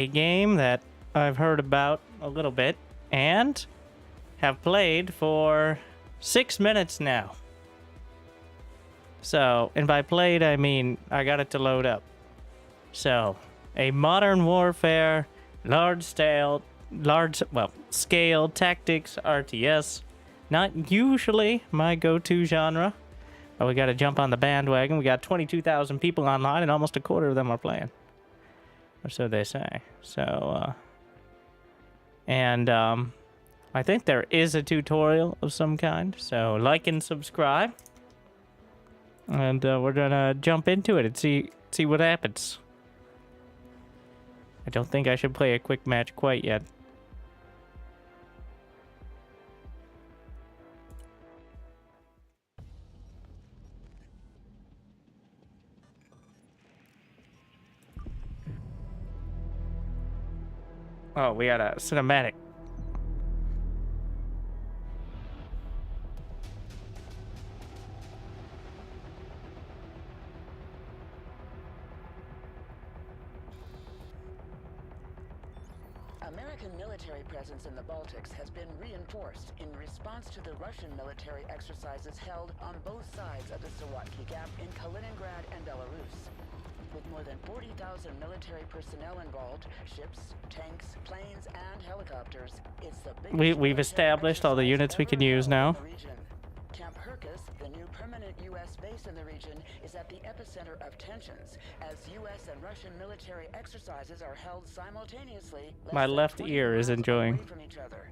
a game that I've heard about a little bit and have played for 6 minutes now. So, and by played, I mean I got it to load up. So, a modern warfare, scale tactics RTS. Not usually my go-to genre, but we got to jump on the bandwagon. We got 22,000 people online, and almost a quarter of them are playing. Or so they say. So, I think there is a tutorial of some kind. So, like and subscribe. And we're gonna jump into it and see what happens. I don't think I should play a quick match quite yet. Oh, we got a cinematic. American military presence in the Baltics has been reinforced in response to the Russian military exercises held on both sides of the Sawatki Gap in Kaliningrad and Belarus. With more than 40,000 military personnel involved, ships, tanks, planes, and helicopters, it's the biggest We've established all the units we can use now. Camp Hercus, the new permanent U.S. base in the region, is at the epicenter of tensions as U.S. and Russian military exercises are held simultaneously. My left ear is enjoying. From each other.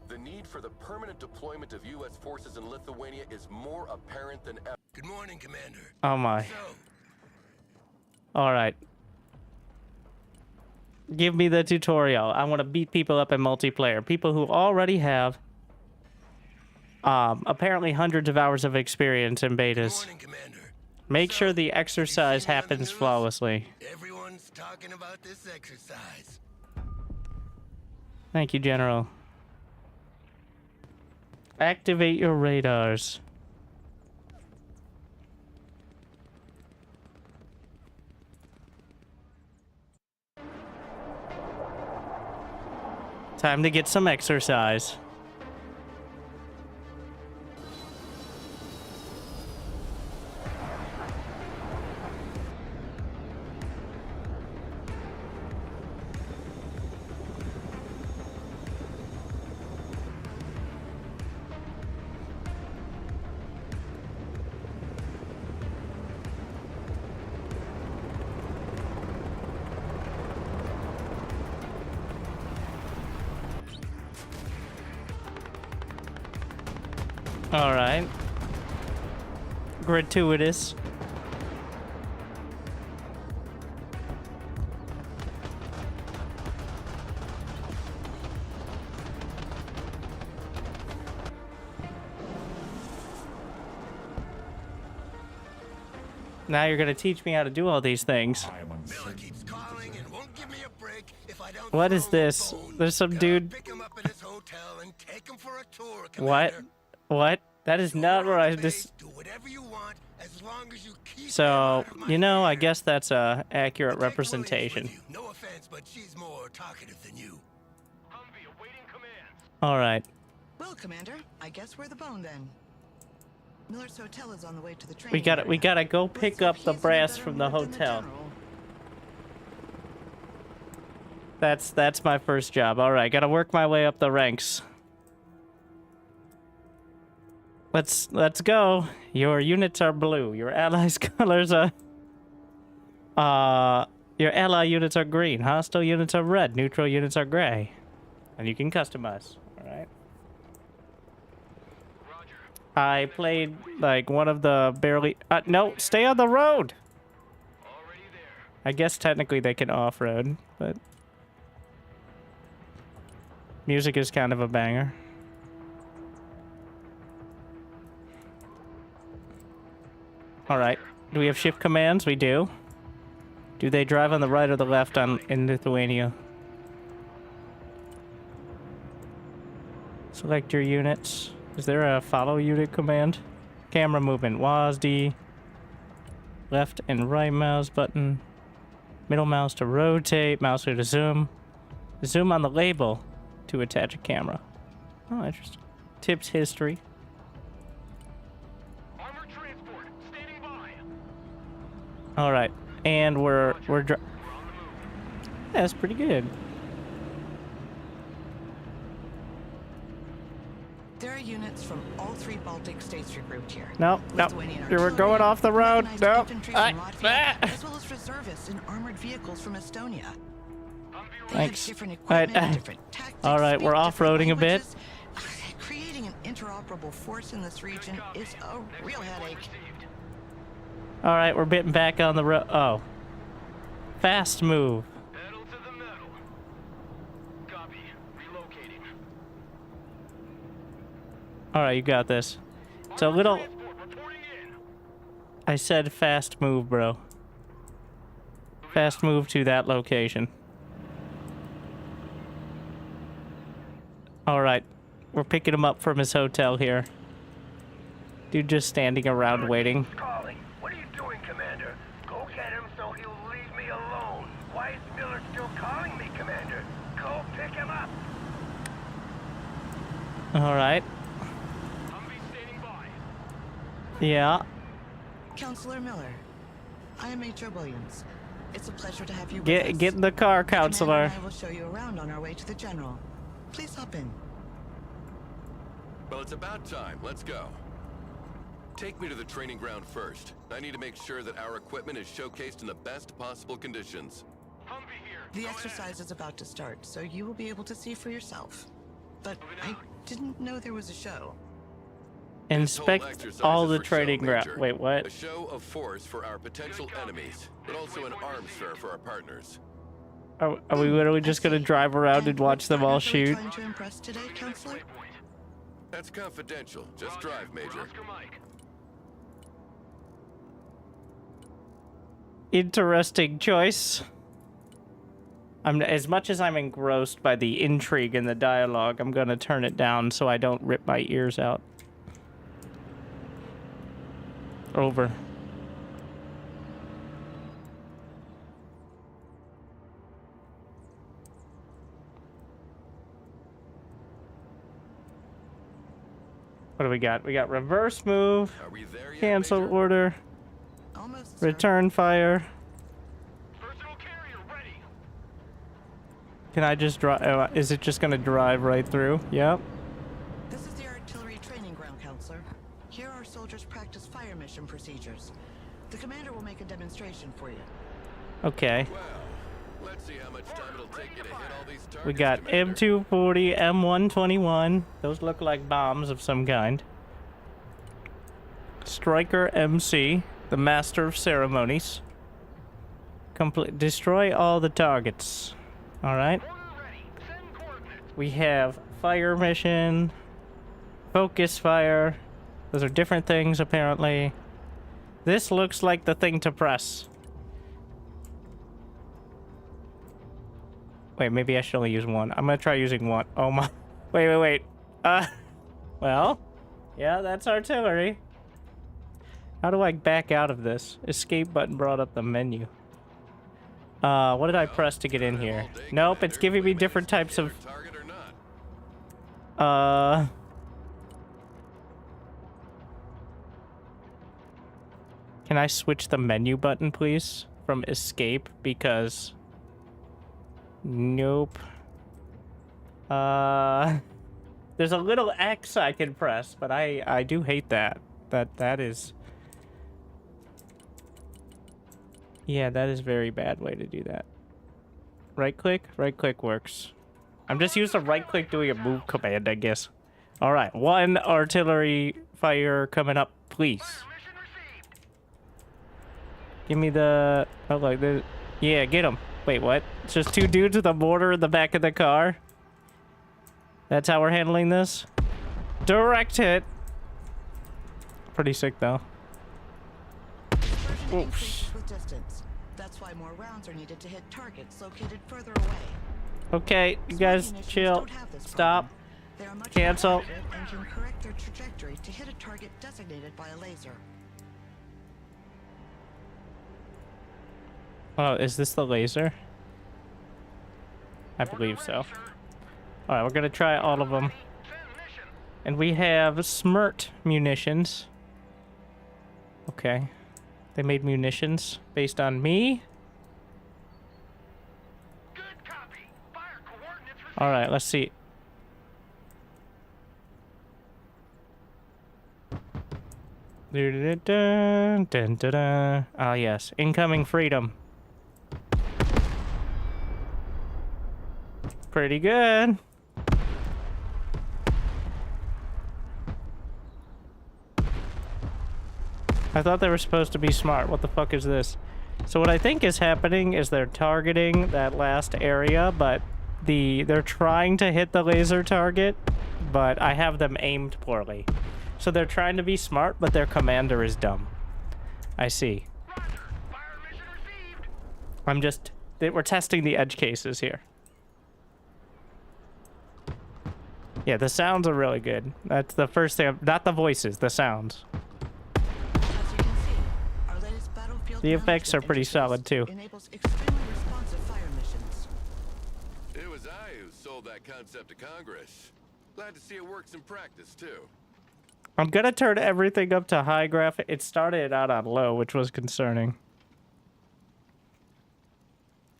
The need for the permanent deployment of U.S. forces in Lithuania is more apparent than ever. Good morning, Commander. Oh my. So, Alright. Give me the tutorial. I want to beat people up in multiplayer. People who already have apparently hundreds of hours of experience in good betas. morning, Commander. Make So, sure the exercise you see on the happens news? flawlessly. Everyone's talking about this exercise. Thank you, General. Activate your radars. Time to get some exercise. All right. Gratuitous. Now you're gonna teach me how to do all these things. Miller keeps calling and won't give me a break if I don't. What is throw him a this? bone. There's some Gotta dude. Pick him up at his hotel and take him for a tour, What? Commander. What? That is not where I Base, just. do whatever you want as long as you keep So, them out of my you know, I hair. guess that's a accurate Take Williams representation. with you. No offense, but she's more talkative than you. Humvee awaiting commands. All right. Well, Commander, I guess we're the bone then. Miller's hotel is on the way to the train. We gotta go pick up the brass from the hotel. That's my first job. All right, gotta work my way up the ranks. Let's go. Your units are blue. Your allies' colors are your ally units are green. Hostile units are red. Neutral units are gray. And you can customize. All right. Roger. I played like one of the barely. No, stay on the road. Already there. I guess technically they can off-road, but music is kind of a banger. All right. Do we have shift commands? We do. Do they drive on the right or the left in Lithuania? Select your units. Is there a follow unit command? Camera movement. WASD. Left and right mouse button. Middle mouse to rotate, mouse to zoom. Zoom on the label to attach a camera. Oh, interesting. Tips history. Armored transport, standing by. All right, and we're We're on the move. that's pretty good. There are units from all 3 Baltic states regrouped here. Nope, nope. Lithuanian We're artillery, going off the road. mechanized Nope. infantry from Latvia, Ah. as well as reservists and armored vehicles from Estonia. They Thanks. have different All right, equipment, different tactics, all right, we're speak off-roading a different bit. languages. Creating an interoperable force in this region is a real headache. All right, we're getting back on the road. Oh, fast move. Pedal to the metal. Copy. Relocating. All right, you got this. It's a little. Transport reporting in. I said fast move, bro. Fast move to that location. All right, we're picking him up from his hotel here. Dude just standing around waiting. Calling. What are you doing, Commander? Go get him so he'll leave me alone. Why is Miller still calling me, Commander? Go pick him up. All right. Humvee standing by. Yeah. Counselor Miller, I am Major Williams. It's a pleasure to have you with us. Get in the car, Commander counselor. and I will show you around on our way to the General. Please hop in. Well, it's about time. Let's go. Take me to the training ground first. I need to make sure that our equipment is showcased in the best possible conditions. Humvee here. The Go exercise ahead. is about to start, so you will be able to see for yourself. But I didn't know there was a show. This whole Inspect exercise all is the for show, training ground. Major. Wait, what? A show of force for our potential enemies, but also an arms fair for our partners. Are we literally just gonna drive around and watch them all Which partners are we shoot? trying to impress today, Counselor? That's confidential. Just drive, Major. Oscar Mike. Interesting choice. As much as I'm engrossed by the intrigue and the dialogue, I'm gonna turn it down so I don't rip my ears out. Over. What do we got? We got reverse move, Are we there yet, cancel Major? order, Almost, sir. return fire. Personal carrier ready. Can I just drive? Is it just gonna drive right through? Yep. This is the artillery training ground, Counselor. Here our soldiers practice fire mission procedures. The commander will make a demonstration for you. Okay. Well, let's see how much time it'll take you to hit all these targets. We got Commander. M240, M121. Those look like bombs of some kind. Striker MC, the master of ceremonies. Destroy all the targets. All right. Order ready. Send coordinates. We have fire mission, focus fire. Those are different things apparently. This looks like the thing to press. Wait, maybe I should only use one. I'm gonna try using one. Oh my. Wait. Well, yeah, that's artillery. How do I back out of this? Escape button brought up the menu. What did I press to get in here? Nope, it's giving me different types of... Target or not? Can I switch the menu button, please? From escape, because... Nope. There's a little X I can press, but I do hate that. That is... Yeah, that is a very bad way to do that. Right click? Right click works. I'm just used to right click doing a move command, I guess. Alright, one artillery fire coming up, please. Mission received. Give me the... Oh, like the... Yeah, get him. Wait, what? It's just two dudes with a mortar in the back of the car? That's how we're handling this? Direct hit. Pretty sick, though. Dispersion Oops. increases with distance. That's why more rounds are needed to hit targets located further away. Okay, you Smart guys munitions chill. don't have this Stop. problem. They are much Cancel. more accurate and can correct their trajectory to hit a target designated by a laser. Oh, is this the laser? I believe so. Alright, we're gonna try all of them. And we have Smirt munitions. Okay. They made munitions based on me. Alright, let's see. Ah, yes. Incoming freedom. Pretty good. I thought they were supposed to be smart. What the fuck is this? So what I think is happening is they're targeting that last area, but they're trying to hit the laser target, but I have them aimed poorly. So they're trying to be smart, but their commander is dumb. I see. We're testing the edge cases here. Yeah, the sounds are really good. That's the first thing. Not the voices, the sounds. As you can see, our latest battlefield The effects are management pretty interface solid too. enables extremely responsive fire missions. It was I who sold that concept to Congress. Glad to see it works in practice, too. I'm gonna turn everything up to high graphic. It started out on low, which was concerning.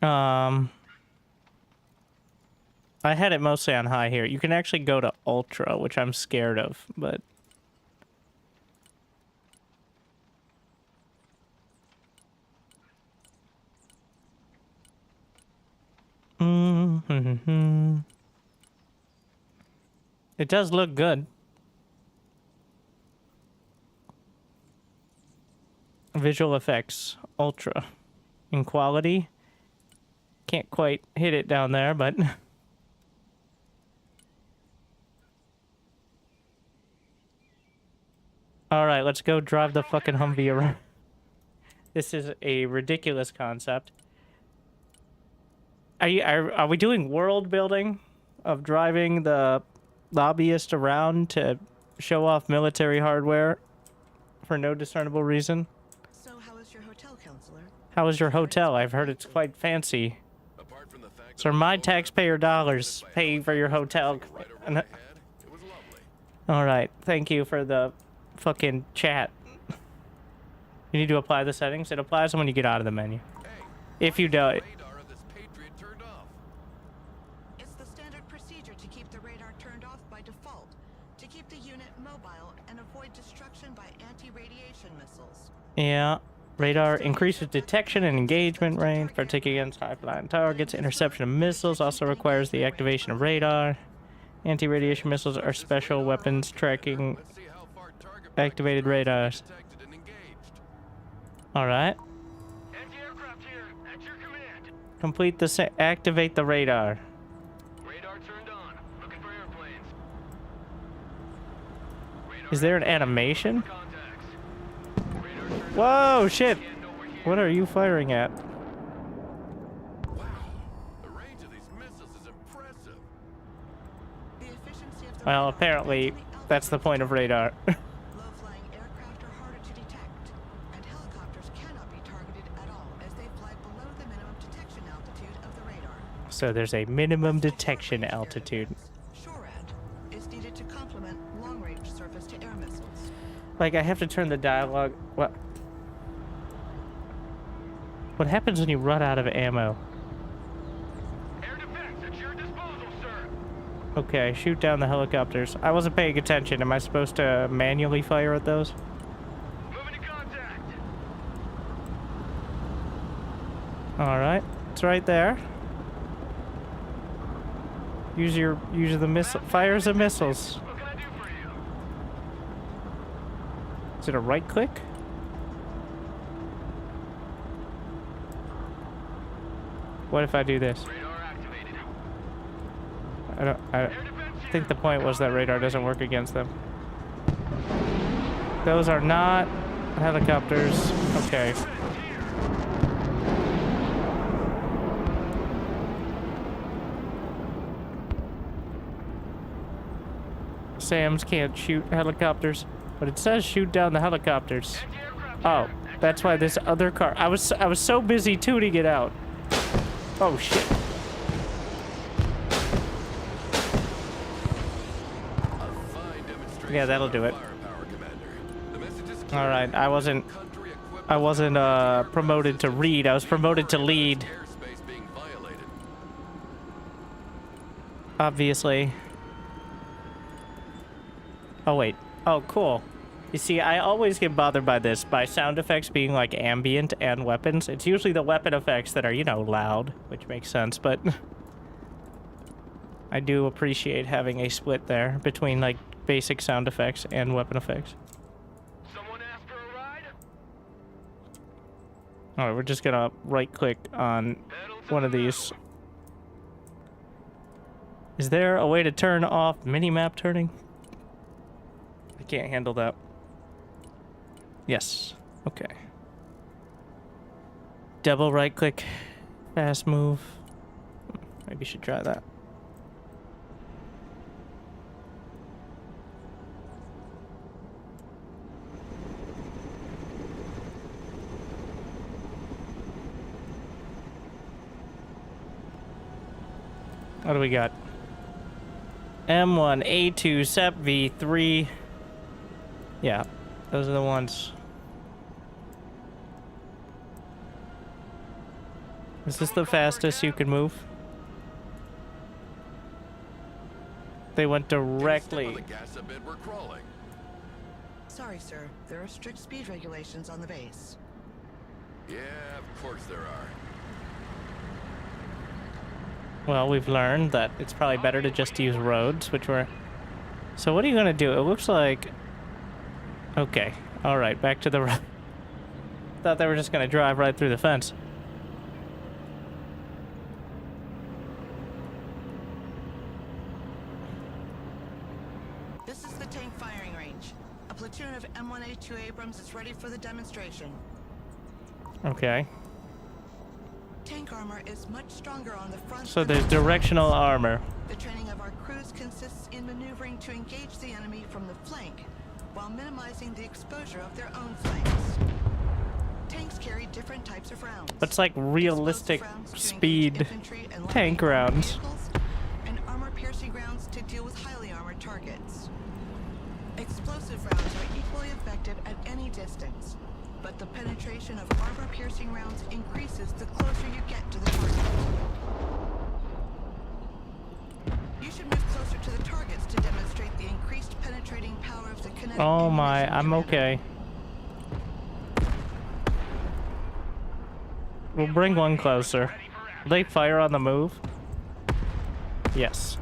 I had it mostly on high here. You can actually go to ultra, which I'm scared of, but... It does look good. Visual effects, ultra. In quality, can't quite hit it down there, but... Alright, let's go drive the fucking Humvee around. This is a ridiculous concept. Are we doing world building? Of driving the lobbyist around to show off military hardware for no discernible reason? So how is your hotel, counselor? How is your hotel? I've heard it's quite fancy. Apart from the fact So my taxpayer dollars pay for your hotel. right over my head, it was lovely. Alright, thank you for the fucking chat. You need to apply the settings. It applies when you get out of the menu. If you do it. Radar of this Patriot turned off. It's the standard procedure to keep the radar turned off by default, to keep the unit mobile and avoid destruction by anti-radiation missiles. Yeah. Radar increases detection and engagement range, particularly against high-flying targets. Interception of missiles also requires the activation of radar. Anti-radiation missiles are special weapons tracking Let's see how far target activated radars. detected and engaged. Alright. Anti-aircraft here, at your command. Complete the activate the radar. Radar turned on. Looking for airplanes. Radar Is there an animation? contacts. Radar turned Whoa, shit! on over here. What are you firing at? Wow, the range of these missiles is impressive. The efficiency of the Well, radar apparently, depends on the that's the point of radar. Low-flying aircraft are harder to detect, and helicopters cannot be targeted at all as they fly below the minimum detection altitude of the radar. So there's a minimum detection altitude. SHORAD is needed to complement long-range surface-to-air missiles. Like, I have to turn the dialogue... What happens when you run out of ammo? Air defense at your disposal, sir. Okay, shoot down the helicopters. I wasn't paying attention. Am I supposed to manually fire at those? Moving to contact. Alright, it's right there. Use the missile... Fires the missiles. What can I do for you? Is it a right click? What if I do this? Radar activated. I Air defense here. think the point was that radar doesn't work against them. Those are not helicopters. Okay. Sam's can't shoot helicopters, but it says shoot down the helicopters. Anti-aircraft Oh, here, That's why this other car... I was so busy tuning it out. Oh, shit. Yeah, that'll do it. All right, I wasn't promoted to read. I was promoted to lead. Obviously. Oh, wait. Oh, cool. You see, I always get bothered by this, by sound effects being like ambient and weapons. It's usually the weapon effects that are, you know, loud, which makes sense, but I do appreciate having a split there between like basic sound effects and weapon effects. Someone asked for a ride? All right, we're just gonna right click on one of these. Is there a way to turn off mini-map turning? I can't handle that. Yes. Okay. Double right click. Fast move. Maybe you should try that. What do we got? M1, A2, SEP, V3. Yeah, those are the ones. Is this the fastest you can move? They went directly. Sorry, sir. There are strict speed regulations on the base. Yeah, of course there are. Well, we've learned that it's probably better to just use roads, which we're... So what are you gonna do? It looks like... Okay. Alright, back to the road. Thought they were just gonna drive right through the fence. This is the tank firing range. A platoon of M1A2 Abrams is ready for the demonstration. Okay. Tank armor is much stronger on the front. So there's directional armor. The training of our crews consists in maneuvering to engage the enemy from the flank, while minimizing the exposure of their own flanks. Tanks carry different types of rounds. But it's like realistic speed tank rounds. Vehicles, and armor-piercing rounds to deal with highly armored targets. Explosive rounds are equally effective at any distance, but the penetration of armor-piercing rounds increases the closer you get to the target. You should move closer to the targets to demonstrate the increased penetrating power of the kinetic. Oh my, I'm ammunition okay. We'll bring one closer. Will they fire on the move? Yes.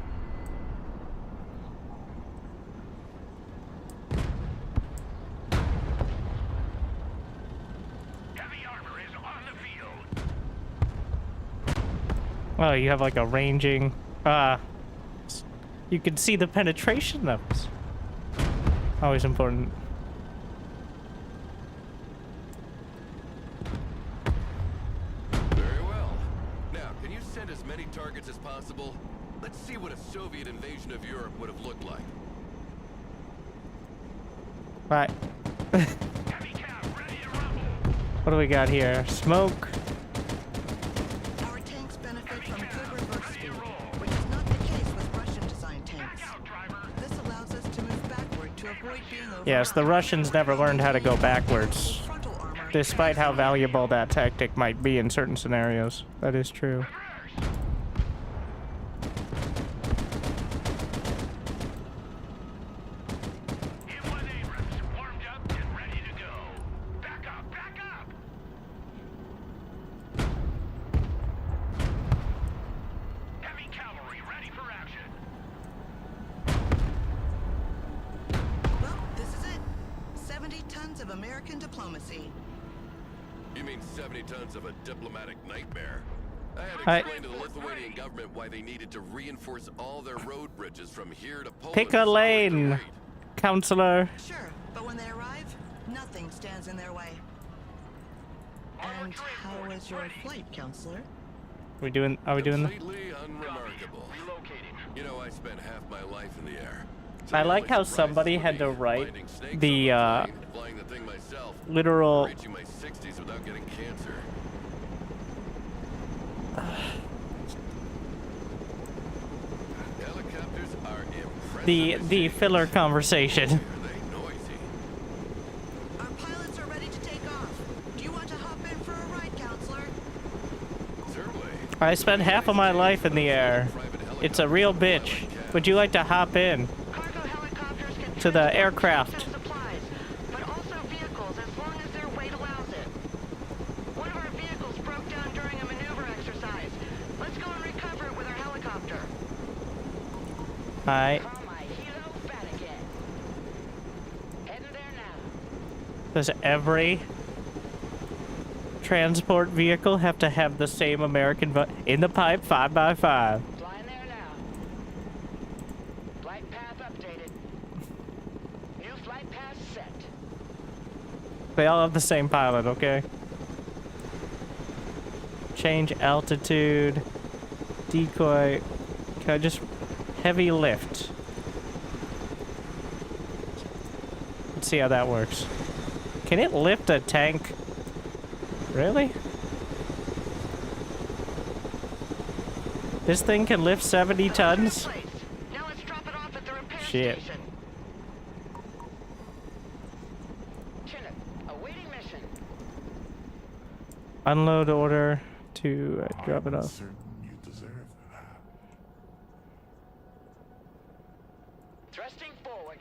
Oh, you have like a ranging... you can see the penetration levels. Always important. Very well. Now, can you send as many targets as possible? Let's see what a Soviet invasion of Europe would have looked like. Right. What do we got here? Smoke. Our tanks benefit from good reverse speed, which is not the case with Russian-designed tanks. This allows us to move backward to avoid being overrun. Yes, the Russians never learned how to go backwards, Frontal armor despite how valuable that tactic might be in certain scenarios. That is true. Well, this is it. 70 tons of American diplomacy. You mean 70 tons of a diplomatic nightmare? I had to Hi. explain to the Lithuanian government why they needed to reinforce all their road bridges from here to Poland. Pick a lane, counselor. Sure, but when they arrive, nothing stands in their way. And how was your flight, counselor? Are we doing the... Completely unremarkable. You know, I spent half my life in the air. I like how somebody had to write the Flying the thing myself. literal. Reaching my 60s without getting cancer. Helicopters are impressive. The filler conversation. Are they noisy? Our pilots are ready to take off. Do you want to hop in for a ride, counselor? Certainly. I spent half of my life in the air. It's a real bitch. Would you like to hop in Cargo helicopters can to the transport aircraft? goods and supplies, but also vehicles as long as their weight allows it. One of our vehicles broke down during a maneuver exercise. Let's go and recover it with our helicopter. Alright. Call my hero Vatican. Heading there now. Does every transport vehicle have to have the same American in the pipe 5x5? Flying there now. Flight path updated. New flight path set. They all have the same pilot, okay? Change altitude. Decoy. Can I just heavy lift? Let's see how that works. Can it lift a tank? Really? This thing can lift 70 tons? Now let's drop it off at the repair Shit. station. Chinook, awaiting mission. Unload order to drop it off. Certain you deserve that. Thrusting forward.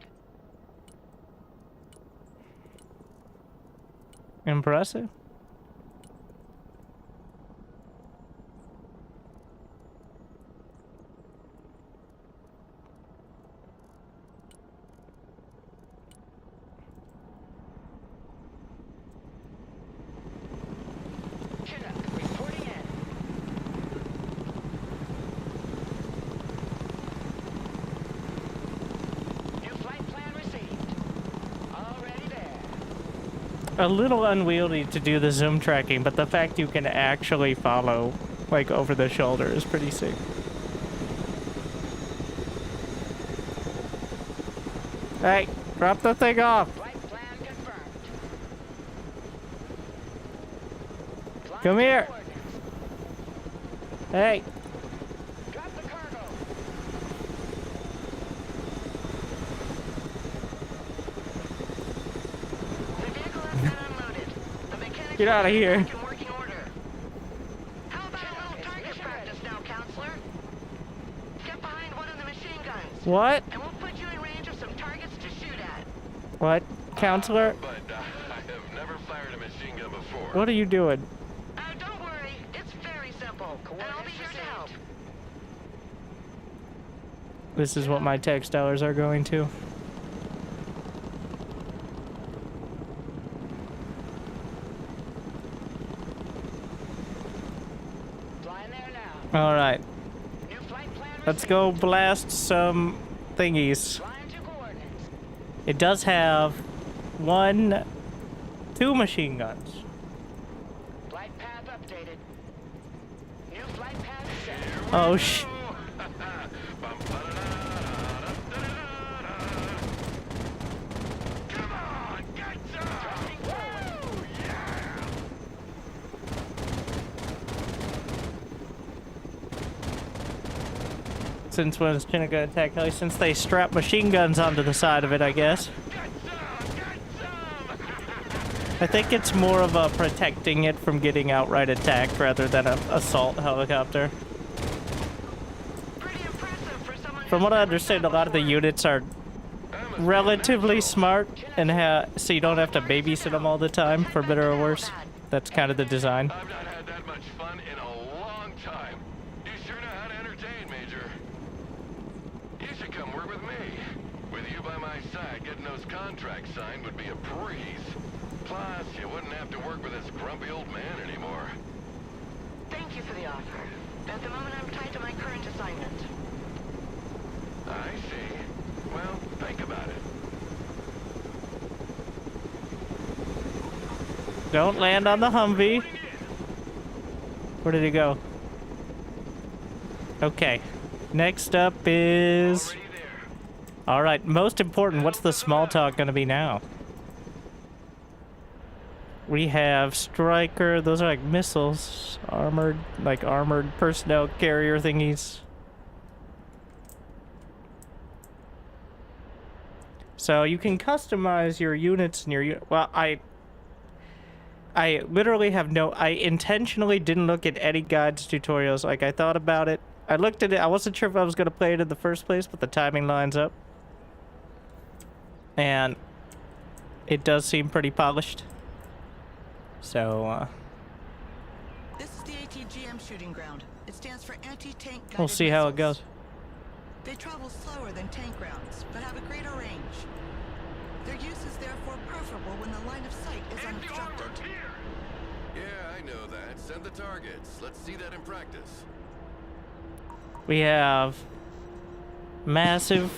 Impressive. Chinook, reporting in. New flight plan received. Already there. A little unwieldy to do the zoom tracking, but the fact you can actually follow, like, over the shoulder is pretty sick. Hey, drop the thing off. Flight plan confirmed. Flying Come here. coordinates. Hey, Drop the cargo. The vehicle has been unloaded. The mechanics Get outta are here. back in working order. How about a little target practice now, counselor? Get behind one of the machine guns, what? and we'll put you in range of some targets to shoot at. What? Counselor? But I have never fired a machine gun before. What are you doing? Don't worry, it's very simple, and I'll be here to help. This is what my text dollars are going to. Flying there now. Alright, New flight plan let's received. go blast some thingies. Flying to coordinates. It does have two machine guns. Flight path updated. New flight path set. Oh, sh. Come on, get some! Thrusting forward. Since when is Chinook gonna attack heli? Since they strap machine guns onto the side of it, I guess. Get some! Get some! I think it's more of a protecting it from getting outright attacked rather than an assault helicopter. Pretty impressive for someone From who's what I never understand, a done lot of the before. units are relatively smart and so you don't have to babysit them all the time, for better or worse. That's kind of the design. I've not had that much fun in a long time. You sure know how to entertain, Major. You should come work with me. With you by my side, getting those contracts signed would be a breeze. Plus, you wouldn't have to work with this grumpy old man anymore. Thank you for the offer. At the moment, I'm tied to my current assignment. I see. Well, think about it. Don't land on the Humvee. Where did he go? Okay. Next up is... Already there. Alright, most important, what's the small talk gonna be now? We have Striker, those are like missiles. Armored, like armored personnel carrier thingies. So you can customize your units and your... Well, I literally have no... I intentionally didn't look at any guides, tutorials. Like, I thought about it. I looked at it. I wasn't sure if I was going to play it in the first place, but the timing lines up. And it does seem pretty polished. So, This is the ATGM shooting ground. It stands for anti-tank guided we'll see how it missiles. goes. They travel slower than tank rounds, but have a greater range. Their use is therefore preferable when the line of sight is unobstructed. Yeah, I know that. Send the targets. Let's see that in practice. We have massive...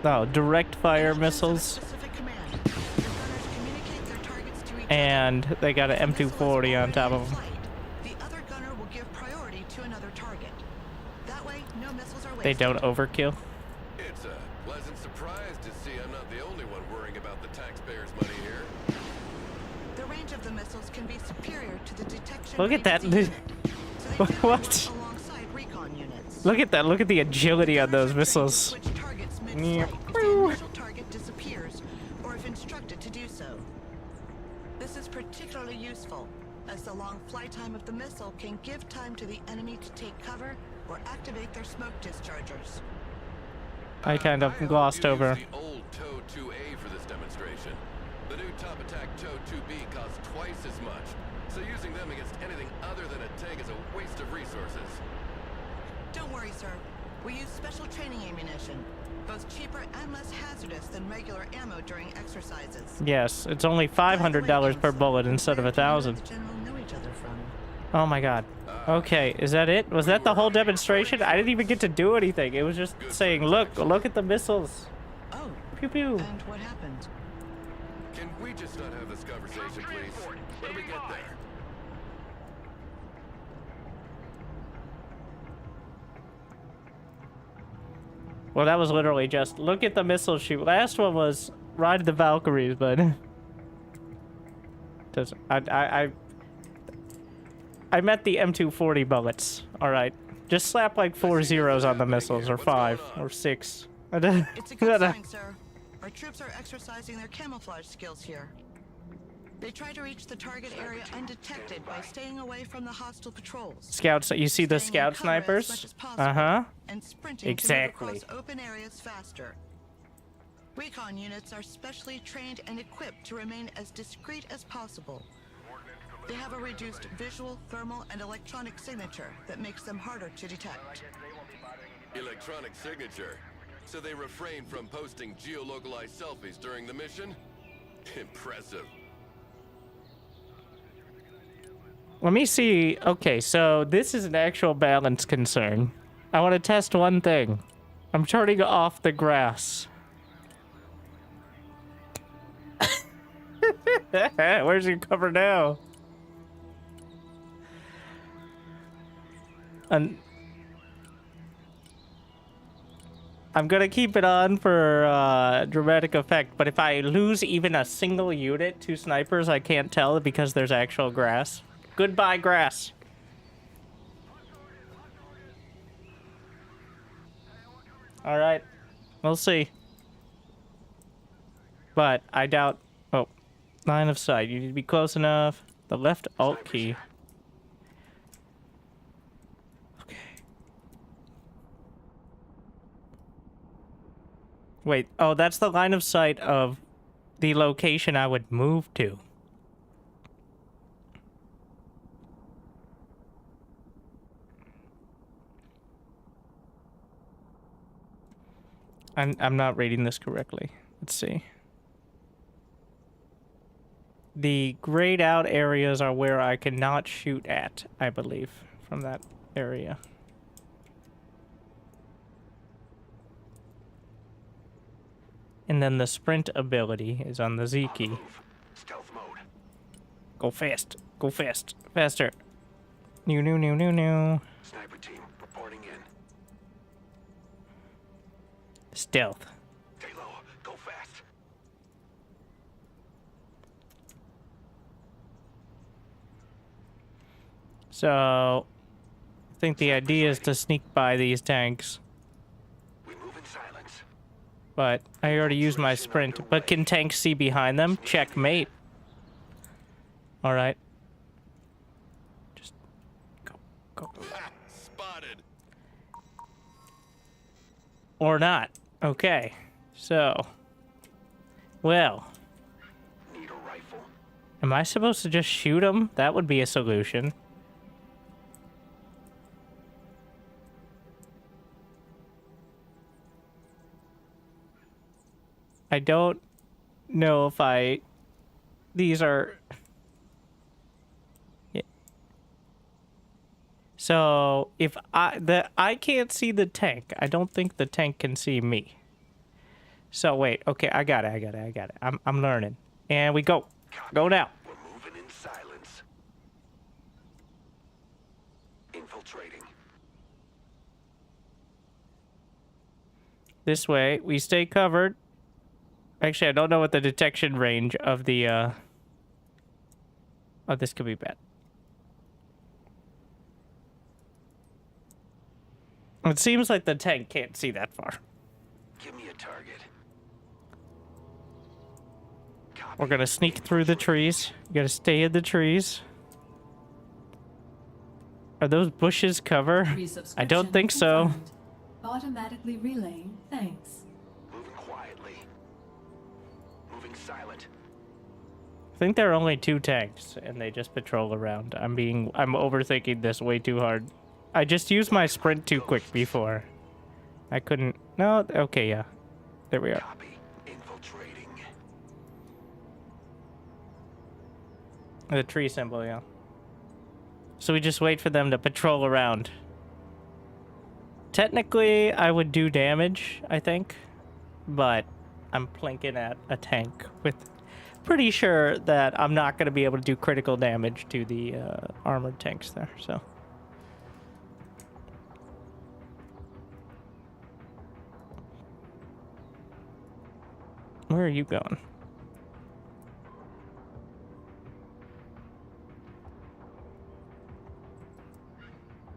Oh, direct fire missiles. Specific command. Your gunners communicate their targets to each And they got an M240 on top of them. The other gunner will give priority to another target. That way, no missiles are wasted. They don't overkill. It's a pleasant surprise to see I'm not the only one worrying about the taxpayers' money here. The range of the missiles can be superior to the detection. Look at that. rate of the unit, so they generally What? work alongside recon units. Look at that. Look at the agility on those Gunners are trained to missiles. switch targets mid-flight Yeah. if the initial target disappears, or if instructed to do so. This is particularly useful, as the long flight time of the missile can give time to the enemy to take cover or activate their smoke dischargers. I kind of I hope glossed you over. used the old TOW 2A for this demonstration. The new top attack TOW 2B costs twice as much, so using them against anything other than a tank is a waste of resources. Don't worry, sir. We use special training ammunition, both cheaper and less hazardous than regular ammo during exercises. Yes, it's only $500 per bullet instead of 1,000. The general know each other from. Oh my god. Okay, is that it? Was that the whole demonstration? I didn't even get to do anything. It was just saying, look at the missiles. Oh, Pew pew. and what happened? Can we just not have this conversation, please? When do we get there? Well, that was literally just, look at the missile shoot. Last one was ride the Valkyries, but... I meant the M240 bullets. Alright. Just slap like 4 zeros on the missiles, or 5, or 6. It's a good sign, sir. Our troops are exercising their camouflage skills here. They try to reach the target area undetected by staying away from the hostile patrols. Scouts, you see the Staying in scout cover as much snipers? as possible, Uh-huh. And sprinting Exactly. to move across open areas faster. Recon units are specially trained and equipped to remain as discreet as possible. They have a reduced visual, thermal, and electronic signature that makes them harder to detect. Electronic signature. So they refrain from posting geolocalized selfies during the mission? Impressive. Let me see. Okay, so this is an actual balance concern. I want to test one thing. I'm turning off the grass. Where's your cover now? And I'm gonna keep it on for dramatic effect, but if I lose even a single unit, 2 snipers, I can't tell because there's actual grass. Goodbye, grass. Alright. We'll see. But I doubt... Oh. Line of sight. You need to be close enough. The left alt key. Okay. Wait. Oh, that's the line of sight of the location I would move to. I'm not reading this correctly. Let's see. The grayed out areas are where I cannot shoot at, I believe, from that area. And then the sprint ability is on the Z key. Stealth mode. Go fast. Go fast. Faster. New. Sniper team reporting in. Stealth. Stay low. Go fast. So, I think the idea is to sneak by these tanks. We move in silence. But I already used my sprint. But can tanks see behind them? Checkmate. Alright. Just go. Go. Spotted. Or not. Okay. So. Well. Need a rifle. Am I supposed to just shoot them? That would be a solution. I don't know if these are... Yeah. So, if I can't see the tank. I don't think the tank can see me. So, wait. Okay, I got it. I'm learning. And we go. Go now. We're moving in silence. Infiltrating. This way, we stay covered. Actually, I don't know what the detection range of the, Oh, this could be bad. It seems like the tank can't see that far. Give me a target. Copy. We're gonna sneak through the trees. You gotta stay in the trees. Are those bushes cover? I don't think so. Confirmed. Automatically relaying thanks. Moving quietly. Moving silent. I think there are only 2 tanks, and they just patrol around. I'm overthinking this way too hard. I just used my sprint too quick before. I couldn't... No, okay, yeah. There we are. Copy. Infiltrating. The tree symbol, yeah. So we just wait for them to patrol around. Technically, I would do damage, I think. But I'm plinking at a tank with... Pretty sure that I'm not going to be able to do critical damage to the armored tanks there, so... Where are you going?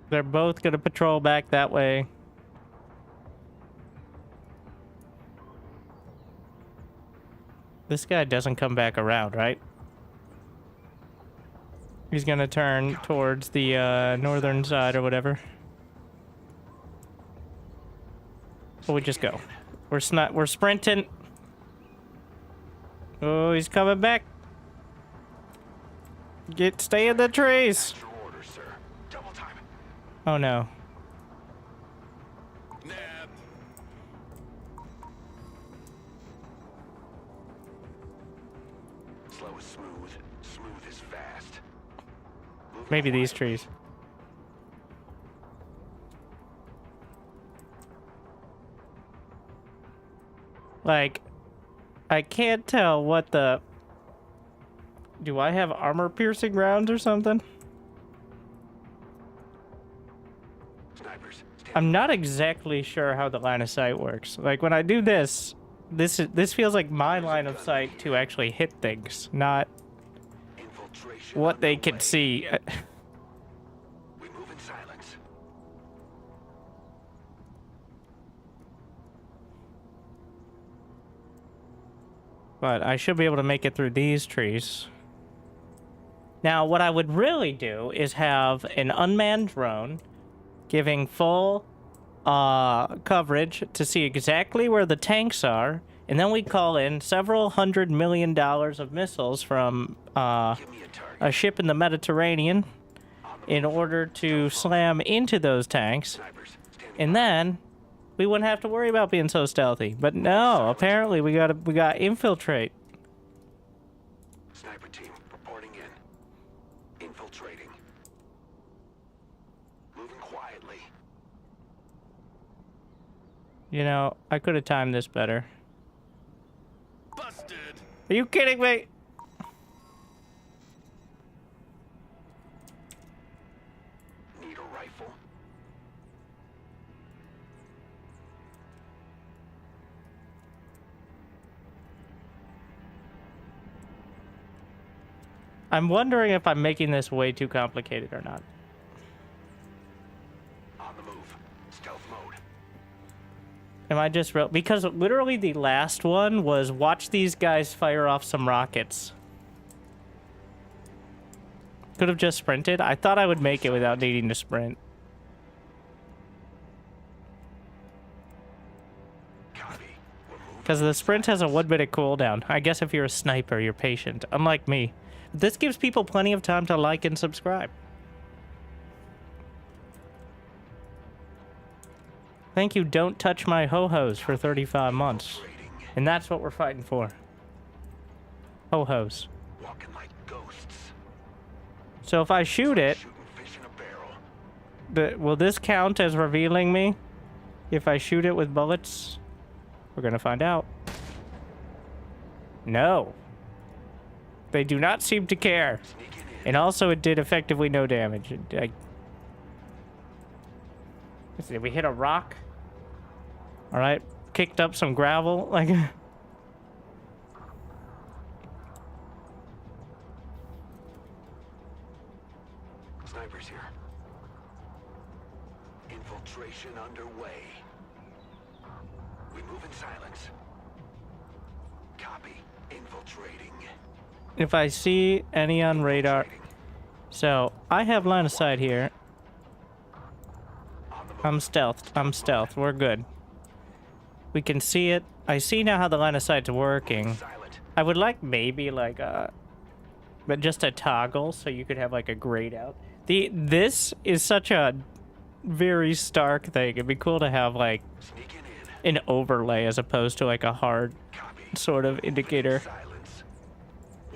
They're both gonna patrol back that way. This guy doesn't come back around, right? He's gonna turn towards the northern side or whatever. So we just go. We're sprinting. Oh, he's coming back. Stay in the trees. Your order, sir. Double time. Oh no. Nab. Slow is smooth. Smooth is fast. Moving Maybe these quietly. trees. Like, I can't tell what the... Do I have armor-piercing rounds or something? Snipers. Stand I'm not exactly sure how the line of sight works. Like, when I do this feels like my line of sight to actually hit things, not infiltration what they can underway. see. We move in silence. But I should be able to make it through these trees. Now, what I would really do is have an unmanned drone giving full coverage to see exactly where the tanks are, and then we call in several $100 million of missiles from Give me a target. a ship in the Mediterranean in order to slam into those tanks, Snipers. Standing and then we wouldn't have to worry about being so stealthy. But no, apparently we got infiltrate. Sniper team reporting in. Infiltrating. Moving quietly. You know, I could have timed this better. Busted. Are you kidding me? Need a rifle. I'm wondering if I'm making this way too complicated or not. On the move. Stealth mode. Am I just real? Because literally the last one was watch these guys fire off some rockets. Could have just sprinted. I thought I would make it without needing to sprint. Because the sprint has a 1 minute cooldown. I guess if you're a sniper, you're patient. Unlike me. This gives people plenty of time to like and subscribe. Thank you, Don't Touch My Ho-Hos for 35 months. And that's what we're fighting for. Ho-Hos. Walking like ghosts. So if I shoot it, Shooting fish in a barrel. will this count as revealing me? If I shoot it with bullets? We're gonna find out. No. They do not seem to care. And also it did effectively no damage. Let's see, we hit a rock. Alright. Kicked up some gravel. Like... Snipers here. Infiltration underway. We move in silence. Copy. Infiltrating. If I see any on radar... So, I have line of sight here. I'm stealth. We're good. We can see it. I see now how the line of sight's working. I would like maybe like but just a toggle so you could have like a grayed out. This is such a very stark thing. It'd be cool to have like an overlay as opposed to like a hard sort of indicator.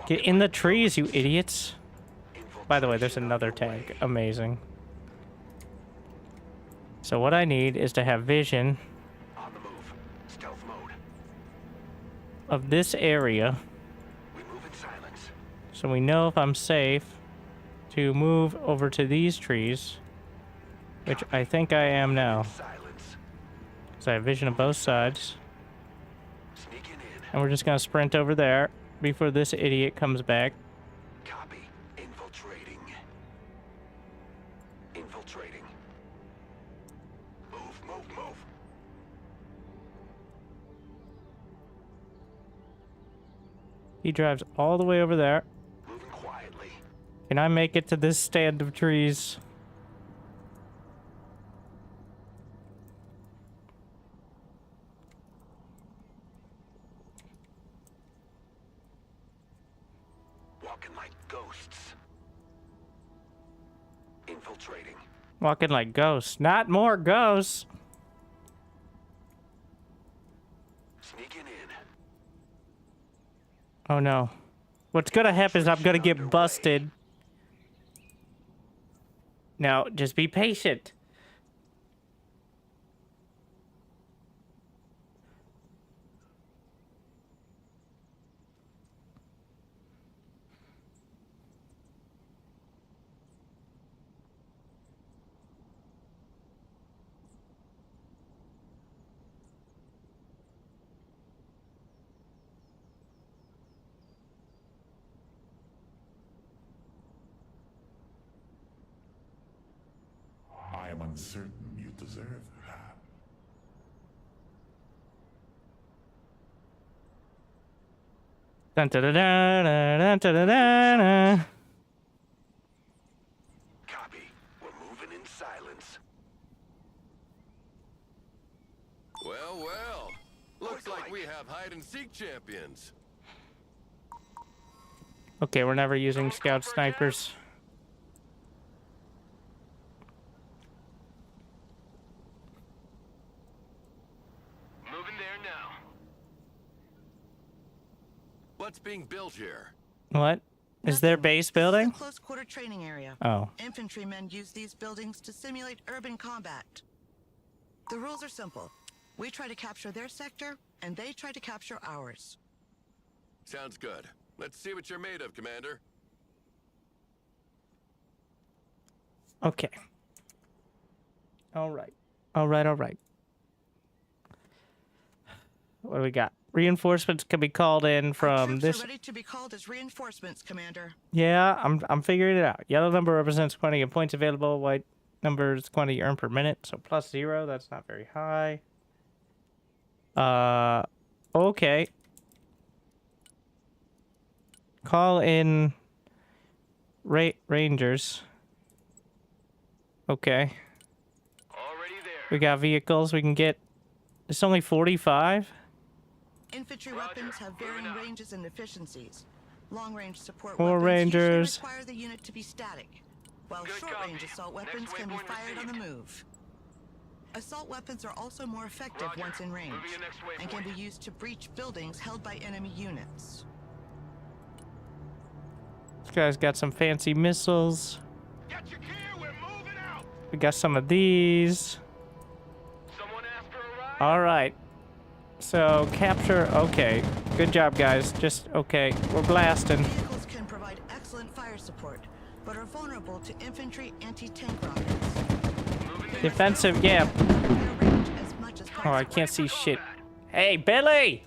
Get in the trees, you idiots. By the way, there's another tank. Amazing. So what I need is to have vision On the move. Stealth mode. of this area We move in silence. so we know if I'm safe to move over to these trees, which I think I am now. Silence. Because I have vision of both sides. Sneaking in. And we're just going to sprint over there before this idiot comes back. Copy. Infiltrating. Infiltrating. Move, move, move. He drives all the way over there. Moving quietly. Can I make it to this stand of trees? Walking like ghosts. Infiltrating. Walking like ghosts. Not more ghosts. Sneaking in. Oh no. What's gonna happen is I'm gonna get busted. Now, just be patient. I am uncertain you deserve that. Dun, dun, dun, dun, dun, dun, dun, dun. Copy. We're moving in silence. Well, well. Looks like we have hide-and-seek champions. Okay, we're never using scout snipers. Moving there now. What's being built here? What? Is there base building? Close quarter training area. Oh. Infantrymen use these buildings to simulate urban combat. The rules are simple. We try to capture their sector, and they try to capture ours. Sounds good. Let's see what you're made of, Commander. Okay. All right. All right, all right. What do we got? Reinforcements can be called in Our from troops this. are ready to be called as reinforcements, Commander. Yeah, I'm figuring it out. Yellow number represents quantity of points available. White number is quantity earned per minute. So +0, that's not very high. Okay. Call in Rangers. Okay. Already there. We got vehicles we can get. It's only 45? Infantry weapons have varying ranges and efficiencies. Long-range support More weapons Rangers. usually require the unit to be static, while Good short-range copy. assault Next weapons can be waypoint fired on the received. move. Assault weapons are also more effective Roger. once in range, Moving to next and can be waypoint. used to breach buildings held by enemy units. This guy's got some fancy missiles. Get your gear, we're moving out. We got some of these. Someone asked for a ride? All right. So capture. Okay. Good job, guys. Just okay. We're blasting. Vehicles can provide excellent fire support, but are vulnerable to infantry anti-tank rockets. Defensive. Yeah. Their range as much as Oh, I can't see shit. Hey, Billy!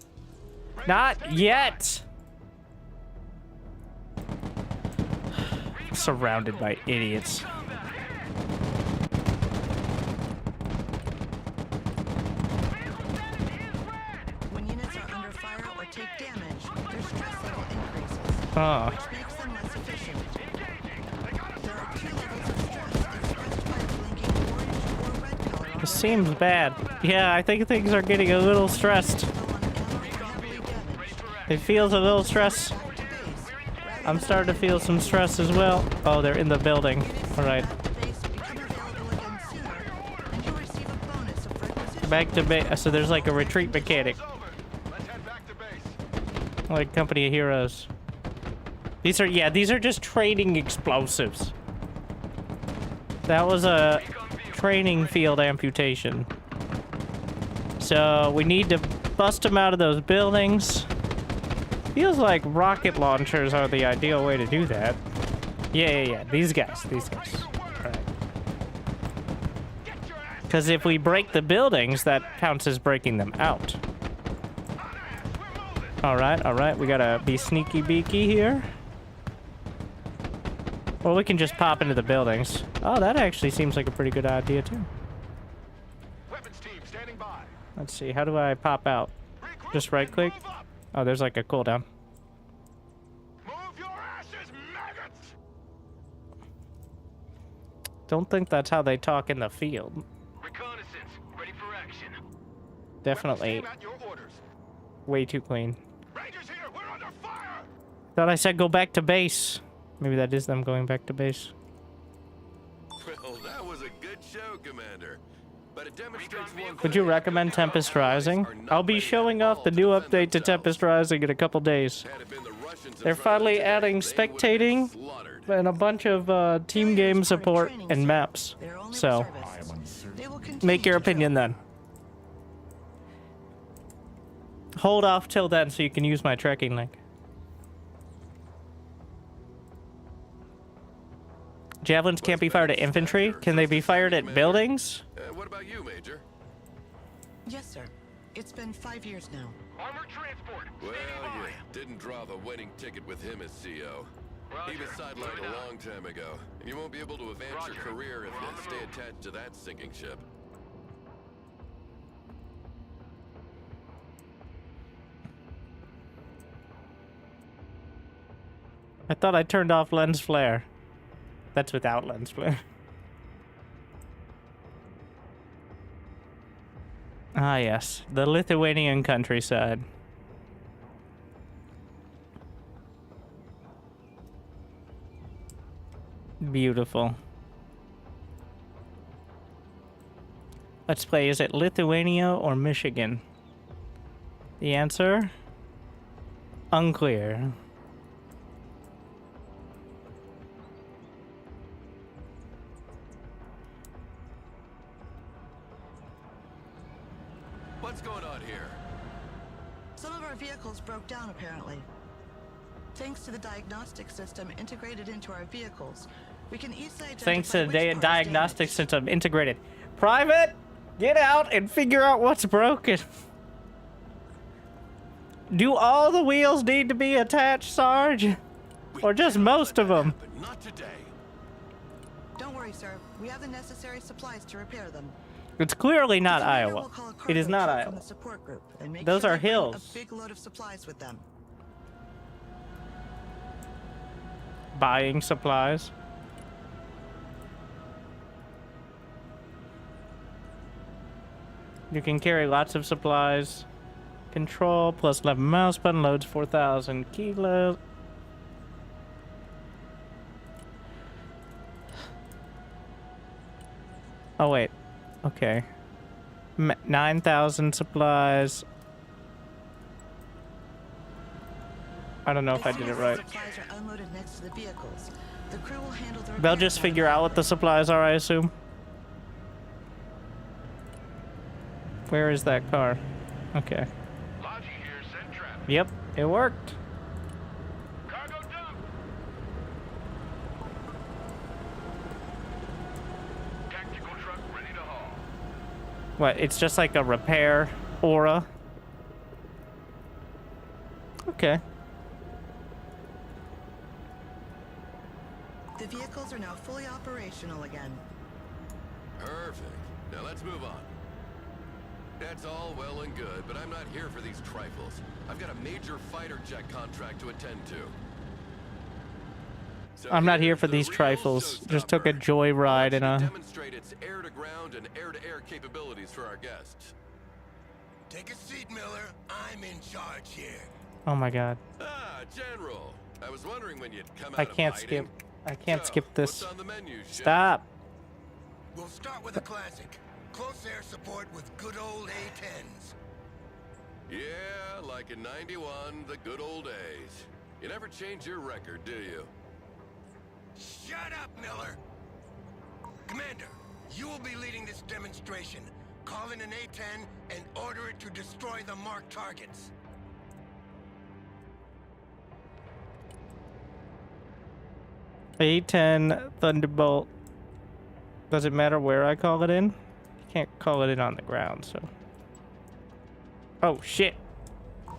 Not yet! Surrounded by idiots. When units are under fire or take damage, their stress level increases, Oh. which makes them less efficient. There are 2 levels of stress expressed by a blinking orange or red color on It seems bad. Yeah, I think things are getting a little stressed. It feels a little stress. I'm starting to feel some stress as well. Oh, they're in the building. All right. Back to base. So there's like a retreat mechanic. Let's head back to base. Like Company of Heroes. These are just training explosives. That was a training field amputation. So we need to bust them out of those buildings. Feels like rocket launchers are the ideal way to do that. Yeah. These guys. Alright. Because if we break the buildings, that counts as breaking them out. Alright. We gotta be sneaky beaky here. Or we can just pop into the buildings. Oh, that actually seems like a pretty good idea, too. Weapons team standing by. Let's see, how do I pop out? Just right click? Oh, there's like a cooldown. Move your asses, maggots! Don't think that's how they talk in the field. Reconnaissance, ready for action. Definitely Weapons team at your orders. way too clean. Rangers here, we're under fire! Thought I said go back to base. Maybe that is them going back to base. Well, that was a good show, Commander. But it demonstrates one Would you recommend Tempest Rising? I'll be showing off the new update to Tempest Rising in a couple days. They're finally adding spectating and a bunch of team game support and maps. So, make your opinion then. Hold off till then so you can use my tracking link. Javelins can't be fired at infantry. Can they be fired at buildings? What about you, Major? Yes, sir. It's been 5 years now. Armor transport. Well, you didn't draw the winning ticket with him as CO. He was sidelined a long time ago, and you won't be able to advance your career if you stay attached to that sinking ship. I thought I turned off lens flare. That's without lens flare. Ah, yes. The Lithuanian countryside. Beautiful. Let's play. Is it Lithuania or Michigan? The answer? Unclear. What's going on here? Some of our vehicles broke down, apparently. Thanks to the diagnostic system integrated into our vehicles, we can easily identify Thanks to which the part is diagnostic damaged. system integrated. Private, get out and figure out what's broken. Do all the wheels need to be attached, Sarge? Or just most of them? But not today. Don't worry, sir. We have the necessary supplies to repair them. It's clearly not The commander Iowa. will call a It is cargo not truck Iowa. From the support group and make Those sure are they bring hills. A big load of supplies with them. Buying supplies. You can carry lots of supplies. Control plus 11 mouse button loads 4,000 kilos. Oh wait, okay. 9,000 supplies. I don't know if I did it right. Supplies are unloaded next to the vehicles. The crew will handle the They'll repair just figure out what the supplies are, I assume. Where is that car? Okay. Logi here, send traffic. Yep, it worked. Cargo dump. Tactical truck ready to haul. What, it's just like a repair aura? Okay. The vehicles are now fully operational again. Perfect. Now let's move on. That's all well and good, but I'm not here for these trifles. I've got a major fighter jet contract to attend to. So I'm not here here's for the these real trifles. Just took a showstopper. joyride in I a... want you to demonstrate its air-to-ground and air-to-air capabilities for our guests. Take a seat, Miller. I'm in charge here. Oh my god. Ah, General. I was wondering when you'd come out I of can't hiding. skip. I can't So, skip this. what's on the menu, Chef? Stop. We'll start with a classic. Close air support with good old A-10s. Yeah, like in 91, the good old days. You never change your record, do you? Shut up, Miller! Commander, you will be leading this demonstration. Call in an A-10 and order it to destroy the marked targets. A10 Thunderbolt. Does it matter where I call it in? You can't call it in on the ground, so... Oh, shit.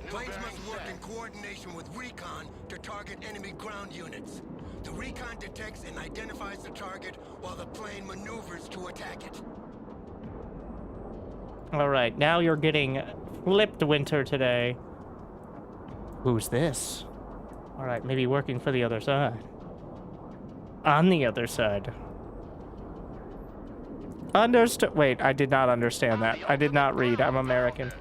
Planes must work in coordination with recon to target enemy ground units. The recon detects and identifies the target while the plane maneuvers to attack it. Alright, now you're getting flipped, Winter, today. Who's this? Alright, maybe working for the other side. On the other side. Understood. Wait, I did not understand that. I did not read. I'm American.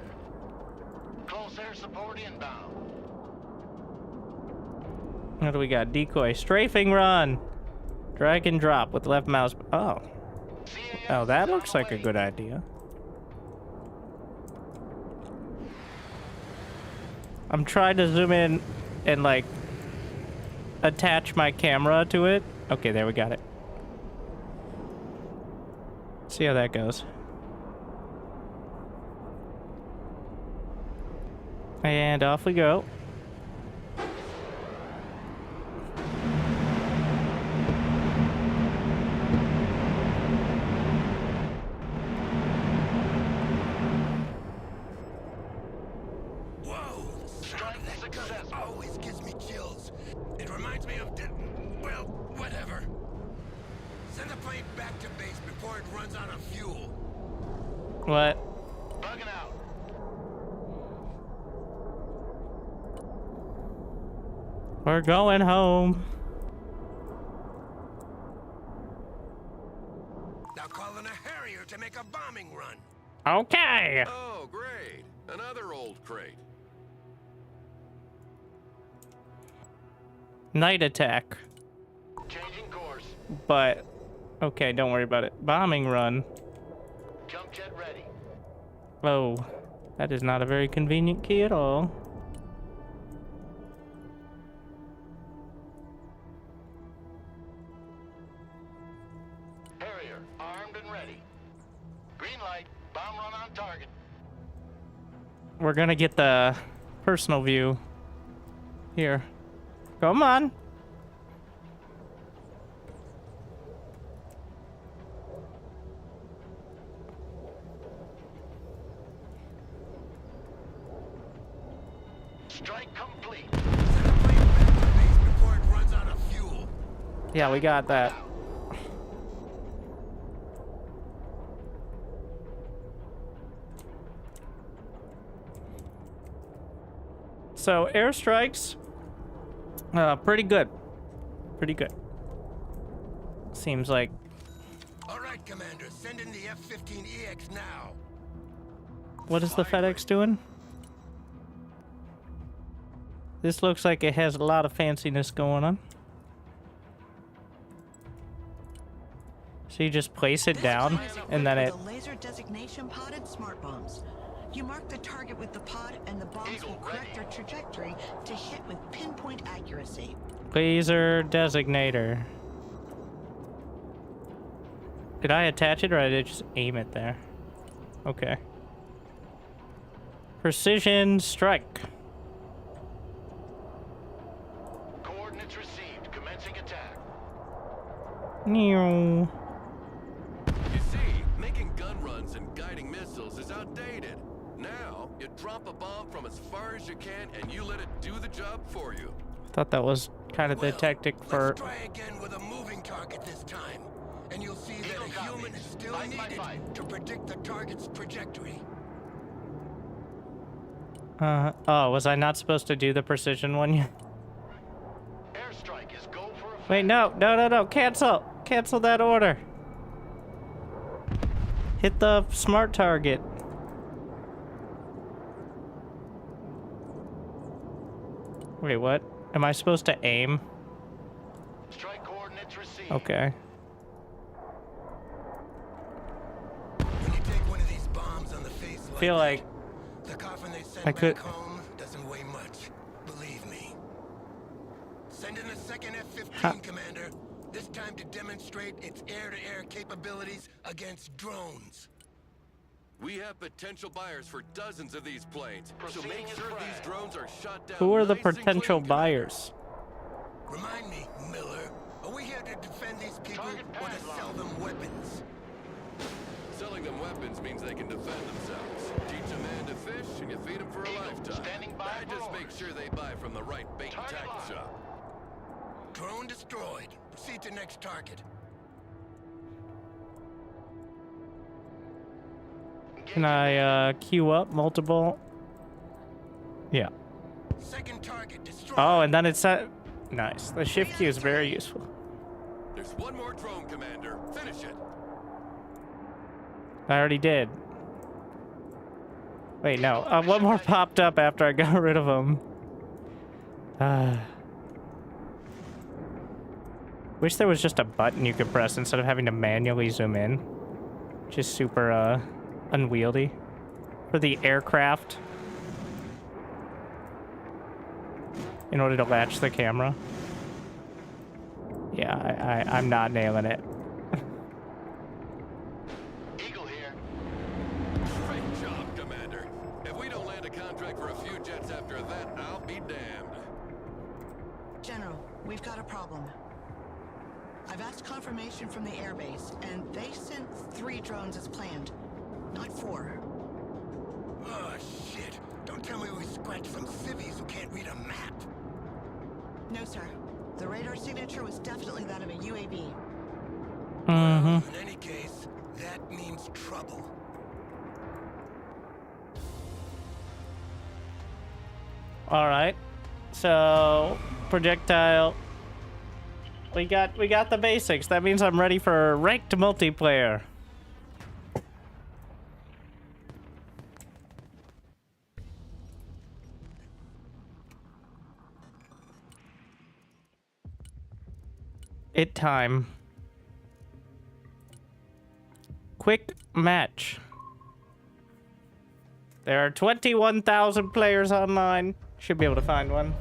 Close air support inbound. What do we got? Decoy. Strafing run. Drag and drop with left mouse. Oh. Oh, that looks like a good idea. I'm trying to zoom in and, like, attach my camera to it. Okay, there we got it. See how that goes. And off we go. Whoa! The sound of that gun always gives me chills. It reminds me of well, whatever. Send the plane back to base before it runs out of fuel. What? Bugging out. We're going home. Now call in a Harrier to make a bombing run. Okay. Oh, great. Another old crate. Night attack. Changing course. But, okay, don't worry about it. Bombing run. Jump jet ready. Oh, that is not a very convenient key at all. Harrier, armed and ready. Green light. Bomb run on target. We're gonna get the personal view. Here. Come on. Strike complete. Send a plane back to base before it runs out of fuel. Yeah, we got that. So airstrikes, pretty good. Pretty good. Seems like. All right, Commander, send in the F-15EX now. What is the FedEx doing? This looks like it has a lot of fanciness going on. So you just place it down, and then it... The laser designation pod and smart bombs. You mark the target with the pod, and the bombs will correct their trajectory to hit with pinpoint accuracy. Laser designator. Did I attach it, or did I just aim it there? Okay. Precision strike. Coordinates received. Commencing attack. Meow. You see, making gun runs and guiding missiles is outdated. Now, you drop a bomb from as far as you can and you let it do the job for you. Thought that was kind of the tactic for... Let's try again with a moving target this time. And you'll see that a human is still needed to predict the target's trajectory. Oh, was I not supposed to do the precision one yet? Airstrike is go for a... Wait, no, cancel! Cancel that order! Hit the smart target. Wait, what? Am I supposed to aim? Strike coordinates received. Okay. When you take one of these bombs on the face like Feel like the coffin they send I could... back home doesn't weigh much. Believe me. Send in a second F-15, Commander. This time to demonstrate its air-to-air capabilities against drones. We have potential buyers for dozens of these planes, so make sure these drones are shot down. Who are the nice and potential clean, buyers? Remind me, Miller, are we here to defend these people or to sell them weapons? Selling them weapons means they can defend themselves. Teach a man to fish and you feed him for a lifetime. standing by I just for make sure they buy from the right bait and tackle shop. Drone destroyed. Proceed to next target. Can I queue up multiple? Yeah. Second target destroyed. Oh, and then it's at... Nice. The shift key is very useful. There's one more drone, Commander. Finish it. I already did. Wait, no. One more popped up after I got rid of them. Wish there was just a button you could press instead of having to manually zoom in. Just super, unwieldy. For the aircraft. In order to latch the camera. Yeah, I'm not nailing it. Eagle here. Great job, Commander. If we don't land a contract for a few jets after that, I'll be damned. General, we've got a problem. I've asked confirmation from the airbase, and they sent 3 drones as planned, not 4. Oh, shit. Don't tell me we scratched some civvies who can't read a map. No, sir. The radar signature was definitely that of a UAV. In any case, that means trouble. All right. So, projectile. We got the basics. That means I'm ready for ranked multiplayer. It time. Quick match. There are 21,000 players online. Should be able to find one.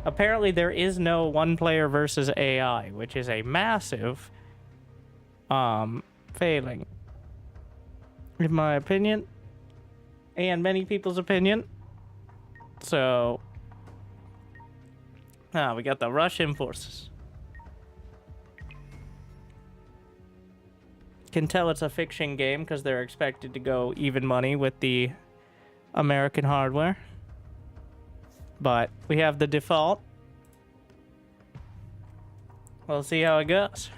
Apparently there is no one player versus AI, which is a massive failing. In my opinion. And many people's opinion. So we got the Russian forces. Can tell it's a fiction game because they're expected to go even money with the American hardware. but we have the default. We'll see how it goes.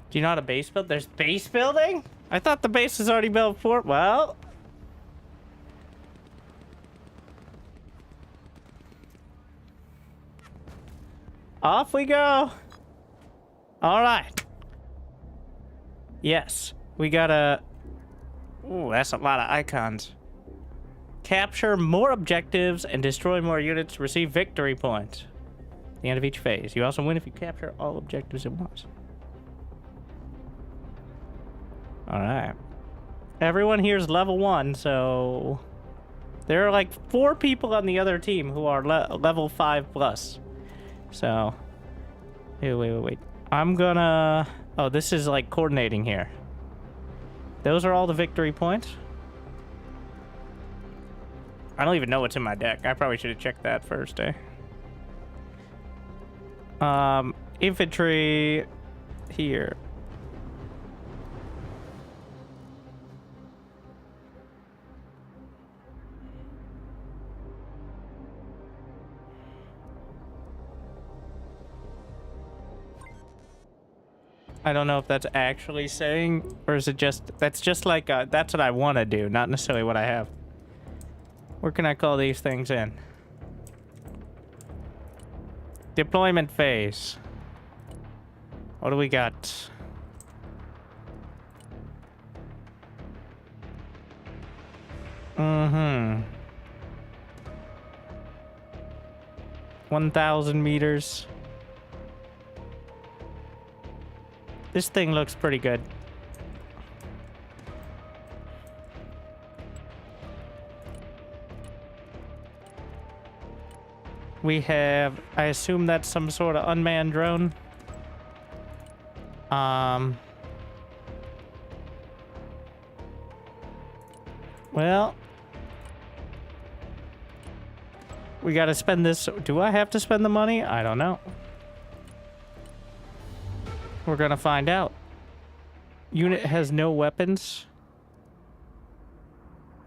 Do you know how to base build? There's base building? I thought the base was already built for. Well. Off we go. All right. Yes. We gotta... Ooh, that's a lot of icons. Capture more objectives and destroy more units to receive victory points. At the end of each phase. You also win if you capture all objectives at once. Alright. Everyone here is level 1, so... There are like 4 people on the other team who are level 5 plus. So... Wait. I'm gonna... Oh, this is like coordinating here. Those are all the victory points. I don't even know what's in my deck. I probably should have checked that first, eh? Infantry... Here. I don't know if that's actually saying, or is it just, that's just like, that's what I want to do, not necessarily what I have. Where can I call these things in? Deployment phase. What do we got? Mm-hmm. 1,000 meters. This thing looks pretty good. We have, I assume that's some sort of unmanned drone. Well, we gotta spend this. Do I have to spend the money? I don't know. We're gonna find out. Unit has no weapons.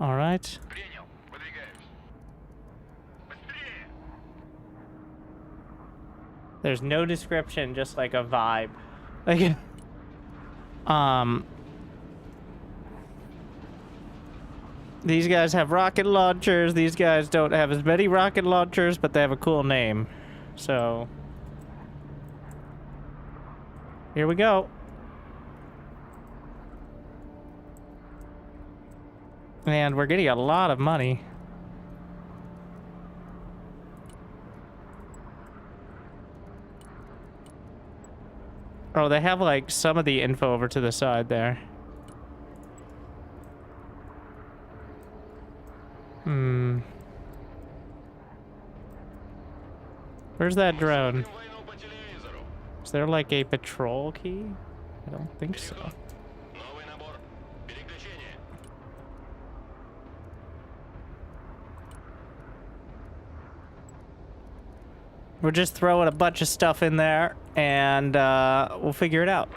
All right. There's no description, just like a vibe. Like, these guys have rocket launchers. These guys don't have as many rocket launchers, but they have a cool name. So, here we go. And we're getting a lot of money. Oh, they have like some of the info over to the side there. Where's that drone? Is there like a patrol key? I don't think so. We're just throwing a bunch of stuff in there, and we'll figure it out.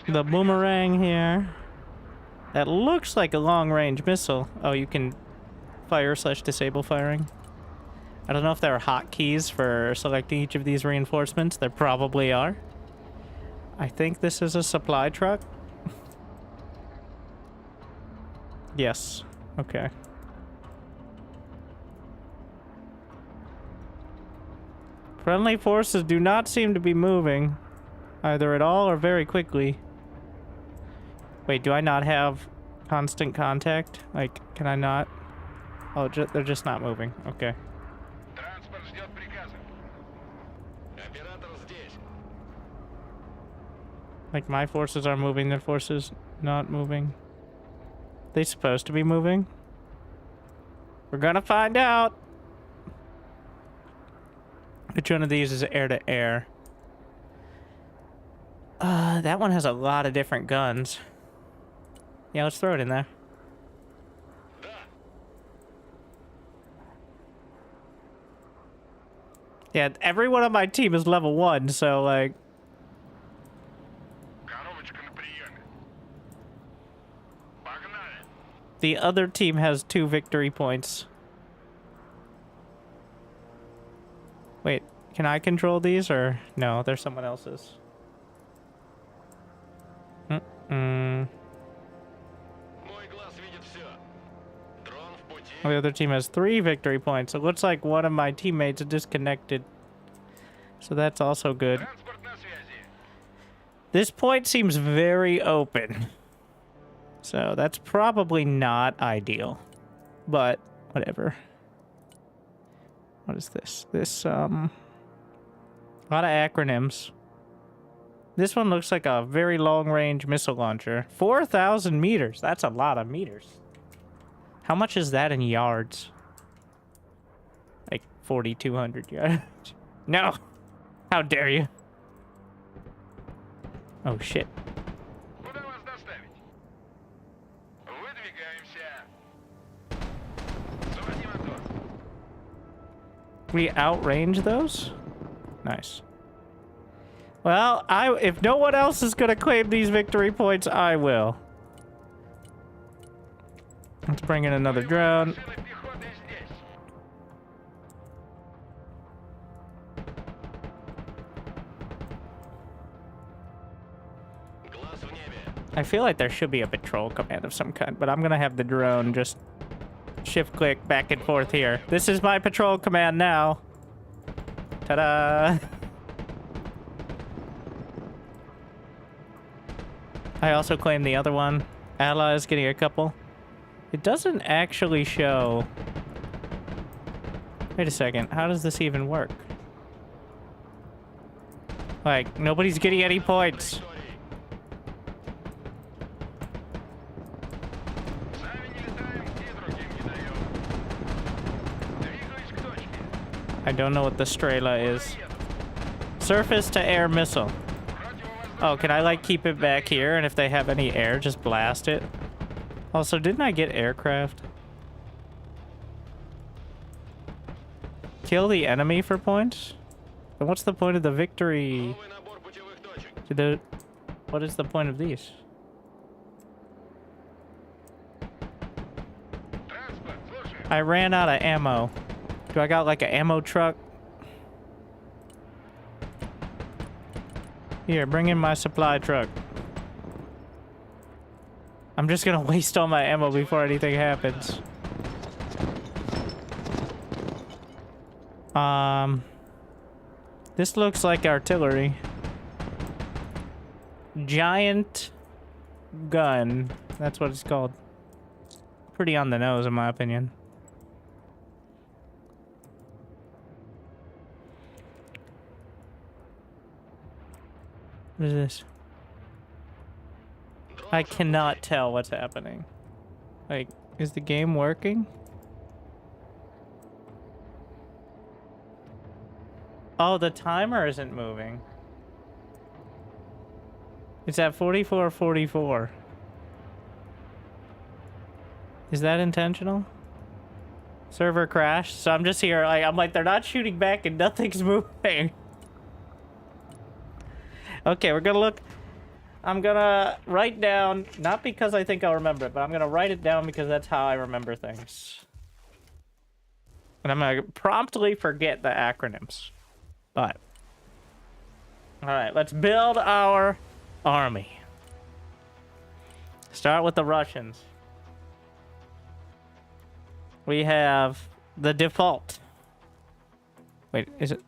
The boomerang here. That looks like a long-range missile. Oh, you can fire/disable firing. I don't know if there are hotkeys for selecting each of these reinforcements. There probably are. I think this is a supply truck. Yes. Okay. Friendly forces do not seem to be moving, either at all or very quickly. Wait, do I not have constant contact? Like, can I not? Oh, they're just not moving. Okay. Like, my forces are moving, their forces not moving. They supposed to be moving? We're gonna find out! Which one of these is air-to-air? That one has a lot of different guns. Yeah, let's throw it in there. Yeah, everyone on my team is level 1, so like... The other team has 2 victory points. Wait, can I control these or... No, they're someone else's. The other team has 3 victory points. It looks like one of my teammates is disconnected. So that's also good. This point seems very open. So that's probably not ideal. But whatever. What is this? This, a lot of acronyms. This one looks like a very long-range missile launcher. 4,000 meters. That's a lot of meters. How much is that in yards? Like 4,200 yards. No! How dare you? Oh shit. We outrange those? Nice. Well, if no one else is gonna claim these victory points, I will. Let's bring in another drone. I feel like there should be a patrol command of some kind, but I'm gonna have the drone just shift click back and forth here. This is my patrol command now. Ta-da! I also claim the other one. Allies getting a couple. It doesn't actually show... Wait a second. How does this even work? Like, nobody's getting any points. I don't know what the Strela is. Surface to air missile. Oh, can I like keep it back here and if they have any air, just blast it? Also, didn't I get aircraft? Kill the enemy for points? Then what's the point of the victory? What is the point of these? I ran out of ammo. Do I got like an ammo truck? Here, bring in my supply truck. I'm just gonna waste all my ammo before anything happens. This looks like artillery. Giant gun. That's what it's called. Pretty on the nose, in my opinion. What is this? I cannot tell what's happening. Like, is the game working? Oh, the timer isn't moving. It's at 44:44. Is that intentional? Server crashed, so I'm just here, like, I'm like, they're not shooting back and nothing's moving. Okay, we're gonna look. I'm gonna write down, not because I think I'll remember it, but I'm gonna write it down because that's how I remember things. And I'm gonna promptly forget the acronyms. But, alright, let's build our army. Start with the Russians. We have the default. Wait, is it?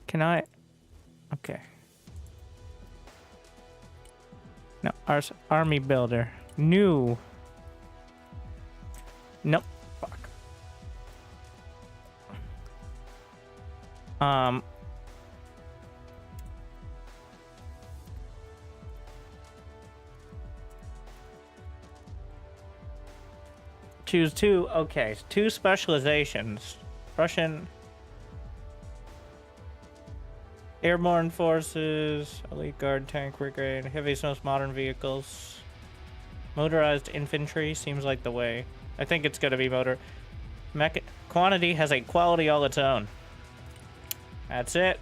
Can I? Okay. No, army builder. New. Nope. Fuck. Choose 2. Okay, 2 specializations. Russian. Airborne forces, elite guard, tank brigade, heaviest, most modern vehicles. Motorized infantry seems like the way. I think it's gonna be motor. Quantity has a quality all its own. That's it.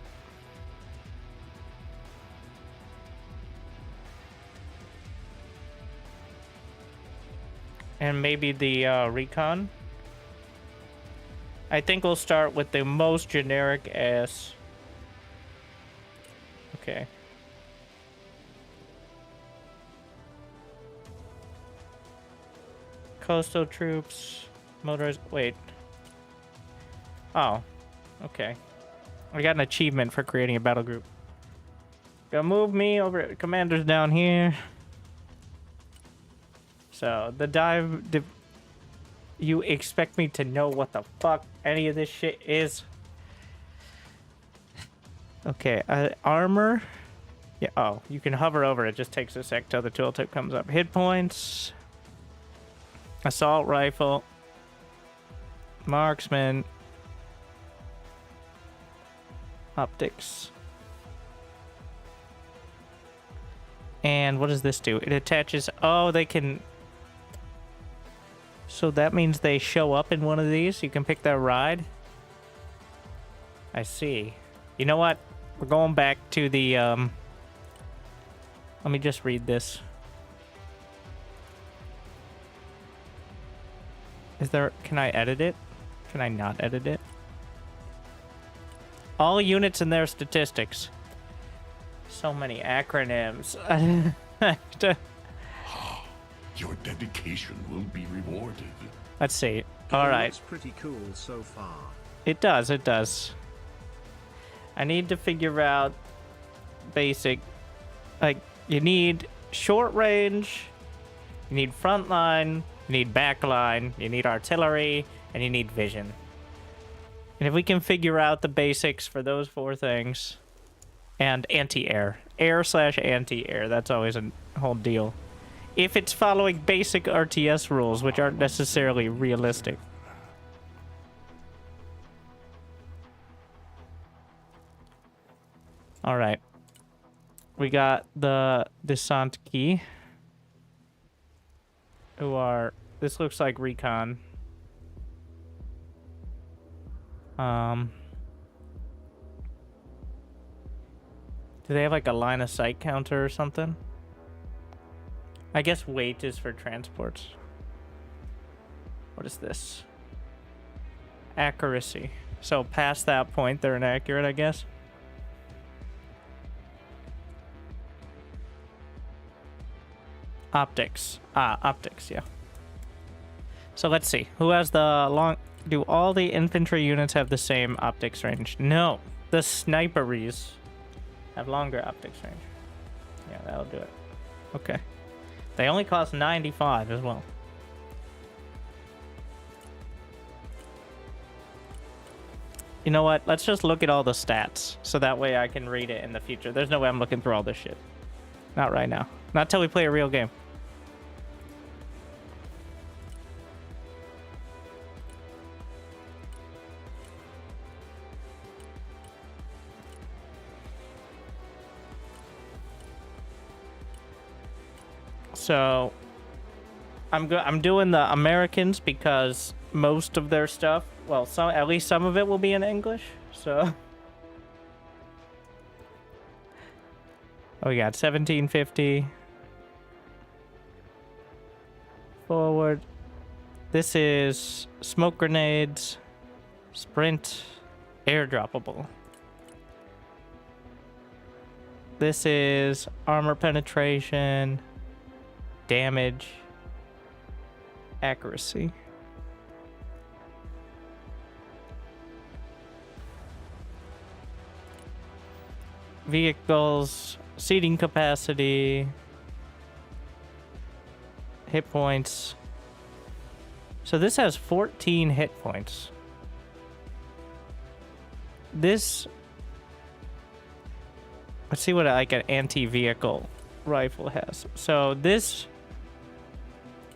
And maybe the recon. I think we'll start with the most generic ass. Okay. Coastal troops, motorized. Wait. Oh, okay. I got an achievement for creating a battle group. Gonna move me over. Commander's down here. So the you expect me to know what the fuck any of this shit is? Okay, armor. Yeah. Oh, you can hover over it. Just takes a sec till the tooltip comes up. Hit points. Assault rifle. Marksman. Optics. And what does this do? It attaches... Oh, they can... So that means they show up in one of these? You can pick that ride? I see. You know what? We're going back to the... Let me just read this. Is there... Can I edit it? Can I not edit it? All units and their statistics. So many acronyms. Your dedication will be rewarded. Let's see. All right. It's pretty cool so far. It does. It does. I need to figure out basic. Like, you need short range. You need front line. You need back line. You need artillery. And you need vision. And if we can figure out the basics for those four things. And anti-air. Air/anti-air. That's always a whole deal. If it's following basic RTS rules, which aren't necessarily realistic. Alright. We got the descent key. Who are... This looks like recon. Do they have like a line of sight counter or something? I guess weight is for transports. What is this? Accuracy. So past that point, they're inaccurate, I guess. Optics. Ah, optics, yeah. So let's see. Who has the long... Do all the infantry units have the same optics range? No. The sniperies have longer optics range. Yeah, that'll do it. Okay. They only cost 95 as well. You know what? Let's just look at all the stats. So that way I can read it in the future. There's no way I'm looking through all this shit. Not right now. Not till we play a real game. So, I'm doing the Americans because most of their stuff, well, at least some of it will be in English. So, oh, we got 1750 forward. This is smoke grenades, sprint, airdroppable. This is armor penetration. Damage, accuracy. Vehicles, seating capacity, hit points. So this has 14 hit points. This... Let's see what like an anti-vehicle rifle has. So this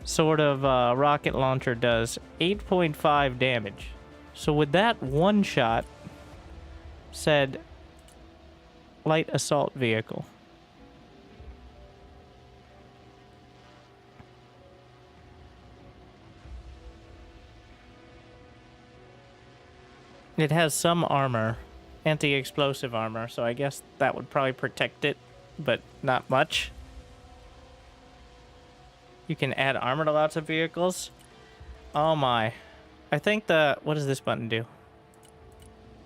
sort of rocket launcher does 8.5 damage. So with that one shot, said Light assault vehicle. It has some armor, anti-explosive armor, so I guess that would probably protect it, but not much. You can add armor to lots of vehicles. Oh my. I think what does this button do?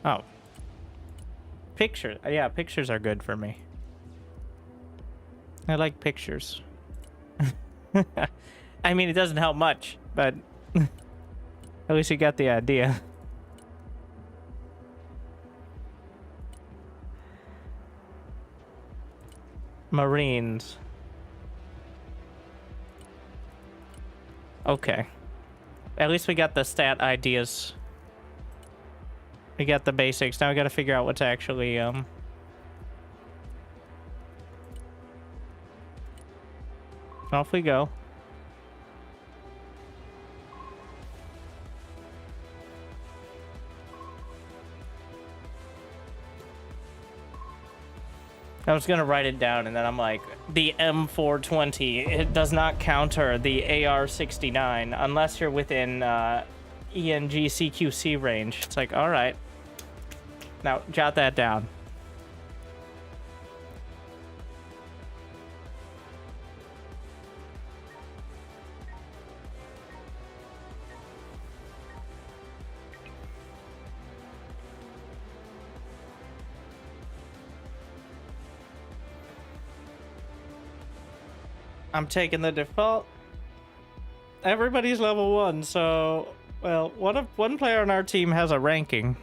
Oh. Pictures. Yeah, pictures are good for me. I like pictures. I mean, it doesn't help much, but at least you got the idea. Marines. Okay. At least we got the stat ideas. We got the basics. Now we gotta figure out what's actually, Off we go. I was gonna write it down, and then I'm like, the M420, it does not counter the AR-69 unless you're within ENG CQC range. It's like, all right. Now, jot that down. I'm taking the default. Everybody's level 1, so... Well, one player on our team has a ranking.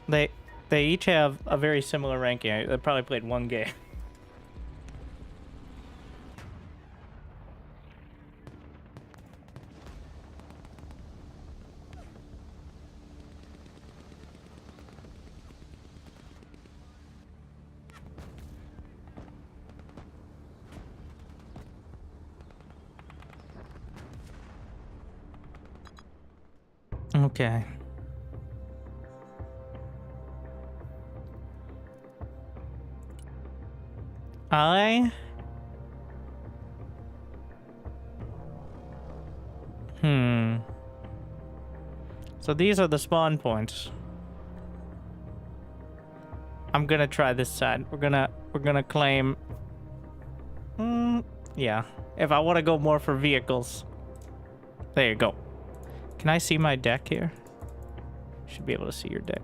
They each have a very similar ranking. They probably played one game. Okay. So these are the spawn points. I'm gonna try this side. We're gonna claim. Yeah. If I want to go more for vehicles, there you go. Can I see my deck here? Should be able to see your deck.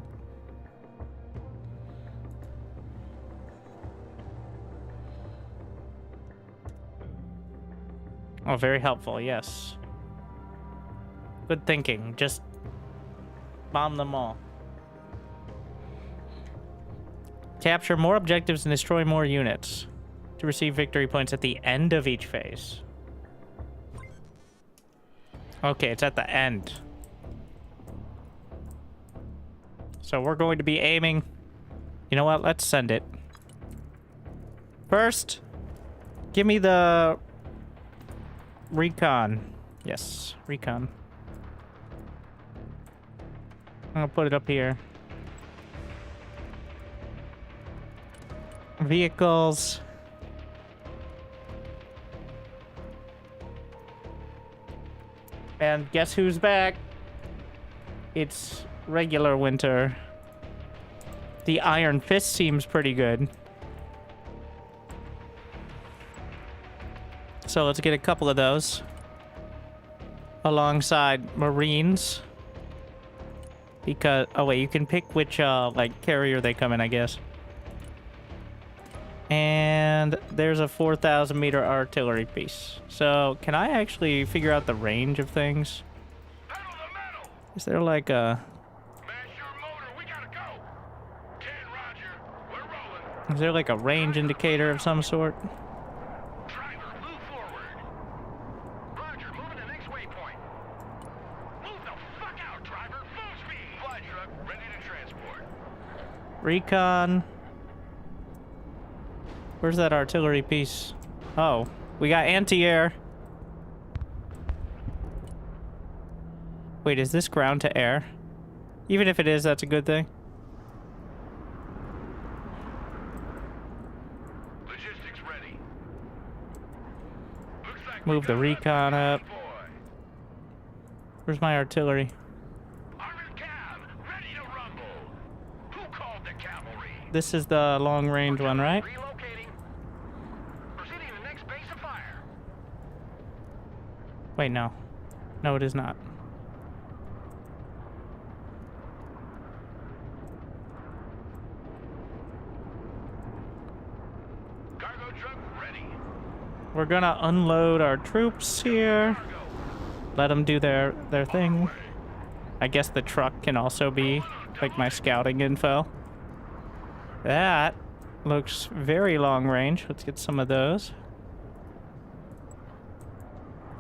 Oh, very helpful, yes. Good thinking. Just bomb them all. Capture more objectives and destroy more units to receive victory points at the end of each phase. Okay, it's at the end. So we're going to be aiming. You know what? Let's send it. First, give me the recon. Yes, recon. I'm gonna put it up here. Vehicles. And guess who's back? It's regular winter. The Iron Fist seems pretty good. So let's get a couple of those. Alongside Marines. Because, oh wait, you can pick which, like, carrier they come in, I guess. And there's a 4,000 meter artillery piece. So, can I actually figure out the range of things? Is there like a... Is there like a range indicator of some sort? Recon. Where's that artillery piece? Oh, we got anti-air. Wait, is this ground to air? Even if it is, that's a good thing. Move the recon up. Where's my artillery? Armored cab, ready to rumble. Who called the cavalry? This is the long range one, right? Relocating. Proceeding to the next base of fire. Wait, no. No, it is not. Cargo truck ready. We're gonna unload our troops here. Let them do their thing. I guess the truck can also be like my scouting info. That looks very long range. Let's get some of those.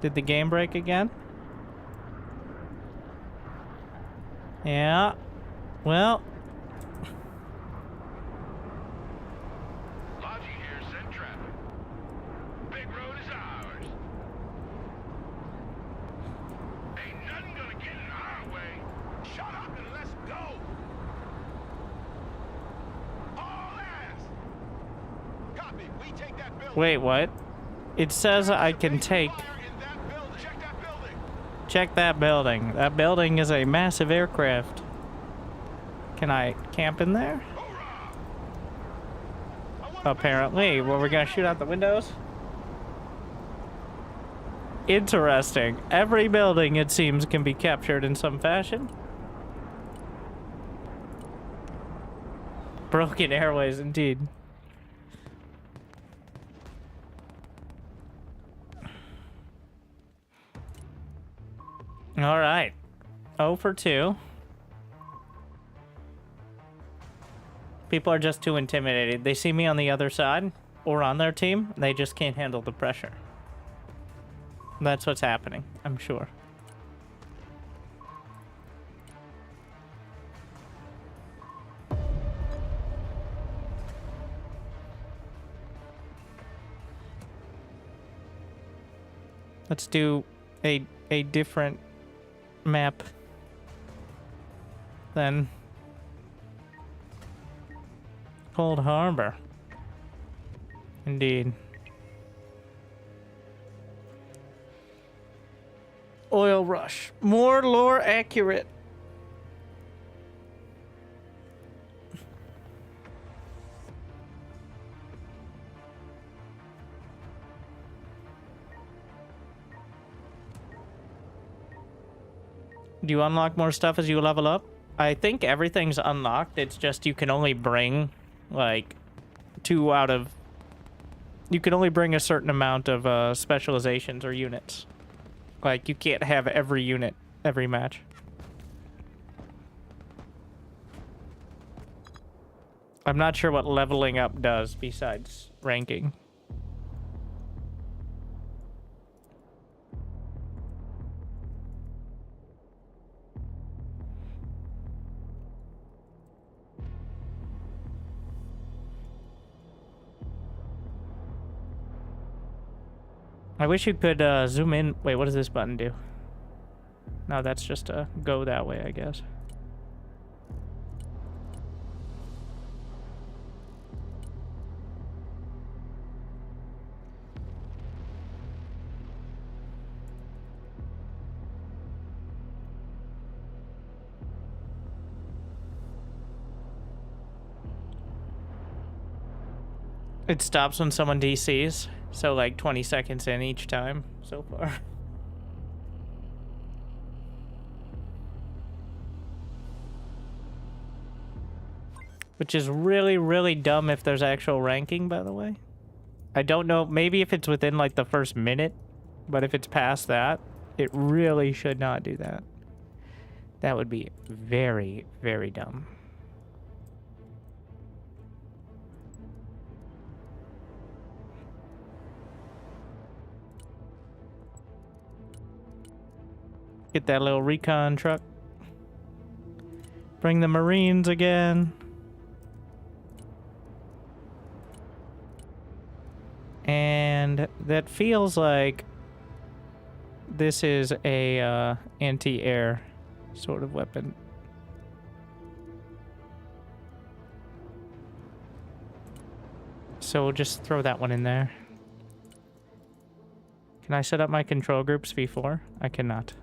Did the game break again? Yeah. Well. Logi here, send traffic. Big road is ours. Ain't nothing gonna get in our way. Shut up and let's go. All ass. Copy. We take that building. Wait, what? It says I can take... Check that building. Check that building. That building is a massive aircraft. Can I camp in there? Apparently. Well, we're gonna shoot out the windows? Interesting. Every building, it seems, can be captured in some fashion. Broken airways, indeed. All right. 0 for 2. People are just too intimidated. They see me on the other side or on their team. They just can't handle the pressure. That's what's happening, I'm sure. Let's do a different map then. Cold Harbor. Indeed. Oil rush. More lore accurate. Do you unlock more stuff as you level up? I think everything's unlocked. It's just you can only bring, like, 2 out of... You can only bring a certain amount of specializations or units. Like, you can't have every unit every match. I'm not sure what leveling up does besides ranking. I wish you could zoom in. Wait, what does this button do? No, that's just a go that way, I guess. It stops when someone DCs. So like 20 seconds in each time so far. Which is really, really dumb if there's actual ranking, by the way. I don't know, maybe if it's within like the first minute, but if it's past that, it really should not do that. That would be very, very dumb. Get that little recon truck. Bring the Marines again. And that feels like this is a anti-air sort of weapon. So we'll just throw that one in there. Can I set up my control groups V4? I cannot.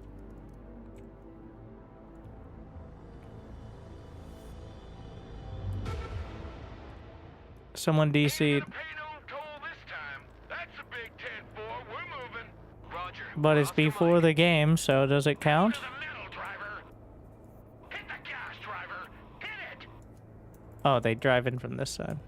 Someone DC'd. But it's before the game, so does it count? Oh, they drive in from this side.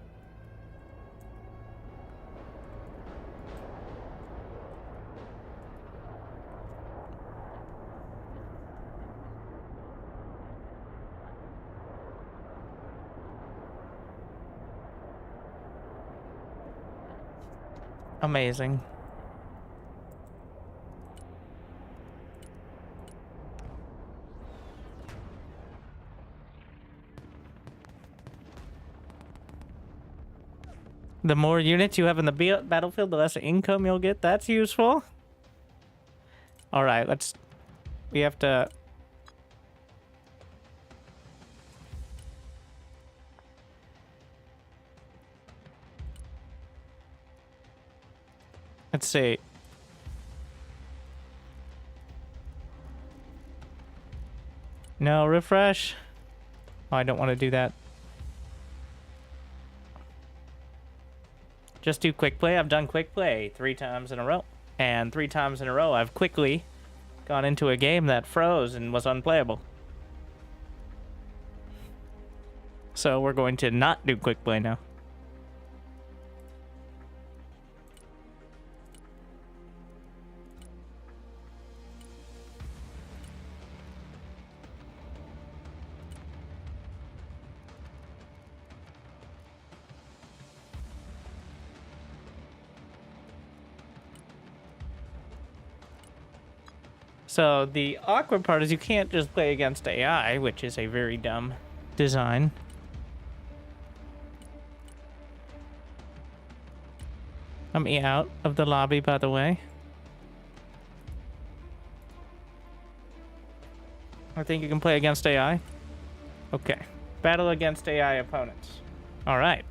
Amazing. The more units you have in the battlefield, the less income you'll get. That's useful. All right, we have to... Let's see. No, refresh. Oh, I don't want to do that. Just do quick play. I've done quick play 3 times in a row. And 3 times in a row, I've quickly gone into a game that froze and was unplayable. So we're going to not do quick play now. So the awkward part is you can't just play against AI, which is a very dumb design. Let me out of the lobby, by the way. I think you can play against AI. Okay. Battle against AI opponents. All right.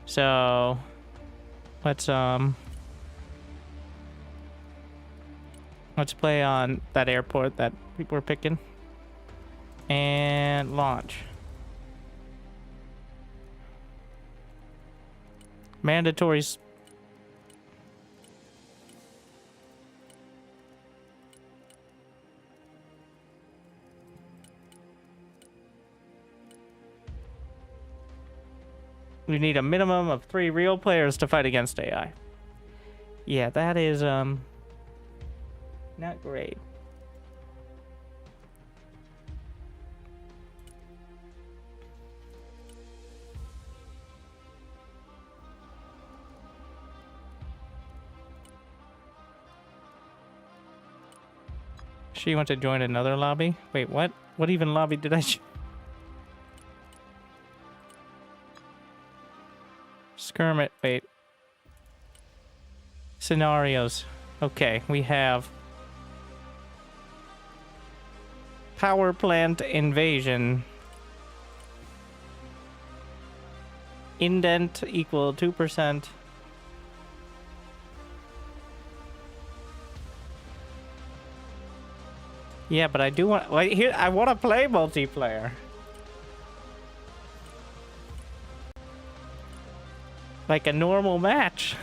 So let's play on that airport that people are picking. And launch. Mandatories. We need a minimum of 3 real players to fight against AI. Yeah, that is, not great. She went to join another lobby? Wait, what? What even lobby did I Skirmish, wait. Scenarios. Okay, we have power plant invasion. Indent equal 2%. Yeah, but I do want, like, here, I want to play multiplayer. Like a normal match.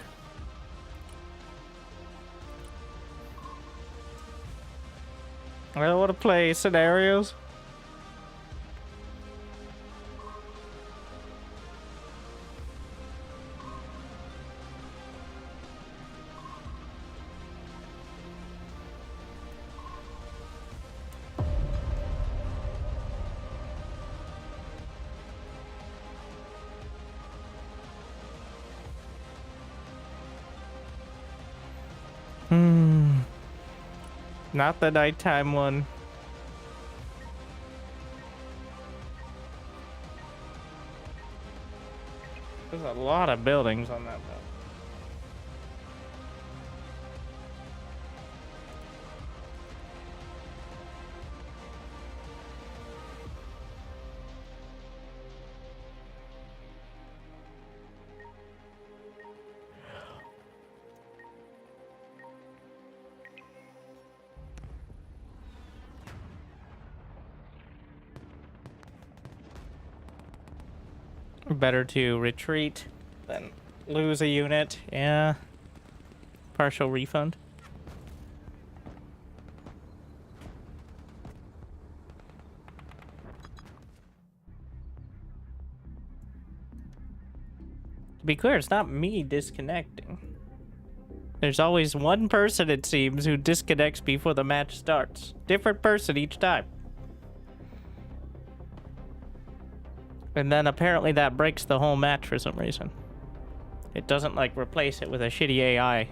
I don't want to play scenarios. Not the nighttime one. There's a lot of buildings on that map. Better to retreat than lose a unit. Yeah. Partial refund. To be clear, it's not me disconnecting. There's always one person, it seems, who disconnects before the match starts. Different person each time. And then apparently that breaks the whole match for some reason. It doesn't, like, replace it with a shitty AI.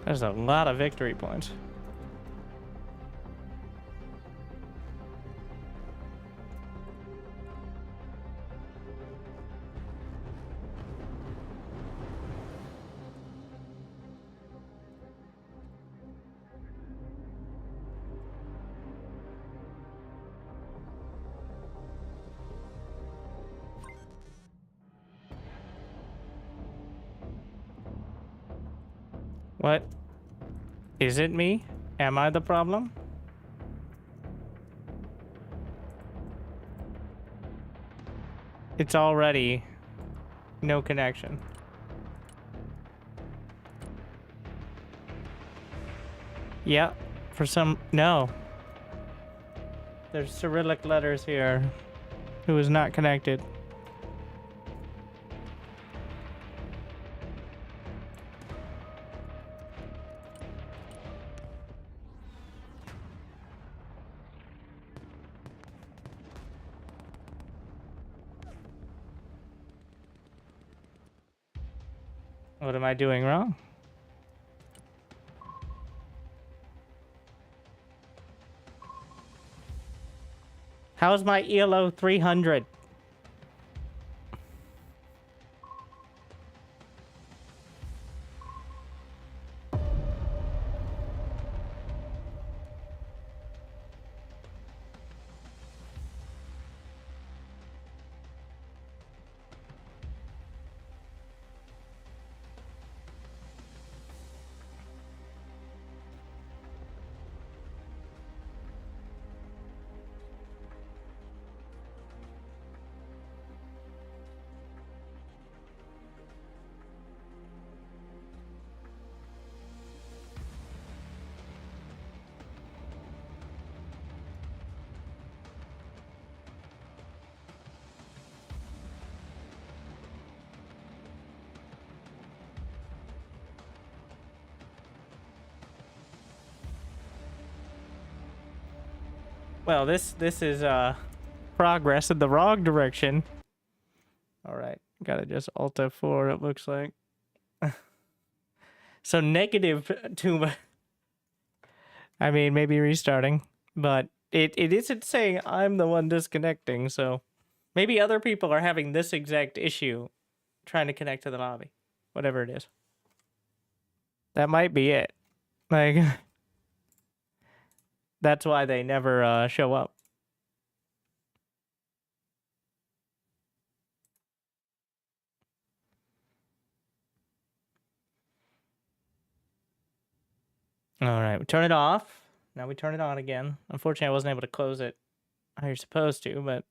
There's a lot of victory points. What? Is it me? Am I the problem? It's already no connection. Yeah, for some... No. There's Cyrillic letters here. Who is not connected. What am I doing wrong? How's my ELO 300? Well, this is progress in the wrong direction. All right, gotta just Alt F4. It looks like. So negative 2. I mean, maybe restarting, but it isn't saying I'm the one disconnecting. So maybe other people are having this exact issue, trying to connect to the lobby, whatever it is. That might be it. Like. That's why they never show up. All right, we turn it off. Now we turn it on again. Unfortunately, I wasn't able to close it how you're supposed to, but...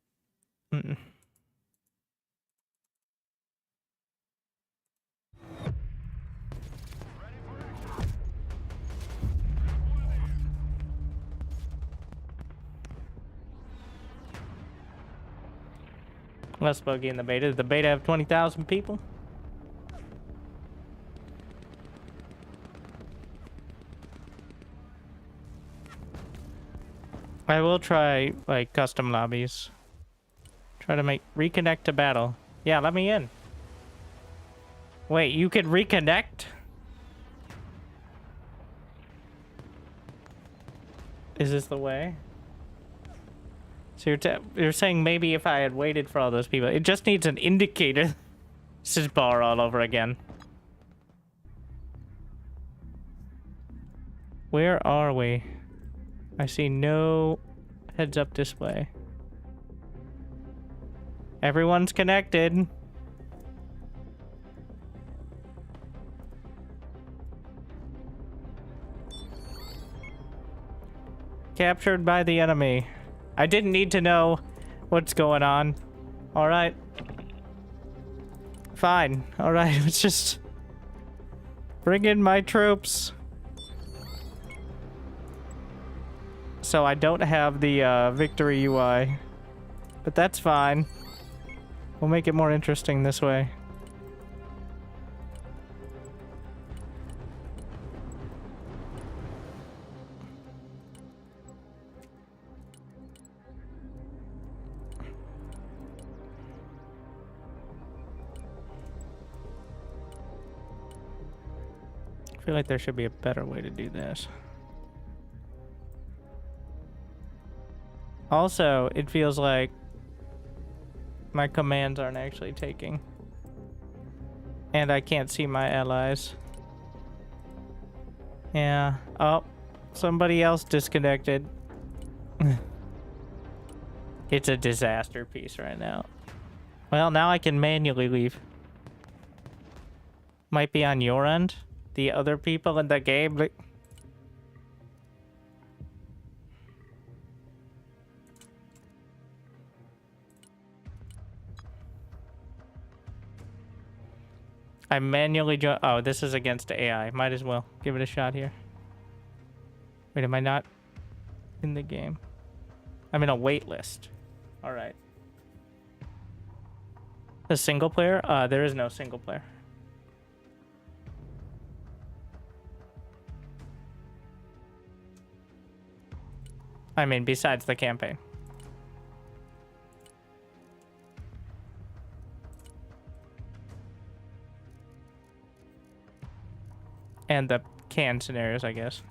Less buggy in the beta. Did the beta have 20,000 people? I will try, like, custom lobbies. Try to reconnect to battle. Yeah, let me in. Wait, you can reconnect? Is this the way? So you're saying maybe if I had waited for all those people, it just needs an indicator. This is bar all over again. Where are we? I see no heads up display. Everyone's connected. Captured by the enemy. I didn't need to know what's going on. Alright. Fine. Alright, let's just bring in my troops. So I don't have the victory UI. But that's fine. We'll make it more interesting this way. I feel like there should be a better way to do this. Also, it feels like my commands aren't actually taking. And I can't see my allies. Yeah. Oh, somebody else disconnected. It's a disaster piece right now. Well, now I can manually leave. Might be on your end. The other people in the game. I manually join. Oh, this is against AI. Might as well give it a shot here. Wait, am I not in the game? I'm in a wait list. All right. A single player? There is no single player. I mean, besides the campaign. And the canned scenarios, I guess.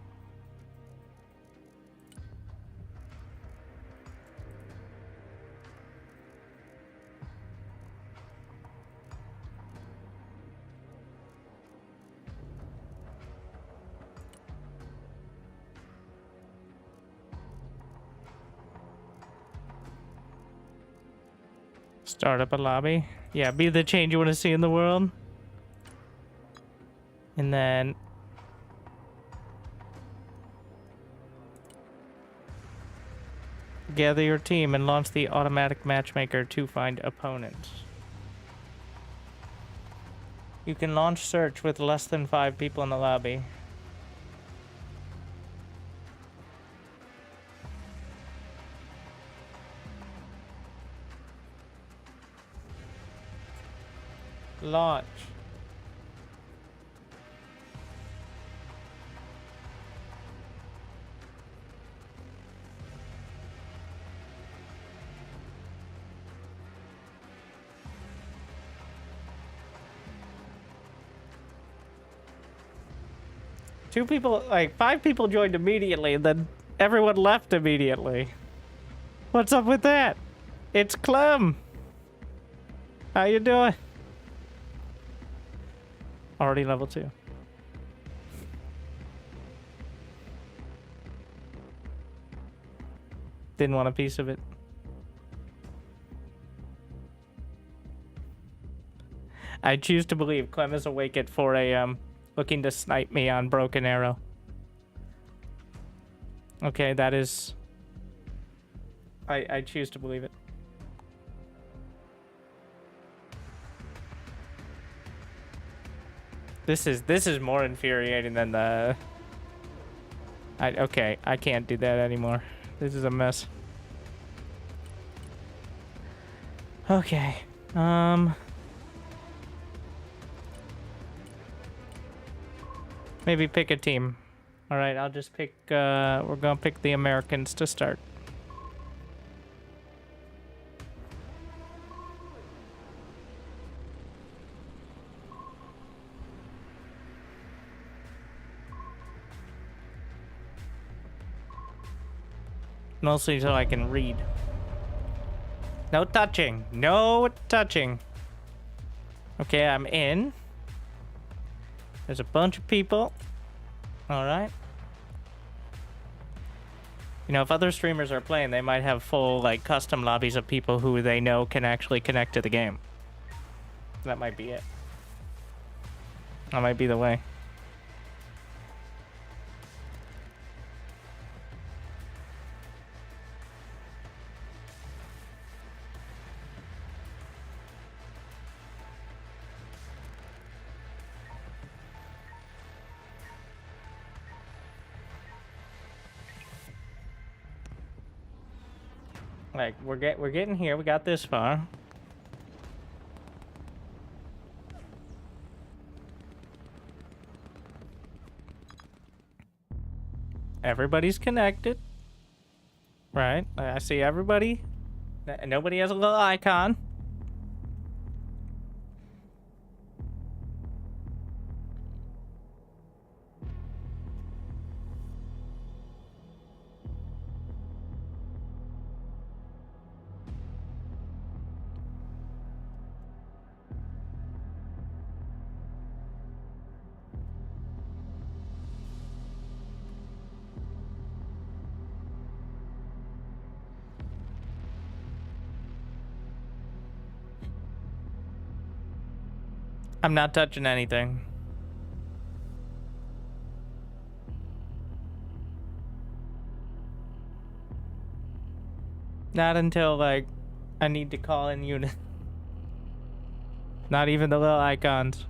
Start up a lobby. Yeah, be the change you want to see in the world. And then gather your team and launch the automatic matchmaker to find opponents. You can launch search with less than 5 people in the lobby. Launch. Two people, like 5 people joined immediately, and then everyone left immediately. What's up with that? It's Clem. How you doing? Already level 2. Didn't want a piece of it. I choose to believe Clem is awake at 4 a.m. looking to snipe me on Broken Arrow. Okay, that is... I choose to believe it. This is more infuriating than the... Okay, I can't do that anymore. This is a mess. Okay. Maybe pick a team. Alright, I'll just pick... we're gonna pick the Americans to start. Mostly so I can read. No touching. No touching. Okay, I'm in. There's a bunch of people. Alright. You know, if other streamers are playing, they might have full, like, custom lobbies of people who they know can actually connect to the game. That might be it. That might be the way. Like, we're getting here. We got this far. Everybody's connected. Right? I see everybody. Nobody has a little icon. I'm not touching anything. Not until, like, I need to call in unit. Not even the little icons.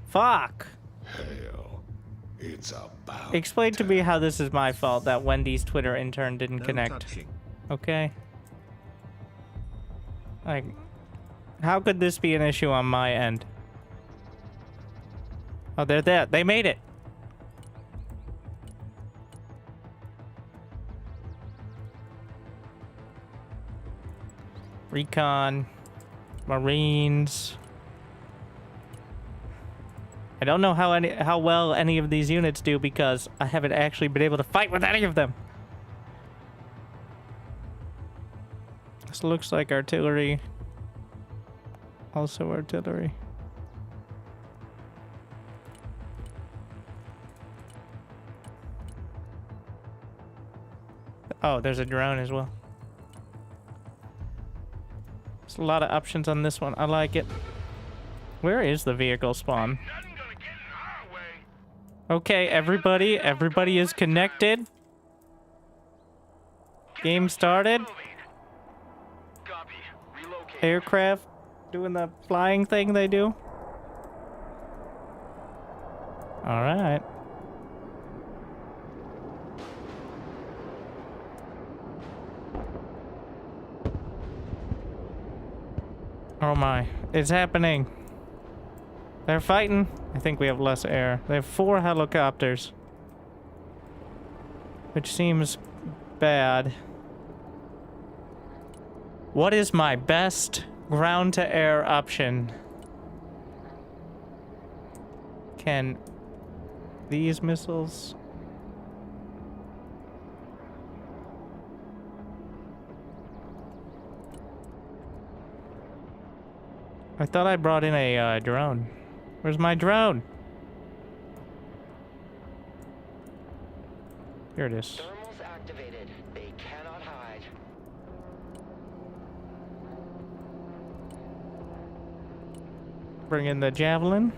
Fuck! Hell, it's about Explain to me how this is my fault that Wendy's Twitter intern didn't No connect. touching. Okay? Like, how could this be an issue on my end? Oh, they're there. They made it. Recon. Marines. I don't know how well any of these units do because I haven't actually been able to fight with any of them. This looks like artillery. Also artillery. Oh, there's a drone as well. There's a lot of options on this one. I like it. Where is the vehicle spawn? Okay, everybody is connected. Game started. Aircraft doing the flying thing they do. All right. Oh my, it's happening. They're fighting. I think we have less air. They have 4 helicopters. Which seems bad. What is my best ground-to-air option? Can these missiles... I thought I brought in a drone. Where's my drone? Here it is. Thermals activated. They cannot hide. Bring in the javelin.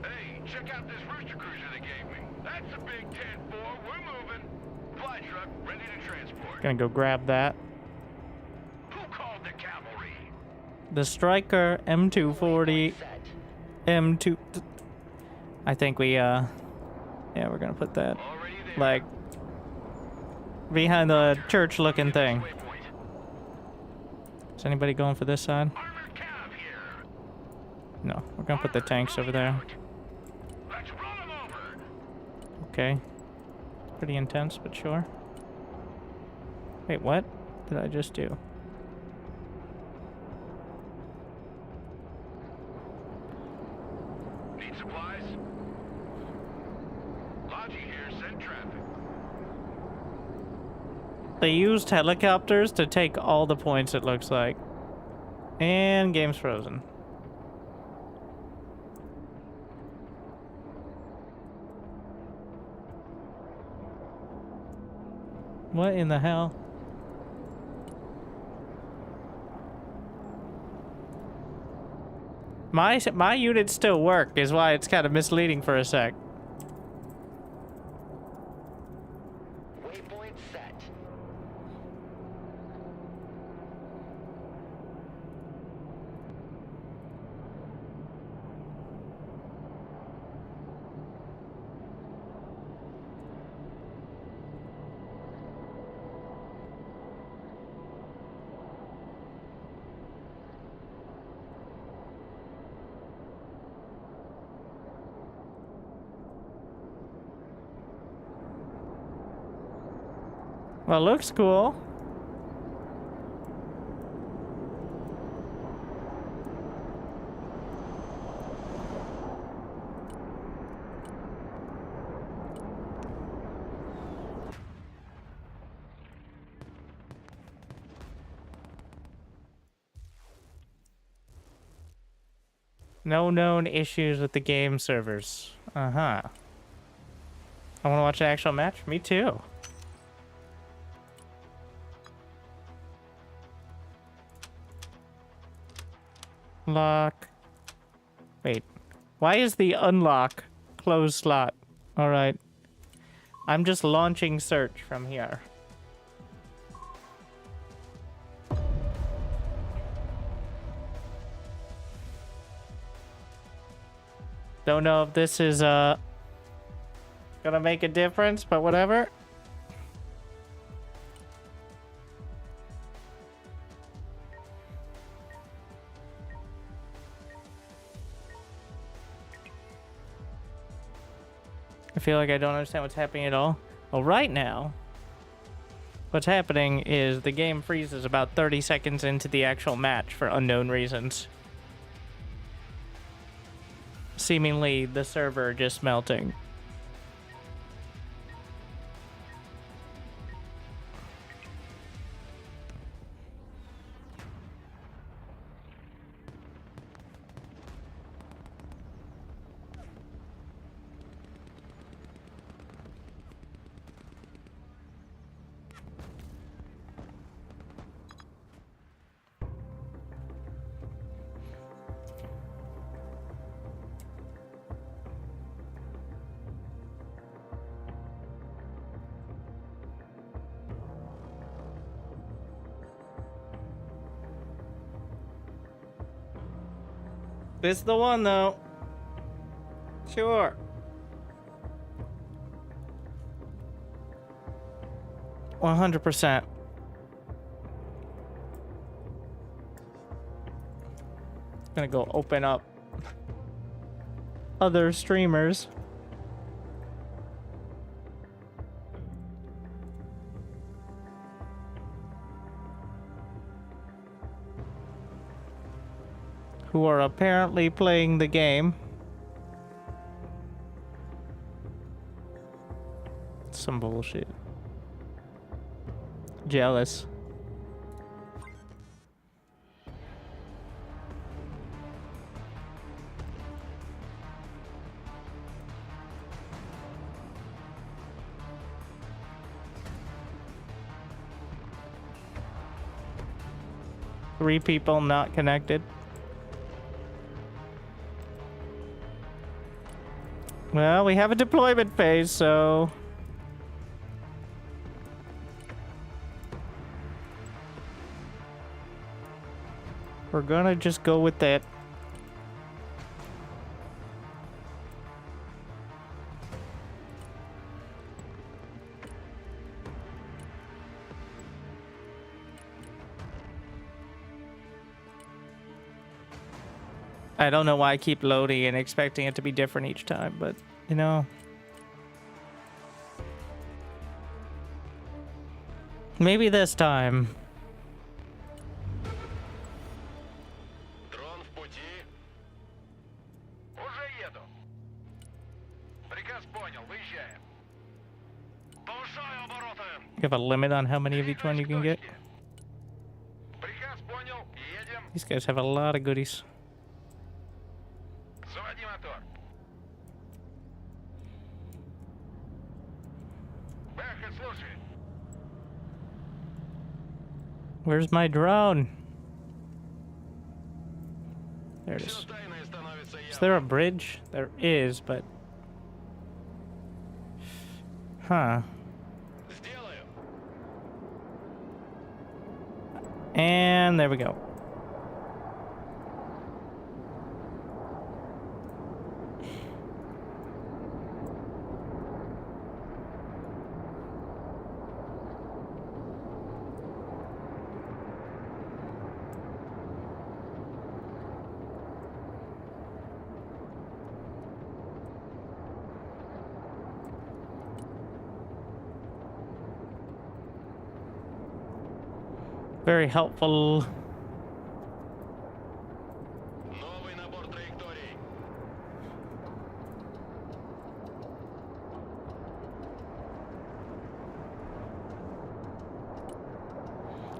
Hey, check out this rooster cruiser they gave me. That's a big 10-4. We're moving. Fly truck ready to transport. Gonna go grab that. Who called the cavalry? The Striker M240 M2. I think we yeah, we're gonna put that like behind the church looking thing. Is anybody going for this side? No, we're gonna put the tanks over there. Okay. Pretty intense, but sure. Wait, what did I just do? Need supplies? Logi here, send traffic. They used helicopters to take all the points, it looks like. And game's frozen. What in the hell? My units still work, is why it's kind of misleading for a sec. Waypoint set. Well, looks cool. No known issues with the game servers. Uh-huh. I want to watch an actual match? Me too. Lock. Wait. Why is the unlock closed slot? Alright. I'm just launching search from here. Don't know if this is gonna make a difference, but whatever. I feel like I don't understand what's happening at all. Well, right now, what's happening is the game freezes about 30 seconds into the actual match for unknown reasons. Seemingly the server just melting. This is the one, though. Sure. $100%. Gonna go open up other streamers. Who are apparently playing the game. Some bullshit. Jealous. Three people not connected. Well, we have a deployment phase, so... we're gonna just go with that. I don't know why I keep loading and expecting it to be different each time, but, you know... maybe this time. Дрон в пути. Уже еду. Приказ понял, выезжаем. Повышаю обороты. You have a limit on how many of each one you can get? Приказ понял, едем. These guys have a lot of goodies. Заводи мотор. Бэха, слушай. Where's my drone? There it is. Всё тайное становится Is явным. there a bridge? There is, but... huh. Сделаю. And there we go. Very helpful. Новый набор траекторий.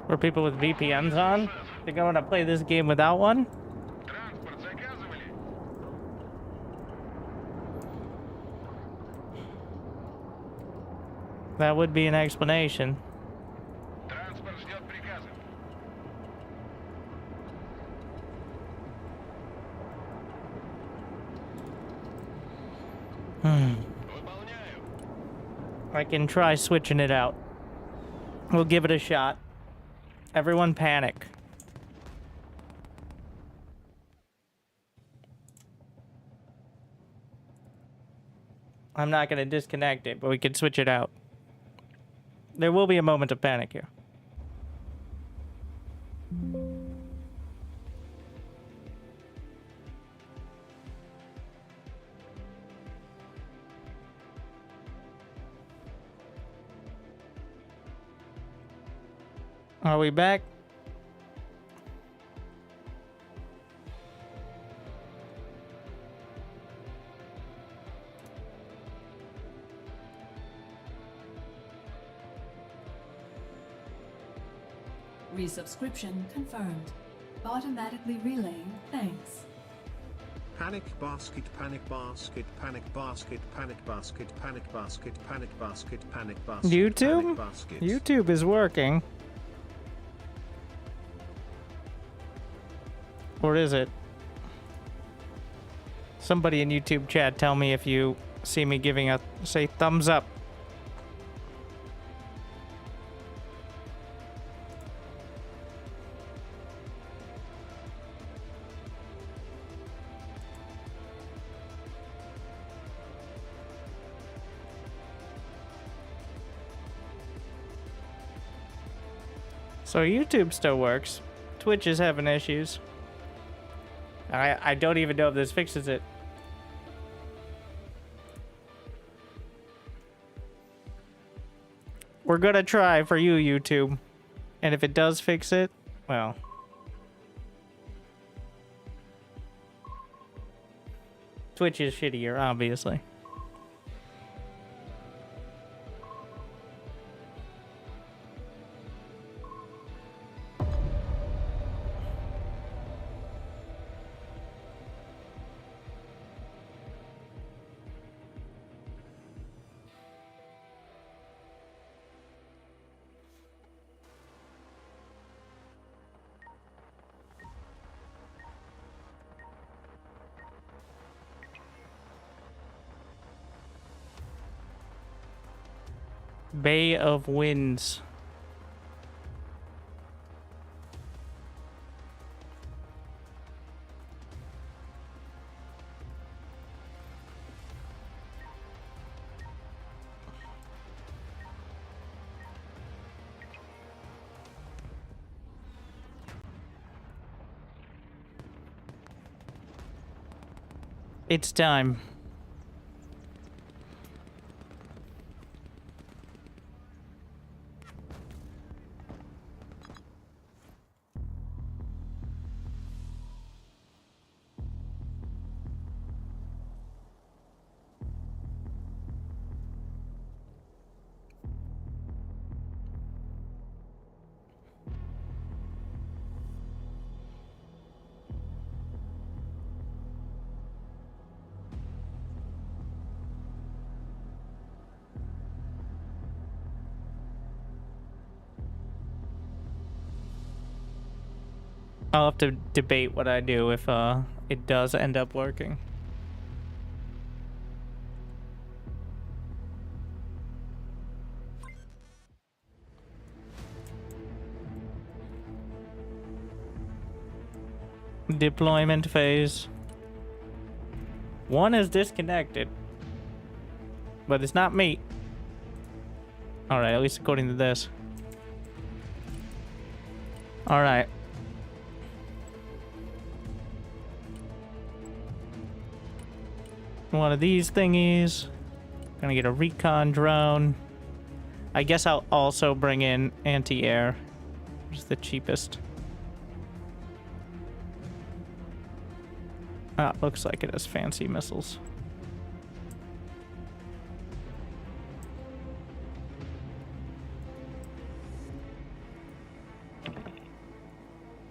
For people with VPNs on, they're going to play this game without one. Транспорт заказывали? That would be an explanation. Транспорт ждет приказа. Выполняю. I can try switching it out. We'll give it a shot. Everyone panic. I'm not going to disconnect it, but we can switch it out. There will be a moment of panic here. Are we back? Resubscription confirmed. Automatically relaying thanks. Panic basket, panic basket, panic basket, panic basket, panic basket, panic basket, panic basket. YouTube? Panic basket. YouTube is working. Or is it? Somebody in YouTube chat tell me if you see me giving a, say, thumbs up. So YouTube still works. Twitch is having issues. I don't even know if this fixes it. We're gonna try for you, YouTube. And if it does fix it, well. Twitch is shittier, obviously. Bay of Winds. It's time. I'll have to debate what I do if it does end up working. Deployment phase. One is disconnected, but it's not me. Alright, at least according to this. Alright. One of these thingies. Gonna get a recon drone. I guess I'll also bring in anti-air Where's the cheapest? Ah, looks like it has fancy missiles.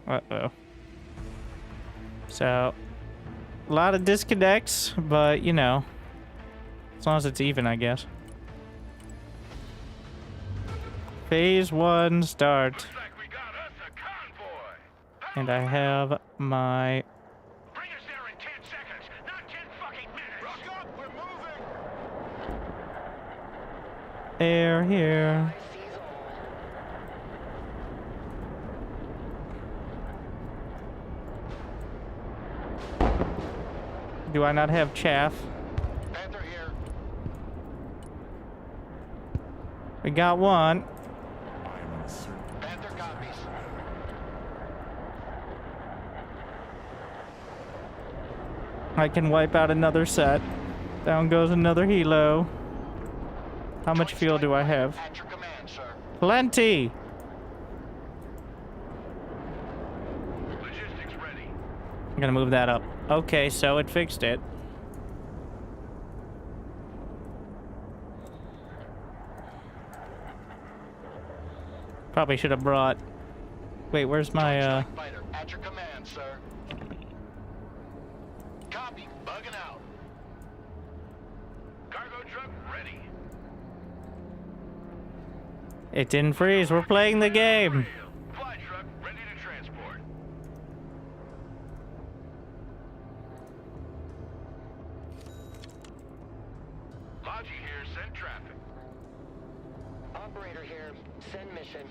Uh-oh. So, a lot of disconnects, but, you know, as long as it's even, I guess. Phase 1 start. Looks like we got us a convoy. And I have my... Bring us there in 10 seconds, not 10 fucking minutes. Rock up, we're moving. air here. Do I not have chaff? Panther here. We got one. I'm uncertain. Panther copies. I can wipe out another set. Down goes another helo. How much fuel do I have? At your command, sir. Plenty! Logistics ready. I'm gonna move that up. Okay, so it fixed it. Probably should have brought... Wait, where's my, Fighter, at your command, sir. Copy. Bugging out. Cargo truck ready. It didn't freeze. We're playing the game. Fly truck ready to transport. Logi here, send traffic. Operator here. Send mission.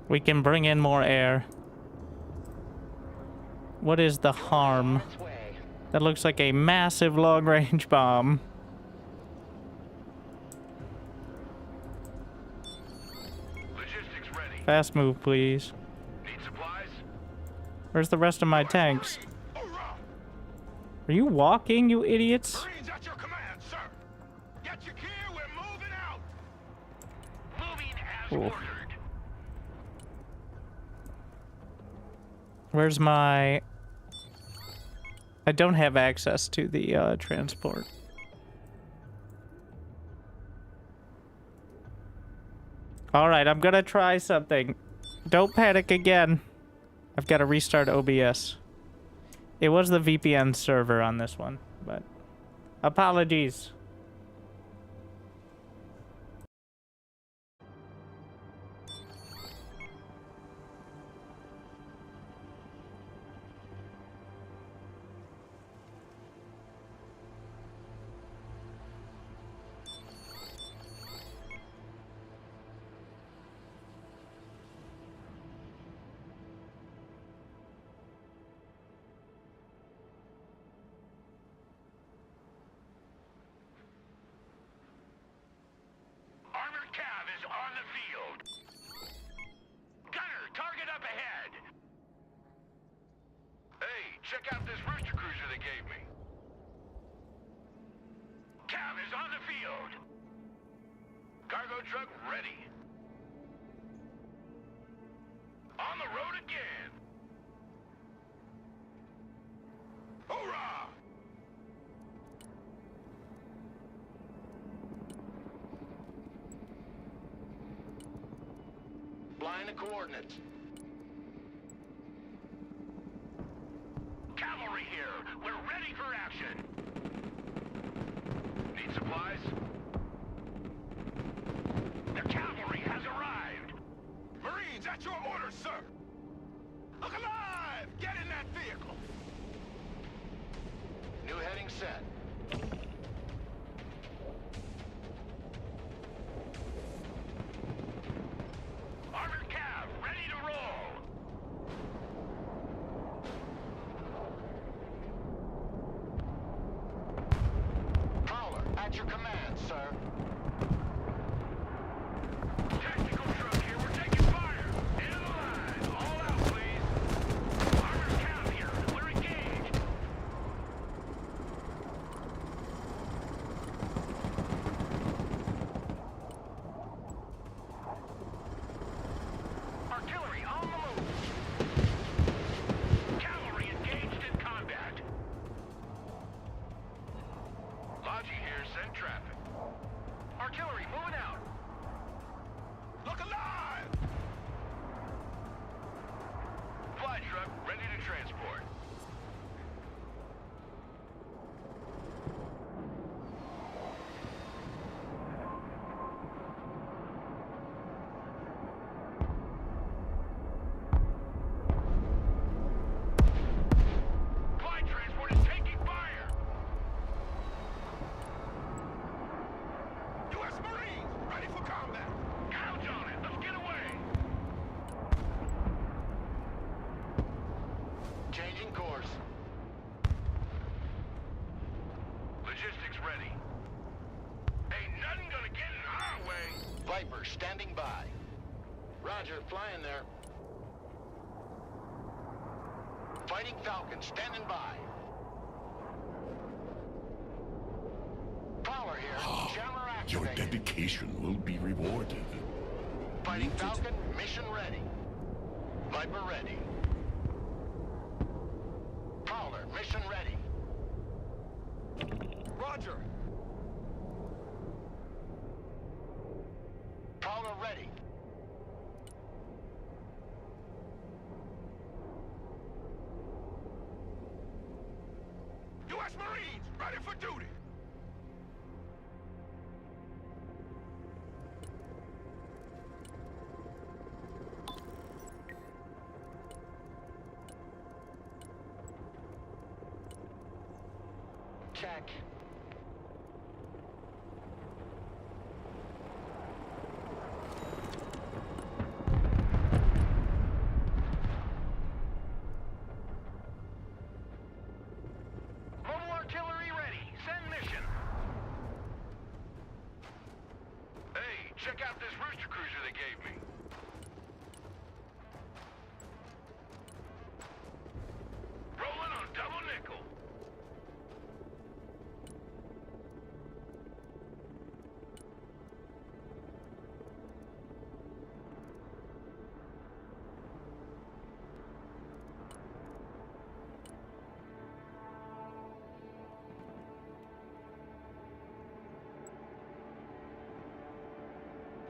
We can bring in more air. What is the harm? Its way. That looks like a massive long-range bomb. Logistics ready. Fast move, please. Need supplies? Where's the rest of my tanks? Hoorah! Are you walking, you idiots? Marines at your command, sir. Get your gear, we're moving out. Moving as Ooh. ordered. Where's my... I don't have access to the transport. Alright, I'm gonna try something. Don't panic again. I've got to restart OBS. It was the VPN server on this one, but... Apologies. Armored Cav is on the field. Gunner, target up ahead. Hey, check out this rooster cruiser they gave me. Cav is on the field. Cargo truck ready. On the road again. Hoorah! Line of coordinates. Cavalry here. We're ready for action. Need supplies? The cavalry has arrived. Marines at your orders, sir. Look alive! Get in that vehicle. New heading set. Armored Cav, ready to roll! Prowler, at your command, sir. Tactical truck here, we're taking fire! In the line, all out, please! Armored Cav here, we're engaged! Artillery Viper standing by. Roger, flying there. Fighting Falcon standing by. Prowler here. Jammer Your activated. dedication will be rewarded. Fighting Falcon, mission ready. Viper ready. Prowler, mission ready. Roger. Prowler ready. U.S. Marines, ready for duty. Check. Mobile artillery ready. Send mission. Hey, check out this rooster cruiser they gave me. Rolling on double nickel.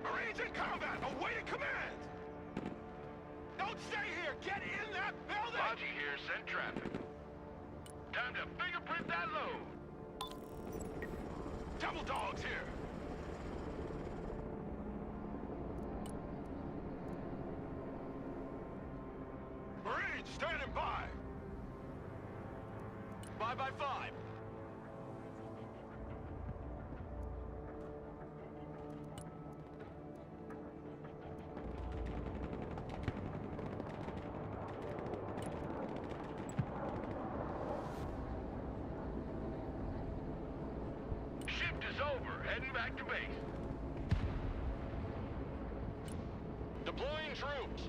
Marines in combat, awaiting command! Don't stay here, get in that building! Logi here, send traffic. Time to fingerprint that load! Double dogs here! Marines standing by! 5x5! Shift is over, heading back to base. Deploying troops.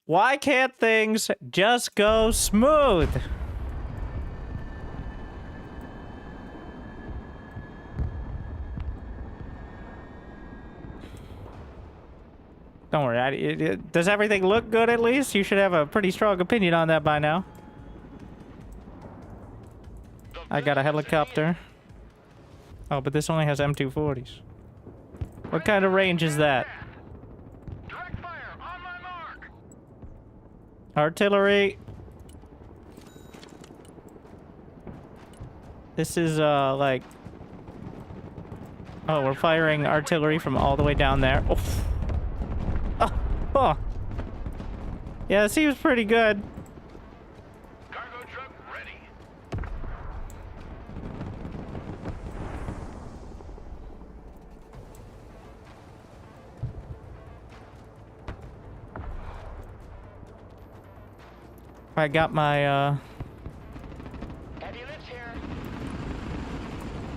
Why can't things just go smooth? Don't worry. Does everything look good at least? You should have a pretty strong opinion on that by now. I got a helicopter. Oh, but this only has M240s. What kind of range is that? Direct fire, on my mark! Artillery. This is, like... Oh, we're firing artillery from all the way down there. Oof. Oh. Yeah, it seems pretty good. Cargo truck ready. I got my, Heavy lift here.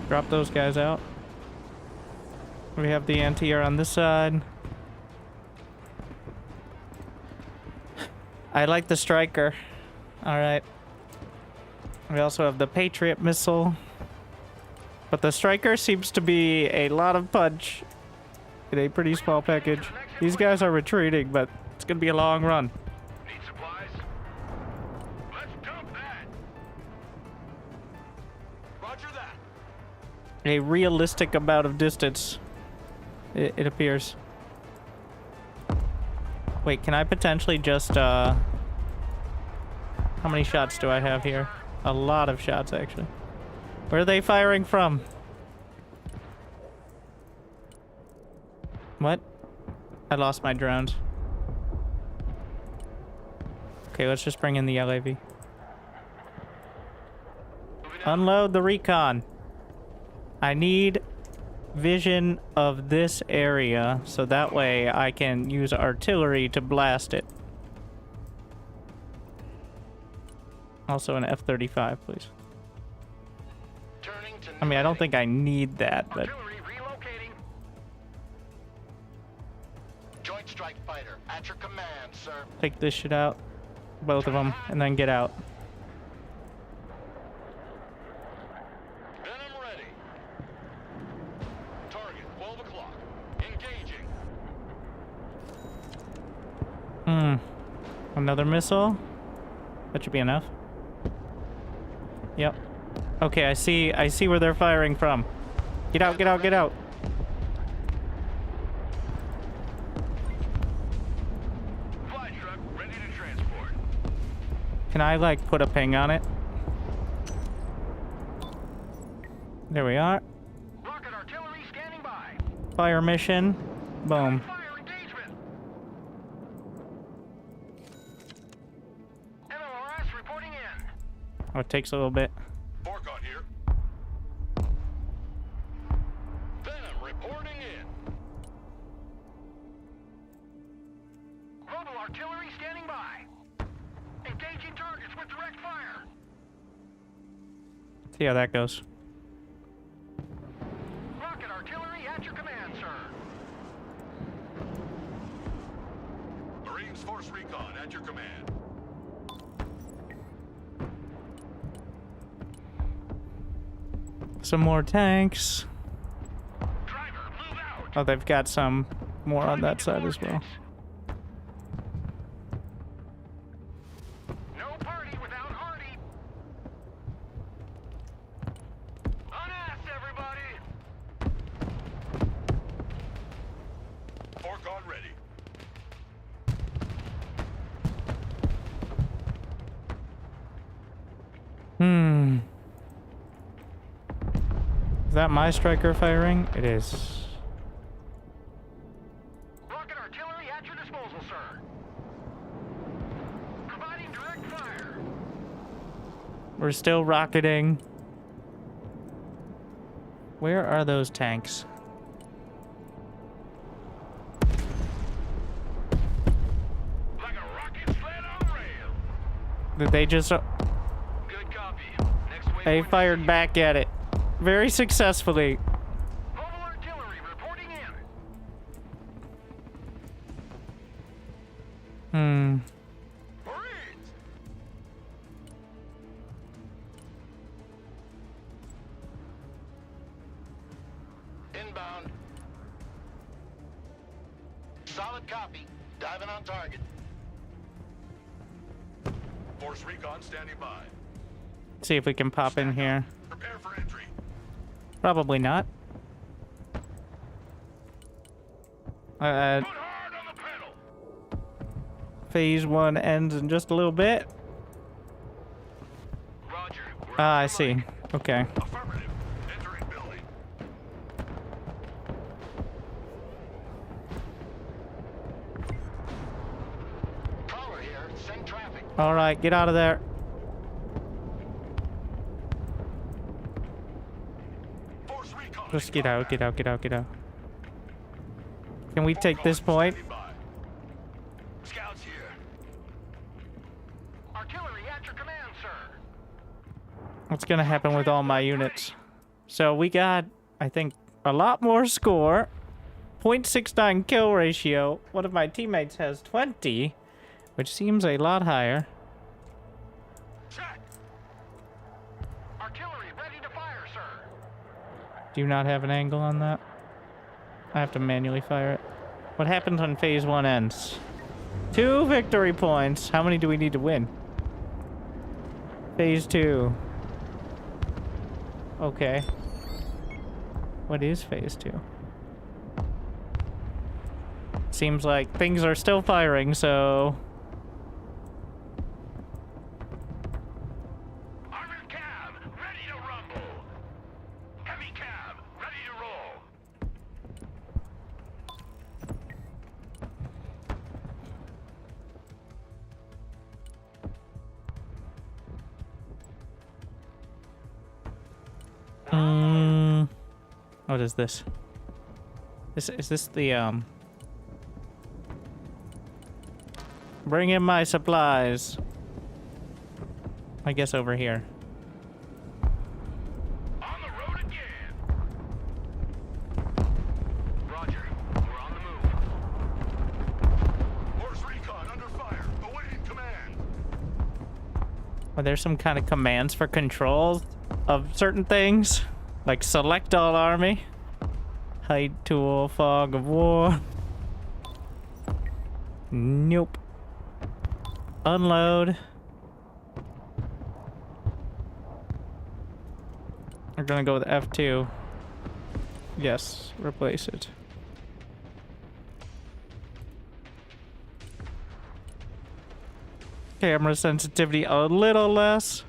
drop those guys out. We have the anti-air on this side. I like the Striker. Alright. We also have the Patriot missile. But the Striker seems to be a lot of punch in a pretty small package. These guys are retreating, but it's gonna be a long run. Need supplies? Let's dump that! Roger that. A realistic amount of distance, it appears. Wait, can I potentially just, how many shots do I have here? A lot of shots, actually. Where are they firing from? What? I lost my drones. Okay, let's just bring in the LAV. Unload the recon. I need vision of this area, so that way I can use artillery to blast it. Also an F-35, please. I mean, I don't think I need that, but... Artillery relocating. Joint strike fighter at your command, sir. Take this shit out. Both of them, and then get out. Venom ready. Target, 12 o'clock. Engaging. Another missile? That should be enough. Yep. Okay, I see where they're firing from. Get out, get out, get out. Fly truck ready to transport. Can I, like, put a ping on it? There we are. Rocket artillery scanning by. Fire mission. Boom. Fire engagement. MLRS reporting in. Oh, it takes a little bit. Forkon here. Venom reporting in. Mobile artillery standing by. Engaging targets with direct fire. See how that goes. Rocket artillery at your command, sir. Marines Force Recon at your command. Some more tanks. Driver, move out. Oh, they've got some more on that side as well. No party without Hardy. Unass, everybody. Forkon ready. Is that my striker firing? It is. Rocket artillery at your disposal, sir. Providing direct fire. We're still rocketing. Where are those tanks? Like a rocket sled on rail. Did they just... Good copy. Next wave. They fired back at it. Very successfully. Mobile artillery reporting in. Marines. Inbound. Solid copy. Diving on target. Force Recon standing by. See if we can pop in here. Prepare for entry. Probably not. Put hard on the pedal. Phase 1 ends in just a little bit. Roger. Ah, I see. Okay. Affirmative. Entering building. Caller here. Send traffic. All right, get out of there. Force Recon. Just get out, get out, get out, get out. Can we take this point? Standing by. Scouts here. Artillery at your command, sir. What's gonna happen with all my units? So we got, I think, a lot more score. 0.69 kill ratio. One of my teammates has 20, which seems a lot higher. Check. Artillery ready to fire, sir. Do you not have an angle on that? I have to manually fire it. What happens when phase 1 ends? 2 victory points. How many do we need to win? Phase 2. Okay. What is phase 2? Seems like things are still firing, so... Armored cab ready to rumble. Heavy cab ready to roll. What is this? Is this the bring in my supplies. I guess over here. On the road again. Roger. We're on the move. Horse recon under fire. Awaiting command. Are there some kind of commands for controls of certain things? Like select all army? Hide tool, fog of war. Nope. Unload. We're gonna go with F2. Yes, replace it. Camera sensitivity a little less.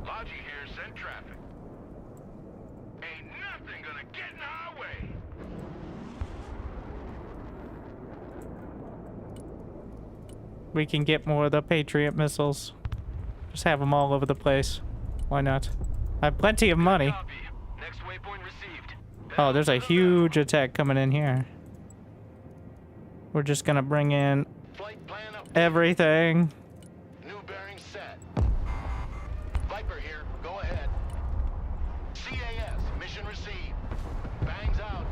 Logi here, send traffic. Ain't nothing gonna get in our way. We can get more of the Patriot missiles. Just have them all over the place. Why not? I have plenty of money. Copy. Next waypoint received. Oh, there's a huge attack coming in here. We're just gonna bring in Flight plan up. everything. New bearing set. Viper here. Go ahead. CAS. Mission received. Bangs out.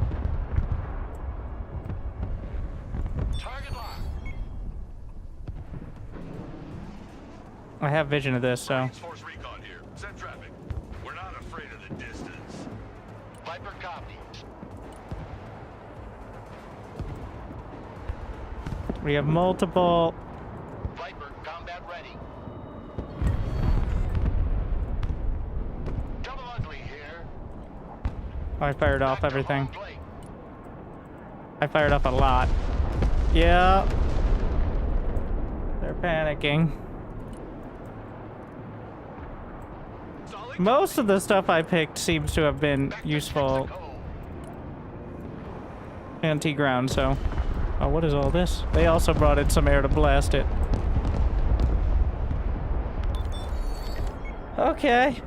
Target lock. I have vision of this, so. Force recon here. Send traffic. We're not afraid of the distance. Viper copy. We have multiple. Viper combat ready. Double ugly here. I fired off Back to everything. home plate. I fired off a lot. Yeah. They're panicking. Solid Most of the stuff I picked seems to have been back to useful Texaco. anti-ground, so. Oh, what is all this? They also brought in some air to blast it. Okay.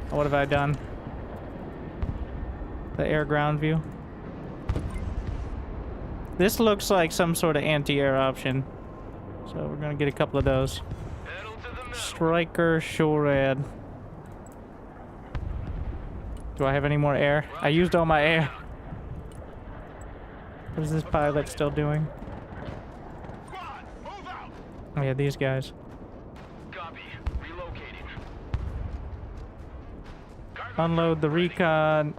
What have I done? The air-ground view. This looks like some sort of anti-air option. So we're gonna get a couple of those. Pedal to the metal. Striker Shorad. Do I have any more air? I used all my air. What is this pilot still doing? Squad, move out. Oh yeah, these guys. Copy. Relocating. Unload the recon.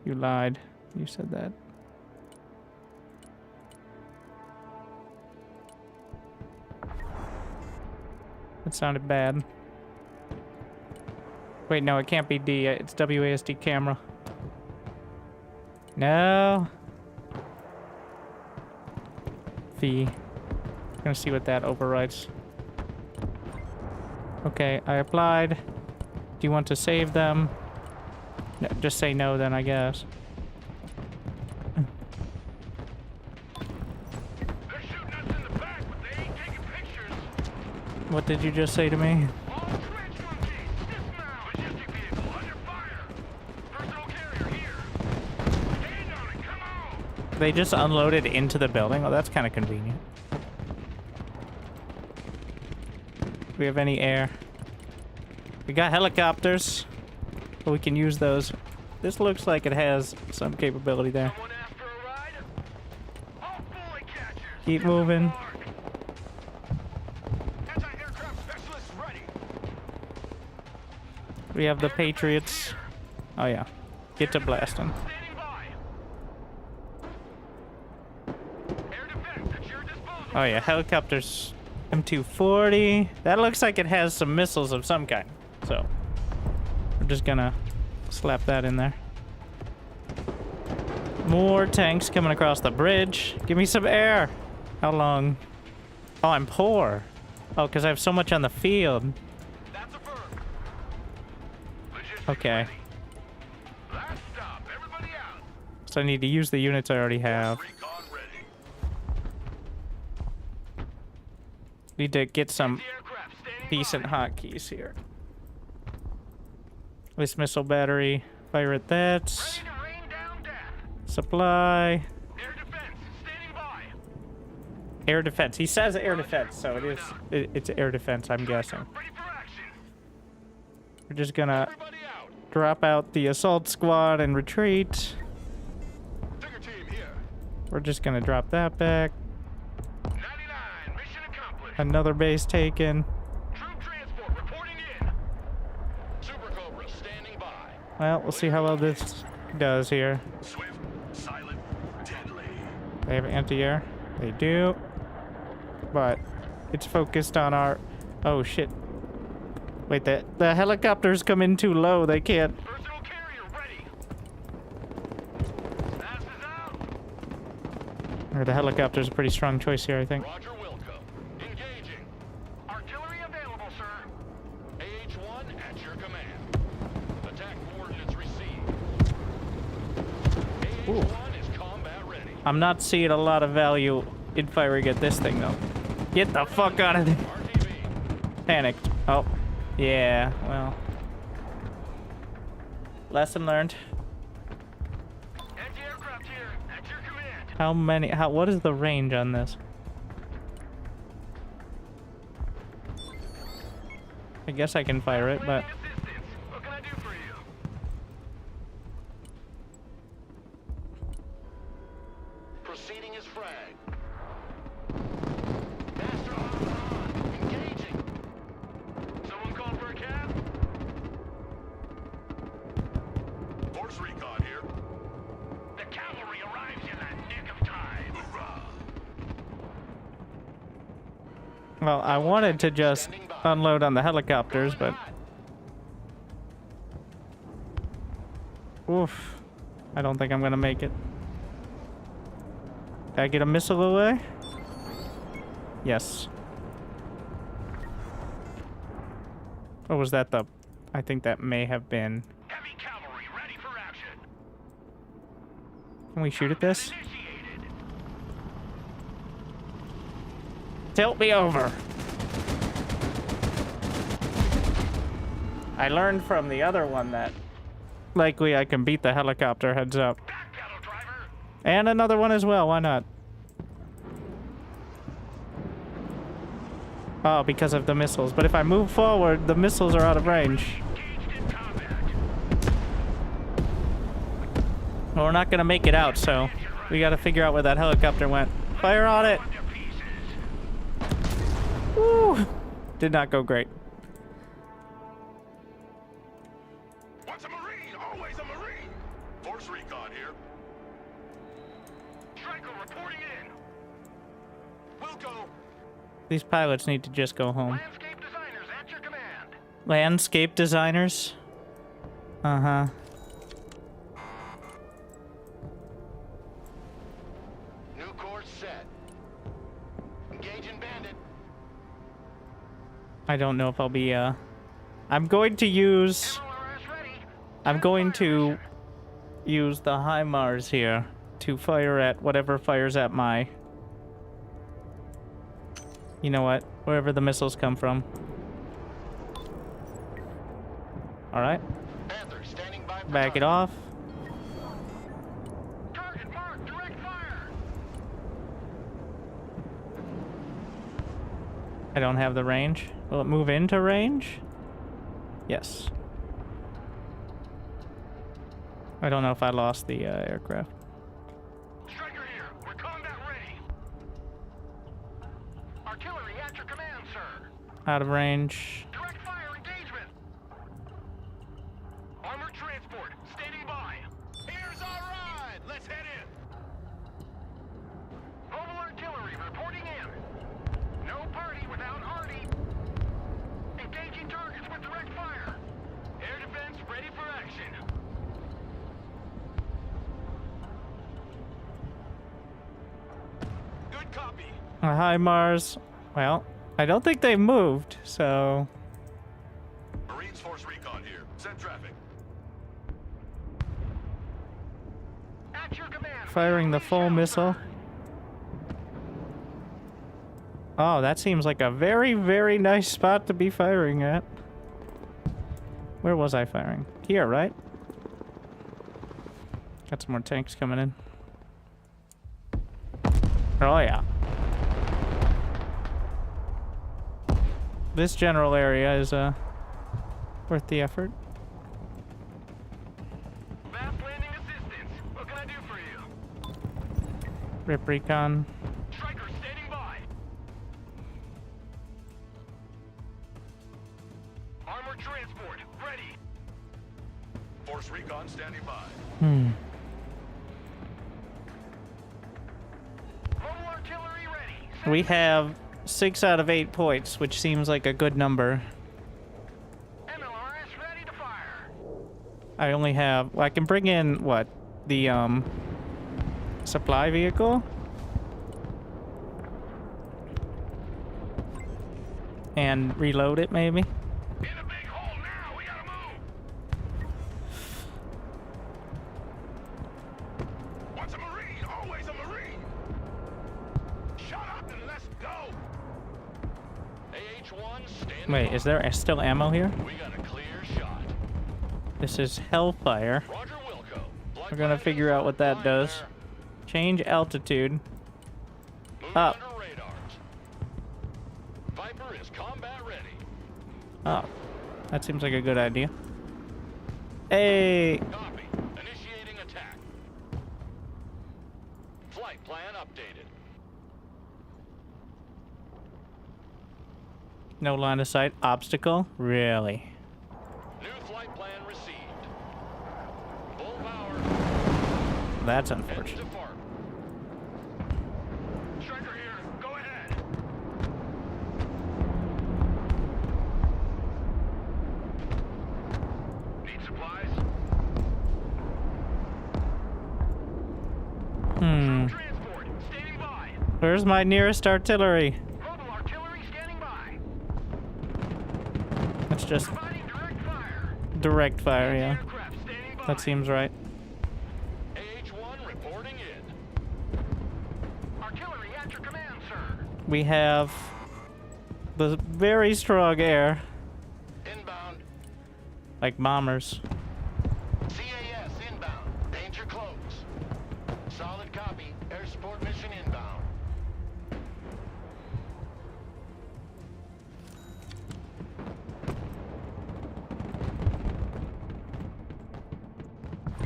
You lied. You said that. That sounded bad. Wait, no, it can't be D. It's WASD camera. No. V. Gonna see what that overwrites. Okay, I applied. Do you want to save them? No, just say no then, I guess. They're shooting us in the back, but they ain't taking pictures. What did you just say to me? All trench monkeys, dismount. Logistic vehicle under fire. Personal carrier here. Stand on it, come on. They just unloaded into the building? Oh, that's kind of convenient. Do we have any air? We got helicopters. But we can use those. This looks like it has some capability there. Someone after a ride? All bullet catchers. Keep Get to moving. mark. Anti-aircraft specialists ready. We have the Patriots. Oh yeah. Get to blasting. Standing by. Air defense at your disposal. Oh yeah, helicopters. M240. That looks like it has some missiles of some kind. So we're just gonna slap that in there. More tanks coming across the bridge. Give me some air. How long? Oh, I'm poor. Oh, because I have so much on the field. That's a firm. Logistics Okay. ready. Last stop. Everybody out. So I need to use the units I already have. Recon ready. Need to get some Anti-aircraft standing decent by. hotkeys here. This missile battery. Fire at that. Ready to rain down death. Supply. Air defense standing by. Air defense. He says air defense, so it's air defense, I'm guessing. Ready for action. We're just gonna Everybody out. drop out the assault squad and retreat. Tiger team here. We're just gonna drop that back. 99. Mission accomplished. Another base taken. Troop transport reporting in. Super Cobra standing by. Well, we'll see how well this does here. Swift, silent, deadly. They have anti-air. They do. But it's focused on our... Oh, shit. Wait, the helicopters come in too low. They can't... Personal carrier ready. Fast is out. Or the helicopter's a pretty strong choice here, I think. Roger Wilco. Engaging. Artillery available, sir. AH-1 at your command. Attack coordinates received. AH-1 is combat ready. I'm not seeing a lot of value in firing at this thing, though. Get the fuck out of there. RTV. Panicked. Oh. Yeah, well. Lesson learned. Anti-aircraft here at your command. How many... what is the range on this? I guess I can fire it, but... Assistance. What can I do for you? Proceeding as frag. Master on. Engaging. Someone called for a cab? Force recon here. The cavalry arrives in the nick of time. Hoorah! Well, I wanted to just unload on the helicopters, but... Oof. I don't think I'm gonna make it. Did I get a missile away? Yes. Or was that the... I think that may have been... Heavy cavalry ready for action. Can we shoot at this? Initiated. Tilt me over. I learned from the other one that likely I can beat the helicopter, heads up. Back pedal, driver. And another one as well, why not? Oh, because of the missiles. But if I move forward, the missiles are out of range. Engaged in combat. Well, we're not gonna make it out, so we gotta figure out where that helicopter went. Fire on it! Under pieces. Woo! Did not go great. Once a Marine, always a Marine. Force recon here. Striker reporting in. Wilco. These pilots need to just go home. Landscape designers at your command. Landscape designers? Uh-huh. New course set. Engaging bandit. I don't know if I'll be, I'm going to use... LRS ready. I'm going to use the HIMARS here to fire at whatever fires at my... You know what? Wherever the missiles come from. Alright. Panther standing by for Back it target. off. Target marked. Direct fire. I don't have the range. Will it move into range? Yes. I don't know if I lost the aircraft. Striker here. We're combat ready. Artillery at your command, sir. Out of range. Direct fire engagement. Armored transport standing by. Here's our ride. Let's head in. Mobile artillery reporting in. No party without Artie. Engaging targets with direct fire. Air defense ready for action. Good copy. Hi, Mars. Well, I don't think they moved, so... Marines Force Recon here. Send traffic. At your command. Firing the full missile. Oh, that seems like a very, very nice spot to be firing at. Where was I firing? Here, right? Got some more tanks coming in. Oh, yeah. This general area is, worth the effort. Fast landing assistance. What can I do for you? Rip recon. Striker standing by. Armored transport ready. Force Recon standing by. Hmm. Mobile artillery ready. We have 6 out of 8 points, which seems like a good number. MLRS ready to fire. I only have... Well, I can bring in, what? The, supply vehicle? And reload it, maybe? In a big hole now. We gotta move. Once a Marine, always a Marine. Shut up and let's go. AH-1 standing Wait, is there still ammo here? by. We got a clear shot. This is Hellfire. Roger Wilco. Blood We're gonna figure out what that does. Change altitude. Moving Up. under radars. Viper is combat ready. Oh, that seems like a good idea. Hey! Copy. Initiating attack. Flight plan updated. No line of sight. Obstacle? Really? New flight plan received. Full power. That's Heading unfortunate. to FARP. Striker here. Go ahead. Need supplies? Transport. Standing by. Where's my nearest artillery? Mobile artillery standing by. That's just Providing direct fire. direct fire, yeah. Aircraft standing by. That seems right. AH-1 reporting in. Artillery at your command, sir. We have the very strong air, Inbound. like bombers. CAS inbound. Danger close. Solid copy. Air support mission inbound.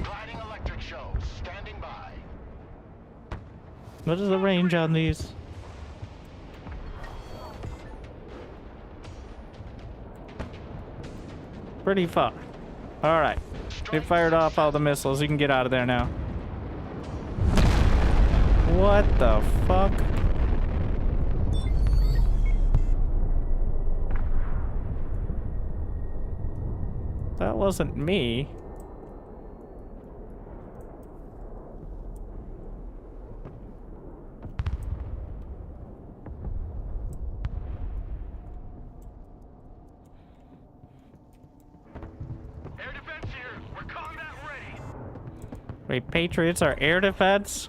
Gliding electric shows. Standing by. What is the range on these? Pretty far. Alright. They fired off all the missiles. You can get out of there now. What the fuck? That wasn't me. Air defense here. We're combat ready. Wait, Patriots are air defense?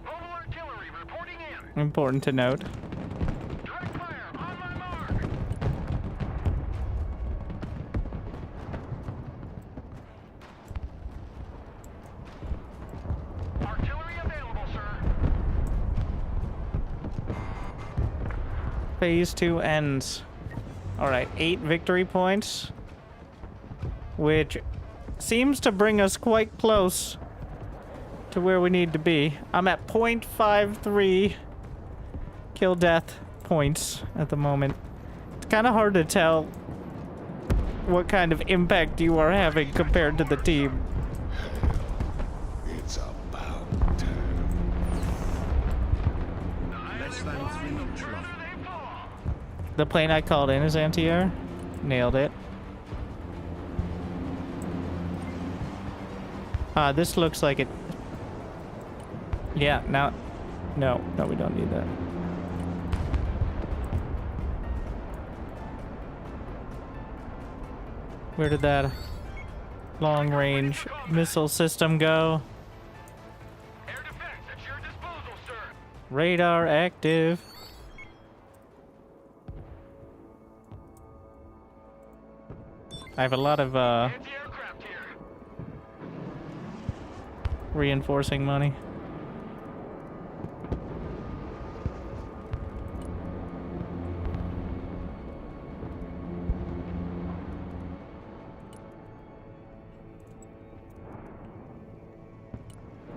Mobile artillery reporting in. Important to note. Direct fire on my mark. Artillery available, sir. Phase 2 ends. Alright, 8 victory points. Which seems to bring us quite close to where we need to be. I'm at 0.53 kill death points at the moment. It's kind of hard to tell what kind of impact you are having compared to the team. It's about time. Less than 3 each long. The plane I called in is anti-air. Nailed it. This looks like it. Yeah, now No, we don't need that. Where did that long-range missile system go? Air defense at your disposal, sir. Radar active. I have a lot of Anti-aircraft here. reinforcing money.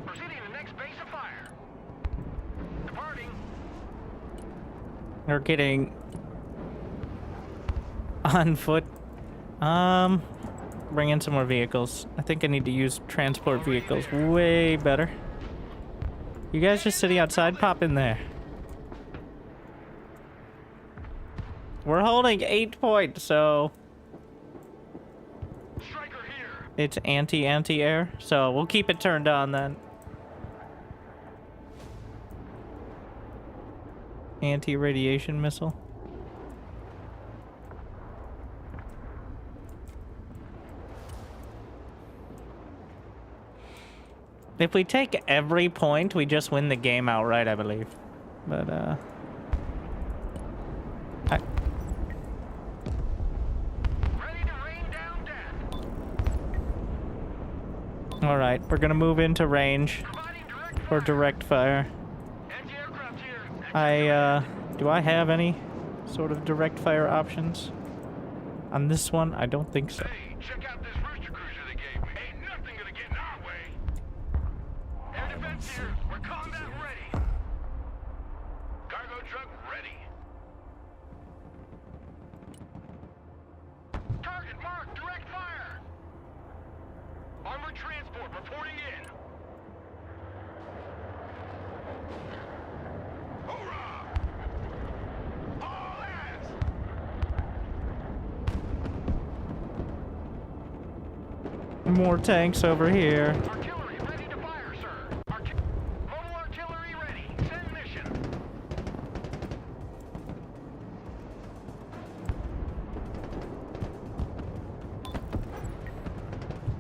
Proceeding to the next base of fire. Departing. We're getting on foot. Bring in some more vehicles. I think I need to use transport vehicles way better. You guys just sitting outside? Pop in there. We're holding 8 points, so Striker here. it's anti-air, so we'll keep it turned on then. Anti-radiation missile. If we take every point, we just win the game outright, I believe. But, Ready to rain down death. Alright, we're gonna move into range Providing direct for direct fire. anti-aircraft here. Do I have any sort of direct fire options? On this one, I don't think so. Hey, check out this rooster cruiser they gave me. Ain't nothing gonna get in our way. Air defense here. We're combat ready. Cargo truck ready. Target marked. Direct fire. Armored transport reporting in. Hoorah! All hands! More tanks over here. Artillery ready to fire, sir. Mobile artillery ready. Send mission.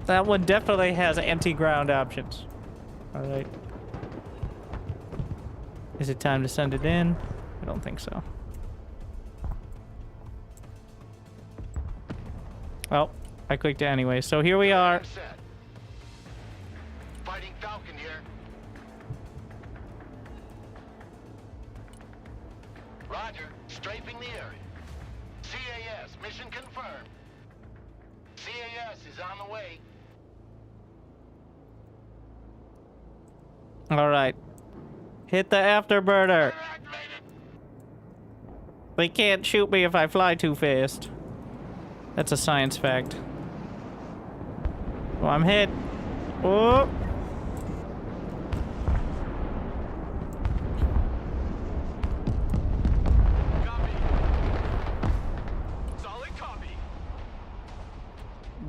That one definitely has anti-ground options. Alright. Is it time to send it in? I don't think so. Well, I clicked it anyway. So here we are. Set. Fighting Falcon here. Roger. Strafing the area. CAS, mission confirmed. CAS is on the way. Alright. Hit the afterburner. They can't shoot me if I fly too fast. That's a science fact. Oh, I'm hit. Oh. Copy. Solid copy.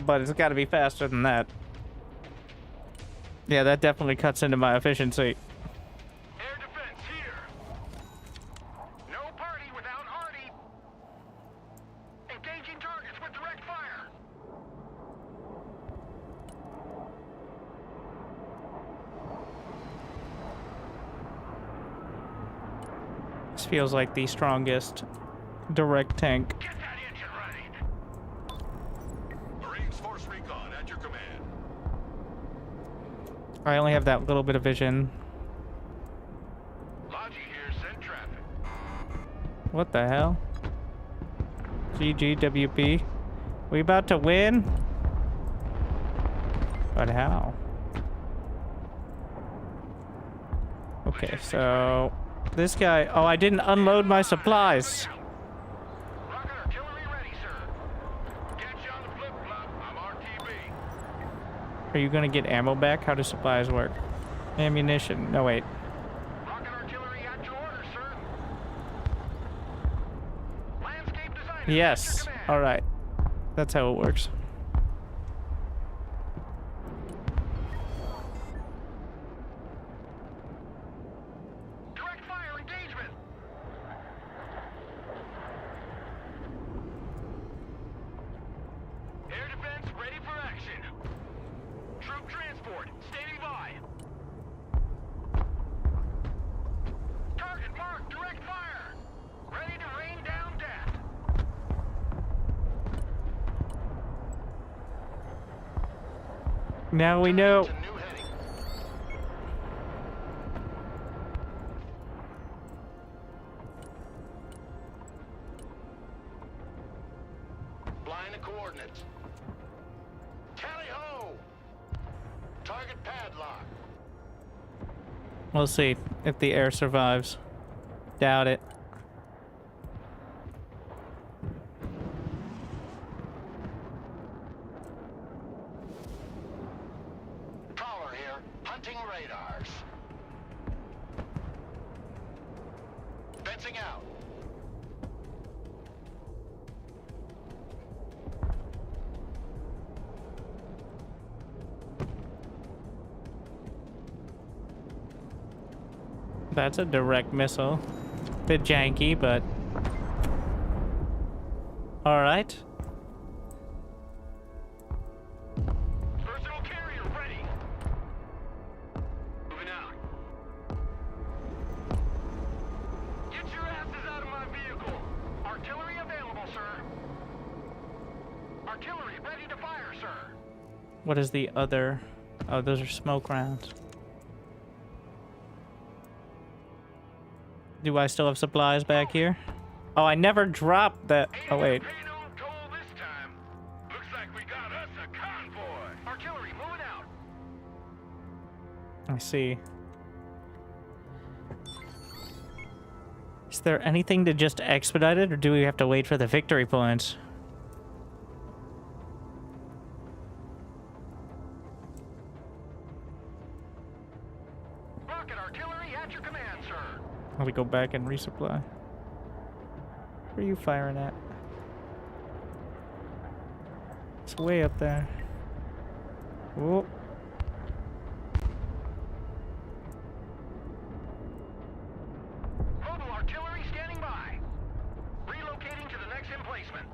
But it's got to be faster than that. Yeah, that definitely cuts into my efficiency. Air defense here. No party without Artie. Engaging targets with direct fire. This feels like the strongest direct tank. Get that engine running. Marines Force Recon at your command. I only have that little bit of vision. Logi here, send traffic. What the hell? GGWP. We about to win? But how? Okay, so this guy. Oh, I didn't unload my supplies. Rocket artillery ready, sir. Get you on the flip-flop. I'm RTB. Are you gonna get ammo back? How do supplies work? Ammunition. No, wait. Rocket artillery at your order, sir. Landscape designer. Yes. Alright. That's how it works. Direct Now we know. To new heading. Line of coordinates. Tally ho! Target padlock. We'll see if the air survives. Doubt it. Caller here. Hunting radars. Fencing out. That's a direct missile. Bit janky, but all right. Personal carrier ready. Moving out. Get your asses out of my vehicle. Artillery available, sir. Artillery ready to fire, sir. What is the other? Oh, those are smoke rounds. Do I still have supplies back here? Oh, I never dropped that. Oh, wait. Pay no toll this time. Looks like we got us a convoy. Artillery moving out. I see. Is there anything to just expedite it, or do we have to wait for the victory points? Rocket artillery at your command, sir. Let me go back and resupply. Where are you firing at? It's way up there. Whoa. Mobile artillery standing by. Relocating to the next emplacement.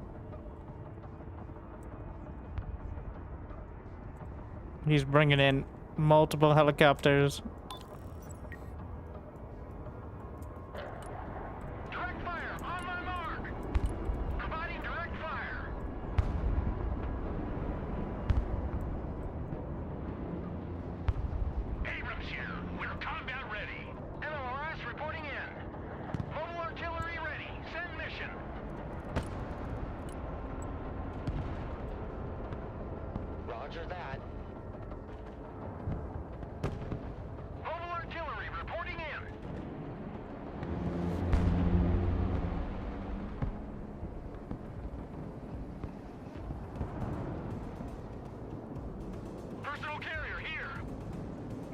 He's bringing in multiple helicopters. Direct fire on my mark. Providing direct fire. Abrams here. We're combat ready. MLRS reporting in. Mobile artillery ready. Send mission. Roger that. Mobile artillery reporting in. Personal carrier here.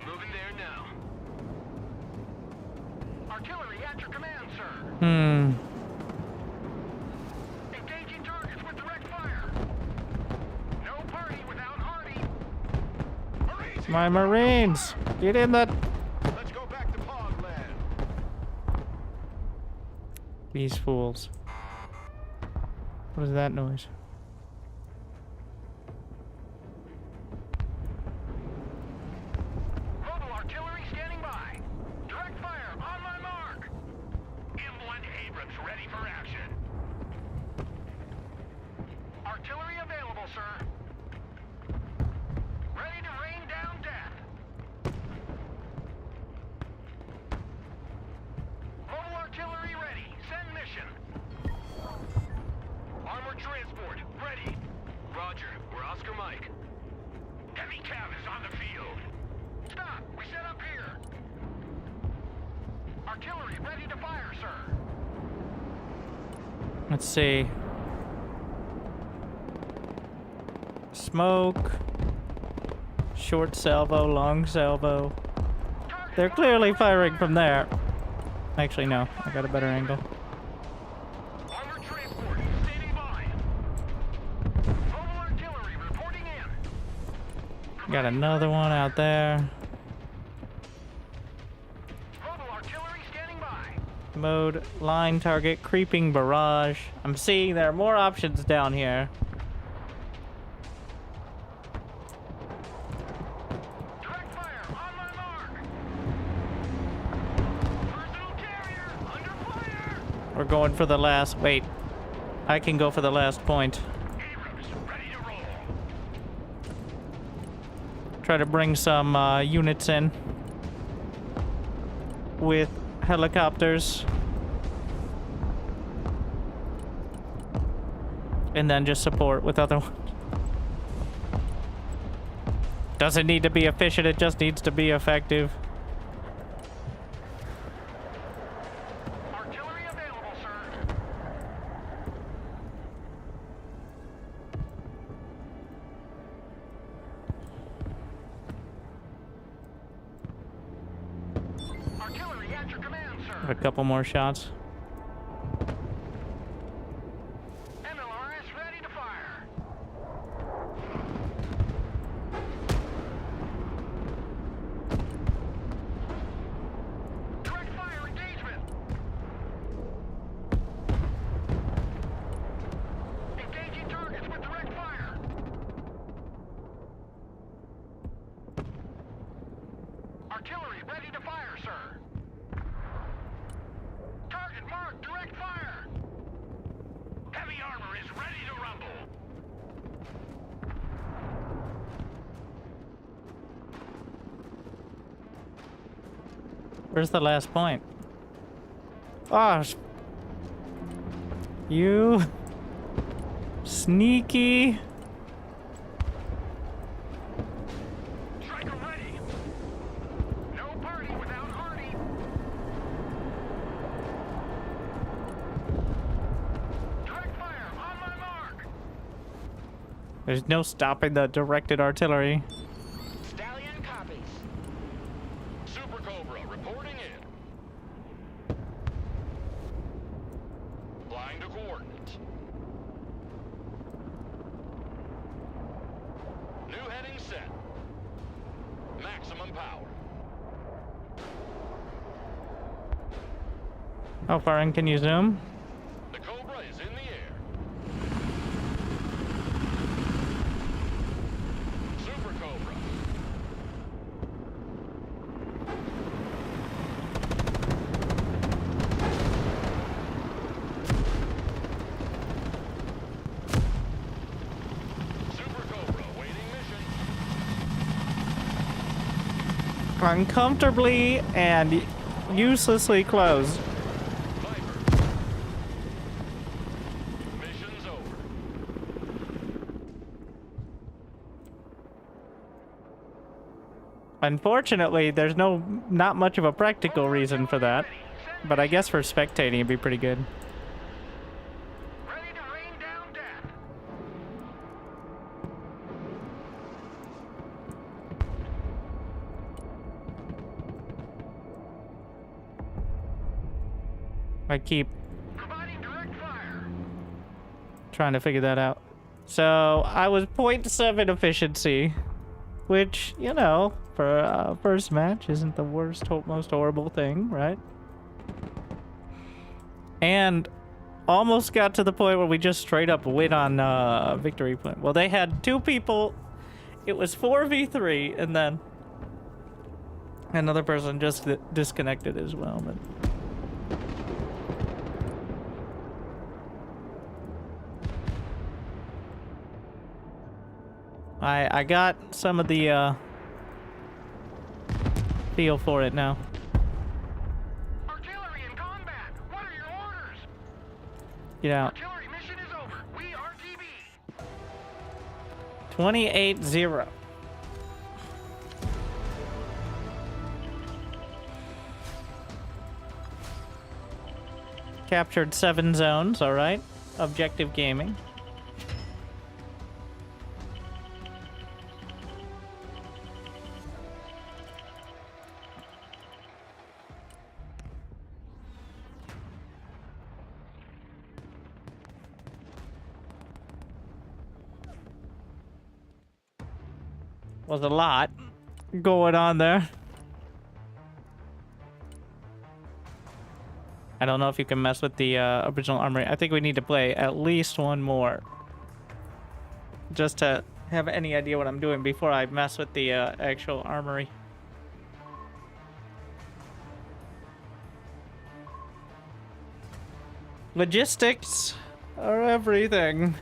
Moving there now. Artillery at your command, sir. Engaging targets with direct fire. No party without Hardy. Marines My Marines! Get in that. Let's go back to Pogland. These fools. What is that noise? Mobile artillery standing by. Direct fire on my mark. M1 Abrams ready for action. Artillery available, sir. Ready to rain down death. Mobile artillery ready. Send mission. Armored transport ready. Roger, we're Oscar Mike. Heavy cav is on the field. Stop! We set up here. Artillery ready to fire, sir. Let's see. Smoke. Short salvo, long salvo. They're clearly firing from there. Actually, no. I got a better angle. Armored transport standing by. Mobile artillery reporting in. Got another one out there. Mobile artillery standing by. Mode, line target, creeping barrage. I'm seeing there are more options down here. Direct fire on my mark. Personal carrier under fire. We're going for the last. Wait. I can go for the last point. Abrams ready to roll. try to bring some units in with helicopters. And then just support with other ones. Doesn't need to be efficient, it just needs to be effective. Artillery available, sir. Artillery at your command, sir. A couple more shots. MLRS ready to fire. Direct fire engagement. Engaging targets with direct fire. Artillery ready to fire, sir. Target marked, direct fire. Heavy armor is ready to rumble. Where's the last point? Oh, you sneaky. Striker ready. No party without Hardy. Direct fire on my mark. There's no stopping the directed artillery. Stallion copies. Super Cobra reporting in. Flying to coordinates. New heading set. Maximum power. How far in can you zoom? The Cobra is in the air. Super Cobra. Super Cobra waiting mission. Uncomfortably and uselessly close. Viper. Mission's over. Unfortunately, there's not much of a practical reason for that. But I guess for spectating it'd be pretty good. Ready to rain down death. I keep Providing direct fire. trying to figure that out. So I was 0.7 efficiency, which, you know, for a first match isn't the worst, most horrible thing, right? And almost got to the point where we just straight up win on victory point. Well, they had two people. It was 4v3, and then another person just disconnected as well. But I got some of the feel for it now. Artillery in combat. What are your orders? Get out. Artillery mission is over. We RTB. 28-0. Captured 7 zones, alright. Objective gaming. Was a lot going on there. I don't know if you can mess with the original armory. I think we need to play at least one more, just to have any idea what I'm doing before I mess with the actual armory. Logistics are everything.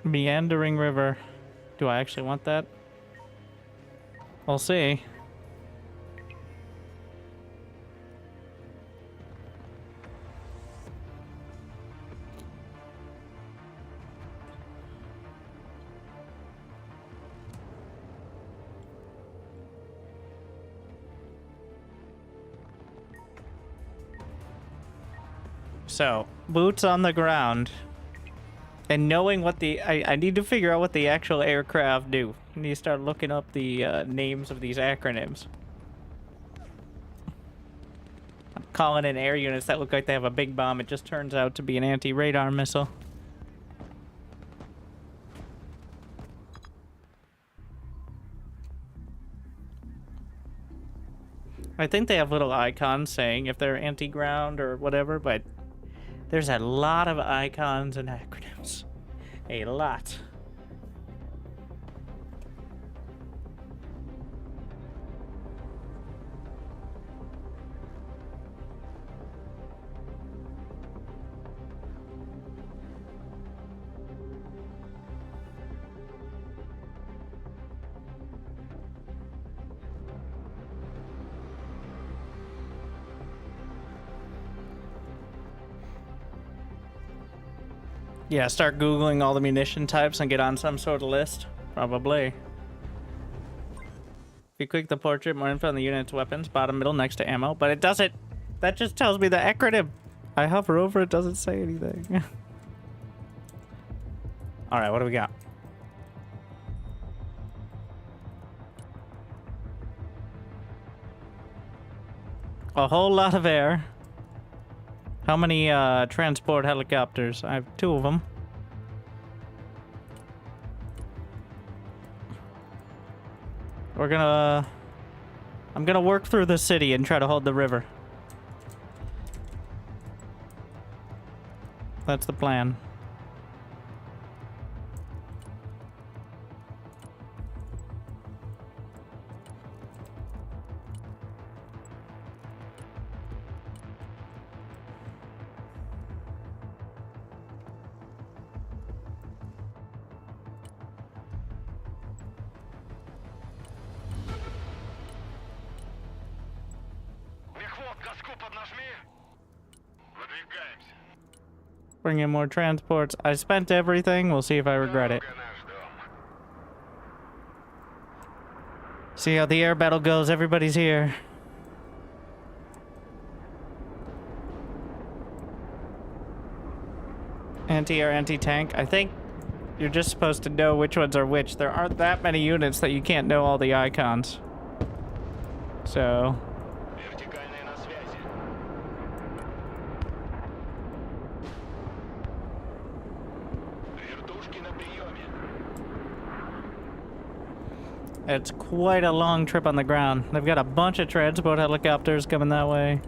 Meandering river. Do I actually want that? We'll see. So, boots on the ground. And knowing what the... I need to figure out what the actual aircraft do. I need to start looking up the names of these acronyms. I'm calling in air units that look like they have a big bomb. It just turns out to be an anti-radar missile. I think they have little icons saying if they're anti-ground or whatever, but there's a lot of icons and acronyms. A lot. Yeah, start Googling all the munition types and get on some sort of list. Probably. If you click the portrait, more info on the unit's weapons, bottom middle next to ammo, but it doesn't. That just tells me the acronym. I hover over it, doesn't say anything. Alright, what do we got? A whole lot of air. How many transport helicopters? I have 2 of them. We're gonna... I'm gonna work through the city and try to hold the river. That's the plan. Bring in more transports. I spent everything. We'll see if I regret it. See how the air battle goes. Everybody's here. Anti-air, anti-tank. I think you're just supposed to know which ones are which. There aren't that many units that you can't know all the icons. So... it's quite a long trip on the ground. They've got a bunch of transport helicopters coming that way.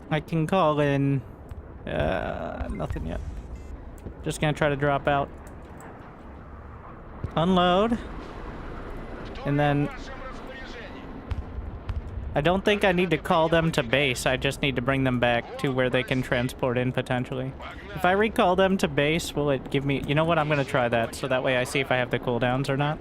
I can call in... nothing yet. Just gonna try to drop out. Unload. And then... I don't think I need to call them to base. I just need to bring them back to where they can transport in, potentially. If I recall them to base, will it give me... You know what? I'm going to try that, so that way I see if I have the cooldowns or not.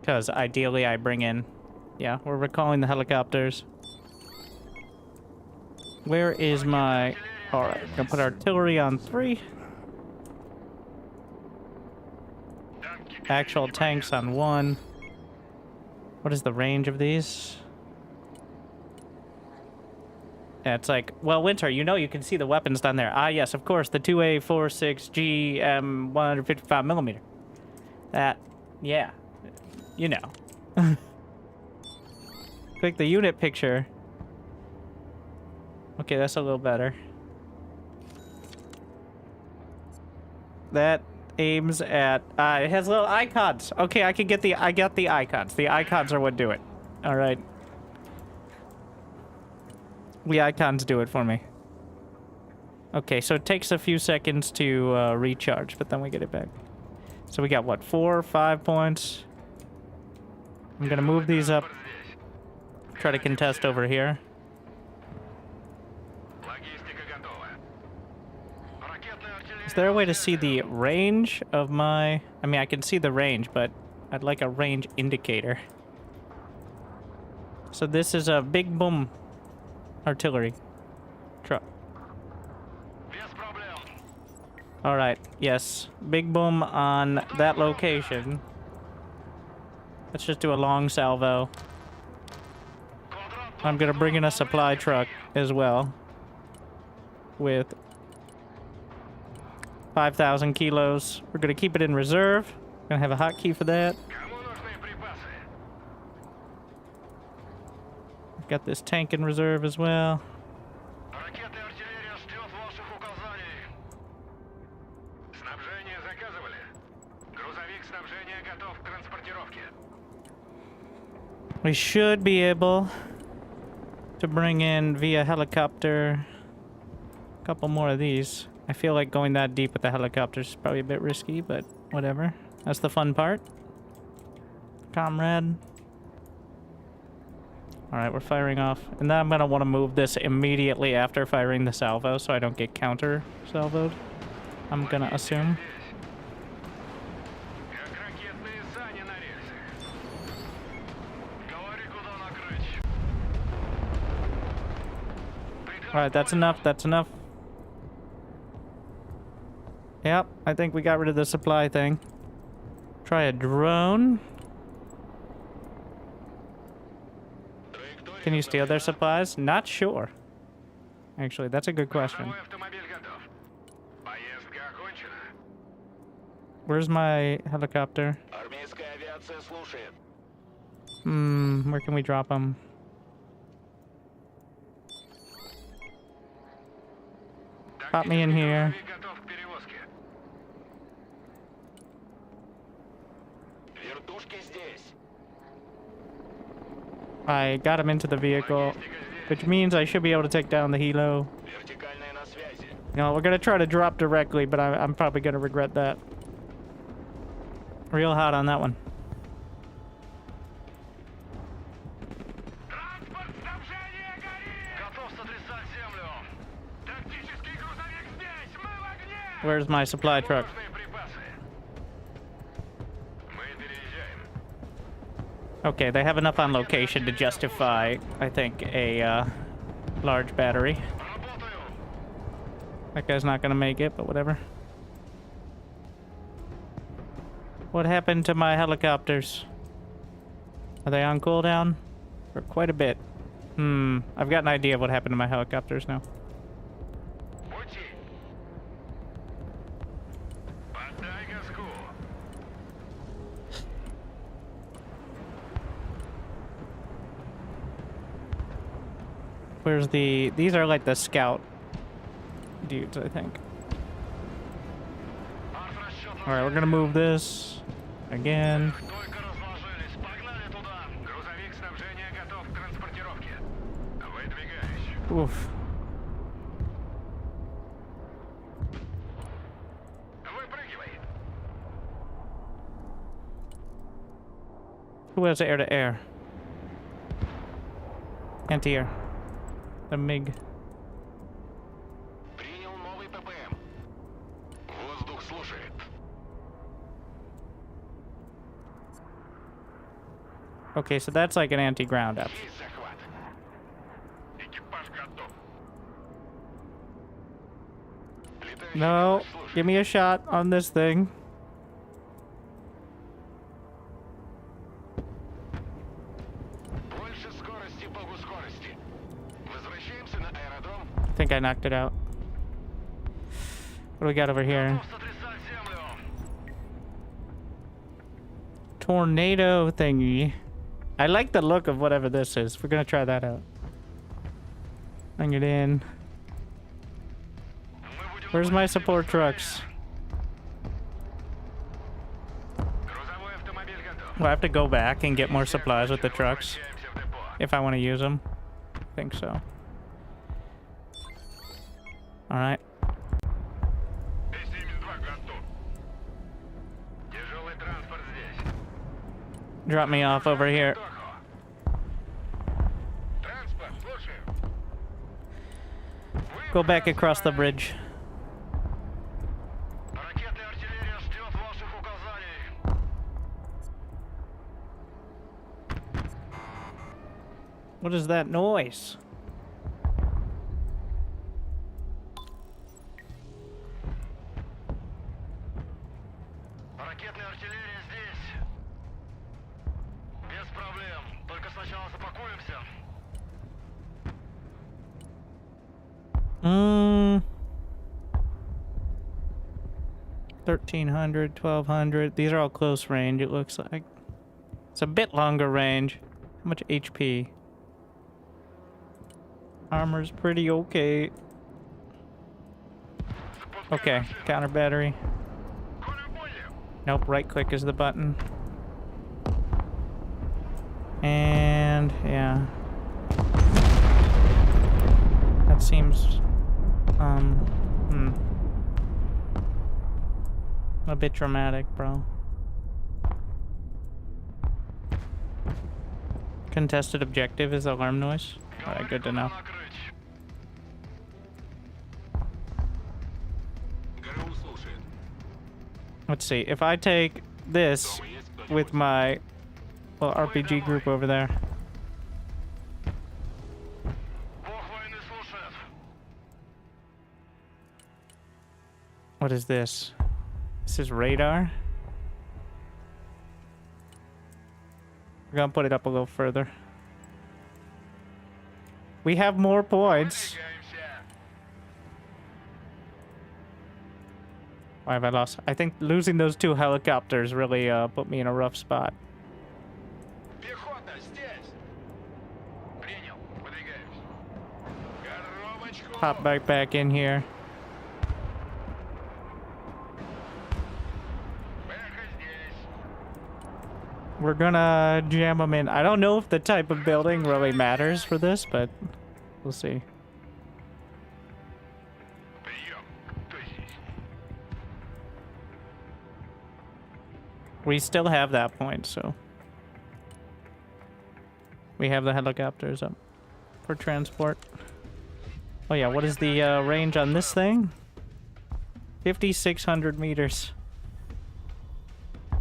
Because ideally I bring in... Yeah, we're recalling the helicopters. Where is my... Alright, gonna put artillery on 3. Actual tanks on 1. What is the range of these? Yeah, it's like... Well, Winter, you know you can see the weapons down there. Ah, yes, of course, the 2A46G M155mm. That... Yeah. You know. Click the unit picture. Okay, that's a little better. That aims at... it has little icons. Okay, I got the icons. The icons are what do it. All right. The icons do it for me. Okay, so it takes a few seconds to recharge, but then we get it back. So we got, what, 4 or 5 points? I'm gonna move these up. Try to contest over here. Is there a way to see the range of my... I mean, I can see the range, but I'd like a range indicator. So this is a big boom artillery truck. Alright, yes. Big boom on that location. Let's just do a long salvo. I'm gonna bring in a supply truck as well. With 5,000 kilos. We're gonna keep it in reserve. Gonna have a hotkey for that. Got this tank in reserve as well. We should be able to bring in via helicopter a couple more of these. I feel like going that deep with the helicopters is probably a bit risky, but whatever. That's the fun part. Comrade. Alright, we're firing off. And then I'm going to want to move this immediately after firing the salvo so I don't get counter salvoed. I'm going to assume. Alright, that's enough, that's enough. Yep, I think we got rid of the supply thing. Try a drone. Can you steal their supplies? Not sure. Actually, that's a good question. Where's my helicopter? Where can we drop them? Pop me in here. I got him into the vehicle, which means I should be able to take down the helo. No, we're gonna try to drop directly, but I'm probably gonna regret that. Real hot on that one. Where's my supply truck? Okay, they have enough on location to justify, I think, a large battery. That guy's not gonna make it, but whatever. What happened to my helicopters? Are they on cooldown? For quite a bit. I've got an idea of what happened to my helicopters now. Where's the... These are like the scout dudes, I think. Alright, we're gonna move this again. Oof. Who has air-to-air? Anti-air. The MiG. Okay, so that's like an anti-ground up. No, give me a shot on this thing. I think I knocked it out. What do we got over here? Tornado thingy. I like the look of whatever this is. We're gonna try that out. Bring it in. Where's my support trucks? We'll have to go back and get more supplies with the trucks if I want to use them. I think so. Alright. Drop me off over here. Go back across the bridge. What is that noise? Hmm. 1300, 1200. These are all close range, it looks like. It's a bit longer range. How much HP? Armor's pretty okay. Okay, counter battery. Nope, right click is the button. And yeah. That seems a bit dramatic, bro. Contested objective is alarm noise. Alright, good to know. Let's see, if I take this with my little RPG group over there. What is this? This is radar. We're gonna put it up a little further. We have more points. Why have I lost? I think losing those 2 helicopters really put me in a rough spot. Pop back in here. We're gonna jam them in. I don't know if the type of building really matters for this, but we'll see. We still have that point, so we have the helicopters up for transport. Oh yeah, what is the range on this thing? 5,600 meters.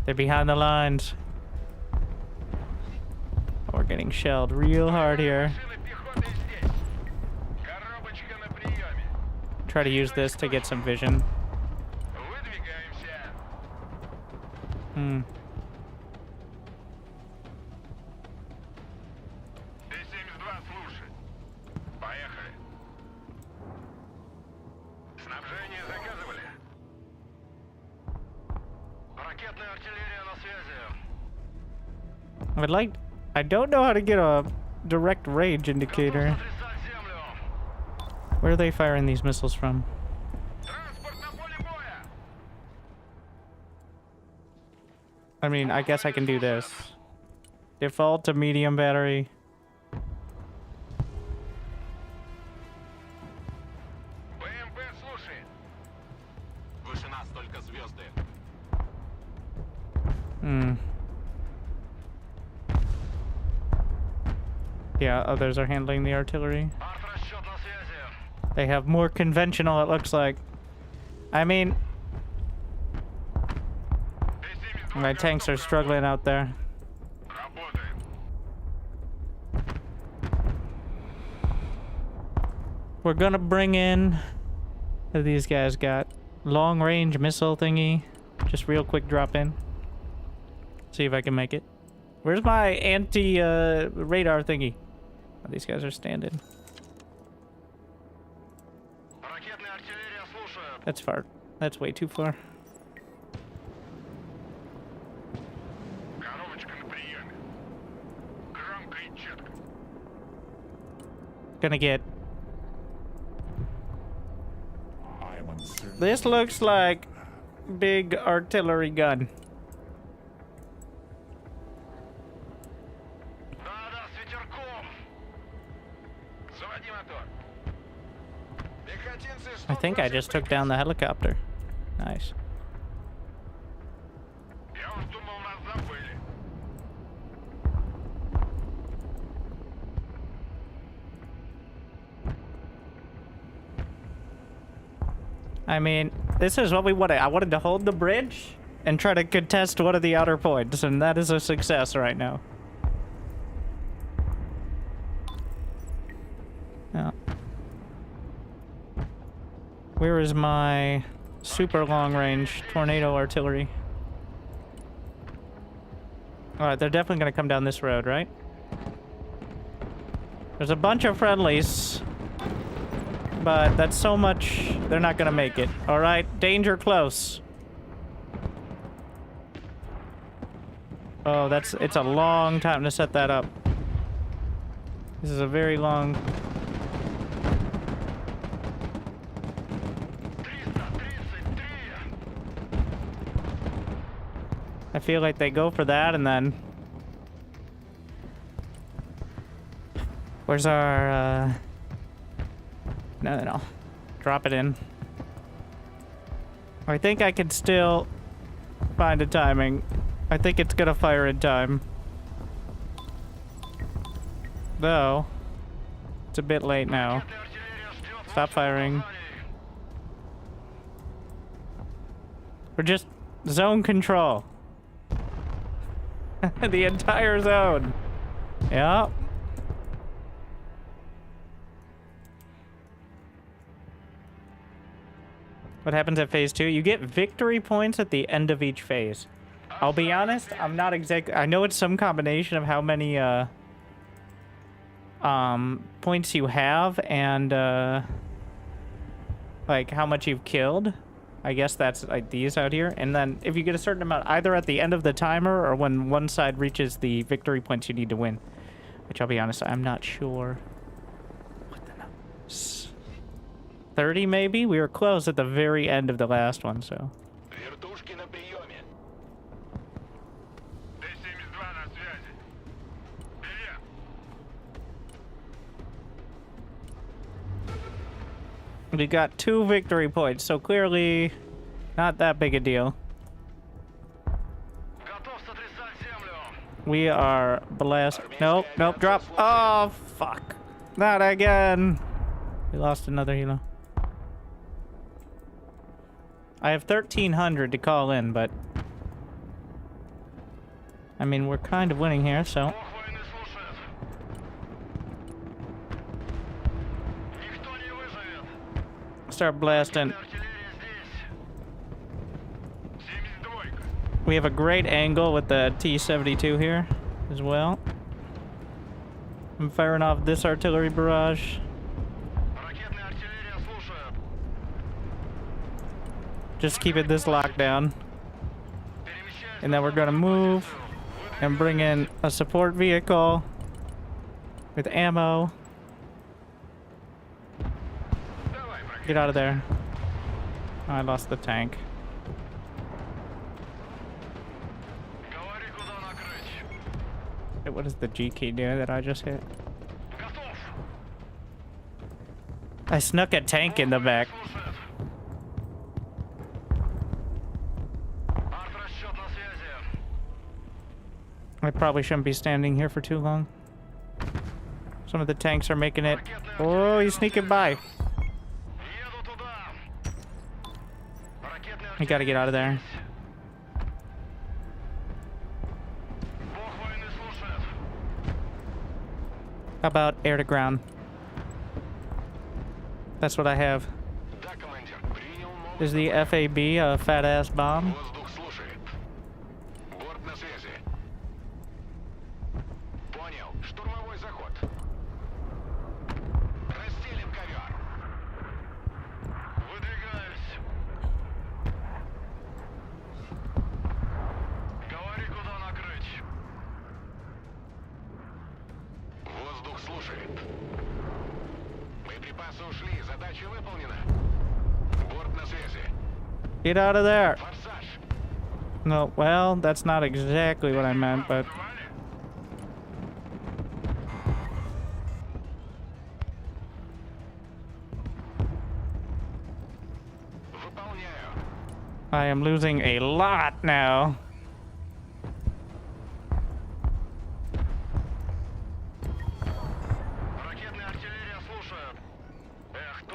They're behind the lines. Oh, we're getting shelled real hard here. Try to use this to get some vision. I don't know how to get a direct range indicator. Where are they firing these missiles from? I mean, I guess I can do this. Default to medium battery. Yeah, others are handling the artillery. They have more conventional, it looks like. I mean, my tanks are struggling out there. We're gonna bring in... What have these guys got? Long-range missile thingy. Just real quick drop in. See if I can make it. Where's my anti-radar thingy? Oh, these guys are standing. That's far. That's way too far. Gonna get... This looks like big artillery gun. think I just took down the helicopter. Nice. Я уж думал, нас забыли. I mean, this is what we wanted. I wanted to hold the bridge and try to contest one of the outer points, and that is a success right now. Yeah. Where is my super long-range tornado artillery? Alright, they're definitely gonna come down this road, right? There's a bunch of friendlies, but that's so much, they're not gonna make it. Alright, danger close. Oh, it's a long time to set that up. This is a very long... I feel like they go for that and then... Where's our, No. Drop it in. I think I can still find a timing. I think it's gonna fire in time. Though, it's a bit late now. Stop firing. We're just zone control. The entire zone. Yeah. What happens at phase 2? You get victory points at the end of each phase. I'll be honest, I'm not exactly... I know it's some combination of how many points you have and like how much you've killed. I guess that's like these out here. And then if you get a certain amount either at the end of the timer or when one side reaches the victory points you need to win. Which I'll be honest, I'm not sure. What the numbers? 30 maybe? We were close at the very end of the last one, so. We got 2 victory points, so clearly not that big a deal. We are blessed. Nope, drop. Oh, fuck. Not again. We lost another helo. I have 1,300 to call in, but... I mean, we're kind of winning here, so... Start blasting. We have a great angle with the T-72 here as well. I'm firing off this artillery barrage. Just keeping this locked down. And then we're gonna move and bring in a support vehicle with ammo. Get out of there. Oh, I lost the tank. Wait, what does the G key do that I just hit? I snuck a tank in the back. I probably shouldn't be standing here for too long. Some of the tanks are making it. Oh, he's sneaking by. We gotta get out of there. How about air to ground? That's what I have. Is the FAB a fat ass bomb? Get out of there. No, well, that's not exactly what I meant, but... I am losing a lot now.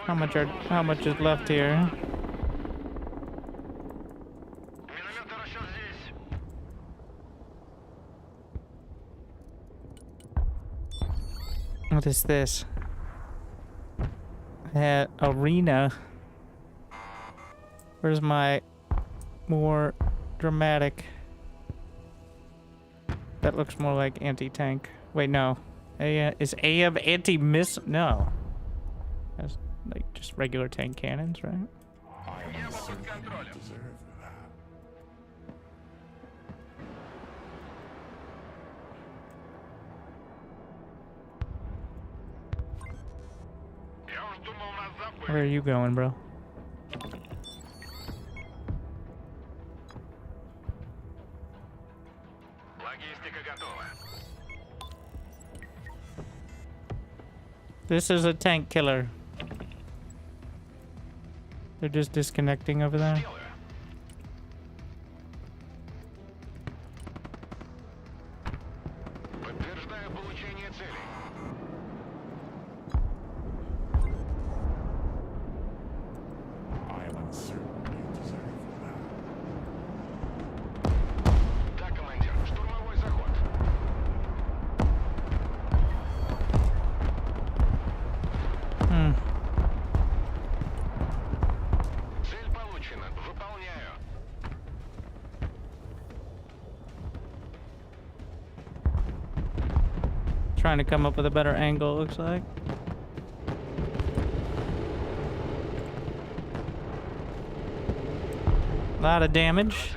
How much is left here? What is this? Arena. Where's my more dramatic? That looks more like anti-tank. Wait, no. Is AM anti-miss? No. That's like just regular tank cannons, right? I am certain you deserve that. Where are you going, bro? This is a tank killer. They're just disconnecting over there. I am uncertain you deserve that. Так, командир, штурмовой заход. Цель получена. Выполняю. Trying to come up with a better angle, looks like. A lot of damage,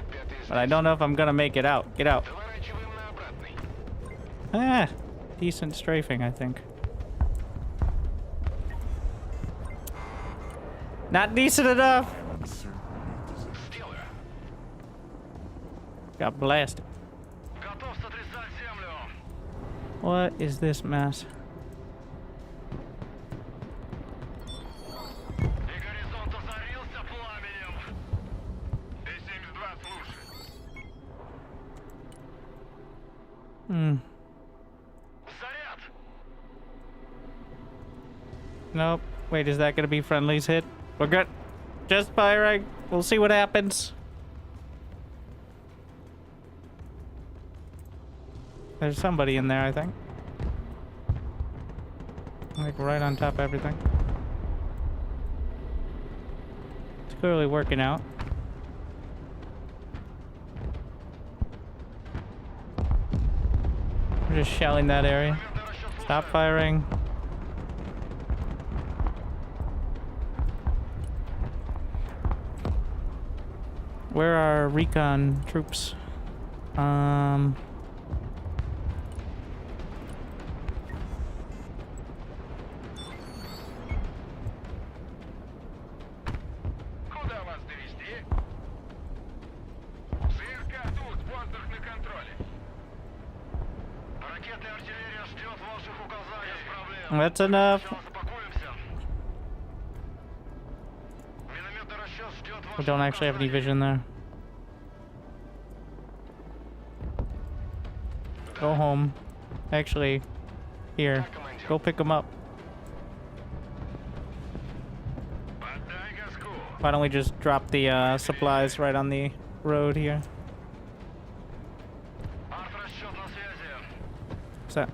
but I don't know if I'm gonna make it out. Get out. Доворачиваем на обратный. Ah, decent strafing, I think. Not decent enough. I am uncertain you deserve Сделаю. Got blasted. Готов сотрясать землю. What is this mess? И горизонт озарился пламенем. Т-72 слушай. Заряд. Nope. Wait, is that gonna be friendly's hit? We're good. Just firing. We'll see what happens. There's somebody in there, I think. Like right on top of everything. It's clearly working out. We're just shelling that area. Stop firing. Where are recon troops? Куда вас довести? ЦРК тут, воздух на контроле. Ракетная артиллерия ждет ваших указаний. Без проблем. That's enough. Сначала запакуемся. Минометный расчет ждет ваших We don't actually have any vision there. Go home. Actually, here. Go pick them up. Подай газку. Why don't we just drop the supplies right on the road here? Арт-расчет на связи. What's that?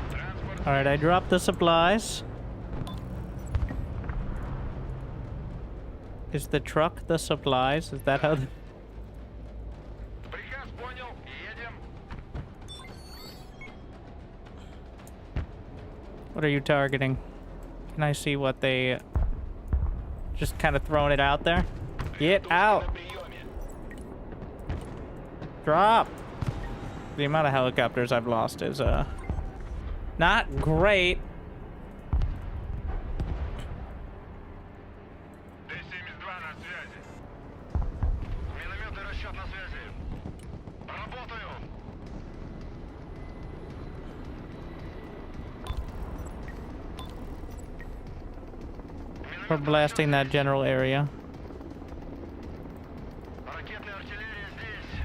Транспорт. Alright, I dropped the supplies. Is the truck the supplies? Is that how the... Приказ понял. Едем. What are you targeting? Can I see what they... Just kind of throwing it out there? Get out! На приеме. Drop! The amount of helicopters I've lost is, not great. Т-72 на связи. Минометный расчет на связи. Работаю. We're blasting that general area. Ракетная артиллерия здесь.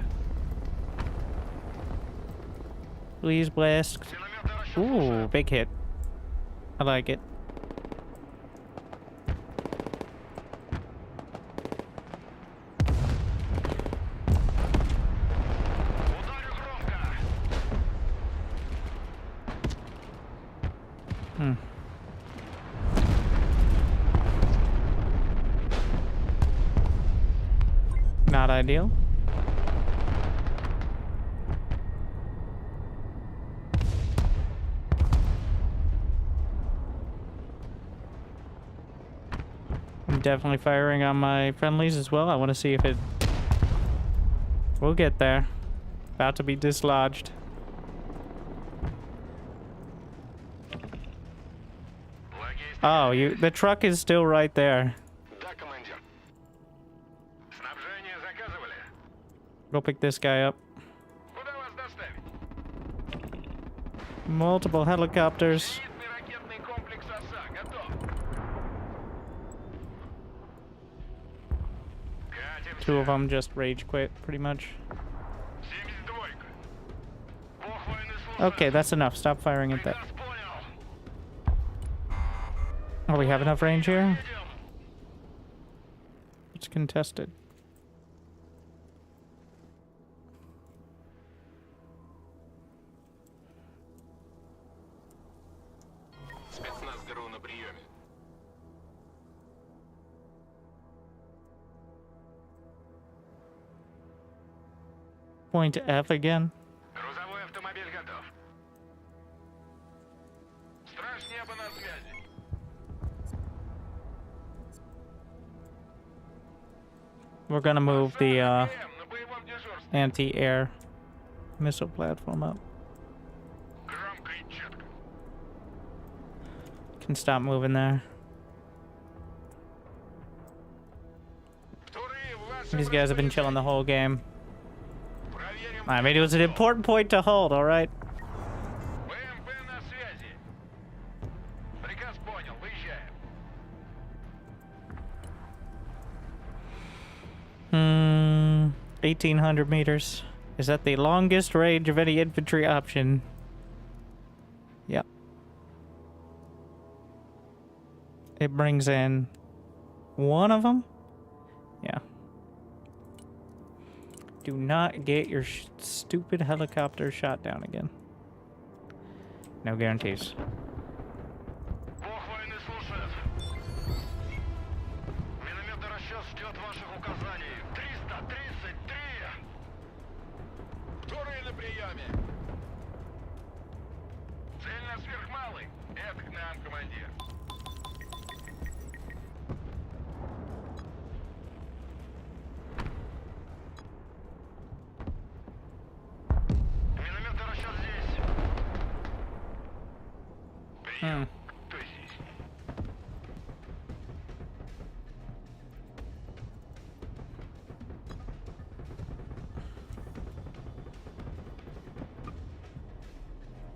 Please blast. Минометный расчет Ooh, слушаю. big hit. I like it. Ударю громко. Hmm. Not ideal. I'm definitely firing on my friendlies as well. I want to see if it... We'll get there. About to be dislodged. Oh, the truck is still right there. Да, командир. Снабжение заказывали. Go pick this guy up. Куда вас доставить? Multiple helicopters. Зенитный ракетный комплекс «Оса» готов. Катимся. Two of them just rage quit, pretty much. 72-ка. Бог войны слушает. Okay, that's enough. Stop firing at that. Приказ понял. Oh, we have enough range here? Едем. It's contested. Спецназ ГРУ на приеме. Point F again. Грузовой автомобиль готов. Страж неба на связи. We're gonna move the На боевом дежурстве. anti-air missile platform up. Громко и четко. Can stop moving there. Вторые в вашем These guys have been chilling the whole game. Проверим. I mean, it was an important point to hold, alright? БМП на связи. Приказ понял. Выезжаем. 1,800 meters. Is that the longest range of any infantry option? Yep. It brings in one of them? Yeah. Do not get your stupid helicopter shot down again. No guarantees. Бог войны слушает. Минометный расчет ждет ваших указаний. 333. Вторые на приеме. Цель на сверхмалый. Это к нам, командир. Минометный расчет здесь. Прием. Кто здесь?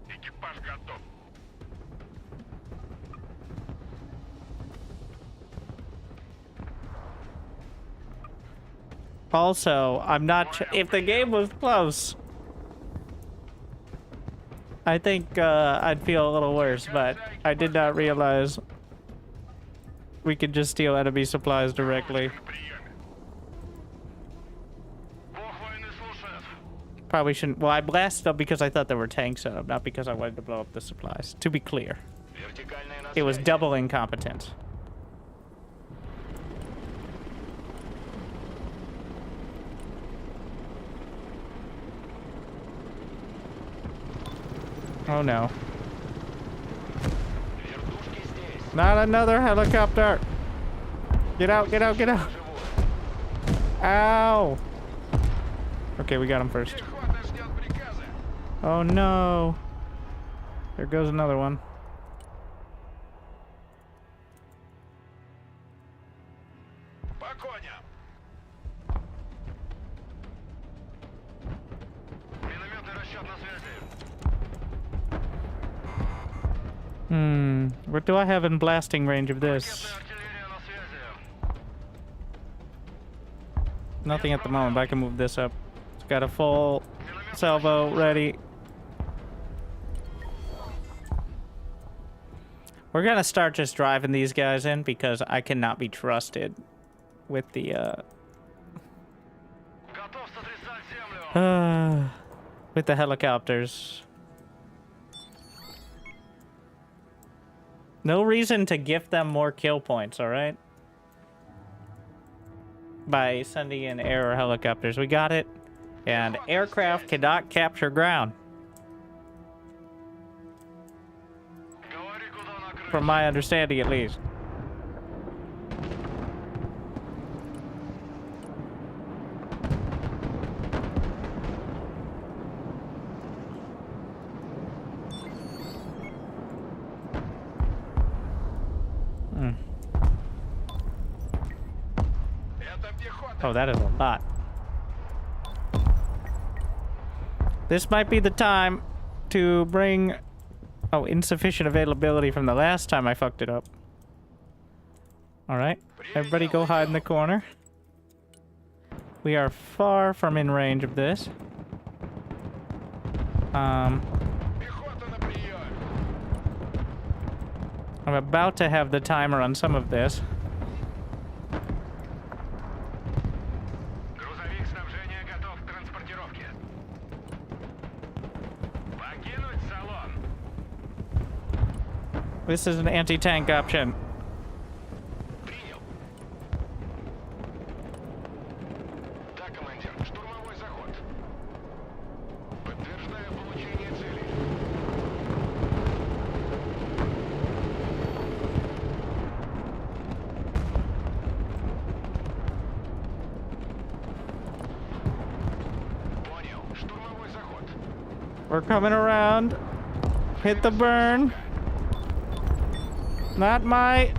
Экипаж готов. Also, I'm not if the game was close, I think I'd feel a little worse, but I did not realize we could just steal enemy supplies directly. На приеме. Бог войны слушает. Probably shouldn't. Well, I blasted them because I thought there were tanks on them, not because I wanted to blow up the supplies. To be clear, Вертикальная на it was связи. double incompetent. Oh no. Вертушки здесь. Not another helicopter! Get out, get out, get out! Ow! Okay, we got him first. Пехота ждет приказа. Oh no! There goes another one. По коням. Минометный расчет на связи. What do I have in blasting range of this? Ракетная артиллерия на Nothing at the moment, but I can move this up. It's got a full salvo ready. We're gonna start just driving these guys in because I cannot be trusted with the with the helicopters. No reason to gift them more kill points, all right? By sending in air or helicopters. We got it. And aircraft cannot capture ground. From my understanding, at least. Oh, that is a lot. This might be the time to bring... Oh, insufficient availability from the last time I fucked it up. Alright. Everybody go hide in the corner. We are far from in range of this. I'm about to have the timer on some of this. This is an anti-tank option. We're coming around. Hit the burn. Not my...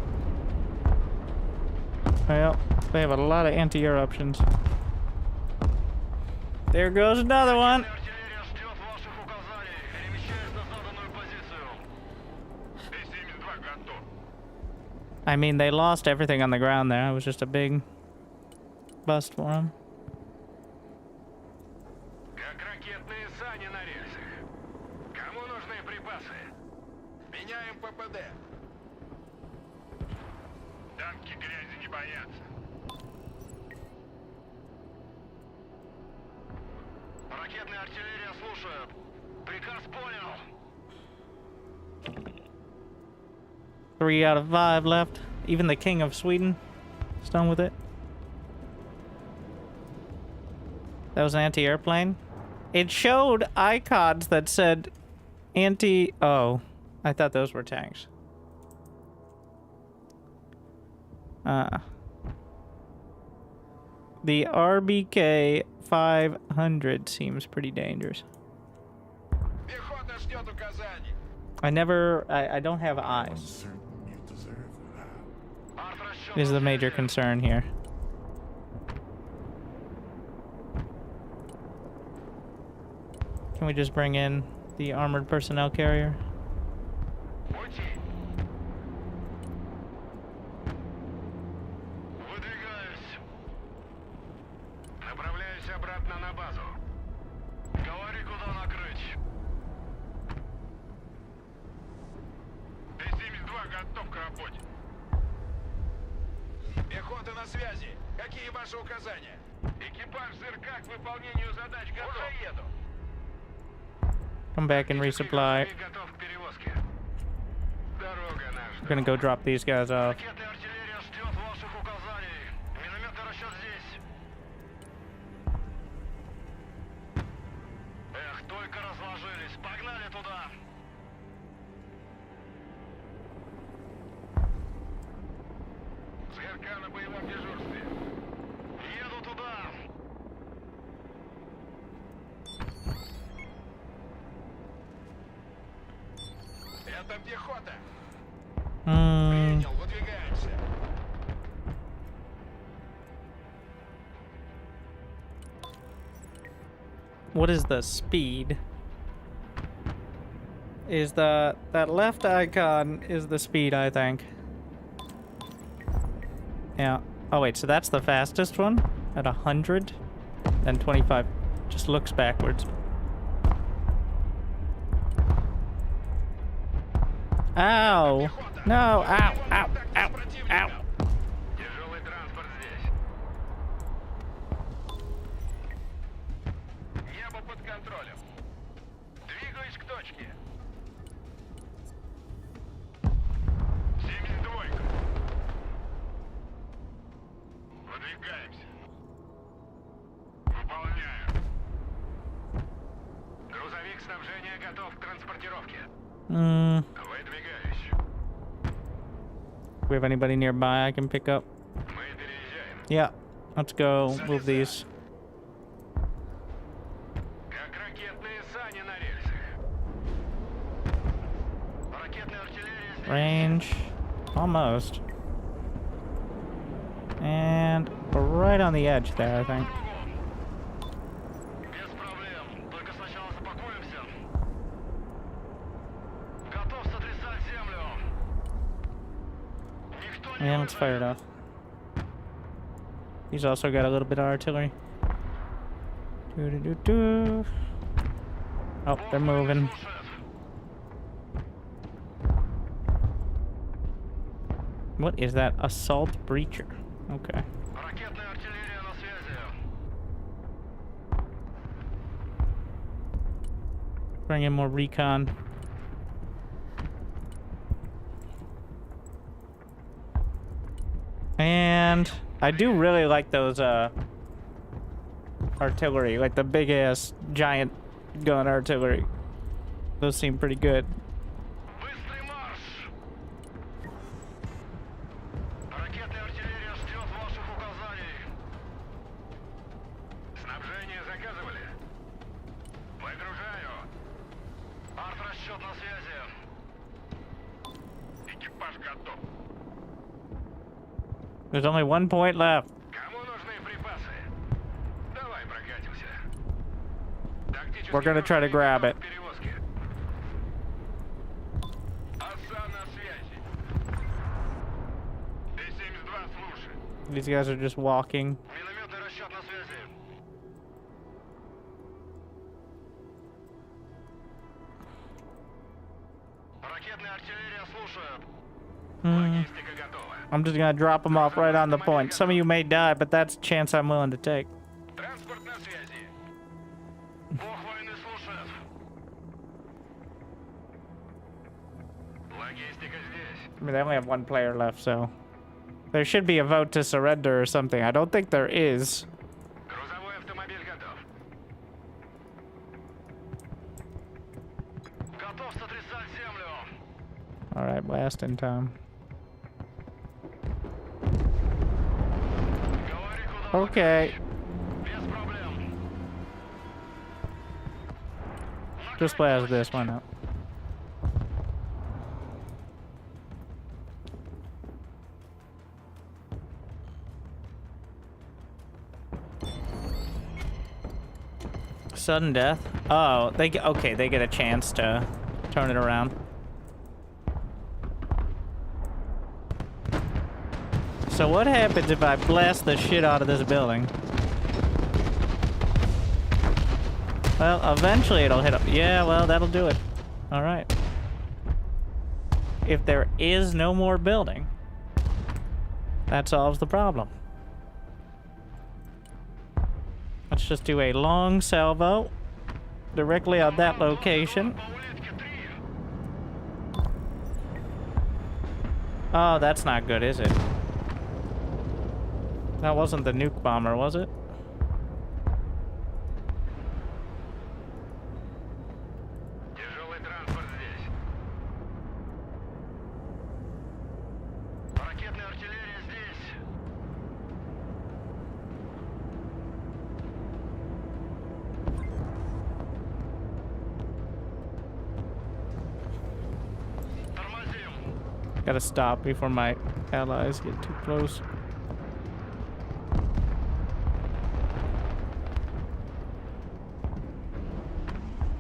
Well, they have a lot of anti-air options. There goes another one. I mean, they lost everything on the ground there. It was just a big bust for them. Ракетная артиллерия слушает. Приказ понял. 3 out of 5 left. Even the King of Sweden is done with it. That was an anti-airplane. It showed icons that said anti... Oh, I thought those were tanks. The RBK 500 seems pretty dangerous. I don't have eyes. Is the major concern here. Can we just bring in the armored personnel carrier? Пехота на связи. Какие ваши указания? Экипаж ЗРК к выполнению задач готов. Уже еду. Come back and resupply. We're gonna go drop these guys off. What is the speed? Is that left icon is the speed, I think. Yeah. Oh wait, so that's the fastest one? at 100, then 25 just looks backwards. Ow! No! Ow! Ow! Ow! Ow! Тяжелый транспорт здесь. Небо под контролем. Двигаюсь к точке. 72. Выдвигаемся. Выполняю. Грузовик снабжения готов к транспортировке. Выдвигаюсь. Do we have anybody nearby I can pick up? Мы переезжаем. Yeah. Let's go move these. Как ракетные сани на рельсах. Ракетная артиллерия здесь. Range. Almost. And we're right on the edge there, I think. Без проблем. Только сначала запакуемся. Готов сотрясать землю. Никто не Yeah, let's fire it off. He's also got a little bit of artillery. Doo-doo-doo-doo. Oh, they're moving. What is that? Assault breacher. Okay. Ракетная артиллерия на связи. Bring in more recon. And I do really like those artillery, like the big ass giant gun artillery. Those seem pretty good. Быстрый марш. Ракетная артиллерия ждет ваших указаний. Снабжение заказывали? Выгружаю. Арт-расчет на связи. Экипаж готов. There's only 1 point left. Кому нужны припасы? Давай прокатимся. We're gonna try to grab it. Перевозки. Оса на связи. Т-72 слушай. These guys are just walking. Минометный расчет на связи. Ракетная артиллерия слушает. Логистика готова. I'm just gonna drop them off right on the point. Some of you may die, but that's a chance I'm willing to take. Транспорт на связи. Бог войны слушает. Логистика здесь. I mean, they only have 1 player left, so there should be a vote to surrender or something. I don't think there is. Грузовой автомобиль готов. Готов сотрясать землю. All right, blast in time. Говори, куда Okay, без проблем. just blast this one up. Sudden death. Oh, they get, okay. They get a chance to turn it around. So what happens if I blast the shit out of this building? Well, eventually it'll hit up. Yeah, well, that'll do it. All right. If there is no more building, that solves the problem. Let's just do a long salvo directly on that location. Oh, that's not good, is it? That wasn't the nuke bomber, was it? Тяжелый транспорт здесь. Ракетная артиллерия здесь. Тормозим. Gotta stop before my allies get too close.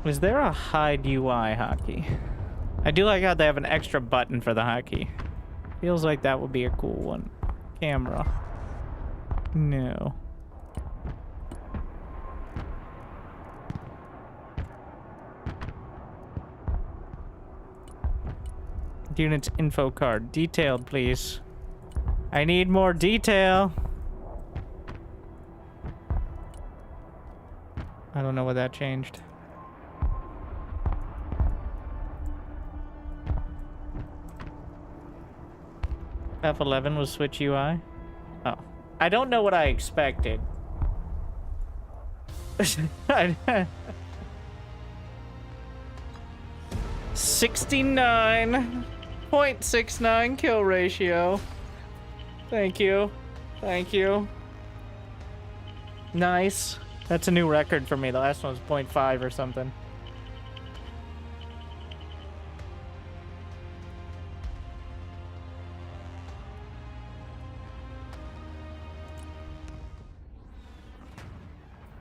Is there a hide UI hotkey? I do like how they have an extra button for the hotkey. Feels like that would be a cool one. Camera. No. Unit's info card. Detailed, please. I need more detail. I don't know what that changed. F11 was switch UI. Oh. I don't know what I expected. 69.69 kill ratio. Thank you. Thank you. Nice. That's a new record for me. The last one was 0.5 or something.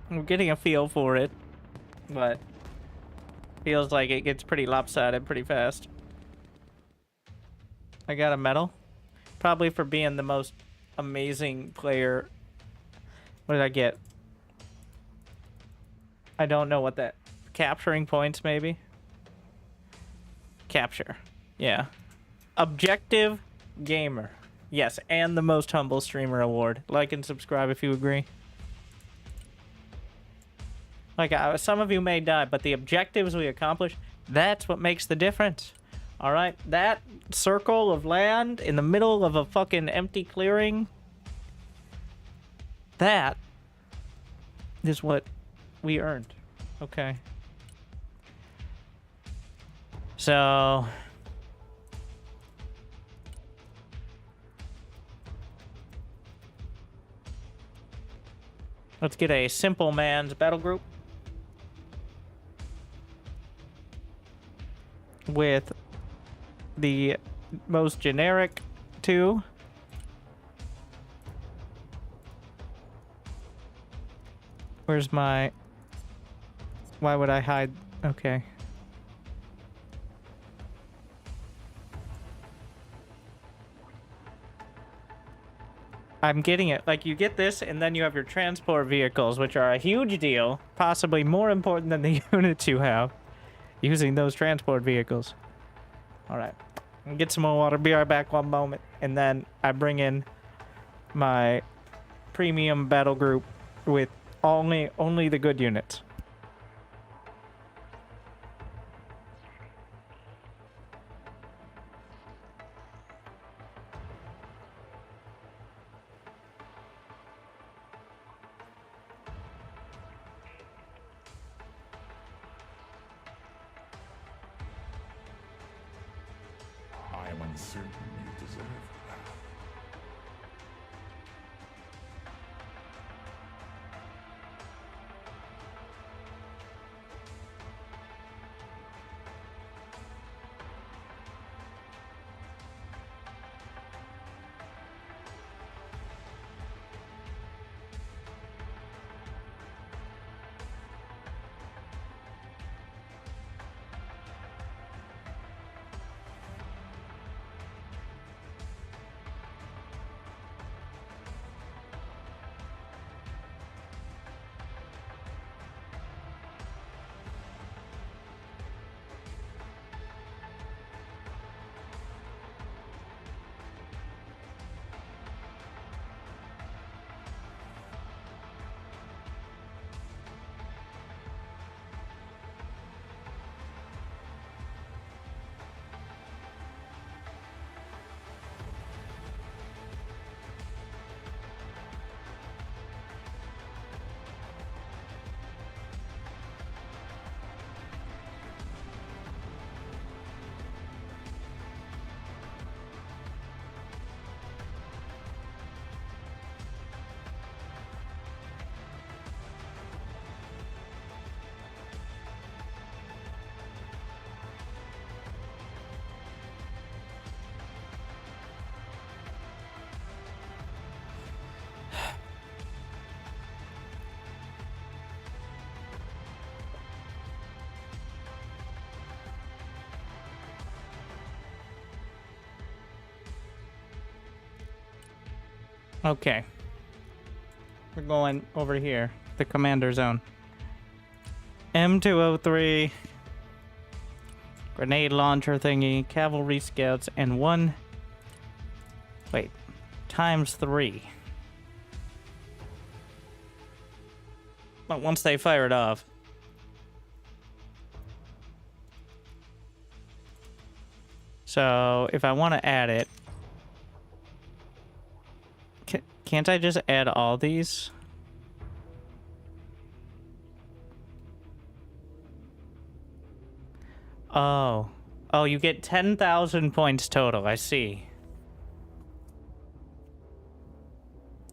I'm getting a feel for it, but feels like it gets pretty lopsided pretty fast. I got a medal, probably for being the most amazing player. What did I get? I don't know what that... Capturing points, maybe? Capture. Yeah. Objective gamer. Yes, and the most humble streamer award. Like and subscribe if you agree. Like, some of you may die, but the objectives we accomplish, that's what makes the difference. Alright? That circle of land in the middle of a fucking empty clearing, that is what we earned. Okay. So... let's get a simple man's battle group. With the most generic two. Where's my... why would I hide? Okay. I'm getting it. Like, you get this, and then you have your transport vehicles, which are a huge deal. Possibly more important than the units you have. Using those transport vehicles. Alright. Get some more water. Be right back one moment. And then I bring in my premium battle group with only the good units. I am uncertain you deserve that. Okay. We're going over here. The commander zone. M203. Grenade launcher thingy, cavalry scouts, and one... Wait. Times 3. But once they fire it off... So, if I want to add it... Can't I just add all these? Oh. Oh, you get 10,000 points total. I see.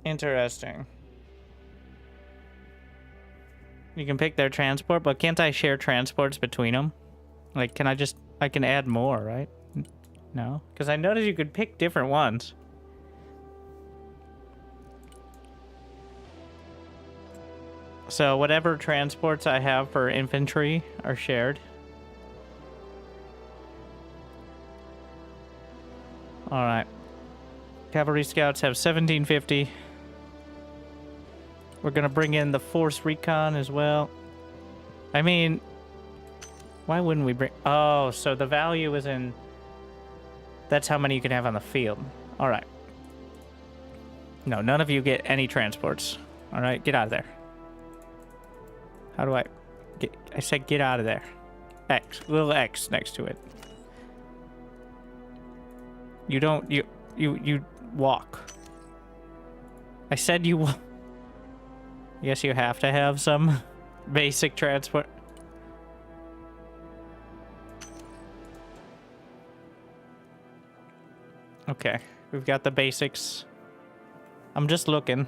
Interesting. You can pick their transport, but can't I share transports between them? Like, can I just... I can add more, right? No? Because I noticed you could pick different ones. So whatever transports I have for infantry are shared. Alright. Cavalry scouts have 1750. We're gonna bring in the force recon as well. I mean, why wouldn't we bring... Oh, so the value is in... That's how many you can have on the field. Alright. No, none of you get any transports. Alright, get out of there. How do I... Get... I said get out of there. X. Little X next to it. You don't... You walk. I said you... I guess you have to have some basic transport. Okay, we've got the basics. I'm just looking.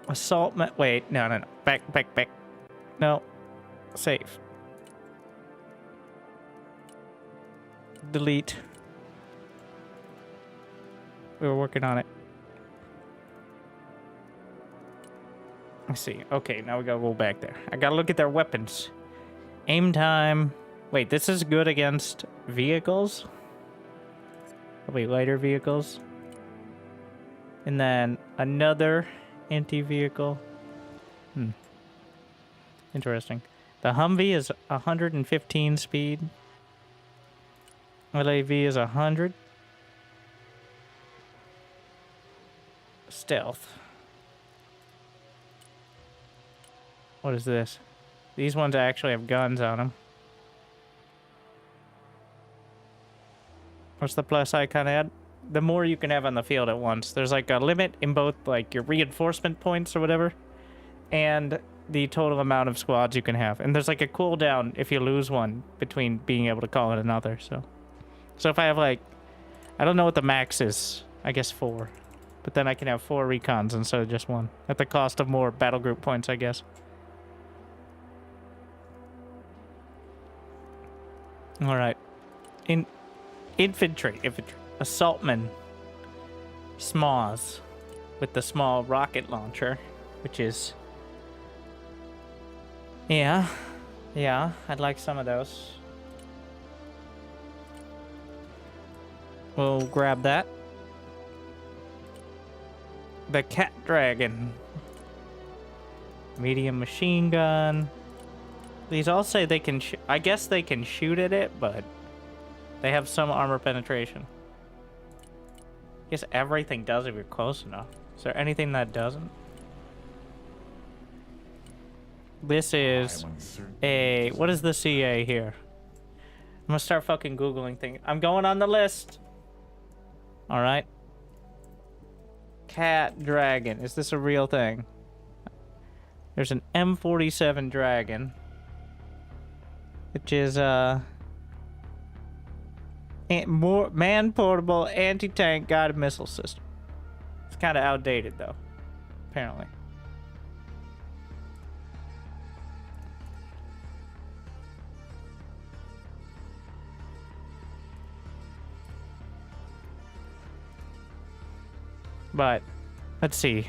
Assault... Wait, no. Back. No. Save. Delete. We were working on it. I see. Okay, now we gotta go back there. I gotta look at their weapons. Aim time. Wait, this is good against vehicles? Probably lighter vehicles. And then another anti-vehicle. Interesting. The Humvee is 115 speed. LAV is 100. Stealth. What is this? These ones actually have guns on them. What's the plus icon add? The more you can have on the field at once. There's like a limit in both like your reinforcement points or whatever, and the total amount of squads you can have. And there's like a cooldown if you lose one between being able to call it another. So if I have like, I don't know what the max is. I guess 4. But then I can have 4 recons instead of just 1. At the cost of more battle group points, I guess. Alright. Infantry. Assaultmen. SMAWs. With the small rocket launcher. Which is... Yeah, I'd like some of those. We'll grab that. The Cat Dragon. Medium machine gun. These all say they can I guess they can shoot at it, but they have some armor penetration. I guess everything does if you're close enough. Is there anything that doesn't? This is a... What is the CA here? I'm gonna start fucking Googling things. I'm going on the list. Alright. Cat Dragon. Is this a real thing? There's an M47 Dragon. Which is, man-portable anti-tank guided missile system. It's kind of outdated, though. Apparently. But, let's see.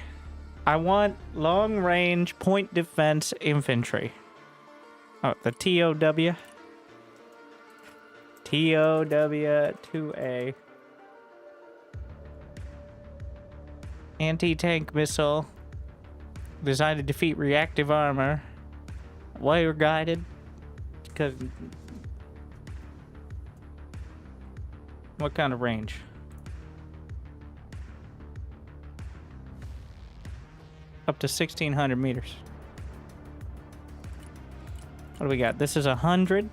I want long-range point defense infantry. Oh, the TOW. TOW-2A. Anti-tank missile. Designed to defeat reactive armor. Wire guided. Because... What kind of range? Up to 1,600 meters. What do we got? This is 100.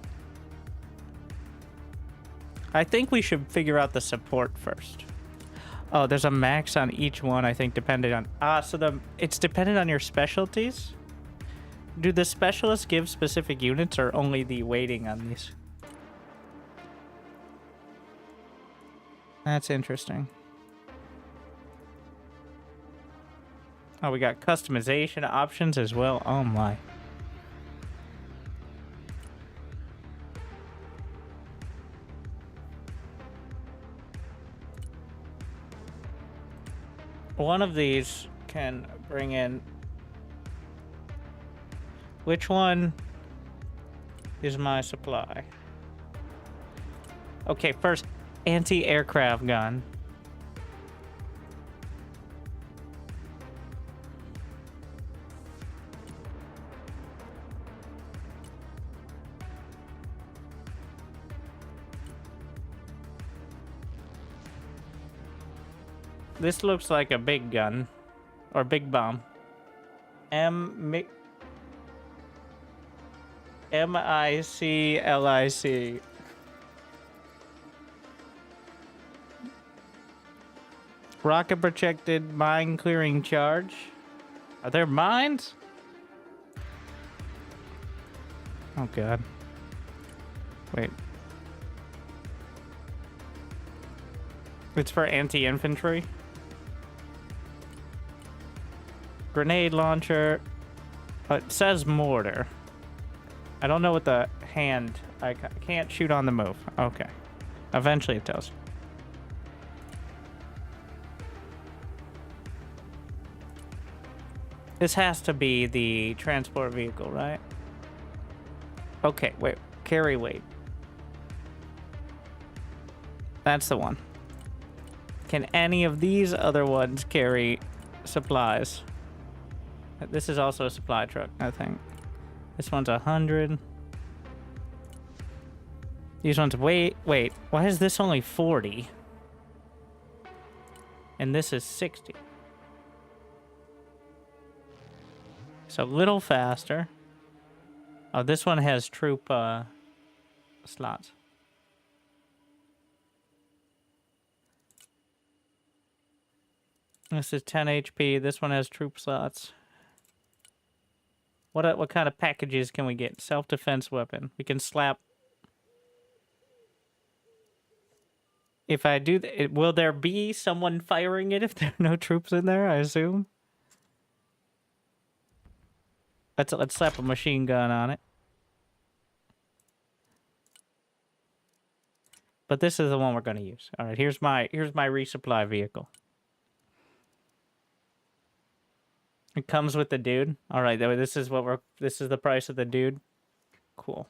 I think we should figure out the support first. Oh, there's a max on each one, I think, depending on... so it's dependent on your specialties? Do the specialists give specific units or only the weighting on these? That's interesting. Oh, we got customization options as well. Oh my. One of these can bring in... Which one is my supply? Okay, first, anti-aircraft gun. This looks like a big gun. Or big bomb. M-I-C-L-I-C. Rocket projected mine clearing charge. Are there mines? Oh god. Wait. It's for anti-infantry. Grenade launcher. It says mortar. I don't know what the hand... I can't shoot on the move. Okay. Eventually it tells you. This has to be the transport vehicle, right? Okay, wait. Carry weight. That's the one. Can any of these other ones carry supplies? This is also a supply truck, I think. This one's 100. These ones... Wait. Why is this only 40? And this is 60. So a little faster. Oh, this one has troop slots. This is 10 HP. This one has troop slots. What kind of packages can we get? Self-defense weapon. We can slap... If I do... will there be someone firing it if there are no troops in there, I assume? Let's slap a machine gun on it. But this is the one we're going to use. All right, here's my resupply vehicle. It comes with the dude. All right, this is the price of the dude. Cool.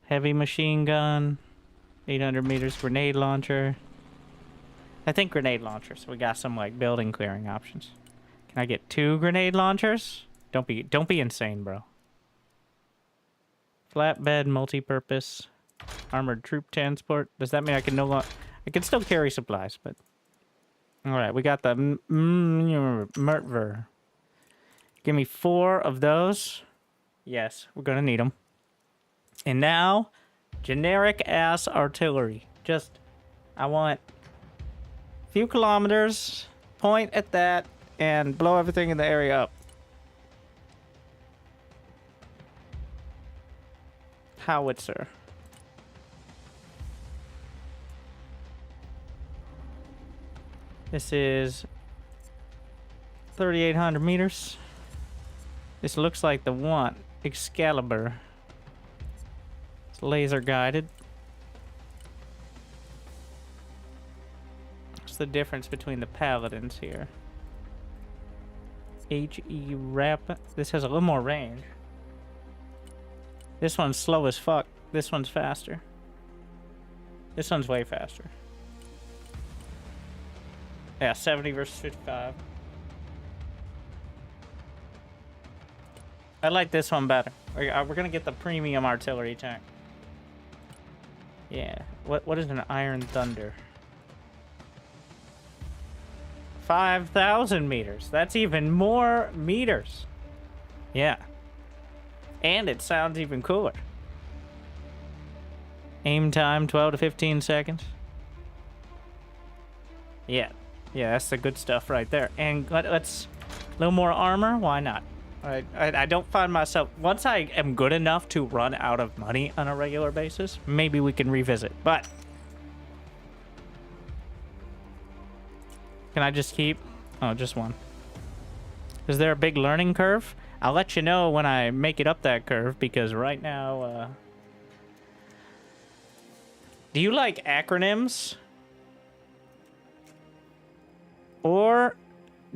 Heavy machine gun, 800 meters grenade launcher. I think grenade launchers. We got some like building clearing options. Can I get 2 grenade launchers? Don't be insane, bro. Flatbed, multi-purpose, armored troop transport. Does that mean I can no longer? I can still carry supplies, but... Alright, we got the Mertver. Give me 4 of those. Yes, we're gonna need them. And now, generic-ass artillery. Just, I want a few kilometers, point at that, and blow everything in the area up. Howitzer. This is 3,800 meters. This looks like the one. Excalibur. It's laser guided. What's the difference between the paladins here? HE Rapid. This has a little more range. This one's slow as fuck. This one's faster. This one's way faster. Yeah, 70 versus 55. I like this one better. We're gonna get the premium artillery tank. Yeah. What is an Iron Thunder? 5,000 meters. That's even more meters. Yeah. And it sounds even cooler. Aim time 12 to 15 seconds. Yeah. Yeah, that's the good stuff right there. And let's a little more armor. Why not? I don't find myself... Once I am good enough to run out of money on a regular basis, maybe we can revisit. But... Can I just keep... Oh, just one. Is there a big learning curve? I'll let you know when I make it up that curve, because right now... Do you like acronyms? Or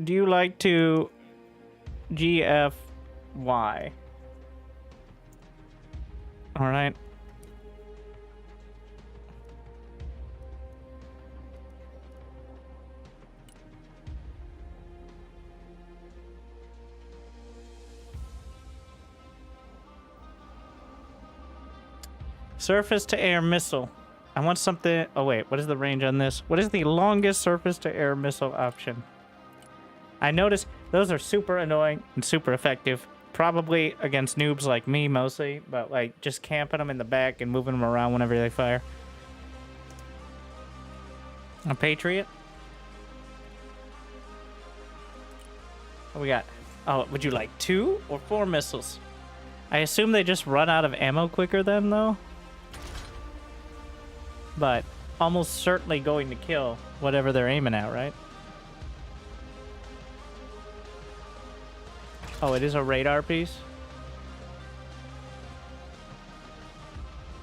do you like to GFY? All right. Surface to air missile. I want something... Oh, wait. What is the range on this? What is the longest surface-to-air missile option? I noticed those are super annoying and super effective. Probably against noobs like me, mostly. But, like, just camping them in the back and moving them around whenever they fire. A Patriot? What we got? Oh, would you like 2 or 4 missiles? I assume they just run out of ammo quicker then, though? But almost certainly going to kill whatever they're aiming at, right? Oh, it is a radar piece?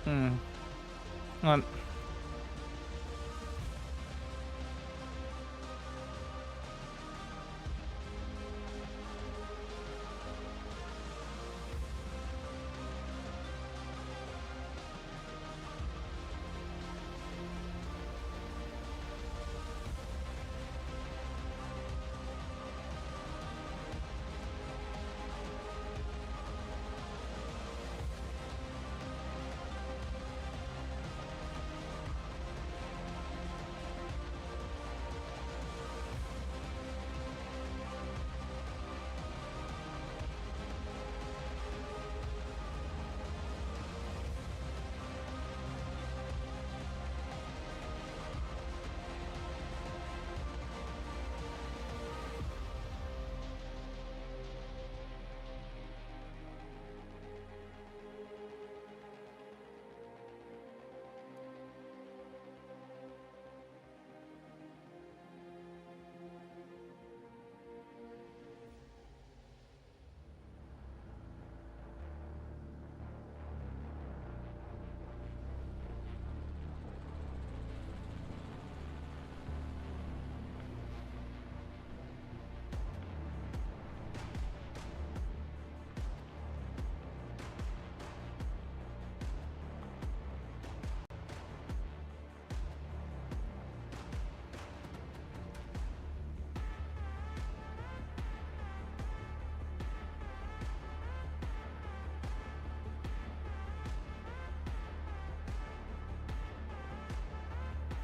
Well,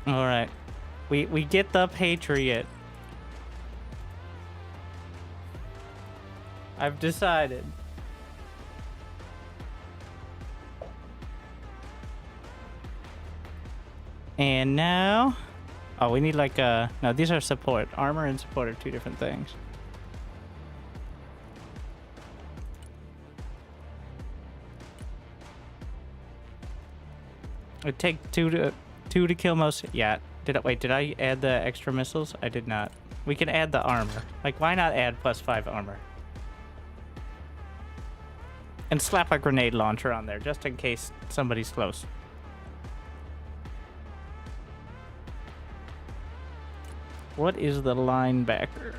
all right. We get the Patriot. I've decided. And now... Oh, we need like a... No, these are support. Armor and support are 2 different things. It take 2 to kill most... Yeah. Did I add the extra missiles? I did not. We can add the armor. Like, why not add +5 armor? And slap a grenade launcher on there, just in case somebody's close. What is the linebacker?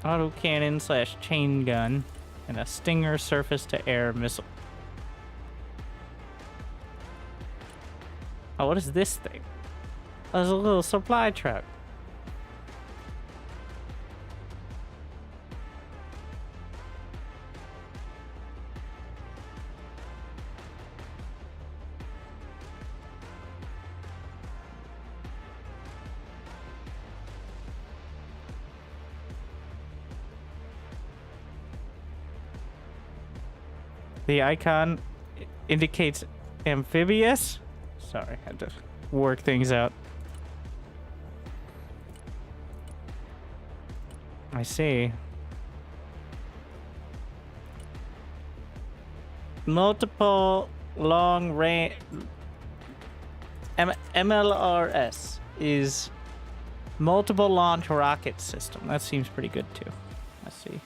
Autocannon / chain gun and a Stinger surface-to-air missile. Oh, what is this thing? Oh, there's a little supply truck. The icon indicates amphibious. Sorry, I had to work things out. I see. Multiple long range. MLRS is multiple launch rocket system. That seems pretty good too. Let's see.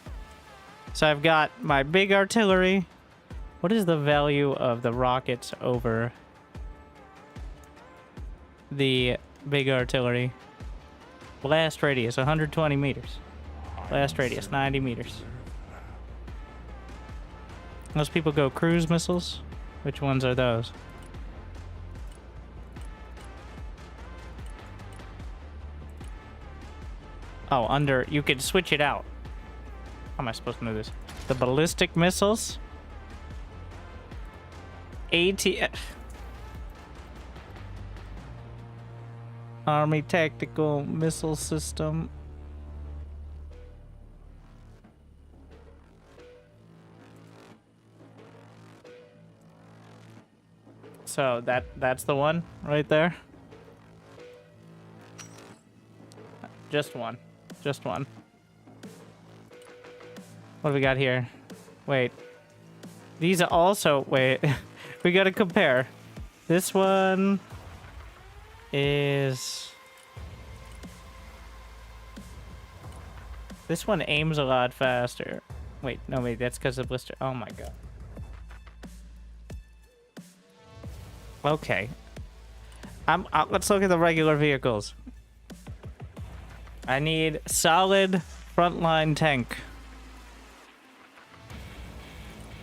So I've got my big artillery. What is the value of the rockets over the big artillery? Blast radius 120 meters. Blast radius 90 meters. Most people go cruise missiles. Which ones are those? Oh, under... You could switch it out. How am I supposed to know this? The ballistic missiles. RTS... Army Tactical Missile System. So that's the one right there. Just one. Just one. What do we got here? Wait. These are also... Wait. We gotta compare. This one is... This one aims a lot faster. Wait, no, wait, that's because of blister. Oh my god. Okay. Let's look at the regular vehicles. I need solid frontline tank.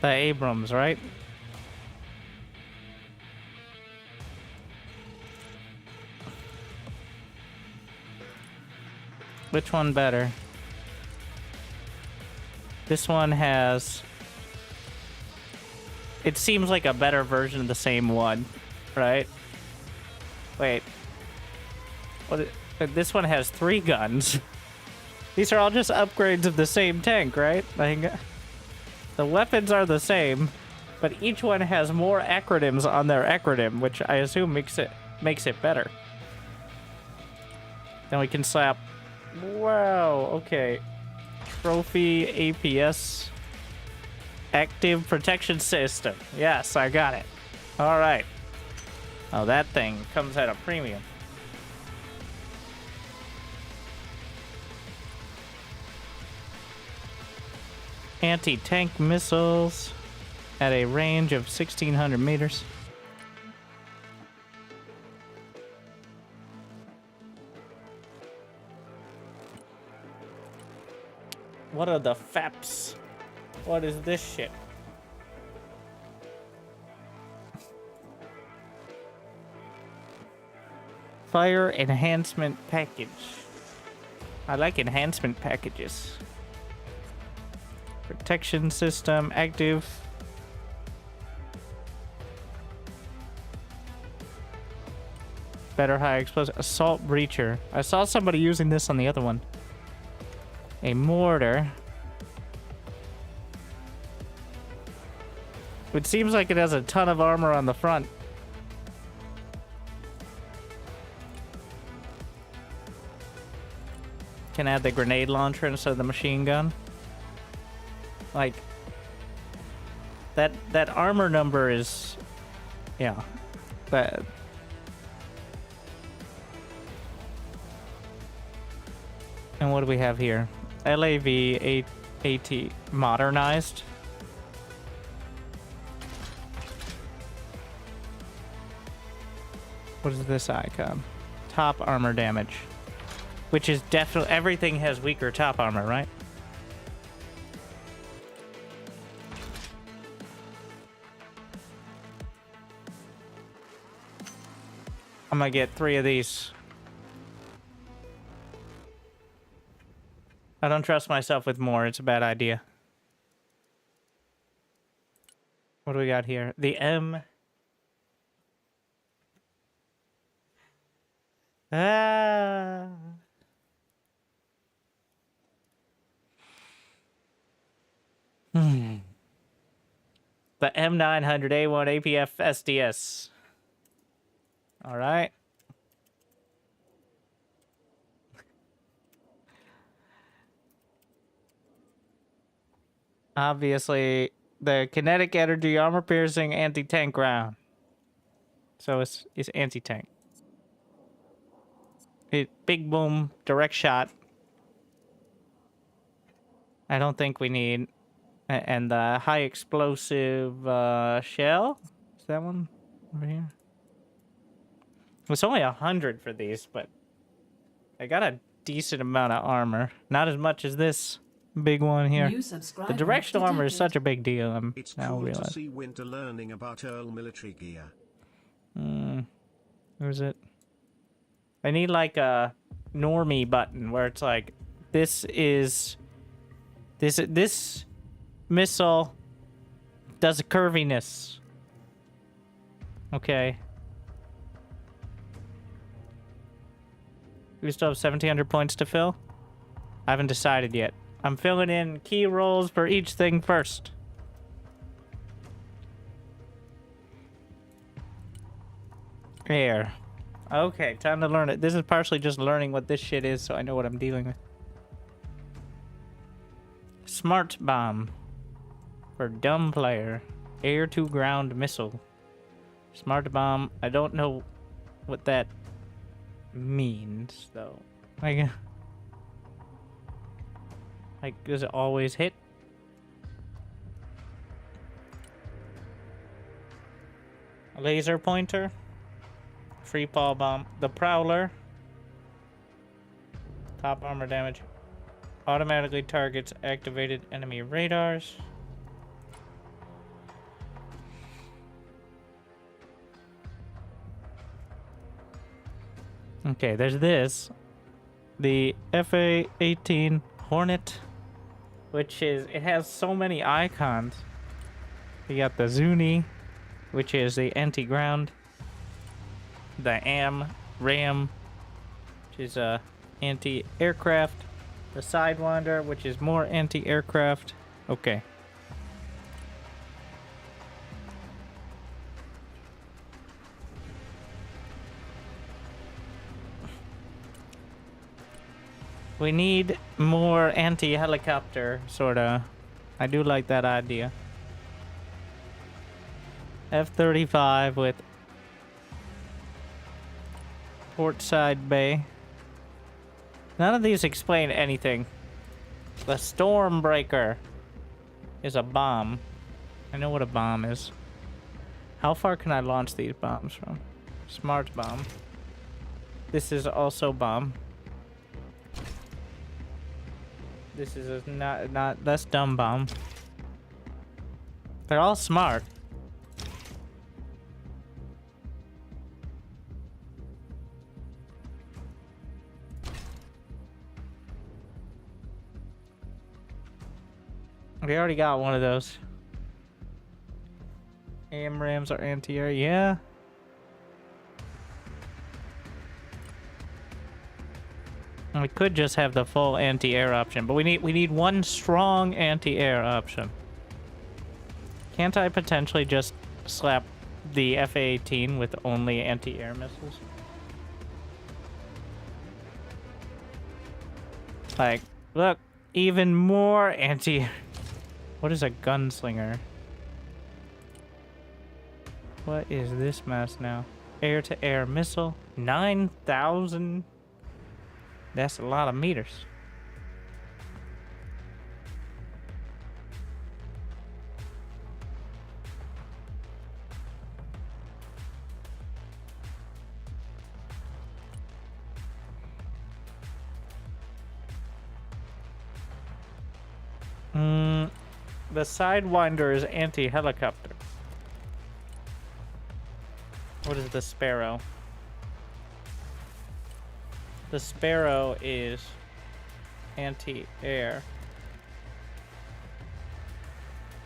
The Abrams, right? Which one better? This one has... It seems like a better version of the same one, right? Wait. This one has 3 guns. These are all just upgrades of the same tank, right? Like, the weapons are the same, but each one has more acronyms on their acronym, which I assume makes it better. Then we can slap... Wow, okay. Trophy APS Active Protection System. Yes, I got it. All right. Oh, that thing comes at a premium. Anti-tank missiles at a range of 1,600 meters. What are the FAPs? What is this shit? Fire enhancement package. I like enhancement packages. Protection system active. Better high explosive. Assault breacher. I saw somebody using this on the other one. A mortar. It seems like it has a ton of armor on the front. Can add the grenade launcher instead of the machine gun. Like, that armor number is... Yeah. That... And what do we have here? LAV AT modernized. What is this icon? Top armor damage. Which is definitely... Everything has weaker top armor, right? I'm gonna get 3 of these. I don't trust myself with more. It's a bad idea. What do we got here? The M. Ah. The M900A1 APF SDS. All right. Obviously, the kinetic energy, armor piercing, anti-tank round. So it's anti-tank. Big boom, direct shot. I don't think we need. And the high explosive shell. Is that one over here? It's only 100 for these, but I got a decent amount of armor. Not as much as this big one here. The directional armor is such a big deal. I'm It's now cool realizing. to see Winter learning about Earl military gear. Where's it? I need like a normie button where it's like, this missile does a curviness. Okay. We still have 1,700 points to fill. I haven't decided yet. I'm filling in key roles for each thing first. Air. Okay, time to learn it. This is partially just learning what this shit is so I know what I'm dealing with. Smart bomb. For dumb player. Air to ground missile. Smart bomb. I don't know what that means though. Like does it always hit? A laser pointer. Free fall bomb. The prowler. Top armor damage. Automatically targets activated enemy radars. Okay, there's this. The FA-18 Hornet, which is, it has so many icons. You got the Zuni, which is the anti-ground. The RAM, which is anti-aircraft. The Sidewinder, which is more anti-aircraft. Okay. We need more anti-helicopter, sorta. I do like that idea. F-35 with port side bay. None of these explain anything. The Stormbreaker is a bomb. I know what a bomb is. How far can I launch these bombs from? Smart bomb. This is also bomb. This is a not that's dumb bomb. They're all smart. We already got one of those. AMRAMs are anti-air, yeah. We could just have the full anti-air option, but we need one strong anti-air option. Can't I potentially just slap the F-18 with only anti-air missiles? Like, look, even more anti... What is a gunslinger? What is this mess now? Air-to-air missile. 9,000... That's a lot of meters. The Sidewinder is anti-helicopter. What is the Sparrow? The Sparrow is anti-air.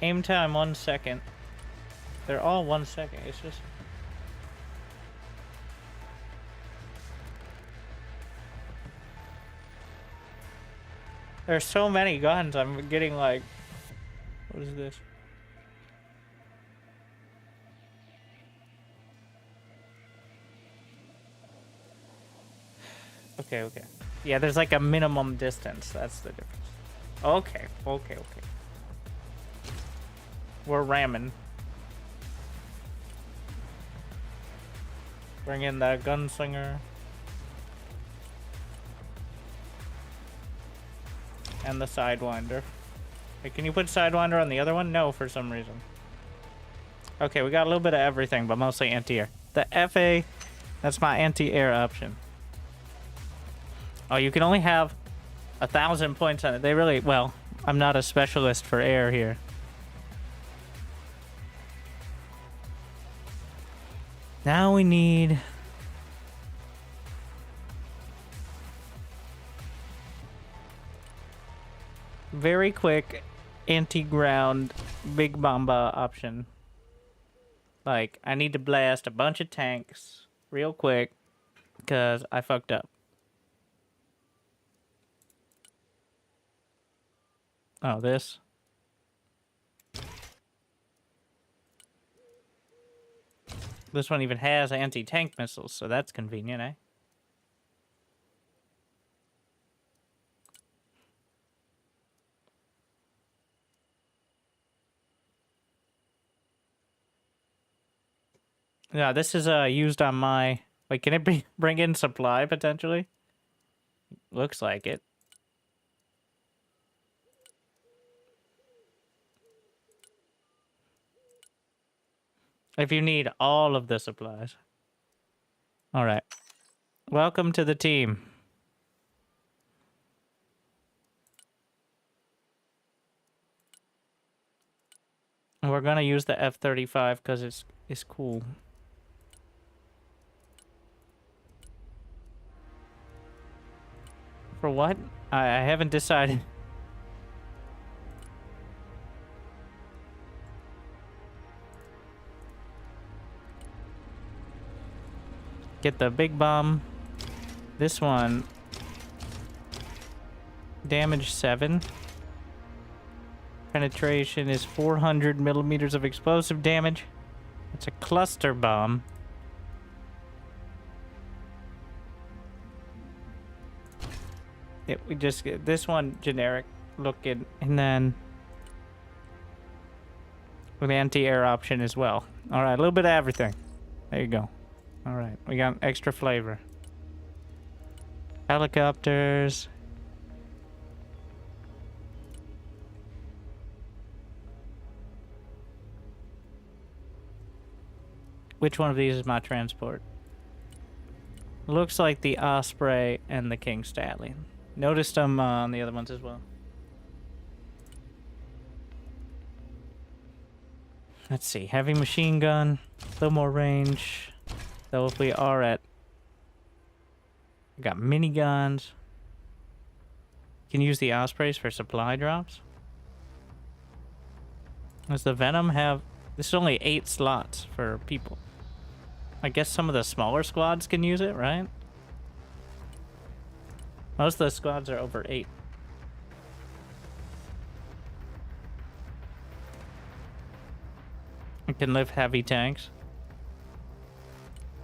Aim time 1 second. They're all 1 second. It's just... There's so many guns. I'm getting like... What is this? Okay, okay. Yeah, there's like a minimum distance. That's the difference. Okay, okay, okay. We're ramming. Bring in that gunslinger. And the Sidewinder. Hey, can you put Sidewinder on the other one? No, for some reason. Okay, we got a little bit of everything, but mostly anti-air. The FA, that's my anti-air option. Oh, you can only have 1,000 points on it. They really, well, I'm not a specialist for air here. Now we need... very quick anti-ground big bomba option. Like, I need to blast a bunch of tanks real quick because I fucked up. Oh, this. This one even has anti-tank missiles, so that's convenient, eh? Yeah, this is used on my... Wait, can it bring in supply, potentially? Looks like it. If you need all of the supplies. Alright. Welcome to the team. We're gonna use the F-35 because it's cool. For what? I haven't decided. Get the big bomb. This one. Damage 7. Penetration is 400 millimeters of explosive damage. It's a cluster bomb. We just get this one generic looking, and then with anti-air option as well. All right, a little bit of everything. There you go. All right, we got extra flavor. Helicopters. Which one of these is my transport? Looks like the Osprey and the King Stallion. Noticed them on the other ones as well. Let's see. Heavy machine gun. A little more range. Though if we are at... We got miniguns. Can use the Ospreys for supply drops. Does the Venom have... This is only 8 slots for people. I guess some of the smaller squads can use it, right? Most of the squads are over 8. It can lift heavy tanks.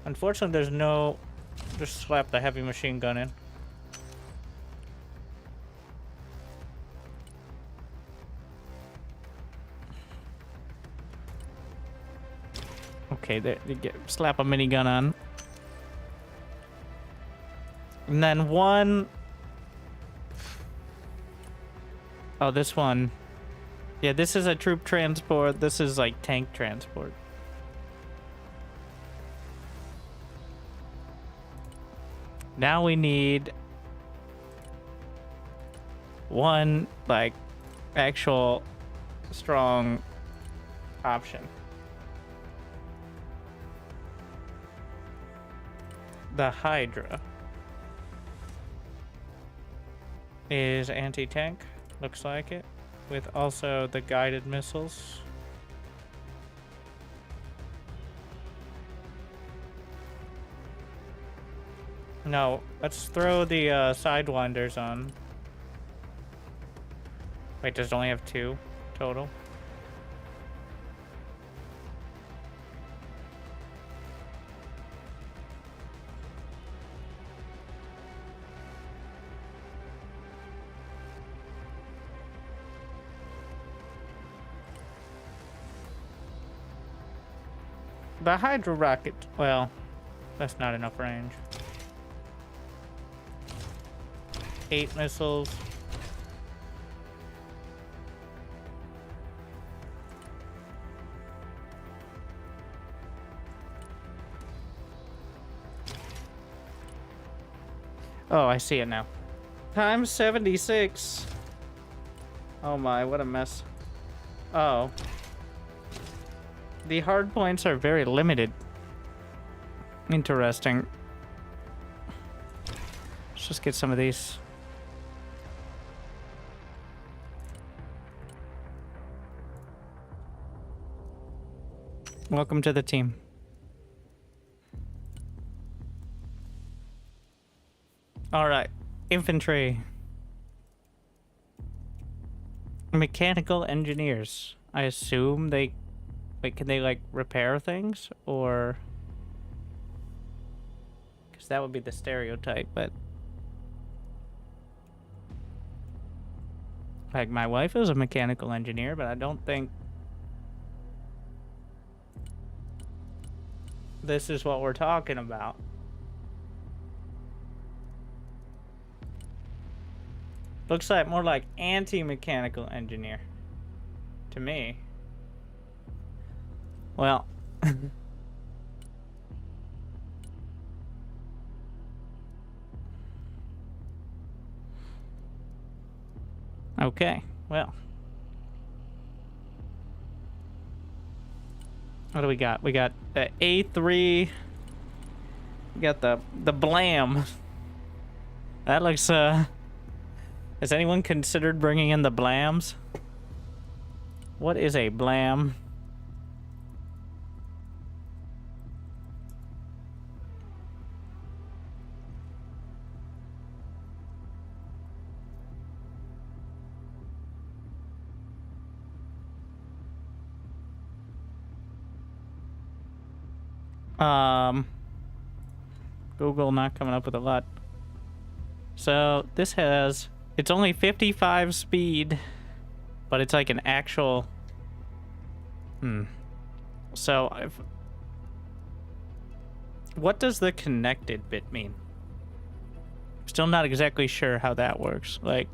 Unfortunately, there's no... Just slap the heavy machine gun in. Okay, there, slap a minigun on. And then one... Oh, this one. Yeah, this is a troop transport. This is like tank transport. Now we need one, like, actual strong option. The Hydra is anti-tank, looks like it, with also the guided missiles. No, let's throw the Sidewinders on. Wait, does it only have 2 total? The Hydro rocket. Well, that's not enough range. 8 missiles. Oh, I see it now. Times 76. Oh my, what a mess. Oh. The hard points are very limited. Interesting. Let's just get some of these. Welcome to the team. All right, infantry. Mechanical engineers. I assume they... Wait, can they, like, repair things? Or... Because that would be the stereotype, but... Like, my wife is a mechanical engineer, but I don't think... This is what we're talking about. Looks like more like anti-mechanical engineer. To me. Well. Okay, well. What do we got? We got the A3. We got the Blam. That looks, Has anyone considered bringing in the Blams? What is a Blam? Google not coming up with a lot. So this has, it's only 55 speed, but it's like an actual, So what does the connected bit mean? Still not exactly sure how that works. Like,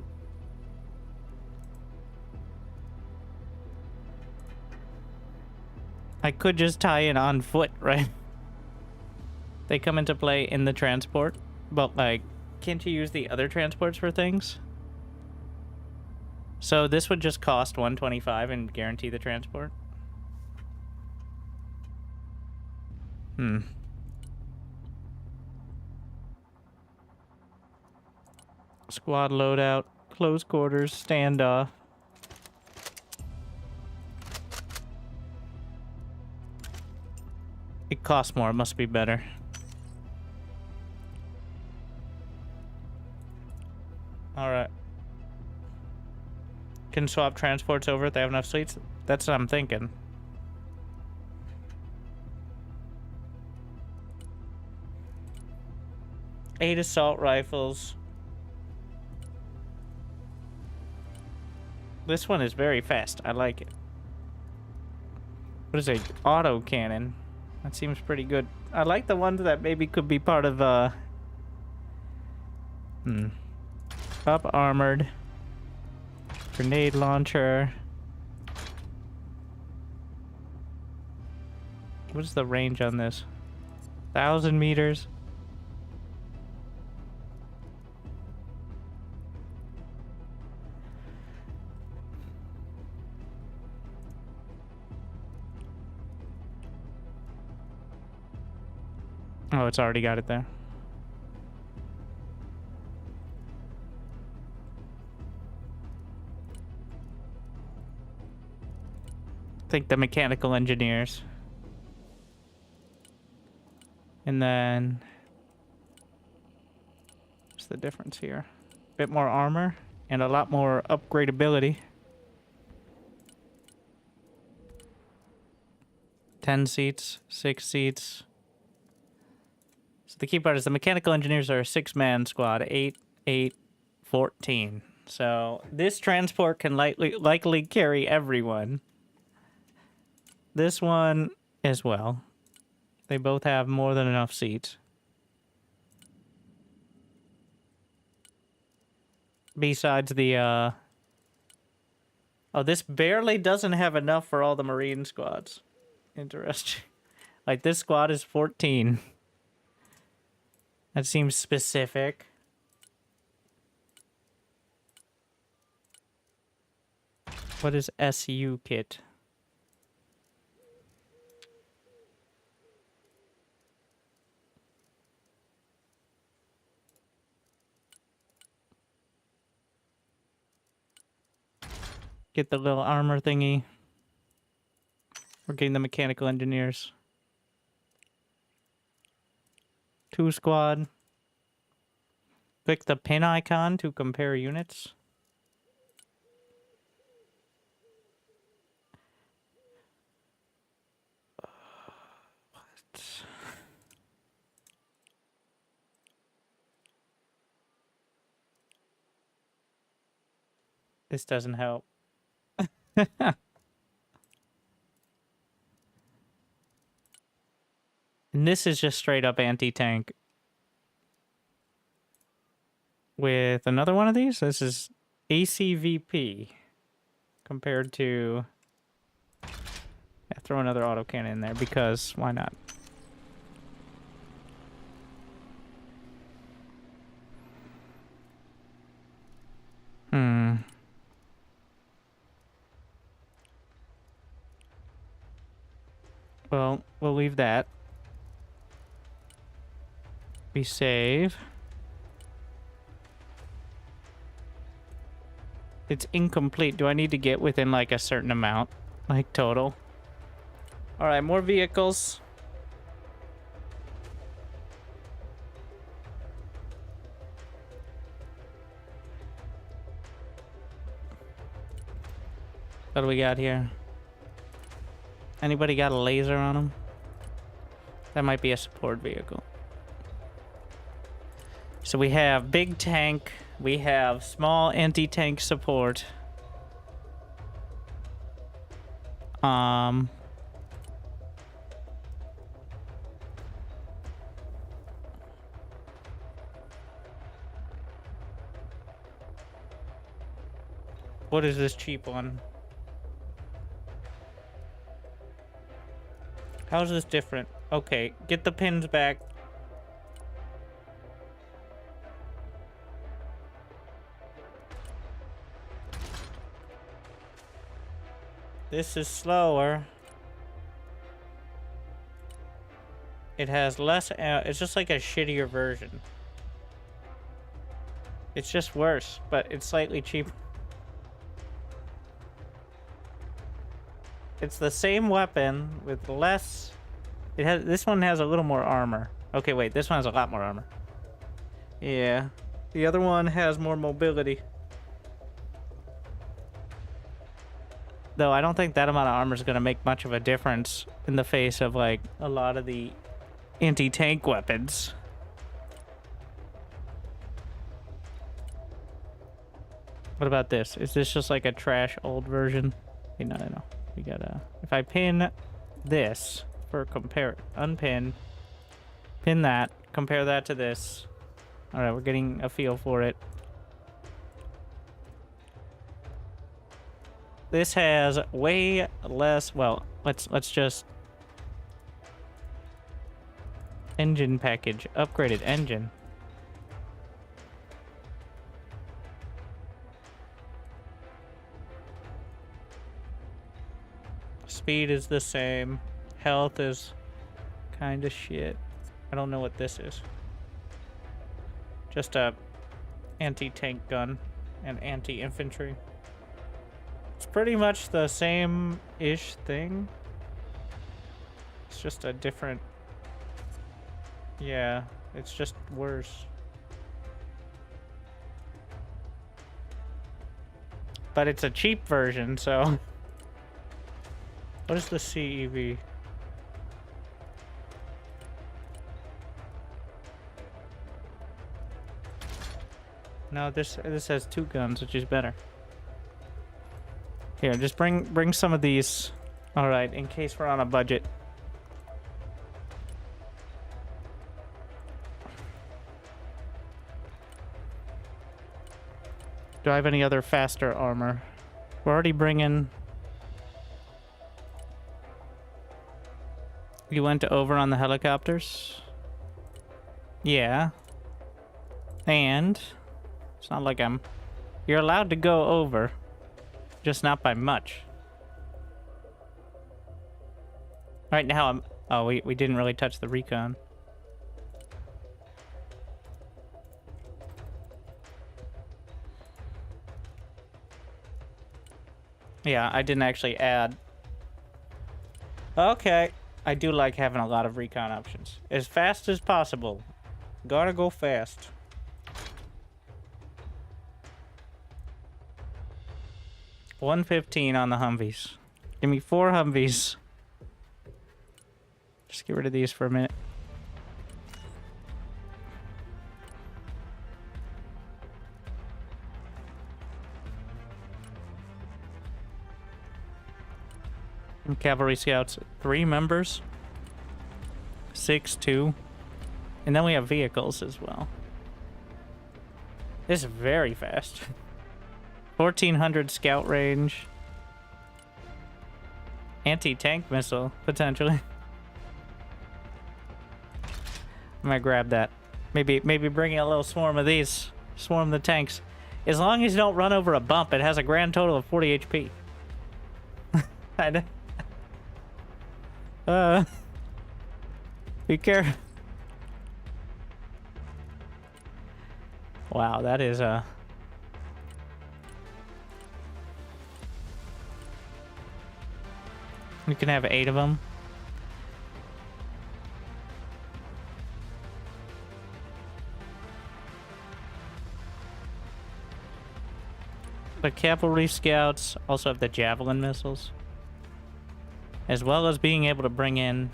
I could just tie in on foot, right? They come into play in the transport, but like, can't you use the other transports for things? So this would just cost 125 and guarantee the transport? Squad loadout, close quarters, standoff. It costs more, it must be better. Alright. Can swap transports over if they have enough seats? That's what I'm thinking. Eight assault rifles. This one is very fast. I like it. What is a auto cannon? That seems pretty good. I like the ones that maybe could be part of Up armored. Grenade launcher. What is the range on this? 1,000 meters. Oh, it's already got it there. I think the mechanical engineers. And then... what's the difference here? A bit more armor and a lot more upgradability. 10 seats, 6 seats. So the key part is the mechanical engineers are a 6-man squad, 8, 8, 14. So this transport can likely carry everyone. This one as well. They both have more than enough seats. Besides the, oh, this barely doesn't have enough for all the Marine squads. Interesting. Like, this squad is 14. That seems specific. What is SU kit? Get the little armor thingy. We're getting the mechanical engineers. 2 squad. Click the pin icon to compare units. What? This doesn't help. And this is just straight up anti-tank. With another one of these, this is ACVP compared to... Yeah, throw another autocannon in there because why not? Well, we'll leave that. We save. It's incomplete. Do I need to get within like a certain amount? Like total? Alright, more vehicles. What do we got here? Anybody got a laser on them? That might be a support vehicle. So we have big tank. We have small anti-tank support. What is this cheap one? How is this different? Okay, get the pins back. This is slower. It has less, it's just like a shittier version. It's just worse, but it's slightly cheaper. It's the same weapon with less. It has, this one has a little more armor. Okay, wait, this one has a lot more armor. Yeah, the other one has more mobility. Though I don't think that amount of armor is going to make much of a difference in the face of like a lot of the anti-tank weapons. What about this? Is this just like a trash old version? Okay, no. We gotta, if I pin this for compare, unpin, pin that, compare that to this. All right, we're getting a feel for it. This has way less, well, let's just engine package, upgraded engine. Speed is the same. Health is kind of shit. I don't know what this is. Just a anti-tank gun and anti-infantry. It's pretty much the same-ish thing. It's just a different... Yeah, it's just worse. But it's a cheap version, so... What is the CEV? No, this has 2 guns, which is better. Here, just bring some of these. All right, in case we're on a budget. Do I have any other faster armor? We're already bringing... You went over on the helicopters? Yeah. And... It's not like I'm... You're allowed to go over. Just not by much. Right now I'm... Oh, we didn't really touch the recon. Yeah, I didn't actually add. Okay. I do like having a lot of recon options. As fast as possible. Gotta go fast. $115 on the Humvees. Give me 4 Humvees. Just get rid of these for a minute. And Cavalry Scouts, 3 members. 6, 2. And then we have vehicles as well. This is very fast. 1400 scout range. Anti-tank missile, potentially. I might grab that. Maybe bringing a little swarm of these. Swarm the tanks. As long as you don't run over a bump, it has a grand total of 40 HP. Be careful. Wow, that is You can have 8 of them. The cavalry scouts also have the javelin missiles, as well as being able to bring in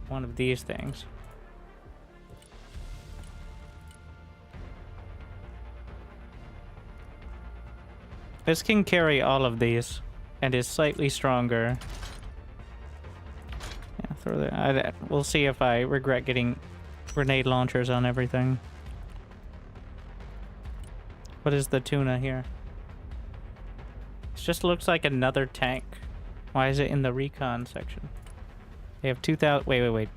one of these things. This can carry all of these and is slightly stronger. Yeah, throw that. We'll see if I regret getting grenade launchers on everything. What is the tuna here? It just looks like another tank. Why is it in the recon section? They have 2,000... Wait.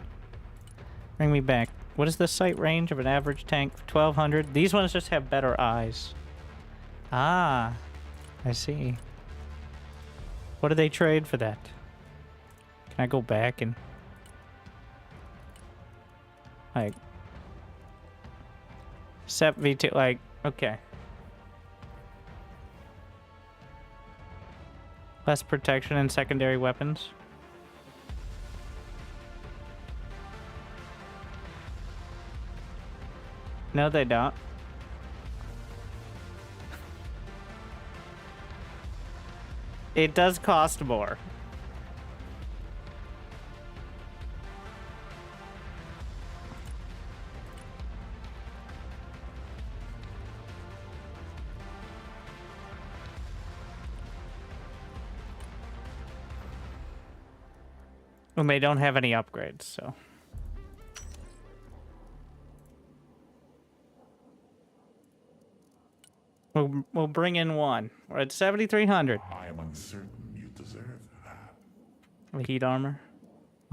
Bring me back. What is the sight range of an average tank? 1,200? These ones just have better eyes. Ah, I see. What do they trade for that? Can I go back and... Like... SEP V2, like... Okay. Less protection and secondary weapons. No, they don't. It does cost more. And they don't have any upgrades, so... We'll bring in one. We're at 7,300. I am uncertain you deserve that. The heat armor.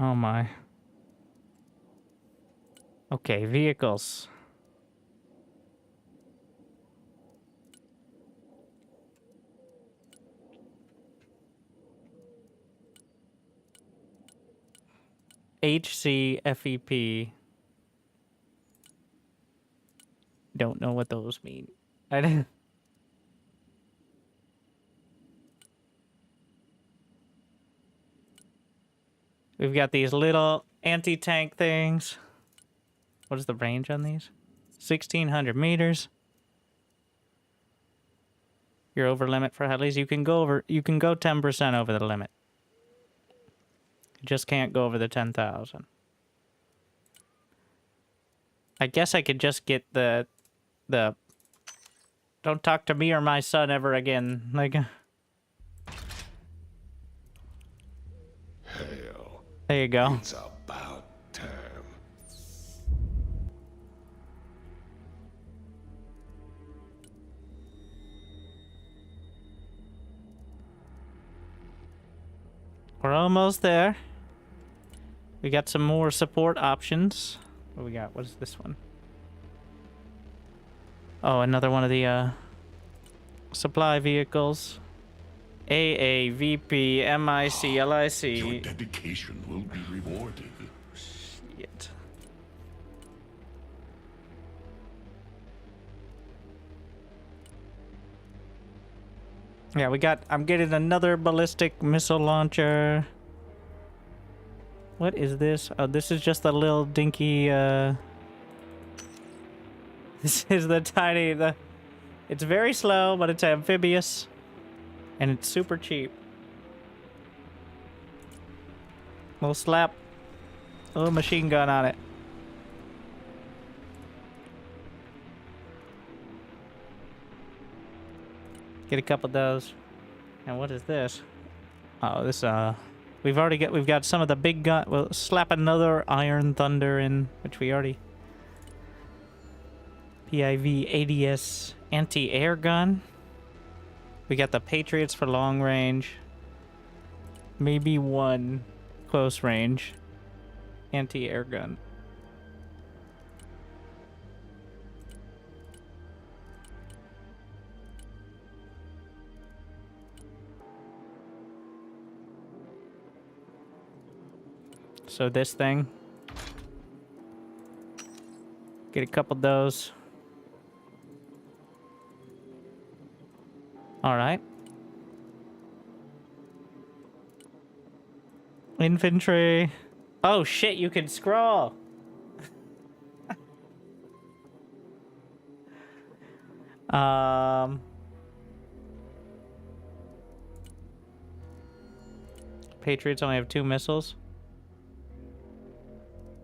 Oh my. Okay, vehicles. HC, FEP. Don't know what those mean. I didn't. We've got these little anti-tank things. What is the range on these? 1,600 meters. You're over limit for helis. You can go 10% over the limit. You just can't go over the 10,000. I guess I could just get the don't talk to me or my son ever again. Like Hell. There you go. It's about time. We're almost there. We got some more support options. What we got? What is this one? Oh, another one of the supply vehicles. AAVP MIC LIC. Your dedication will be rewarded. Shit. Yeah, we got... I'm getting another ballistic missile launcher. What is this? Oh, this is just a little dinky, This is the tiny... It's very slow, but it's amphibious. And it's super cheap. We'll slap a little machine gun on it. Get a couple of those. And what is this? Oh, this, we've got some of the big gun. We'll slap another Iron Thunder in, which we already... PIV ADS anti-air gun. We got the Patriots for long range. Maybe one close range anti-air gun. So this thing. Get a couple of those. All right. Infantry. Oh shit, you can scroll. Patriots only have 2 missiles.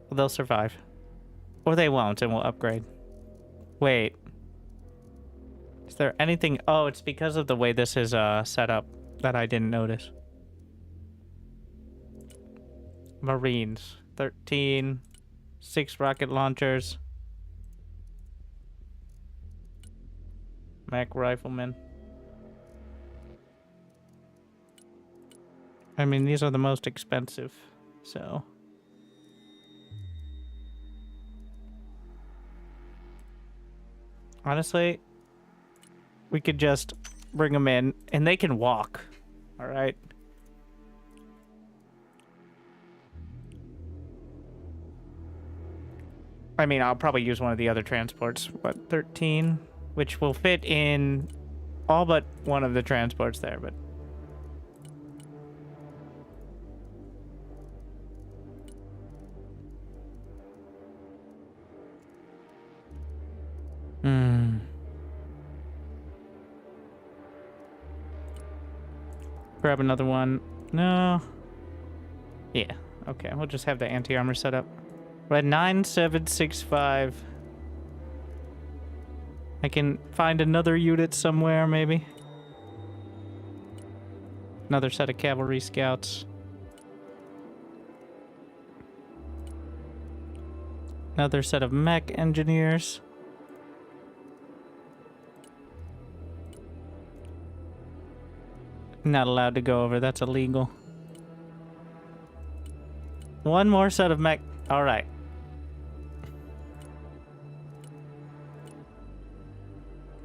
Well, they'll survive. Or they won't, and we'll upgrade. Wait. Is there anything... Oh, it's because of the way this is set up that I didn't notice. Marines. 13. 6 rocket launchers. Mac riflemen. I mean, these are the most expensive, so... Honestly, we could just bring them in, and they can walk, all right? I mean, I'll probably use one of the other transports. What, 13? Which will fit in all but one of the transports there, but... Grab another one. No. Yeah, okay. We'll just have the anti-armor set up. We're at 9765. I can find another unit somewhere, maybe. Another set of cavalry scouts. Another set of mech engineers. Not allowed to go over, that's illegal. One more set of mech. All right.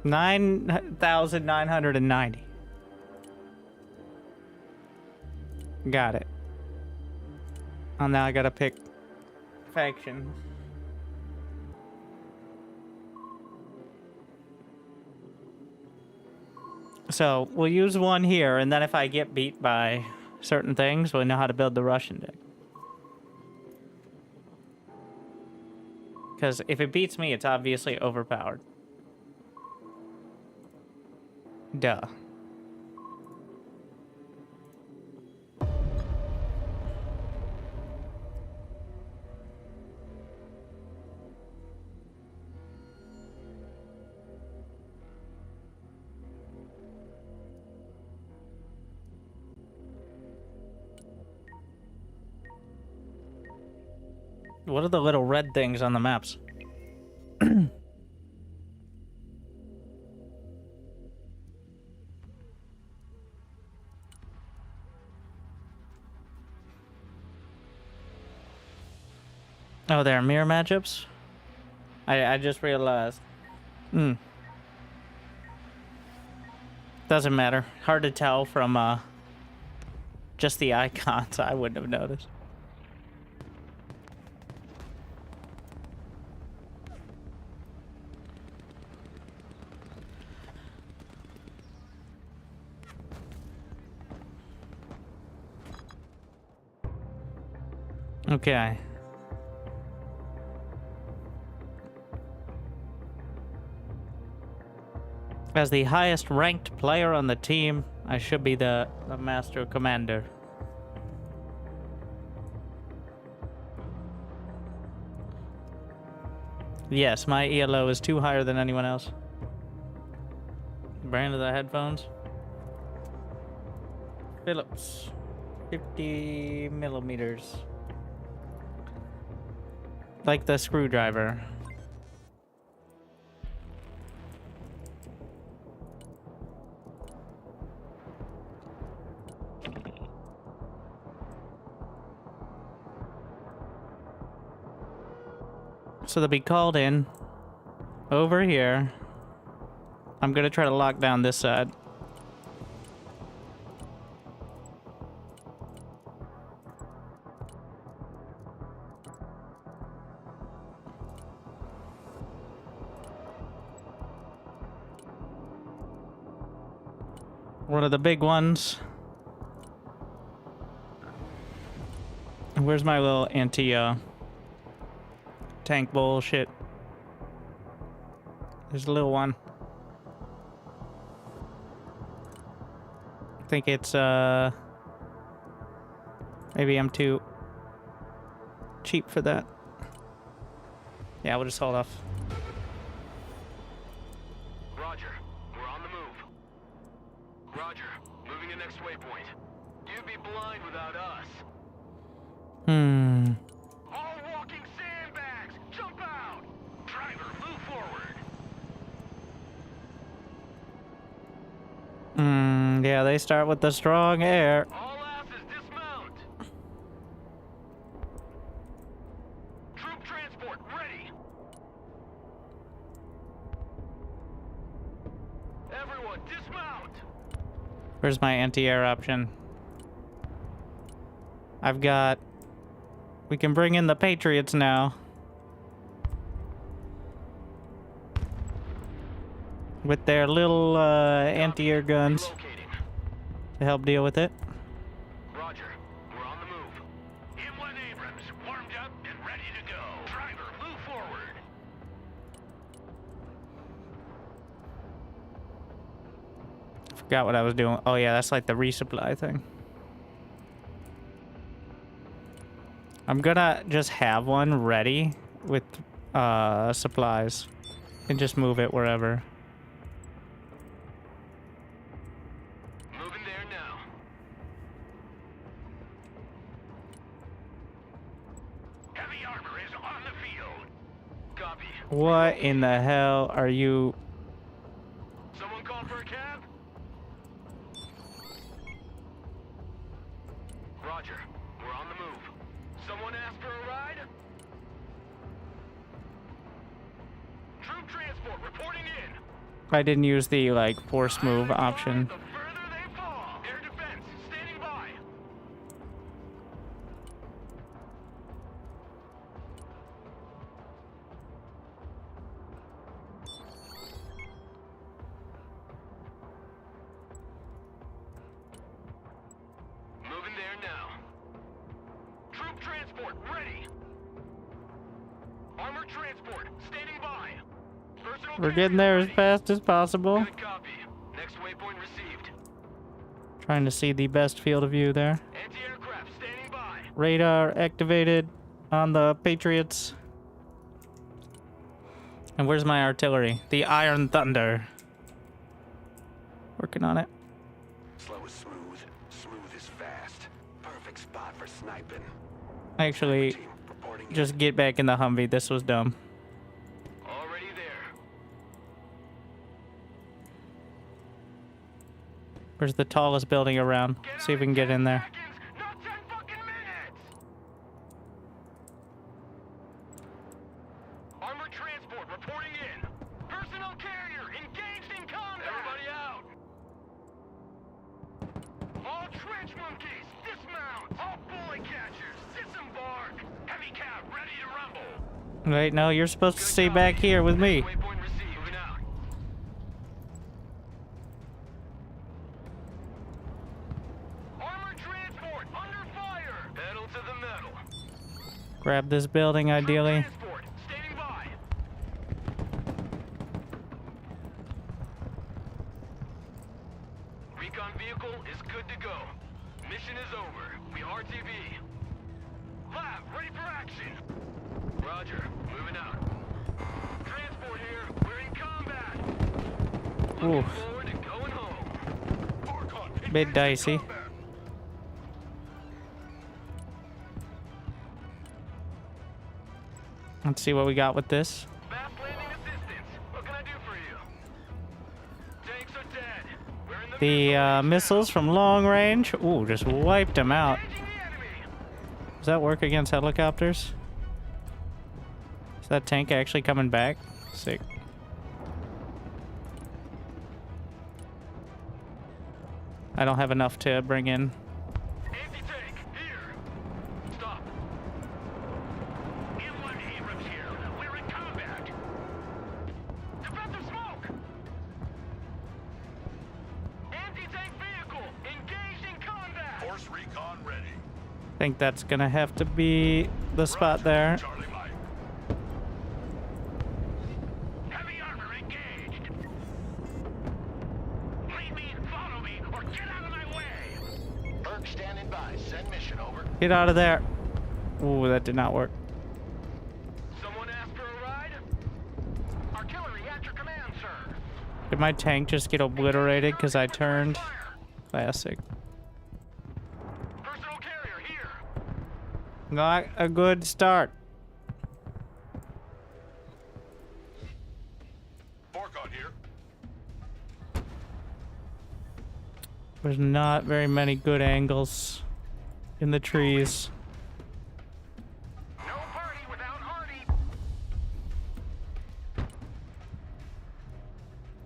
$9,990. Got it. Oh, now I gotta pick faction. So we'll use one here, and then if I get beat by certain things, we'll know how to build the Russian deck. Because if it beats me, it's obviously overpowered. Duh. What are the little red things on the maps? Oh, there are mirror matchups? I just realized. Doesn't matter. Hard to tell from just the icons. I wouldn't have noticed. Okay. As the highest ranked player on the team, I should be the master commander. Yes, my ELO is too higher than anyone else. Brand of the headphones. Philips. 50 millimeters. Like the screwdriver. So they'll be called in over here. I'm gonna try to lock down this side. One of the big ones. Where's my little anti tank bullshit? There's a little one. I think it's maybe I'm too cheap for that. Yeah, we'll just hold off. Roger. We're on the move. Roger. Moving to next waypoint. You'd be blind without us. All walking sandbags! Jump out! Driver, move forward! Yeah, they start with the strong air. All asses dismount! Troop transport ready! Everyone, dismount! Where's my anti-air option? I've got... We can bring in the Patriots now. With their little anti-air guns to help deal with it. Roger. We're on the move. M1 Abrams, warmed up and ready to go. Driver, move forward. Forgot what I was doing. Oh yeah, that's like the resupply thing. I'm gonna just have one ready with supplies and just move it wherever. Moving there now. Heavy armor is on the field. Copy. What in the hell are you? Someone call for a cab? Roger. We're on the move. Someone asked for a ride? Troop transport reporting in. I didn't use the like force move option. The further they fall. Air defense standing by. Moving there now. Troop transport ready. Armored transport standing by. Personal We're getting there as fast as possible. Good copy. Next waypoint received. Trying to see the best field of view there. Anti-aircraft standing by. Radar activated on the Patriots. And where's my artillery? The Iron Thunder. Working on it. Slow is smooth. Smooth is fast. Perfect spot for sniping. Actually, Team reporting in. just get back in the Humvee. This was dumb. Already there. Where's the tallest building around? See if we can get in there. Not 10 fucking minutes. Armored transport reporting in. Personal carrier engaged in combat. Everybody out. All trench monkeys, dismount. All bullet catchers, disembark. Heavy cab ready to rumble. Wait, no, you're supposed to stay back here with me. Waypoint received. Moving out. Armored transport under fire. Pedal to the metal. Grab this building, ideally. Transport standing by. Recon vehicle is good to go. Mission is over. We RTV. Lab ready for action. Roger. Moving out. Transport here. We're in combat. Looking Oof. forward to going home. Bit dicey. Let's see what we got with this. Fast landing assistance. What can I do for you? Tanks are dead. We're in the Missiles from long range. Ooh, just wiped them out. engaging the enemy. Does that work against helicopters? Is that tank actually coming back? Sick. I don't have enough to bring in. Anti-tank, here. Stop. Inland Abrams here. We're in combat. Defensive smoke. Anti-tank vehicle engaged in combat. Force recon ready. I think that's gonna have to be the spot there. Charlie Mike. Heavy armor engaged. Lead me and follow me, or get out of my way. Berg standing by. Send mission over. Get out of there. Ooh, that did not work. Someone asked for a ride? Artillery at your command, sir. Did my tank just get obliterated because I turned? Fire. Classic. Personal carrier here. Not a good start. Forcon here. There's not very many good angles in the trees. No party without Hardy.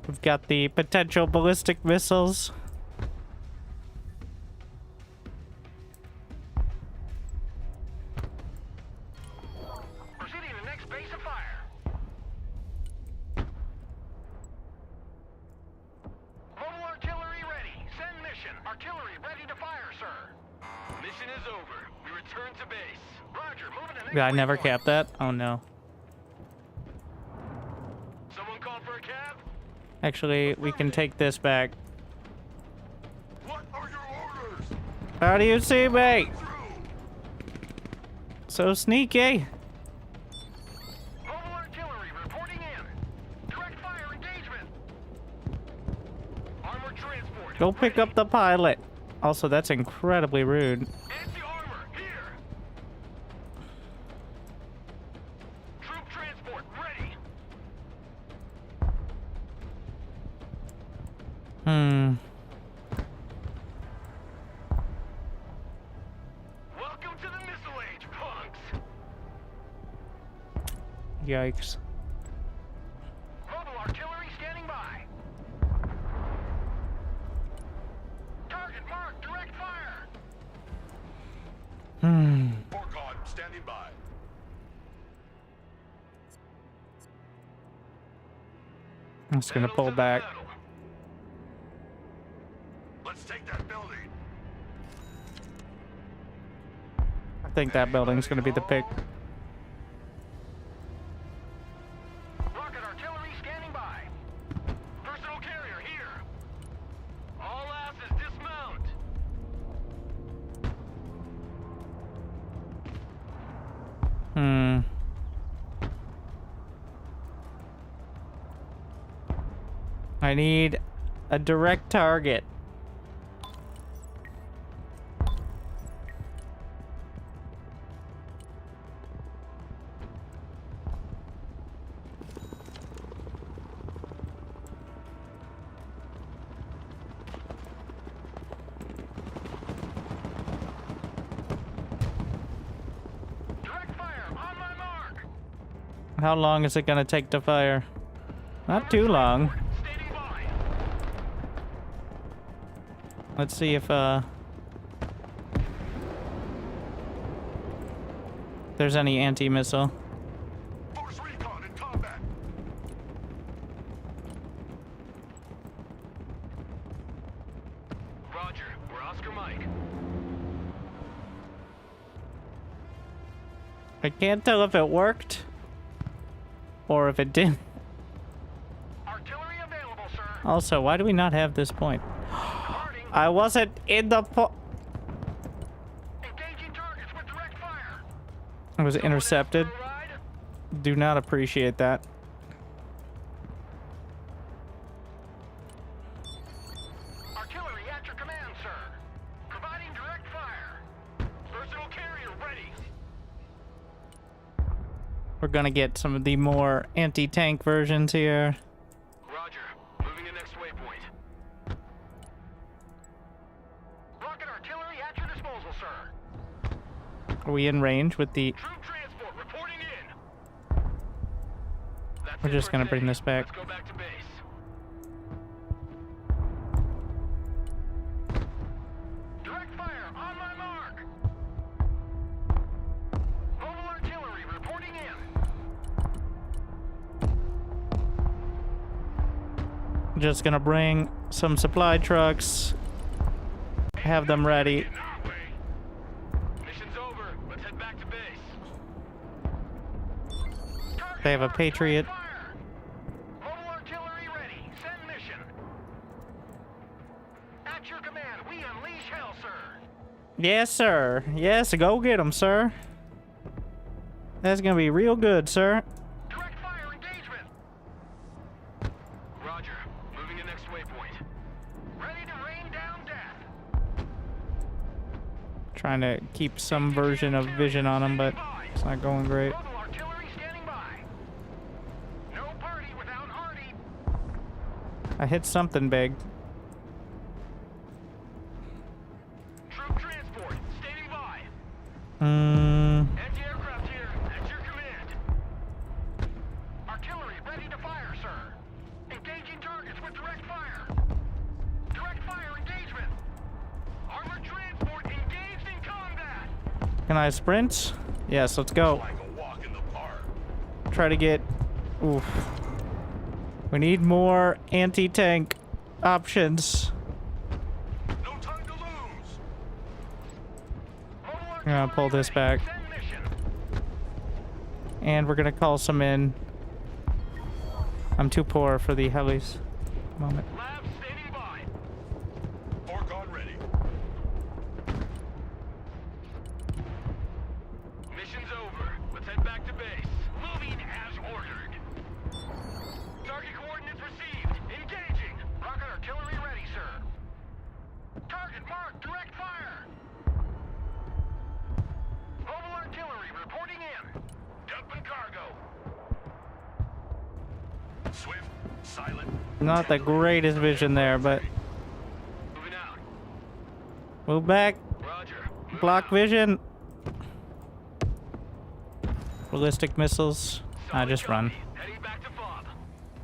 We've got the potential ballistic missiles. Proceeding to next base of fire. Mobile artillery ready. Send mission. Artillery ready to fire, sir. Mission is over. We return to base. Roger, moving to next Did I never waypoint. cap that? Oh no. Someone called for a cab? Actually, we can take this back. What are your orders? How do you see me? Through. So sneaky. Mobile artillery reporting in. Direct fire engagement. Armored transport. Go pick up the pilot. Also, that's incredibly rude. Anti-armor here. Troop transport ready. Welcome to the missile age, punks. Yikes. Mobile artillery standing by. Target marked. Direct fire. Forcon standing by. I'm just gonna Pedal pull to the back. metal. Let's take that building. I think that building's gonna be the pick. Rocket artillery standing by. Personal carrier here. All asses dismount. I need a direct target. Direct fire on my mark. How long is it gonna take to fire? Not too long. Standing by. Let's see if there's any anti-missile. Force recon in combat. Roger. We're Oscar Mike. I can't tell if it worked or if it didn't. Artillery available, sir. Also, why do we not have this point? Departing. I wasn't in the Engaging targets with direct fire. I was intercepted. For a ride? Do not appreciate that. Artillery at your command, sir. Providing direct fire. Versatile carrier ready. We're gonna get some of the more anti-tank versions here. Roger. Moving to next waypoint. Rocket artillery at your disposal, sir. Are we in range with the... Troop transport reporting in. That's We're it just for gonna today. bring this back. Let's go back to base. Direct fire on my mark. Mobile artillery reporting in. Just gonna bring some supply trucks. Have them ready. Getting our way. Mission's over. Let's head back to base. Target They have a marked. Patriot. Direct fire. Mobile artillery ready. Send mission. At your command, we unleash hell, sir. Yes, sir. Yes, go get them, sir. That's gonna be real good, sir. Direct fire engagement. Roger. Moving to next waypoint. Ready to rain down death. Trying to keep some version of vision on them, but it's not going great. Mobile artillery standing by. No party without Artie. I hit something big. Troop transport standing by. Anti-aircraft here. At your command. Artillery ready to fire, sir. Engaging targets with direct fire. Direct fire engagement. Armored transport engaged in combat. Can I sprint? Yes, let's go. Like a walk in the park. Try to get... Oof. We need more anti-tank options. No time to lose. I'm gonna pull this back. Send mission. And we're gonna call some in. I'm too poor for the helis. Moment. Lab standing by. Fork ready. Mission's over. Let's head back to base. Moving as ordered. Target coordinates received. Engaging. Rocket artillery ready, sir. Target marked. Direct fire. Mobile artillery reporting in. Dumping cargo. Swift, silent. Not the greatest vision there, but Moving out. move back. Roger. Moving Block out. vision. Ballistic missiles. I Solid just run. copy. Heading back to FOB.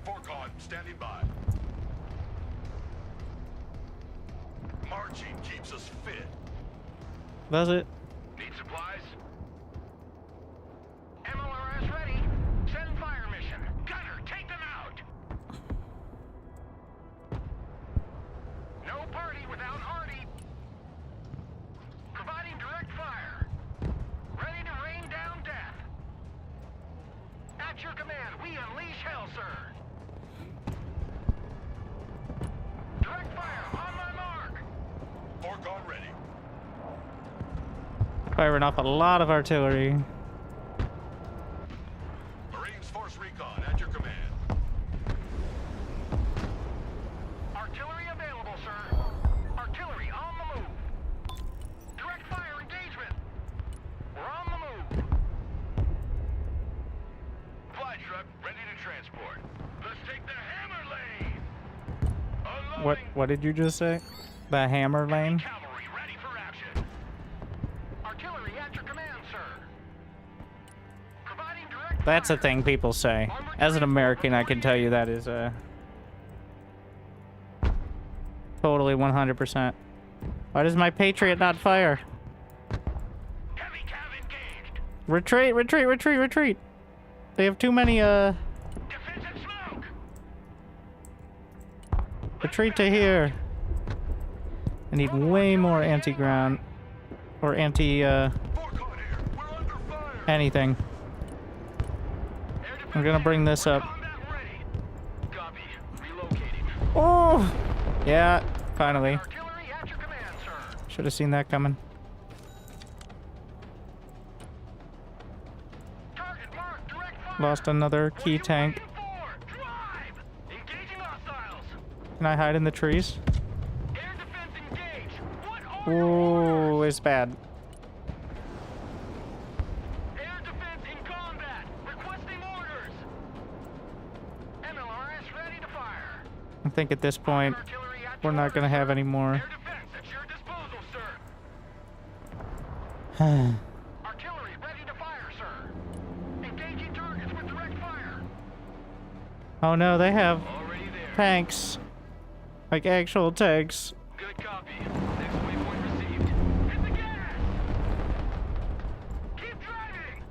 Fork standing by. Marching keeps us fit. Does it? Need supplies? MLRS ready. Send fire mission. Gunner, take them out. No party without Artie. Providing direct fire. Ready to rain down death. At your command, we unleash hell, sir. Direct fire on my mark. Fork ready. Firing off a lot of artillery. Marines Force Recon at your command. Artillery available, sir. Artillery on the move. Direct fire engagement. We're on the move. Fly truck ready to transport. Let's take the hammer lane. Unloading. What did you just say? The hammer lane? Cavalry ready for action. Artillery at your command, sir. Providing direct That's a thing people say. As an American, I can tell you that is totally 100%. Why does my Patriot not fire? Heavy cav engaged. Retreat, retreat, retreat, retreat. They have too many, Defensive smoke. retreat to here. I need way more anti-ground. Or anything. I'm gonna bring this up. Copy. Relocating. Oh! Yeah, finally. Artillery at your command, sir. Should have seen that coming. Target marked. Direct fire. Lost another key tank. Drive. Engaging hostiles. Can I hide in the trees? Air defense engaged. What are your Ooh, orders? it's bad. Air defense in combat. Requesting orders. MLRS ready to fire. I think at this point, Artillery at we're your not gonna orders, have sir. any more. Air defense at your disposal, sir. Artillery ready to fire, sir. Engaging targets with direct fire. Oh no, they have Already there. tanks. Like actual tanks. Good copy. Next waypoint received. Hit the gas. Keep driving.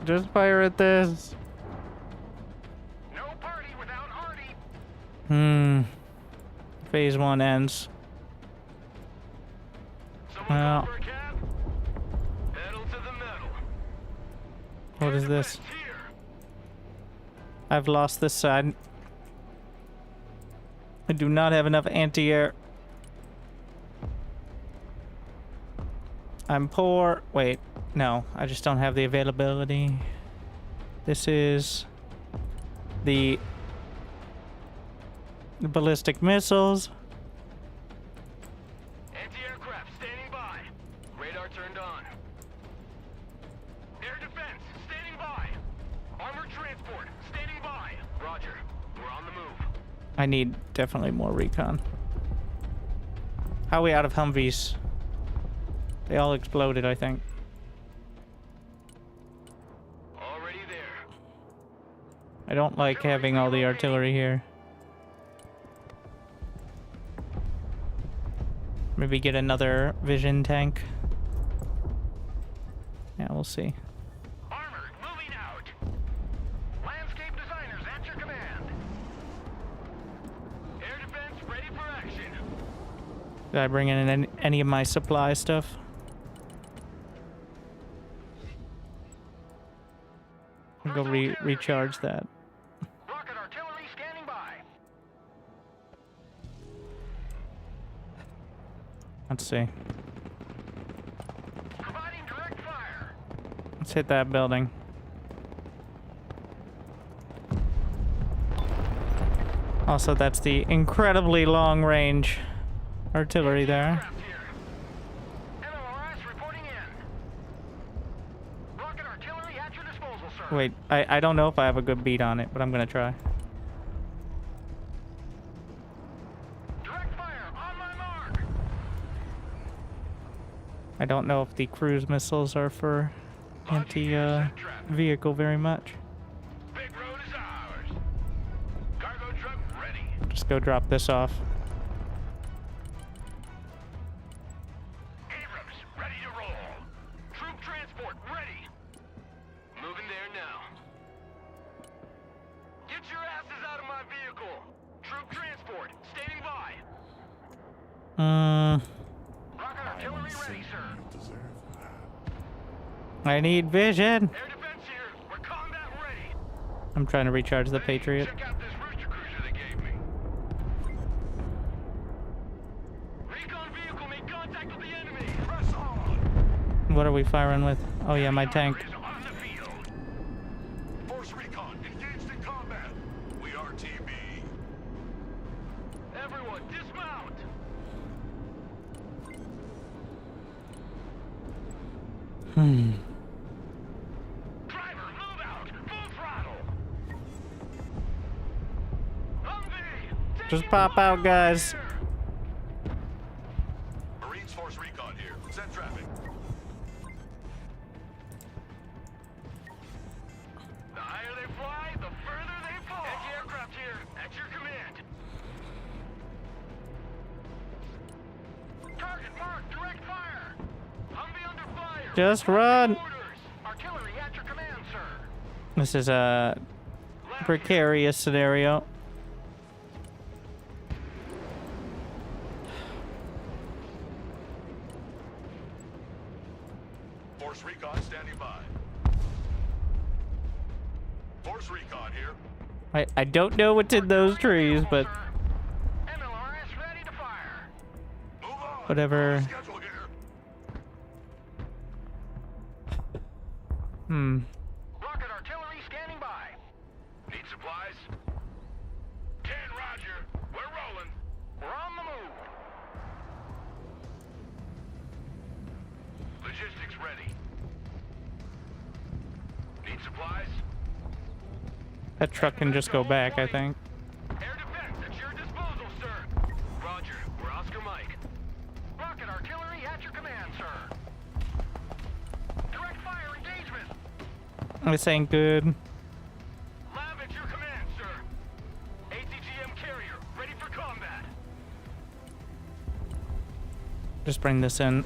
Just fire at this. No party without Artie. Phase 1 ends. Someone Well. call for a cab? Pedal to the metal. What is this? Defense here. I've lost this side. I do not have enough anti-air. I'm poor. Wait, no, I just don't have the availability. This is the ballistic missiles. Anti-aircraft standing by. Radar turned on. Air defense standing by. Armored transport standing by. Roger. We're on the move. I need definitely more recon. How are we out of Humvees? They all exploded, I think. Already there. I don't like having all the artillery here. Maybe get another vision tank. Yeah, we'll see. Armored moving out. Landscape designers at your command. Air defense ready for action. Did I bring in any of my supply stuff? I'll go recharge that. Rocket artillery standing by. Let's see. Providing direct fire. Let's hit that building. Also, that's the incredibly long range artillery there. Aircraft here. MLRS reporting in. Rocket artillery at your disposal, sir. Wait, I don't know if I have a good beat on it, but I'm gonna try. Direct fire on my mark. I don't know if the cruise missiles are for anti-vehicle very much. Big road is ours. Cargo truck ready. Just go drop this off. Abrams ready to roll. Troop transport ready. Moving there now. Get your asses out of my vehicle. Troop transport standing by. Rocket artillery ready, sir. You deserve that. I need vision. Air defense here. We're combat ready. I'm trying to recharge the Patriot. Check out this rooster cruiser they gave me. Recon vehicle made contact with the enemy. Press on. What are we firing with? Oh yeah, my tank. Is on the field. Force recon engaged in combat. We are TB. Everyone dismount. Driver, move out. Full throttle. Humvee, Just pop out, guys. Marines force recon here. Send traffic. mark, direct fire. Humvee under fire. Just run. Orders. Artillery at your command, sir. This is a precarious scenario. Force recon standing by. Force recon here. I don't know what's in those trees, but MLRS ready to fire. Move on. whatever. Schedule here. Rocket artillery standing by. Need supplies? 10, roger. We're rolling. We're on the move. Logistics ready. Need supplies? That truck can just go back, I think. Air defense at your disposal, sir. Roger. We're Oscar Mike. Rocket artillery at your command, sir. Direct fire engagement. This ain't good. Lab at your command, sir. ATGM carrier ready for combat. Just bring this in.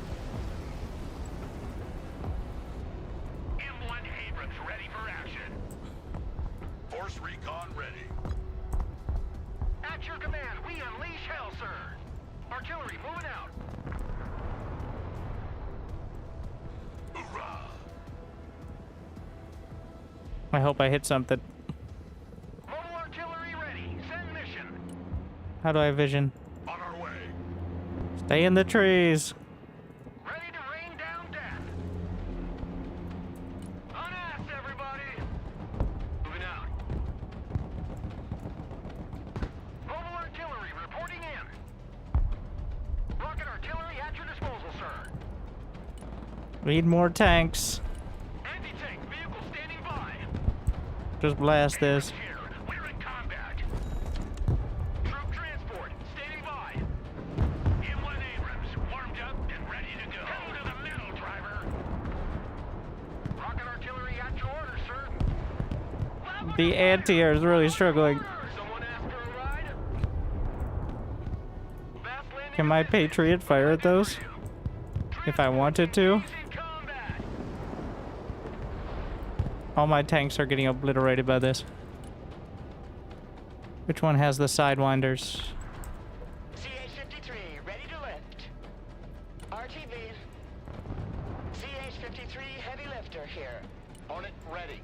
M1 Abrams ready for action. Force recon ready. At your command, we unleash hell, sir. Artillery moving out. Hoorah! I hope I hit something. Mobile artillery ready. Send mission. How do I vision? On our way. Stay in the trees. Ready to rain down death. Unass, everybody. Moving out. Mobile artillery reporting in. Rocket artillery at your disposal, sir. Need more tanks. Anti-tank vehicle standing by. Just blast this. Here, we're in combat. Troop transport standing by. M1 Abrams warmed up and ready to go. Go to the middle, driver. Rocket artillery at your order, sir. The anti-air is really struggling. Someone ask for a ride? Fast landing Can my Patriot fire at those? If I wanted to? in combat. All my tanks are getting obliterated by this. Which one has the sidewinders? CH-53, ready to lift. RTV. CH-53, heavy lifter here. On it, ready.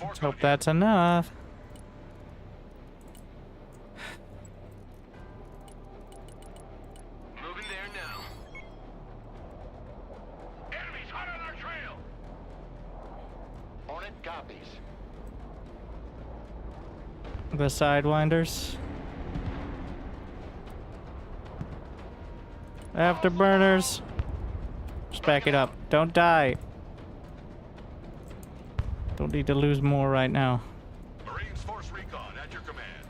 Let's hope that's enough. Moving there now. Enemies hot on our trail. On it, copies. The sidewinders. Afterburners. Just back it up. Don't die. Don't need to lose more right now. Marines Force recon at your command.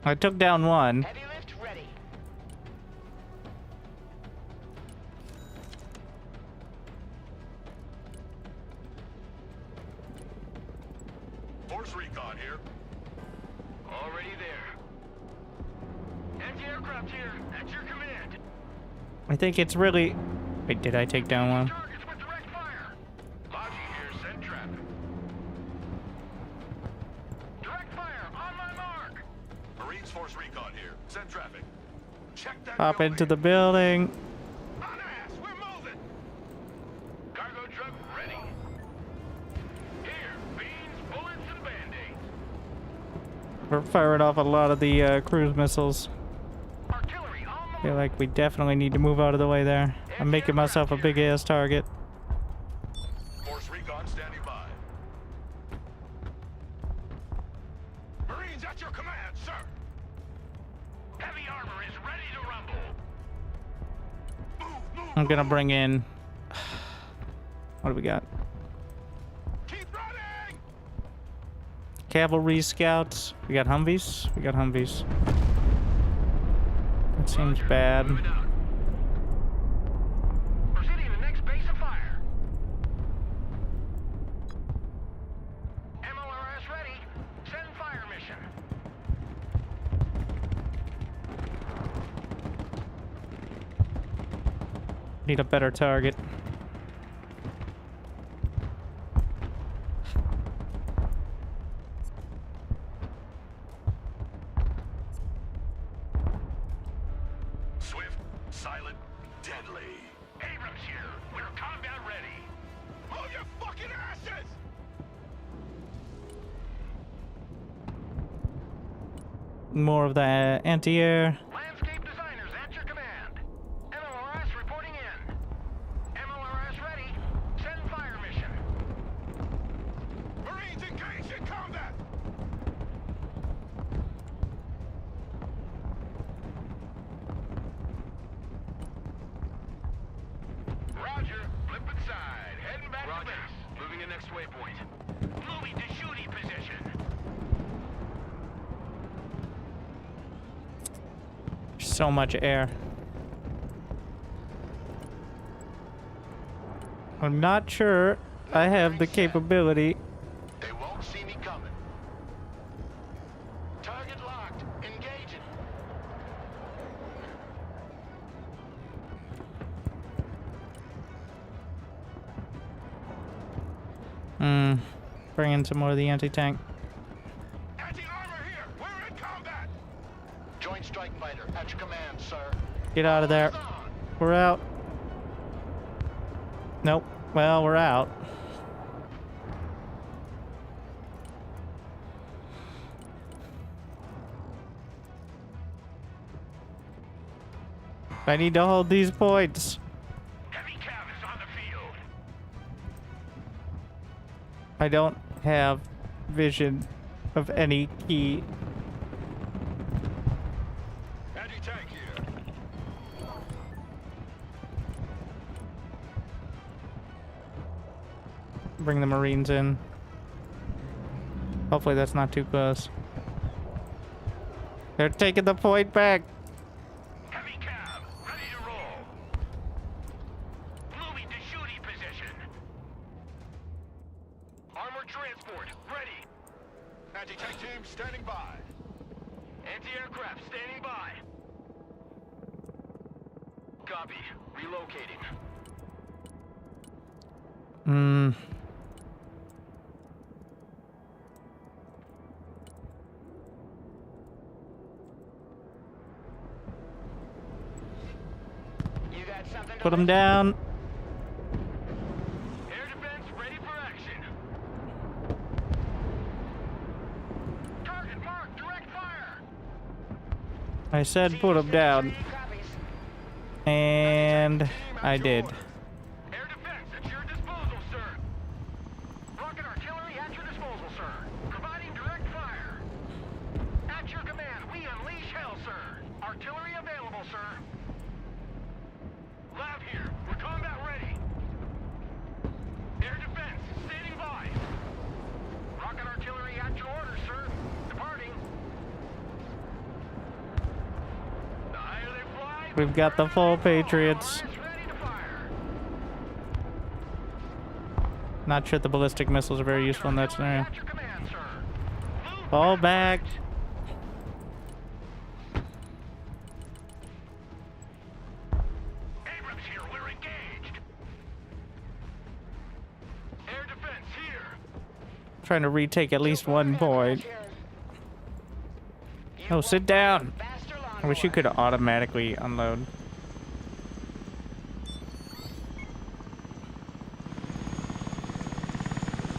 I took down one. Heavy lift ready. Force recon here. Already there. Anti-aircraft here, at your command. I think it's really... Wait, did I take down one? Targets with direct fire. Logi here, send traffic. Direct fire, on my mark. Marines Force recon here. Send traffic. Check that Pop building. into the building. On ass, we're moving. Cargo truck ready. Here, beans, bullets, and band-aids. We're firing off a lot of the cruise missiles. Artillery on the I feel like we definitely need to move out of the way there. I'm making myself a big ass target. Force recon standing by. Marines at your command, sir. Heavy armor is ready to rumble. Move, I'm gonna bring in... What do we got? keep running. Cavalry scouts. We got Humvees. We got Humvees. That seems bad. Moving out. Proceeding to next base of fire. MLRS ready. Send fire mission. Need a better target. Swift, silent, deadly. Abrams here. We're combat ready. Move your fucking asses! More of the anti-air. Landscape designers at your command. MLRS reporting in. MLRS ready. Send fire mission. Marines engaged in combat. Roger. Flip inside. Heading back to base. Moving to next waypoint. Moving to shooting position. So much air. I'm not sure I have the capability. They won't see me coming. Target locked. Engaging. Bring in some more of the anti-tank. Anti-armor here. We're in combat. Joint strike fighter at your command, sir. Get out of there. We're out. Nope. Well, we're out. I need to hold these points. Heavy cav is on the field. I don't have vision of any key. Anti-tank here. Bring the Marines in. Hopefully that's not too close. They're taking the point back. Heavy cav, ready to roll. Moving to shooting position. Armored transport, ready. Anti-tank team standing by. Anti-aircraft standing by. Copy. Relocating. You got something to Put them down. Air defense ready for action. Target marked, direct fire. I said put them down. And I did. Air defense at your disposal, sir. Rocket artillery at your disposal, sir. Providing direct fire. At your command, we unleash hell, sir. Artillery available, sir. Lab here. We're combat ready. Air defense standing by. Rocket artillery at your order, sir. Departing. The higher they fly, We've got the full Patriots. ready to fire. Not sure the ballistic missiles are very useful in that scenario. At your command, sir. Move Fall back. Abrams here, we're engaged. Air defense here. Trying to retake at least one point. Oh, sit down. I wish you could automatically unload.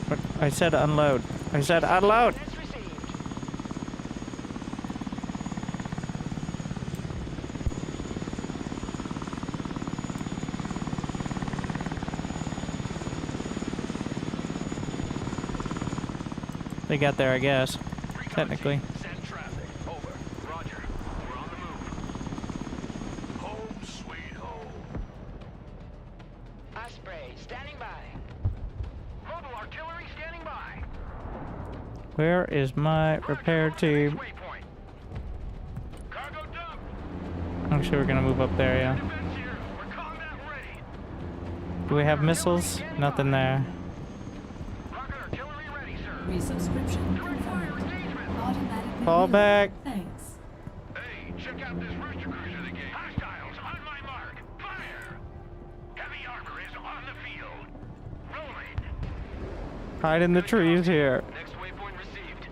But I said unload. I said unload. They got there, I guess. Technically. Send traffic. Over. Roger. We're on the move. Home sweet home. Osprey, standing by. Mobile artillery standing by. Where is my repair team? Waypoint. Cargo dump. I'm sure we're gonna move up there, yeah. Defense here. We're combat ready. Do we have missiles? Nothing there. Rocket artillery ready, sir. Resubscription confirmed. Automatically Fall reload. back. Thanks. Hey, check out this rooster cruiser they gave. Hostiles on my mark. Fire. Hide in the trees here. Next waypoint received.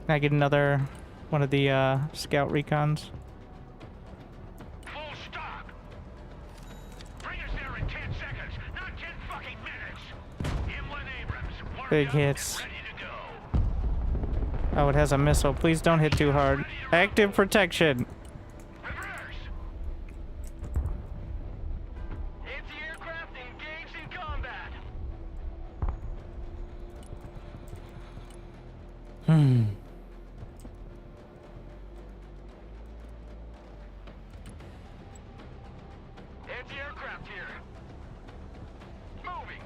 Can I get another one of the scout recons? Full stop. Bring us there in 10 seconds, not 10 fucking minutes. Inland Abrams. Big hits. Ready to go. Oh, it has a missile. Please don't hit too hard. Active protection. Reverse. Anti-aircraft engaged in combat. Anti-aircraft here. Moving.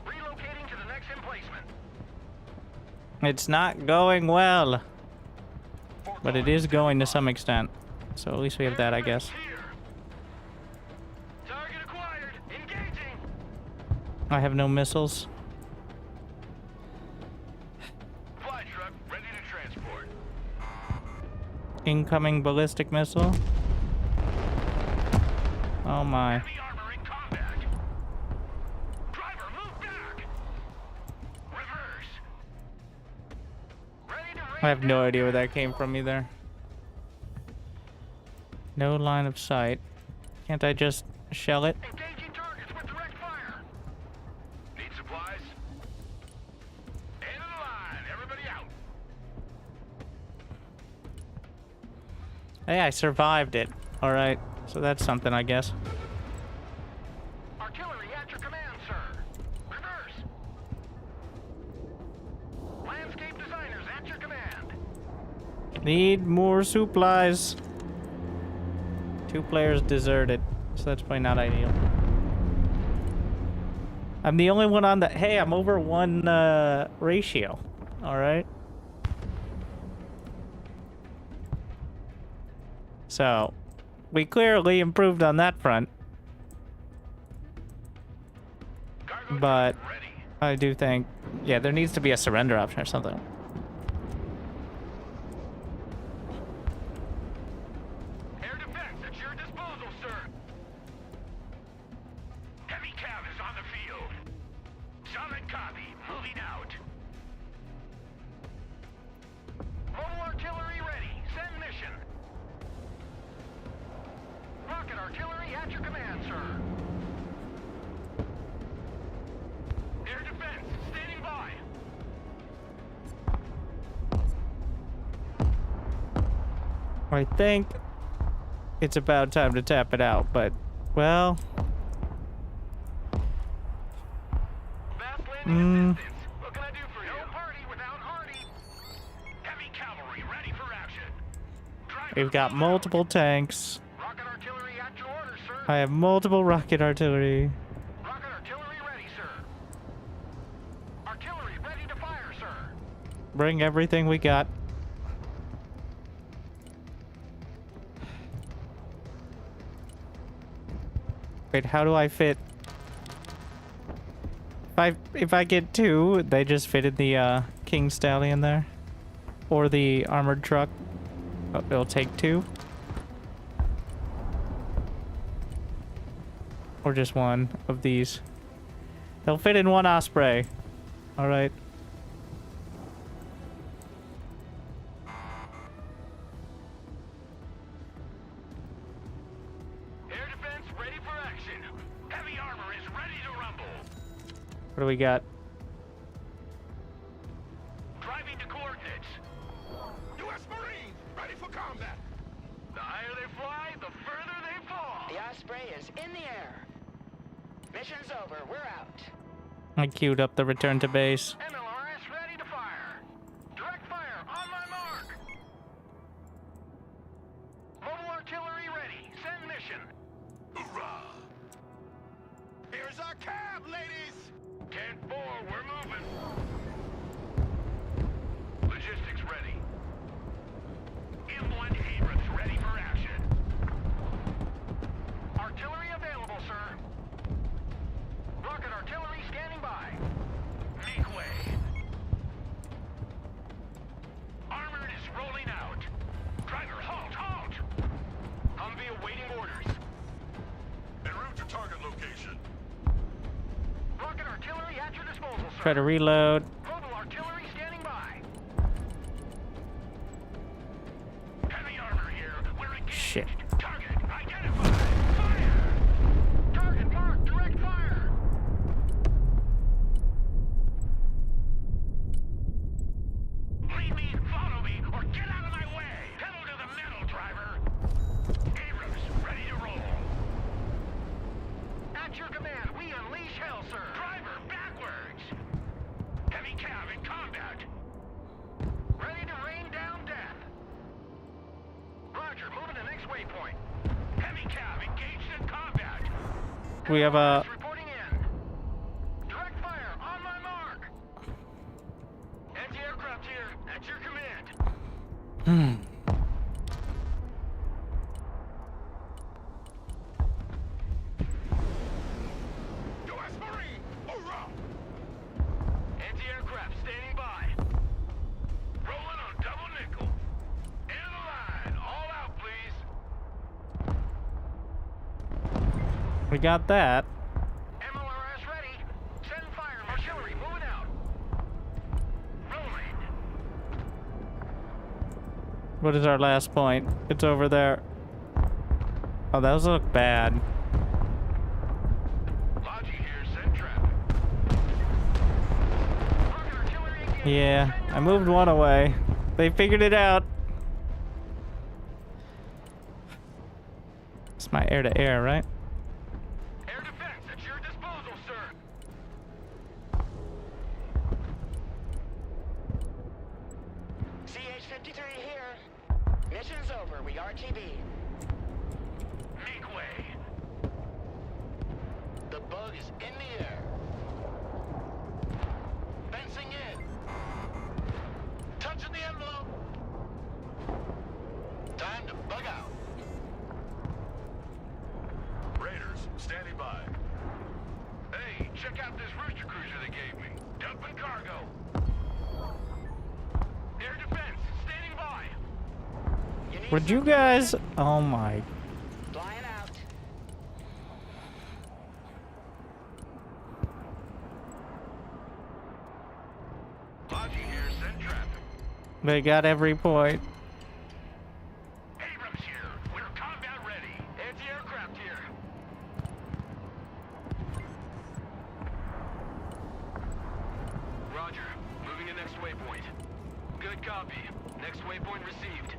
Relocating to the next emplacement. It's not going well. But it is going to some extent. So at least we have that, I guess. Here. Target acquired. Engaging. I have no missiles. Fly truck ready to transport. Incoming ballistic missile. Oh my. Heavy armor in combat. Driver, move back. Reverse. Ready to I have no idea where that came from either. No line of sight. Can't I just shell it? engaging targets with direct fire. Need supplies? End of the line. Everybody out. Hey, I survived it. Alright, so that's something, I guess. Artillery at your command, sir. Reverse. Landscape designers at your command. Need more supplies. 2 players deserted, so that's probably not ideal. I'm the only one on the... Hey, I'm over 1 ratio. Alright. So, we clearly improved on that front. Cargo But ready. I do think... Yeah, there needs to be a surrender option or something. Air defense at your disposal, sir. Heavy cav is on the field. Solid copy. Moving out. Mobile artillery ready. Send mission. Rocket artillery at your command, sir. Air defense standing by. I think it's about time to tap it out, but, well... Fast landing assistance. What can I do for you? No party without Hardy. Heavy cavalry ready for action. Driver, We've got move out. multiple tanks. Rocket artillery at your order, sir. I have multiple rocket artillery. Rocket artillery ready, sir. Artillery ready to fire, sir. Bring everything we got. Wait, how do I fit? If I get 2, they just fit in the King Stallion there. Or the armored truck. Oh, it'll take 2. Or just 1 of these. They'll fit in 1 Osprey. Alright. Air defense ready for action. Heavy armor is ready to rumble. What do we got? Driving to coordinates. U.S. Marines, ready for combat. The higher they fly, the further they fall. The Osprey is in the air. Mission's over. We're out. I queued up the return to base. MLRS ready to fire. Direct fire on my mark. Mobile artillery ready. Send mission. Hoorah! Here's our cab, ladies. 10-4, we're moving. Logistics ready. M1 Abrams ready for action. Artillery available, sir. Rocket artillery scanning by. Make way. Try to reload. Mobile artillery standing by. Heavy armor here. We're engaged. Shit. Target identified. Fire. Target marked. Direct fire. Lead me, follow me, or get out of my way. Pedal to the metal, driver. Abrams, ready to roll. At your command, we unleash hell, sir. Driver, backwards. Heavy cav in combat. Ready to rain down death. Roger, moving to next waypoint. Heavy cav engaged in combat. We have a... Reporting in. Direct fire, on my mark. Anti-aircraft here, at your command. US Marine, hoorah! Anti-aircraft standing by. Rolling on double nickel. End of the line. All out, please. We got that. MLRS ready. Send fire. Artillery moving out. Rolling. What is our last point? It's over there. Oh, those look bad. Logi here. Send traffic. Rocket artillery engaged. Yeah, I moved one away. They figured it out. It's my air-to-air, right? Air defense at your disposal, sir. CH-53 here. Mission's over. We RTB. Make way. The bug is in the air. Fencing in. Touching the envelope. Time to bug out. Raiders, standing by. Hey, check out this rooster cruiser they gave me. Dumping cargo. Air defense, standing by. Would you guys... Oh my... Flying out. Logi here, send traffic. They got every point. Abrams here. We're combat ready. Anti-aircraft here. Roger. Moving to next waypoint. Good copy. Next waypoint received.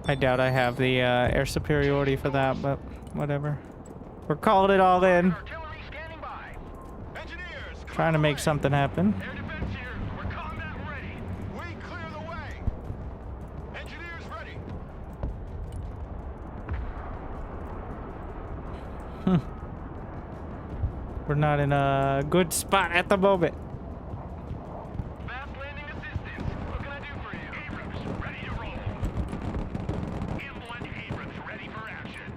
I doubt I have the air superiority for that, but whatever. We're calling it all in. Artillery standing by. Engineers, Trying to make something happen. Air defense here. We're combat ready. we clear the way. Engineers ready. We're not in a good spot at the moment. Fast landing assistance. What can I do for you? Abrams, ready to roll. M1 Abrams, ready for action.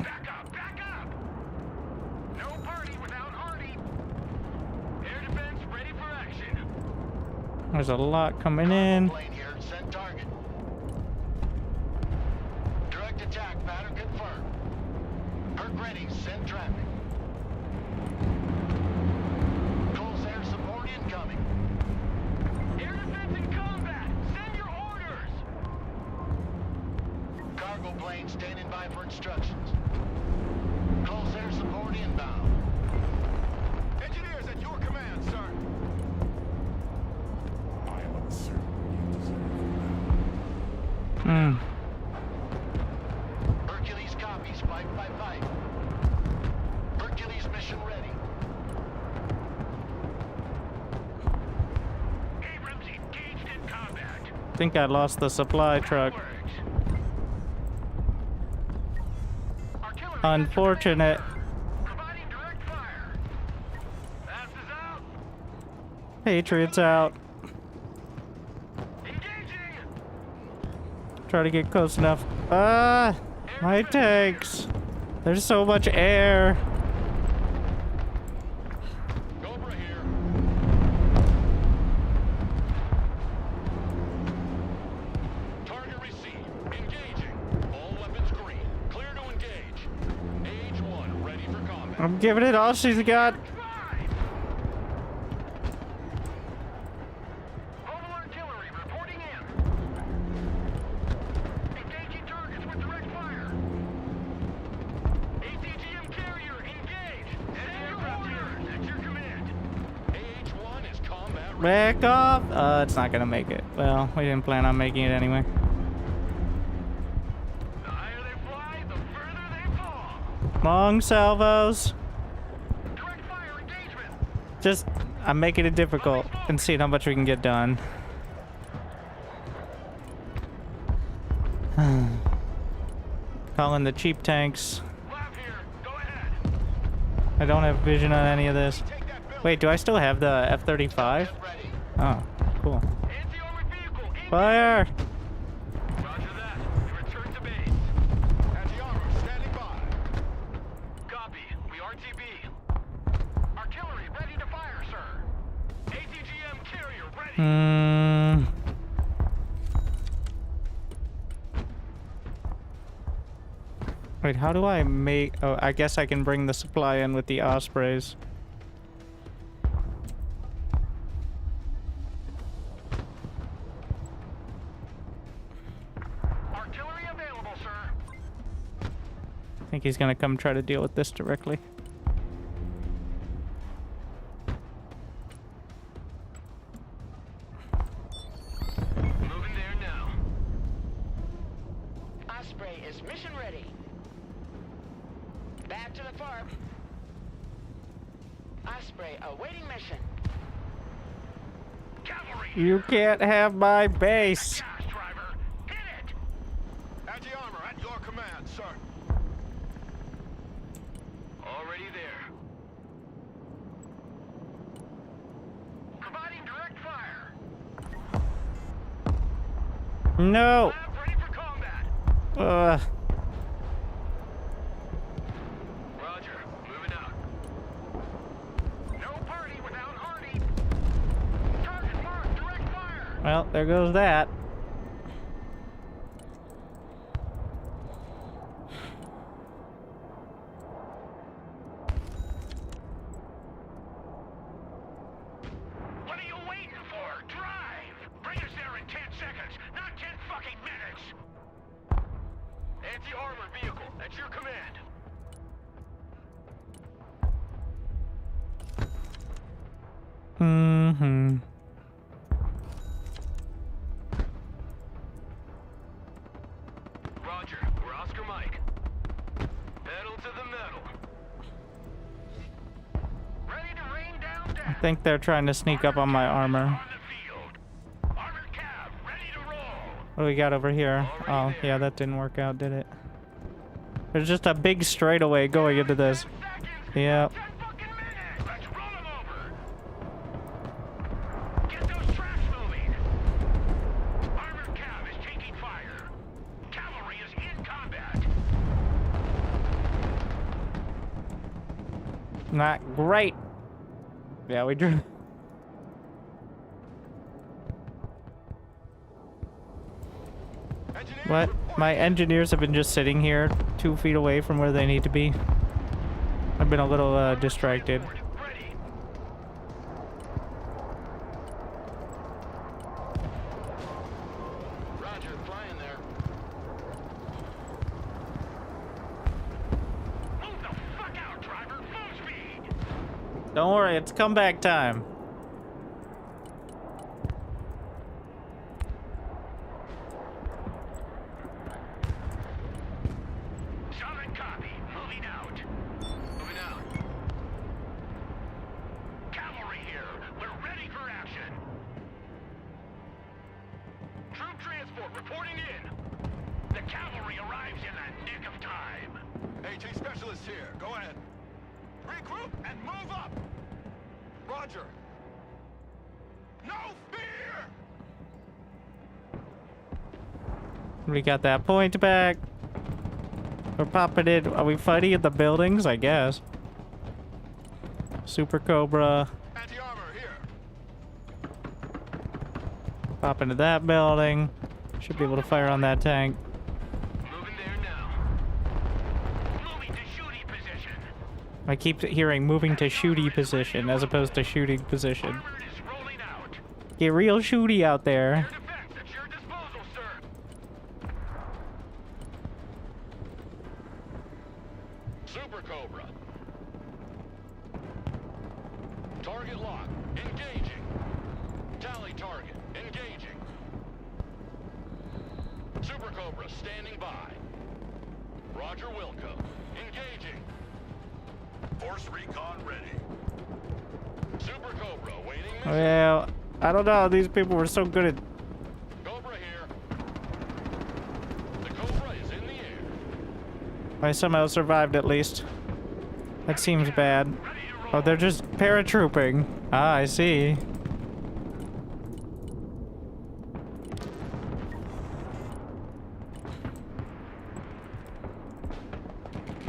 Back up, back up! No party without Hardy. Air defense, ready for action. There's a lot coming in. Plane here. Send target. Direct attack pattern confirmed. Perk ready. Send traffic. Coles air support incoming. Air defense in combat. Send your orders. Cargo plane standing by for instructions. Coles air support inbound. Engineers at your command, sir. I am uncertain you deserve that. Hercules copies. Fight by fight. Hercules mission ready. Abrams engaged in combat. I think I lost the supply truck. Works. Artillery Unfortunate. providing direct fire. Fast is out. Patriots out. Engaging. Try to get close enough. Ah! My tanks. There's so much air. Cobra here. Target received. Engaging. All weapons green. Clear to engage. Age 1, ready for combat. I'm giving it all she's got. Five. Back off! It's not gonna make it. Well, we didn't plan on making it anyway. The higher they fly, the further they fall. Long salvos. Direct fire engagement. Just, I'm making it difficult and seeing how much we can get done. Calling the cheap tanks. Lab here. Go ahead. I don't have vision on any of this. Take that building. Wait, do I still have the F-35? Ready. Oh, cool. Anti-armored vehicle. In. Fire! Roger that. We return to base. Anti-armor standing by. Copy. We RTB. Artillery ready to fire, sir. ATGM carrier ready. Wait, how do I make... Oh, I guess I can bring the supply in with the Ospreys. Artillery available, sir. I think he's gonna come try to deal with this directly. Moving there now. Osprey is mission ready. Back to the farm. Osprey awaiting mission. Cavalry. You can't have my base! Gas, driver. Hit it. Anti-armor at your command, sir. Already there. Providing direct fire. No! Lab ready for combat. Ugh. Roger. Moving out. No party without Hardy. Target marked. Direct fire. Well, there goes that. What are you waiting for? Drive! Bring us there in 10 seconds, not 10 fucking minutes! Anti-armor vehicle, at your command. Roger, we're Oscar Mike. Pedal to the metal. Ready to rain down I death. think they're trying to sneak up on my armor. On the field. Armored cab, ready to roll. What do we got over here? Oh, yeah, that didn't work out, did it? There's just a big straightaway going into this. 10 seconds. Yep. 10 fucking minutes. Let's roll them over. Get those tracks moving. Armored cab is taking fire. Cavalry is in combat. Not great. Yeah, we drew. What? My engineers have been just sitting here 2 feet away from where they need to be. I've been a little distracted. Ready. Roger, flying there. Move the fuck out, driver. Full speed. Don't worry, it's comeback time. Solid copy. Moving out. Moving out. Cavalry here. We're ready for action. Troop transport reporting in. The cavalry arrives in the nick of time. AT specialist here. Go ahead. Regroup and move up. Roger. No fear. We got that point back. We're popping in. Are we fighting in the buildings? I guess. Super Cobra. Anti-armor here. Pop into that building. Should be able to fire on that tank. Moving there now. Moving to shooting position. I keep hearing moving to shooty position as opposed to shooting position. Armored is rolling out. Get real shooty out there. Air defense at your disposal, sir. Super Cobra. Target lock. Engaging. Tally target. Engaging. Super Cobra standing by. Roger Wilco. Engaging. Force recon ready. Super Cobra waiting mission. Well, I don't know. These people were so good at... Cobra here. The Cobra is in the air. I somehow survived at least. That seems bad. Oh, they're just paratrooping. Ah, I see.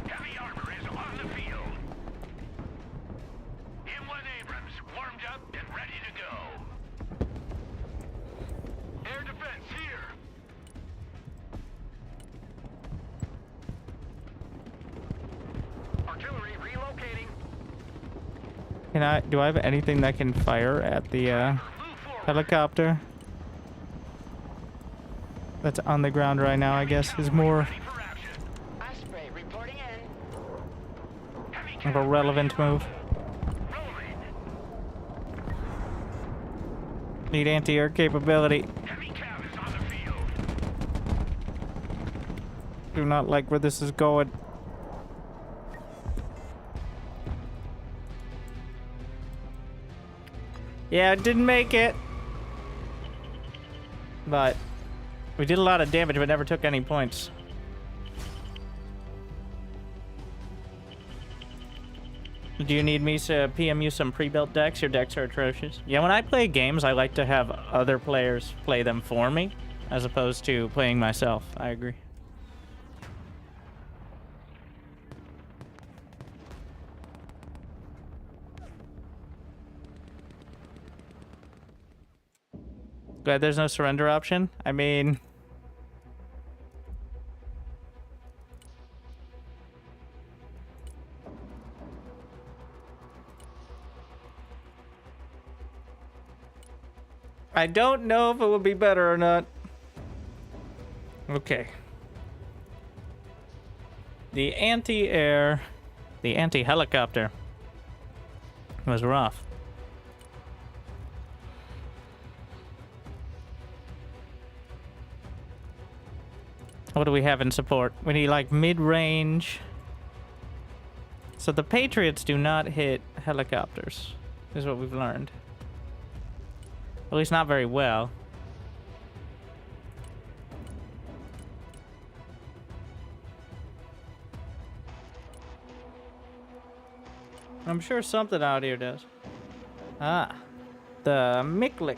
Heavy armor is on the field. M1 Abrams warmed up and ready to go. Air defense here. Artillery relocating. Do I have anything that can fire at the helicopter? That's on the ground right now, I guess, is more Osprey reporting in. of a relevant move. Need anti-air capability. Heavy cav is on the field. Do not like where this is going. Yeah, it didn't make it. But we did a lot of damage, but never took any points. Do you need me to PM you some pre-built decks? Your decks are atrocious. Yeah, when I play games, I like to have other players play them for me, as opposed to playing myself. I agree. Glad there's no surrender option. I mean... I don't know if it would be better or not. Okay. The anti-air... The anti-helicopter was rough. What do we have in support? We need like mid-range. So the Patriots do not hit helicopters, is what we've learned. At least not very well. I'm sure something out here does. Ah, the Miklik.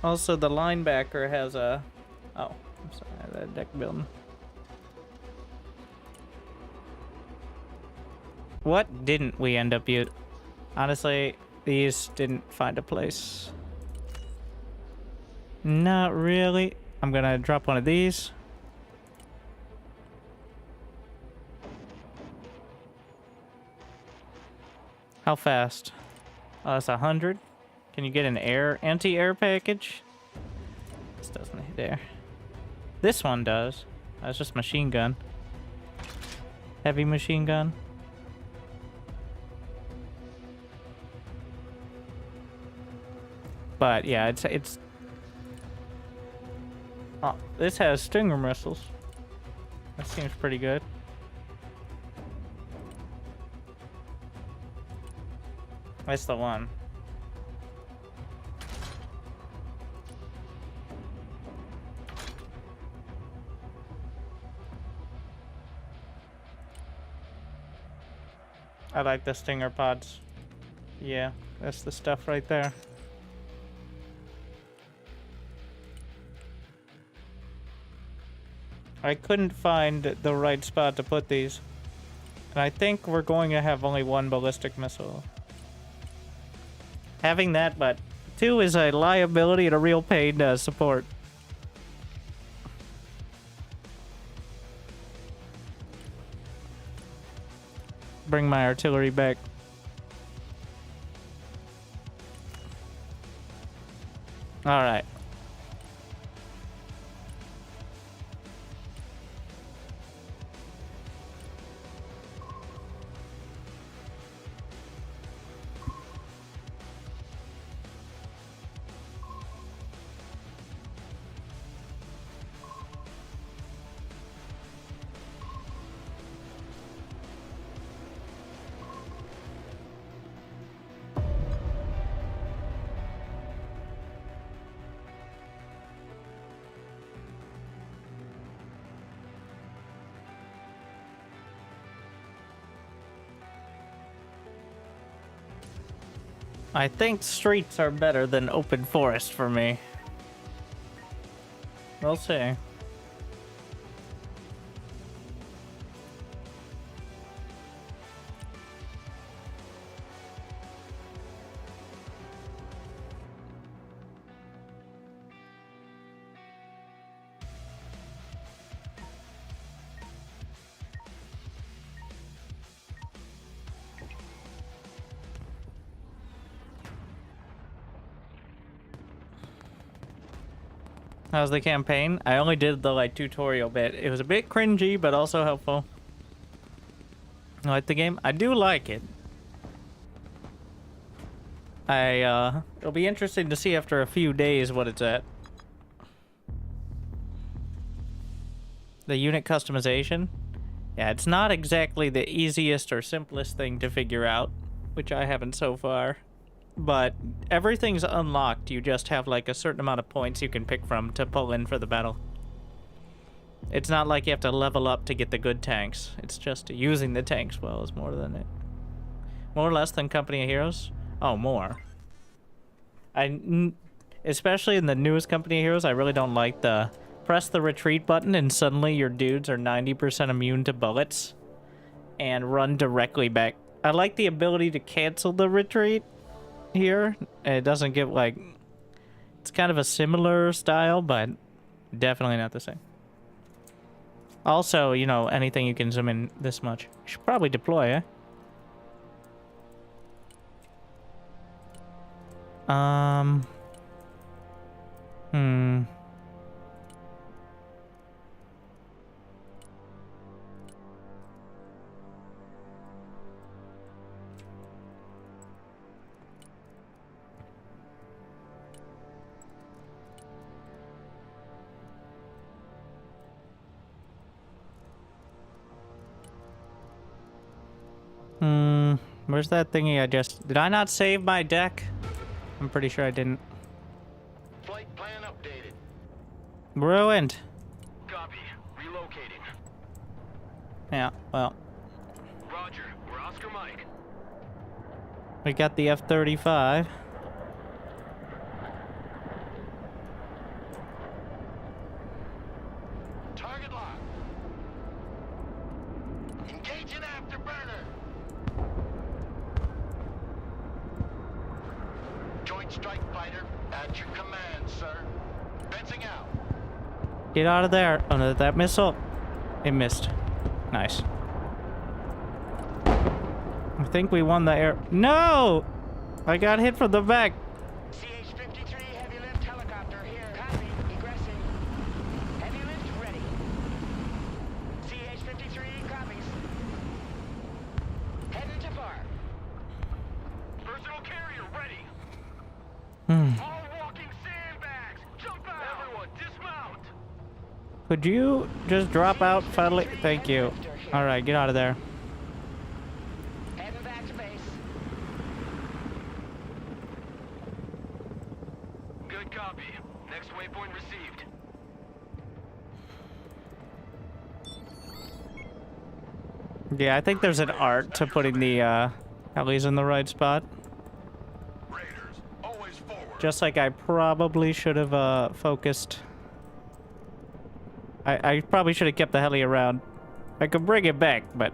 Also, the linebacker has a... Oh, I'm sorry, that deck building. What didn't we end up using? Honestly, these didn't find a place. Not really. I'm gonna drop one of these. How fast? Oh, that's 100. Can you get an anti-air package? This doesn't hit air. This one does. That's just machine gun. Heavy machine gun. But yeah, it's. Oh, this has Stinger missiles. That seems pretty good. That's the one. I like the Stinger pods. Yeah, that's the stuff right there. I couldn't find the right spot to put these. And I think we're going to have only one ballistic missile. Having that, but 2 is a liability and a real pain to support. Bring my artillery back. All right. I think streets are better than open forest for me. We'll see. How's the campaign? I only did the like tutorial bit. It was a bit cringy, but also helpful. I like the game. I do like it. It'll be interesting to see after a few days what it's at. The unit customization. Yeah, it's not exactly the easiest or simplest thing to figure out, which I haven't so far. But everything's unlocked. You just have like a certain amount of points you can pick from to pull in for the battle. It's not like you have to level up to get the good tanks. It's just using the tanks well is more than it. More or less than Company of Heroes? Oh, more. Especially in the newest Company of Heroes, I really don't like the press the retreat button and suddenly your dudes are 90% immune to bullets and run directly back. I like the ability to cancel the retreat here. It doesn't give like, it's kind of a similar style, but definitely not the same. Also, you know, anything you can zoom in this much. You should probably deploy, eh? Where's that thingy I just... Did I not save my deck? I'm pretty sure I didn't. Flight plan updated. Ruined. Copy. Relocating. Yeah, well. Roger. We're Oscar Mike. We got the F-35. Target lock. Engaging afterburner. Joint strike fighter at your command, sir. Fencing out. Get out of there. Oh no, that missile. It missed. Nice. I think we won the air. No! I got hit from the back. CH-53 heavy lift helicopter here. Copy. Egressing. Heavy lift ready. CH-53 copies. Heading to far. Personal carrier ready. All walking sandbags. Jump out. Everyone dismount. Could you just drop out finally? Thank you. Alright, get out of there. Heading back to base. Good copy. Next waypoint received. Yeah, I think there's an art to putting the helis in the right spot. Raiders, always forward. Just like I probably should have focused. I probably should have kept the heli around. I could bring it back, but...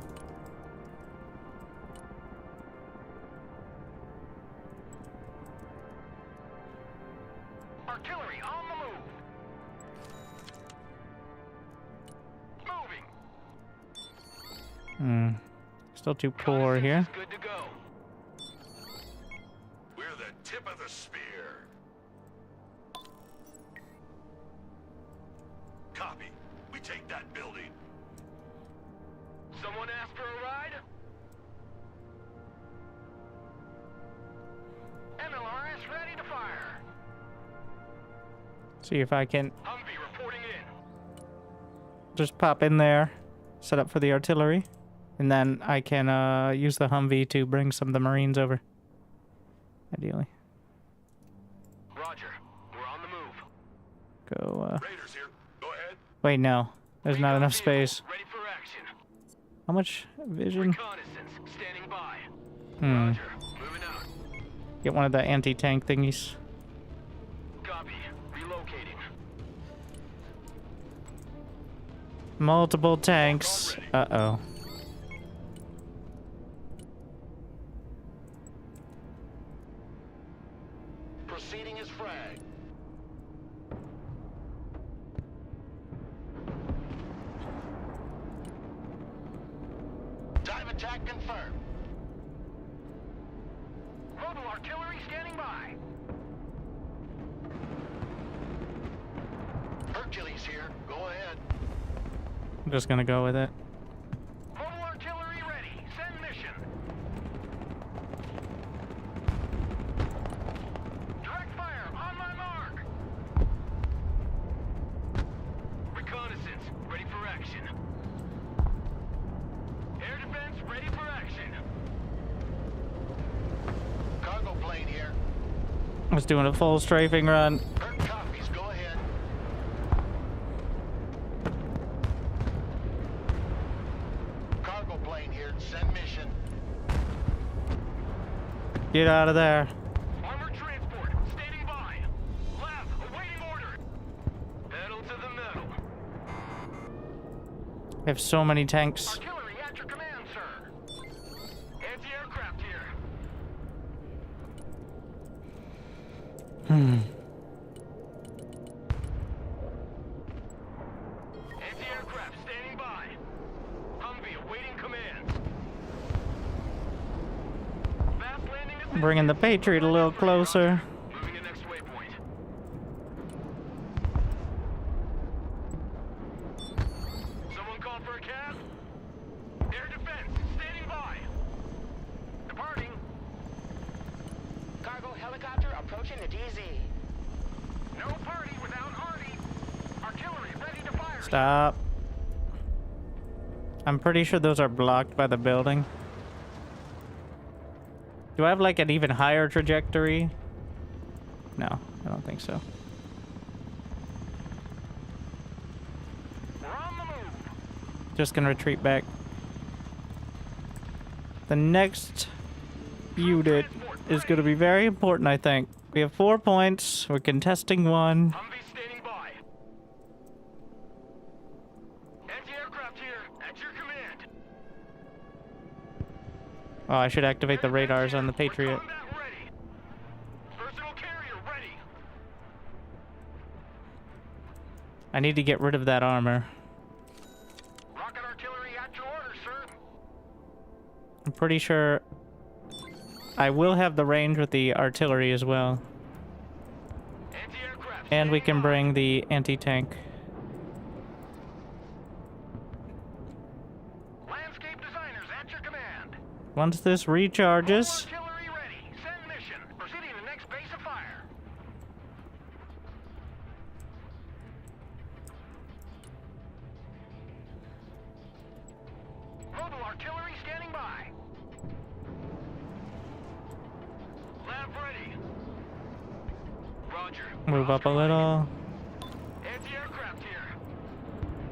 Artillery on the move. Moving. Still too poor here. Good to go. We're the tip of the spear. Copy. We take that building. Someone asked for a ride? MLRS ready to fire. See if I can Humvee reporting in. just pop in there, set up for the artillery, and then I can use the Humvee to bring some of the Marines over. Ideally. Roger. We're on the move. Go, Raiders here. Go ahead. wait, no. There's not enough space. Ready for action. How much vision? Reconnaissance standing by. Hmm. Roger. Moving out. Get one of the anti-tank thingies. Copy. Relocating. Multiple tanks. Uh-oh. Proceeding as frag. Dive attack confirmed. Mobile artillery standing by. Hercules here. Go ahead. I'm just gonna go with it. Mobile artillery ready. Send mission. Direct fire on my mark. Reconnaissance ready for action. Air defense ready for action. Cargo plane here. I was doing a full strafing run. Hurt copies. Go ahead. Cargo plane here. Send mission. Get out of there. Armored transport standing by. Lab awaiting order. Pedal to the metal. I have so many tanks. Artillery at your command, sir. Anti-aircraft here. Anti-aircraft standing by. Humvee awaiting commands. Fast landing is Bringing the Patriot a little closer. moving to next waypoint. Someone called for a cab? Air defense standing by. Departing. Cargo helicopter approaching the DZ. No party without Artie. Artillery ready to fire. Stop. I'm pretty sure those are blocked by the building. Do I have like an even higher trajectory? No, I don't think so. We're on the move. Just gonna retreat back. The next unit is gonna be very important, I think. We have 4 points. We're contesting 1. Humvee standing by. Anti-aircraft here at your command. Oh, I should activate the radars on the Patriot. Combat ready. Personal carrier ready. I need to get rid of that armor. Rocket artillery at your order, sir. I'm pretty sure I will have the range with the artillery as well. Anti-aircraft. And we standing can by. bring the anti-tank. Landscape designers at your command. Once this recharges, Artillery ready. Send mission. Proceeding to next base of fire. Mobile artillery standing by. Lab ready. Roger. move up a little. Anti-aircraft here.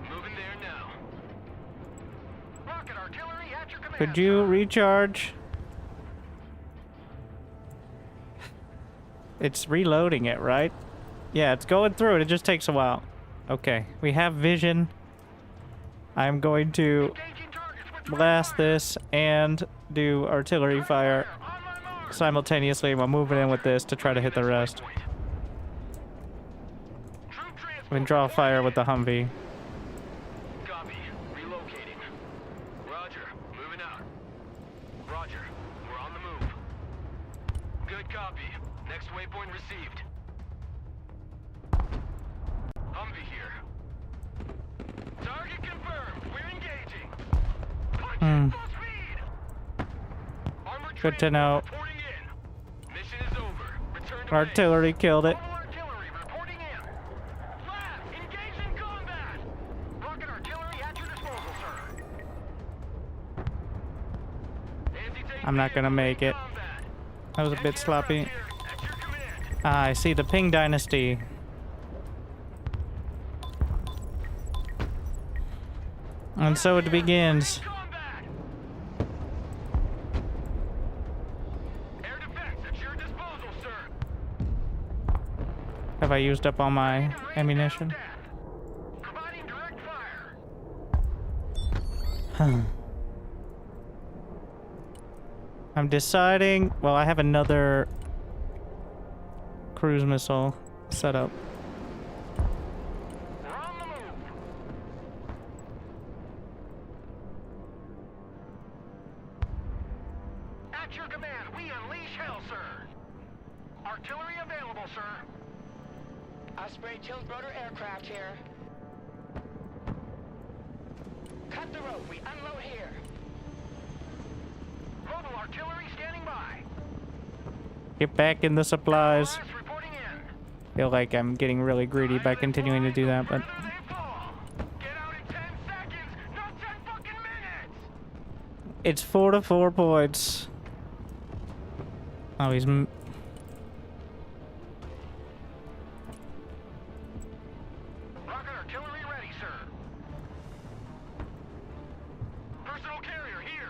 Moving there now. Rocket artillery at your command. Could you recharge? It's reloading it, right? Yeah, it's going through it. It just takes a while. Okay, we have vision. I'm going to Engaging targets with blast this and do artillery fire on my mark. simultaneously while moving in with this to try to hit the rest. Troop transport. We can draw fire with the Humvee. Copy. Relocating. Roger. Moving out. Roger. We're on the move. Good copy. Next waypoint received. Humvee here. Target confirmed. We're engaging. Punch full speed. Armored Good to know. transport reporting in. Mission is over. Return to Artillery killed it. base. Mobile artillery reporting in. Lab, engaged in combat. Rocket artillery at your disposal, sir. Anti-tank I'm not gonna make it. combat. That was a bit sloppy. Here, at your command. Ah, I see the Ping Dynasty. And so it begins. Combat. Air defense at your disposal. Have I used up all my ammunition? Providing direct fire. I'm deciding. Well, I have another cruise missile set up. We're on the move. At your command, we unleash hell, sir. Artillery available, sir. Osprey tilt-rotor aircraft here. Cut the rope. We unload here. Mobile artillery standing by. Get back in the supplies. RS reporting in. Feel like I'm getting really greedy by continuing to do that, but Get out in 10 seconds, not 10 fucking minutes. it's 4 to 4 points. Oh, he's Rocket artillery ready, sir. Personal carrier here.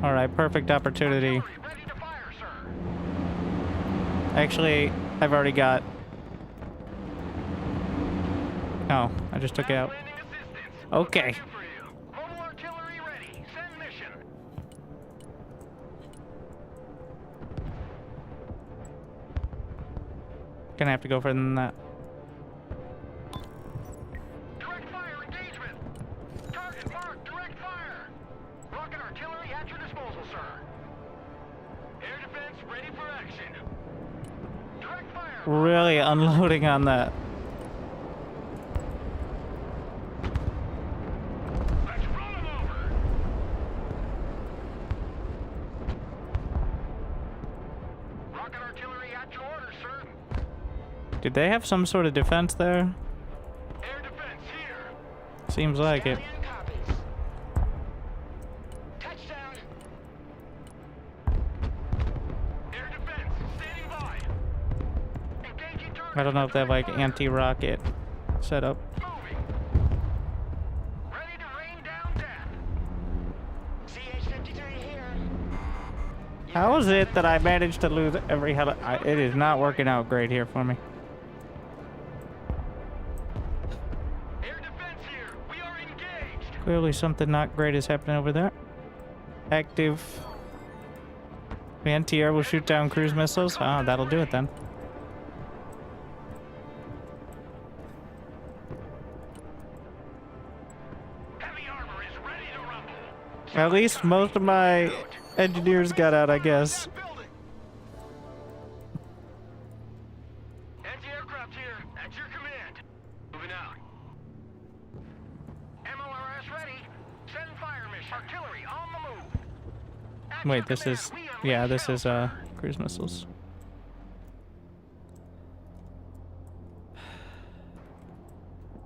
all right. Perfect opportunity. Artillery ready to fire, sir. Actually, I've already got. Oh, I just took it out. Landing assistance. Okay. For you. Mobile artillery ready. Send mission. Gonna have to go further than that. Direct fire engagement. Target marked. Direct fire. Rocket artillery at your disposal, sir. Air defense ready for action. Direct fire. Really unloading on that. Let's run them over. Rocket artillery at your orders, sir. Did they have some sort of defense there? Air defense here. Seems like it. Stallion copies. Touchdown. Air defense standing by. Engaging target. I don't know if they have like anti-rocket setup. Moving. Ready to rain down death. CH-53 here. How is it that I managed to lose every it is not working out great here for me. Air defense here. We are engaged. Clearly something not great is happening over there. Active. The anti-air will shoot down cruise missiles. Oh, that'll do it then. Heavy armor is ready to rumble. At least most of my engineers got out, I guess. Building. Anti-aircraft here. At your command. Moving out. MLRS ready. Send fire mission. Artillery on the move. At your Wait, this command, is we unleash yeah, this hell, is sir. cruise missiles.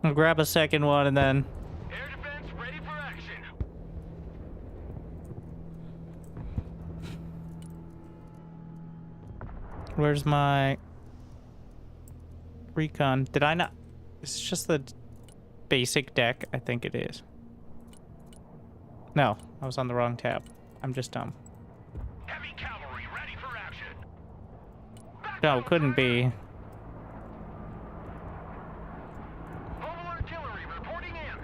I'll grab a second one and then Air defense ready for action. where's my recon? Did I not? It's just the basic deck. I think it is. No, I was on the wrong tab. I'm just dumb. Heavy cavalry ready for action. No, couldn't be. Mobile artillery reporting in.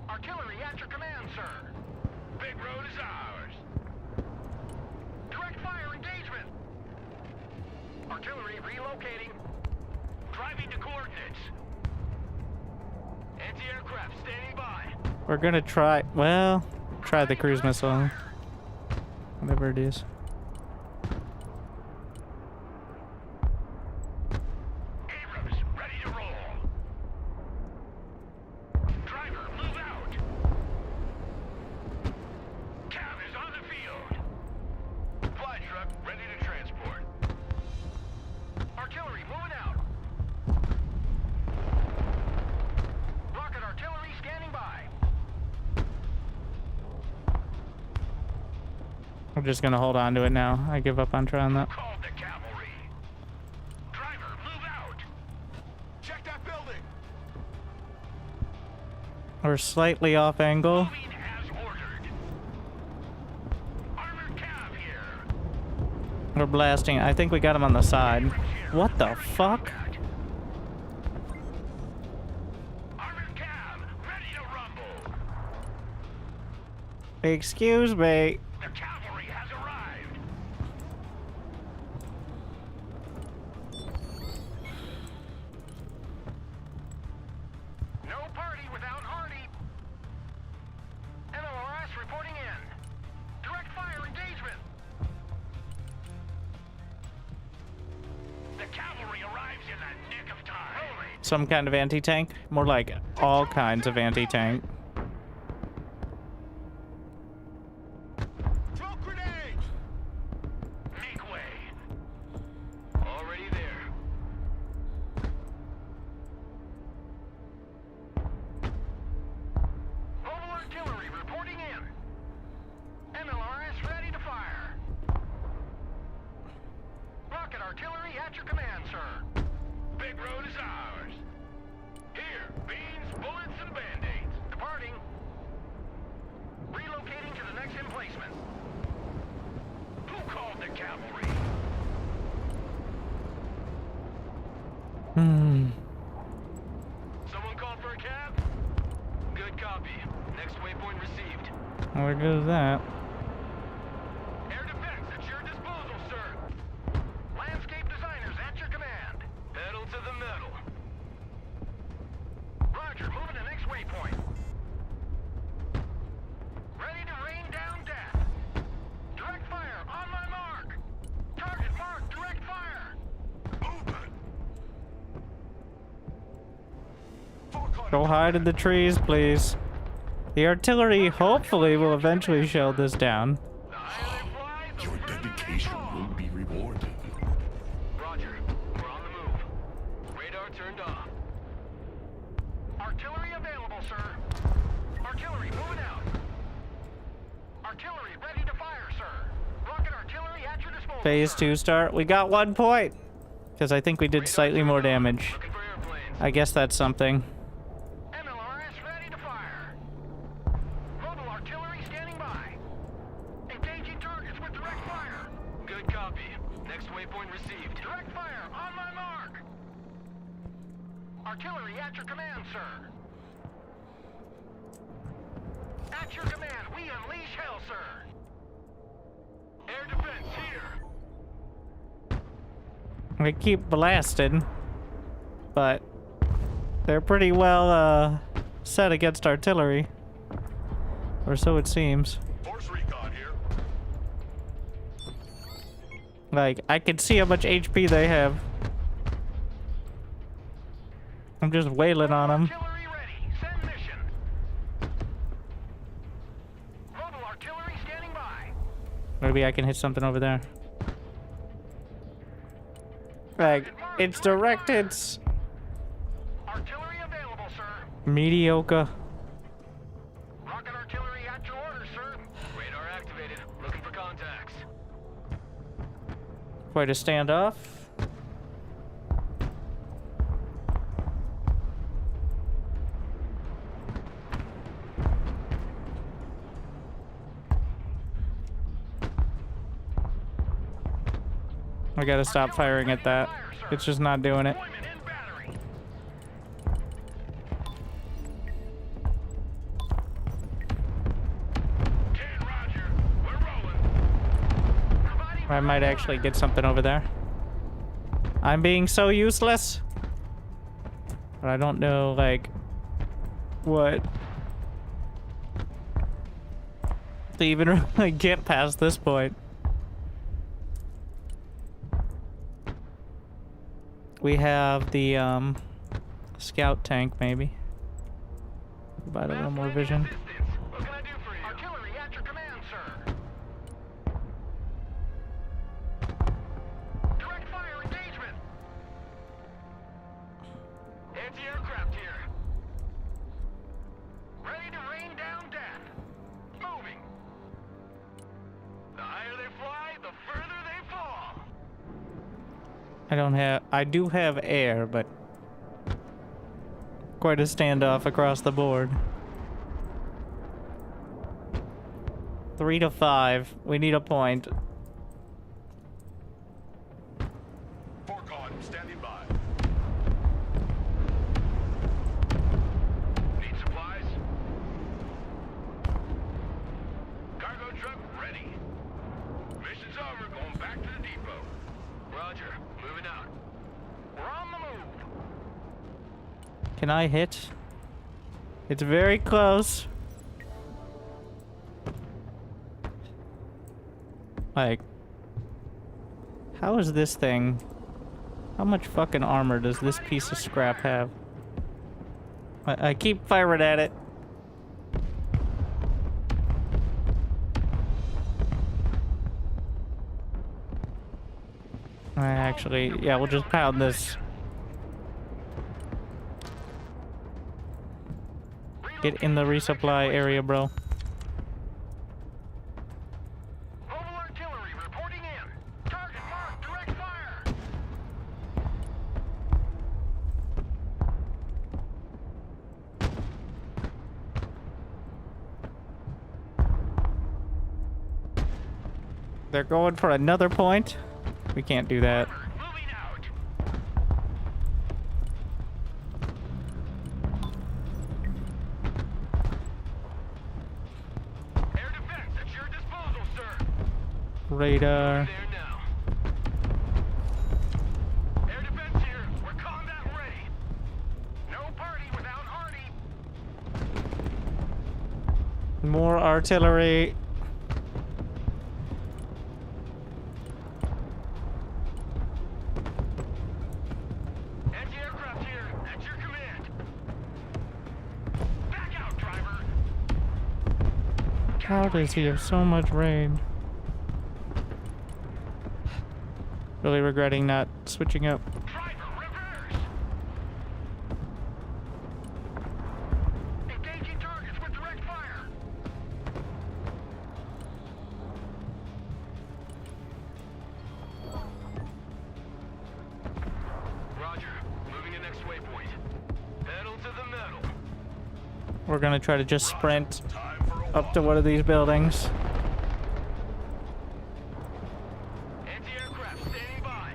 Artillery at your command, sir. Big road is ours. Direct fire engagement. Artillery relocating. Driving to coordinates. Anti-aircraft standing by. We're gonna try. Well, try the cruise missile. Whatever it is. Abrams, ready to roll. Driver, move out. Cav is on the field. Fly truck, ready to transport. Artillery, moving out. Rocket artillery scanning by. I'm just gonna hold on to it now. I give up on trying that. Called the cavalry. Driver, move out. Check that building. We're slightly off angle. Moving as ordered. We're blasting. I think we got him on the side. What the fuck? Armored cab, ready to rumble. Excuse me. The cavalry has arrived. No party without Artie. MLRS reporting in. Direct fire engagement. The cavalry arrives in the nick of time. Some kind of anti-tank? More like all kinds of anti-tank. Throw grenades! Make way. Already there. Mobile artillery reporting in. MLRS ready to fire. Rocket artillery at your command, sir. Big road is ours. Here, beans, bullets, and band-aids. Departing. Relocating to the next emplacement. Who called the cavalry? Someone called for a cab? Good copy. Next waypoint received. Where goes that? Air defense at your disposal, sir. Landscape designers at your command. Pedal to the metal. Roger, moving to next waypoint. Ready to rain down death. Direct fire, on my mark. Target marked, direct fire. Movement. Go hide in the trees, please. The artillery hopefully will eventually shell this down. The higher they fly, the Your further they dedication fall. will be rewarded. Roger, we're on the move. Radar turned on. Artillery available, sir. Artillery moving out. Artillery ready to fire, sir. Rocket artillery at your disposal. Phase sir. 2 start. We got 1 point. Because I think we did slightly more damage. Looking for airplanes. I guess that's something. MLRS ready to fire. Mobile artillery standing by. Engaging targets with direct fire. Good copy. Next waypoint received. Direct fire on my mark. Artillery at your command, sir. At your command, we unleash hell, sir. Air defense here. We keep blasting. But they're pretty well set against artillery. Or so it seems. Force recon here. Like, I can see how much HP they have. I'm just wailing on them. Artillery ready. Send mission. Mobile artillery standing by. Maybe I can hit something over there. Like, it's direct hits. Artillery available, sir. Mediocre. Rocket artillery at your orders, sir. Radar activated. Looking for contacts. Quite a standoff. I gotta stop firing at that. It's just not doing it. Deployment in battery. Roger. We're rolling. Providing I might actually get something over there. I'm being so useless. But I don't know, like, what to even really get past this point. We have the scout tank, maybe. Provide a little more vision. What can I do for you? Artillery at your command, sir. Direct fire engagement. Anti-aircraft here. Ready to rain down death. Moving. The higher they fly, the further they fall. I do have air, but quite a standoff across the board. 3 to 5. We need a point. ready. Mission's over. Going back to the depot. Roger. Moving out. We're on the move. Can I hit? It's very close. Like, how is this thing? How much fucking armor does this piece of scrap have? I keep firing at it. Actually, yeah, we'll just pound this. Get in the resupply area, bro. Mobile artillery reporting in. Target marked. Direct fire. They're going for another point. We can't do that. Moving out. Air defense at your disposal, sir. Radar. There now. Air defense here. We're combat ready. No party without Artie. More artillery. Anti-aircraft here. At your command. Back out, driver. How does he have so much range? Really regretting not switching up. Driver, reverse. Engaging targets with direct fire. Roger. Moving to next waypoint. Pedal to the metal. We're gonna try to just sprint up to one of these buildings. Anti-aircraft standing by.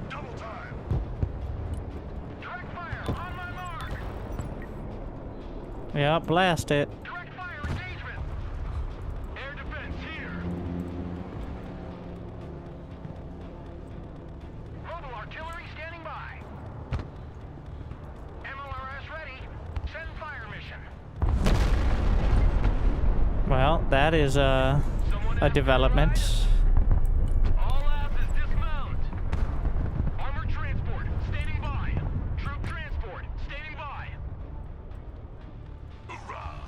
Double time. Direct fire on my mark. Yeah, blast it. Direct fire engagement. Air defense here. Mobile artillery standing by. MLRS ready. Send fire mission. Well, that is a development. All asses dismount. Armored transport standing by. Troop transport standing by. Hoorah!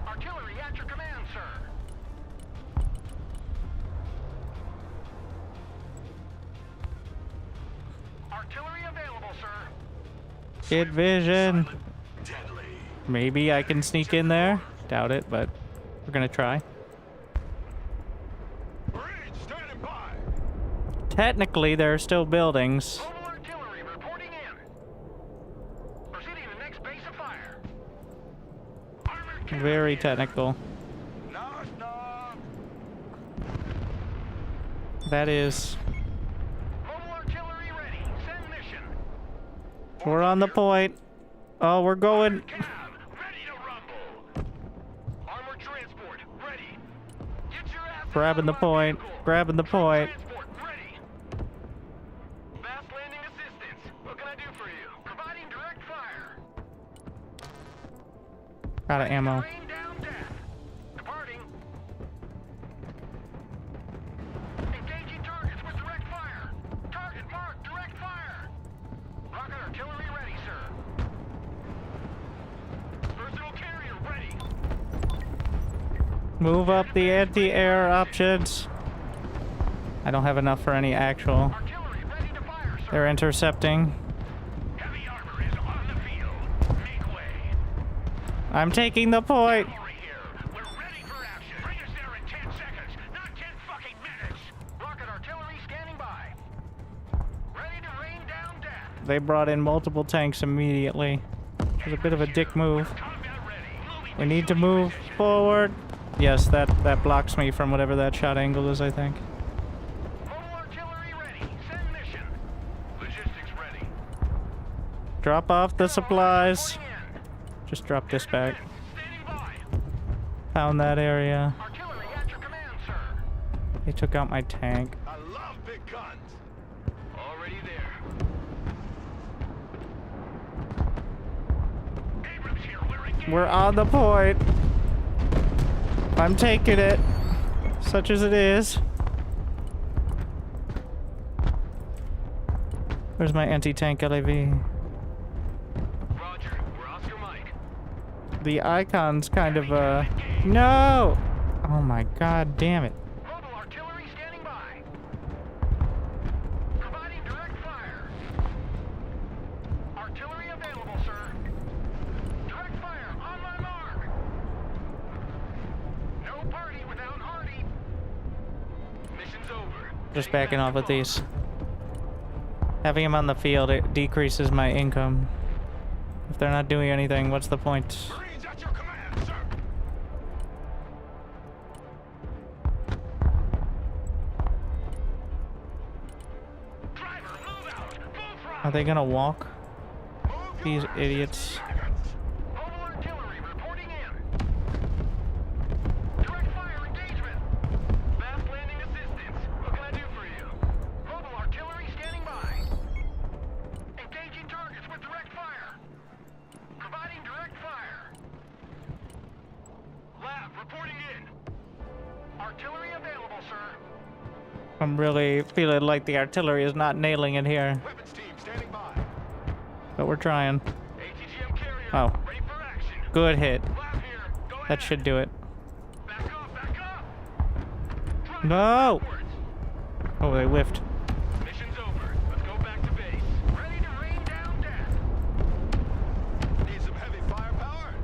Artillery at your command, sir. Artillery available, sir. Kid vision. Deadly. Maybe I can sneak in there. Doubt it, but we're gonna try. Marines standing by. Technically, there are still buildings. Mobile artillery reporting in. Proceeding to next base of fire. Armored cannon Very here. technical. Knock, knock. That is. Mobile artillery ready. Send mission. We're on the point. Oh, we're going. Cab, ready to rumble. Armored transport, ready. Get your ass Grabbing the point. Grabbing the point. Transport, ready. Fast landing assistance. What can I do for you? Providing direct fire. Out of ammo. Rain down death. Departing. Engaging targets with direct fire. Target marked, direct fire. Rocket artillery ready, sir. Versatile carrier ready. Move up the anti-air options. I don't have enough for any actual. Artillery ready to fire, sir. They're intercepting. Heavy armor is on the field. Make way. I'm taking the point. Cavalry here. We're ready for action. Bring us there in 10 seconds, not 10 fucking minutes. Rocket artillery standing by. Ready to rain down death. They brought in multiple tanks immediately. It was a bit of a dick move. Combat ready. Moving We need to move forward. Yes, that blocks me from whatever that shot angle is, I think. Mobile artillery ready. Send mission. Logistics ready. Drop off the supplies. Reporting in. Just drop this back. Standing by. Found that area. Artillery at your command, sir. They took out my tank. I love big guns. Already there. Abrams here. We're engaged. We're on the point. I'm taking it. Such as it is. Where's my anti-tank LAV? Roger. We're Oscar Mike. The icon's kind of no! Oh my god damn it. Mobile artillery standing by. Providing direct fire. Artillery available, sir. Direct fire on my mark. No party without Hardy. Mission's over. Just backing off with these. Having him on the field, it decreases my income. If they're not doing anything, what's the point? Marines at your command, sir. Driver, move out. Full throttle. Are they gonna walk? Move These your idiots. wagons. Mobile artillery reporting in. Direct fire engagement. Fast landing assistance. What can I do for you? Mobile artillery standing by. Engaging targets with direct fire. Providing direct fire. Lab reporting in. Artillery available, sir. I'm really feeling like the artillery is not nailing it here. Weapons team standing by. But we're trying. ATGM carrier Oh. ready for action. Good hit. Lab here. Go That ahead. should do it. Back up, back up. Drive No! backwards. Oh, they whiffed. Mission's over. Let's go back to base. Ready to rain down death. Need some heavy firepower?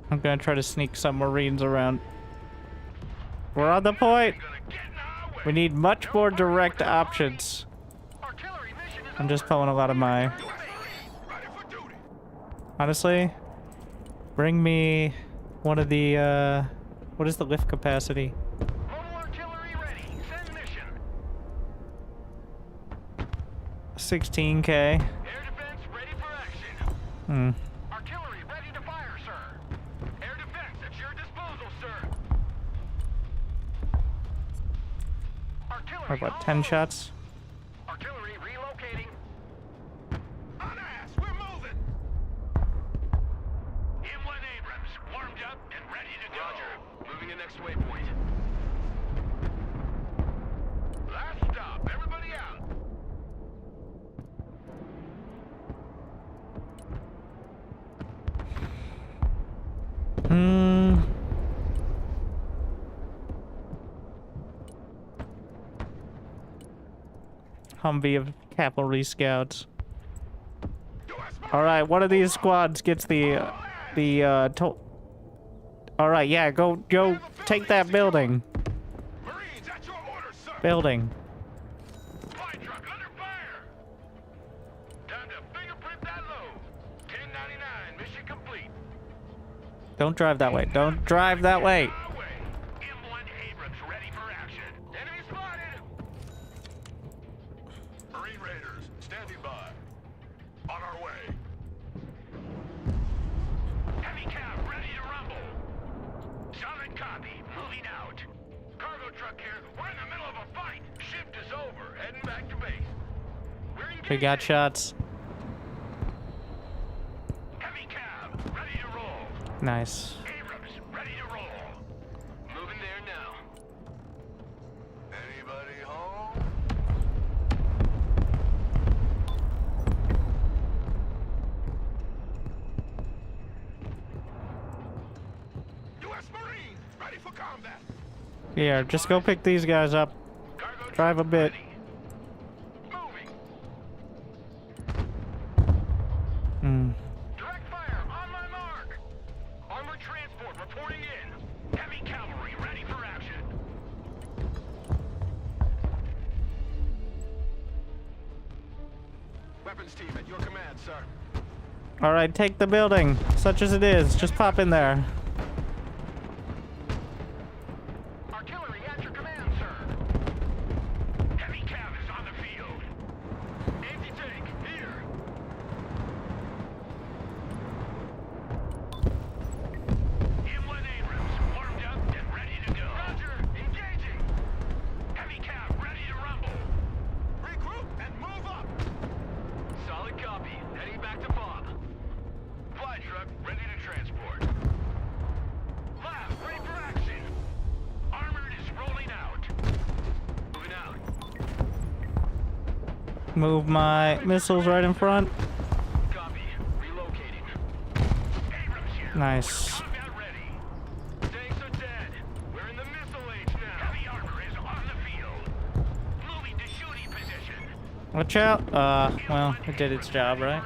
I'm gonna try to sneak some Marines around. We're on the point. Gonna get in our way. We need much more direct options. Artillery mission is I'm just over. pulling a lot of my... Ready for duty. Honestly, bring me one of the, what is the lift capacity? Mobile artillery ready. Send mission. 16K. Air defense ready for action. Hmm. Artillery ready to fire, sir. Air defense at your disposal, sir. Artillery Or about on 10 move. shots? Artillery relocating. On ass, we're moving. M1 Abrams, warmed up and ready to go. Roger. Moving to next waypoint. Last stop. Everybody out. Hmm. Humvee of cavalry scouts. All right, one of these squads gets all right, yeah, go take that building. Marines at your orders, sir. Building. Fly truck under fire. Time to fingerprint that load. 1099, mission complete. Don't drive that way. Don't drive that way. Our way. M1 Abrams ready for action. Enemy spotted. Marine Raiders standing by. On our way. Heavy cab ready to rumble. Solid copy. Moving out. Cargo truck here. We're in the middle of a fight. Shift is over. Heading back to base. We're engaged. We got shots. Heavy cab ready to roll. Nice. Abrams ready to roll. Moving there now. Anybody home? U.S. Marines ready for combat. Yeah, just go pick these guys up. Cargo Drive a truck bit. ready. Moving. Hmm. Direct fire on my mark. Armored transport reporting in. Heavy cavalry ready for action. Weapons team at your command, sir. All right, take the building, such as it is. Just pop in there. Artillery at your command, sir. Heavy cav is on the field. Anti-tank here. Move my missiles right in front. Copy. Relocating. Nice. Combat ready. Tanks are dead. We're in the missile age now. Heavy armor is on the field. Moving to shooting position. Watch out. Well, it did its job, right?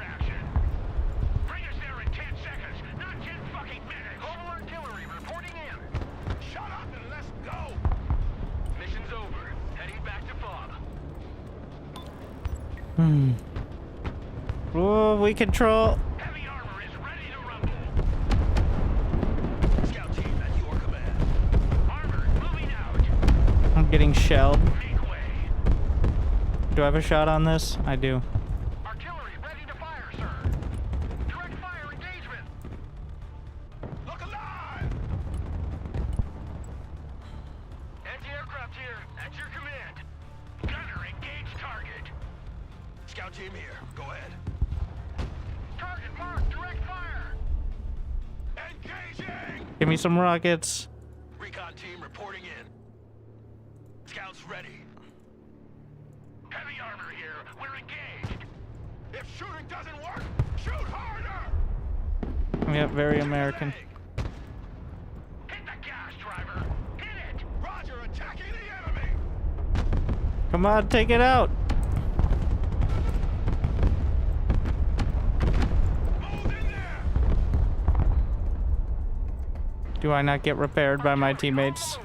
Bring us there in 10 seconds, not 10 fucking minutes. Global artillery reporting in. Shut up and let's go. Mission's over. Heading back to FOB. Oh, we control. Heavy armor is ready to rumble. Scout team at your command. Armor moving out. I'm getting shelled. Make way. Do I have a shot on this? I do. Artillery ready to fire, sir. Direct fire engagement. Look alive. Anti-aircraft here. At your command. Gunner, engage target. Scout team here. Go ahead. Target marked. Direct fire. Engaging. Give me some rockets. Recon team reporting in. Scouts ready. Heavy armor here. We're engaged. If shooting doesn't work, shoot harder. Yep, very American. Hit the gas, driver. Hit it. Roger, attacking the enemy. Come on, take it out. Move in there. Do I not get repaired by my teammates?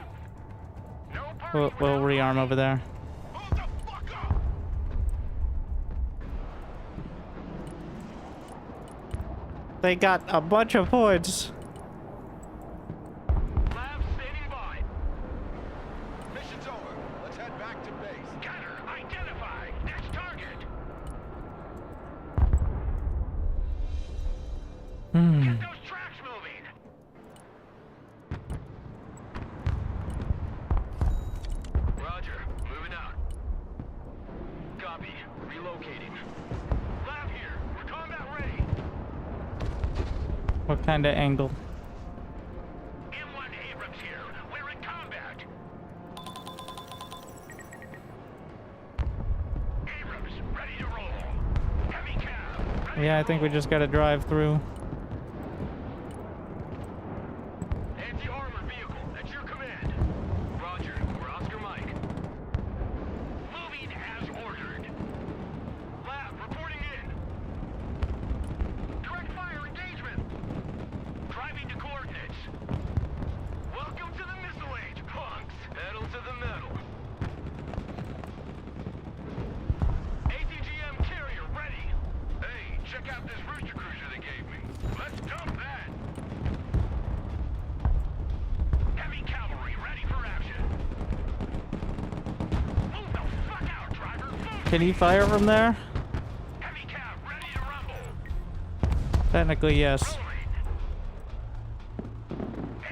No We'll rearm over there. Move the fuck up. They got a bunch of points. Lab standing by. Mission's over. Let's head back to base. Gunner, identify. Next target. Get those tracks moving. Roger. Moving out. Copy. Relocating. Lab here. We're combat ready. What kind of angle? M1 Abrams here. We're in combat. Abrams, ready to roll. Heavy cab. Ready Yeah, I to think we roll. just gotta drive through. Anti-armor vehicle, at your command. Roger, we're Oscar Mike. Moving as ordered. Lab, reporting in. Direct fire engagement. Driving to coordinates. Welcome to the missile age, punks. Pedal to the metal. ATGM carrier ready. Hey, check out this rooster cruiser they gave me. Let's dump that. Heavy cavalry ready for action. Move the fuck out, driver. Move. Can he fire from there? Heavy cab ready to rumble. Technically, yes.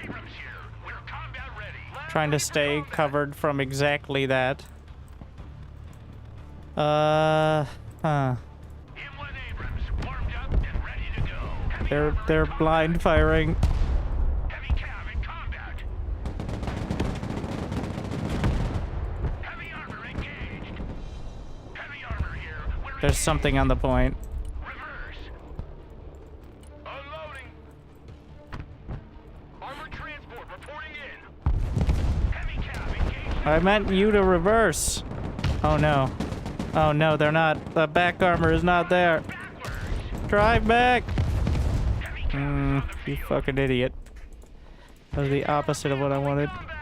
Abrams here. We're combat ready. Trying to stay covered from exactly that. Huh. M1 Abrams warmed up and ready to go. Heavy They're armor blind firing. Heavy cab in combat. Heavy armor engaged. Heavy armor here. We're There's something on the point. reverse. Unloading. Armored transport reporting in. Heavy cab engaged. I meant you to reverse. Oh no. Oh no, they're not. The back armor is not there. Backwards. Drive back. Heavy cab is on the You field. fucking idiot. That was the opposite of what I wanted. Combat.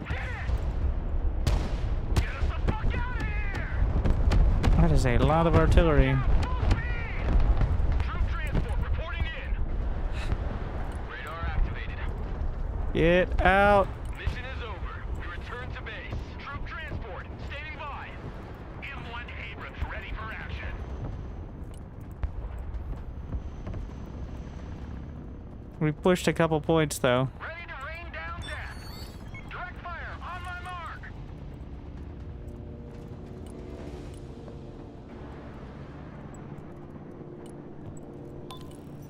Hit it. Get us the fuck out of here. That is a lot of artillery. Full speed. Troop transport reporting in. Radar activated. Get out. Mission is over. We return to base. Troop transport standing by. M1 Abrams ready for action. We pushed a couple points though. Ready to rain down death. Direct fire on my mark.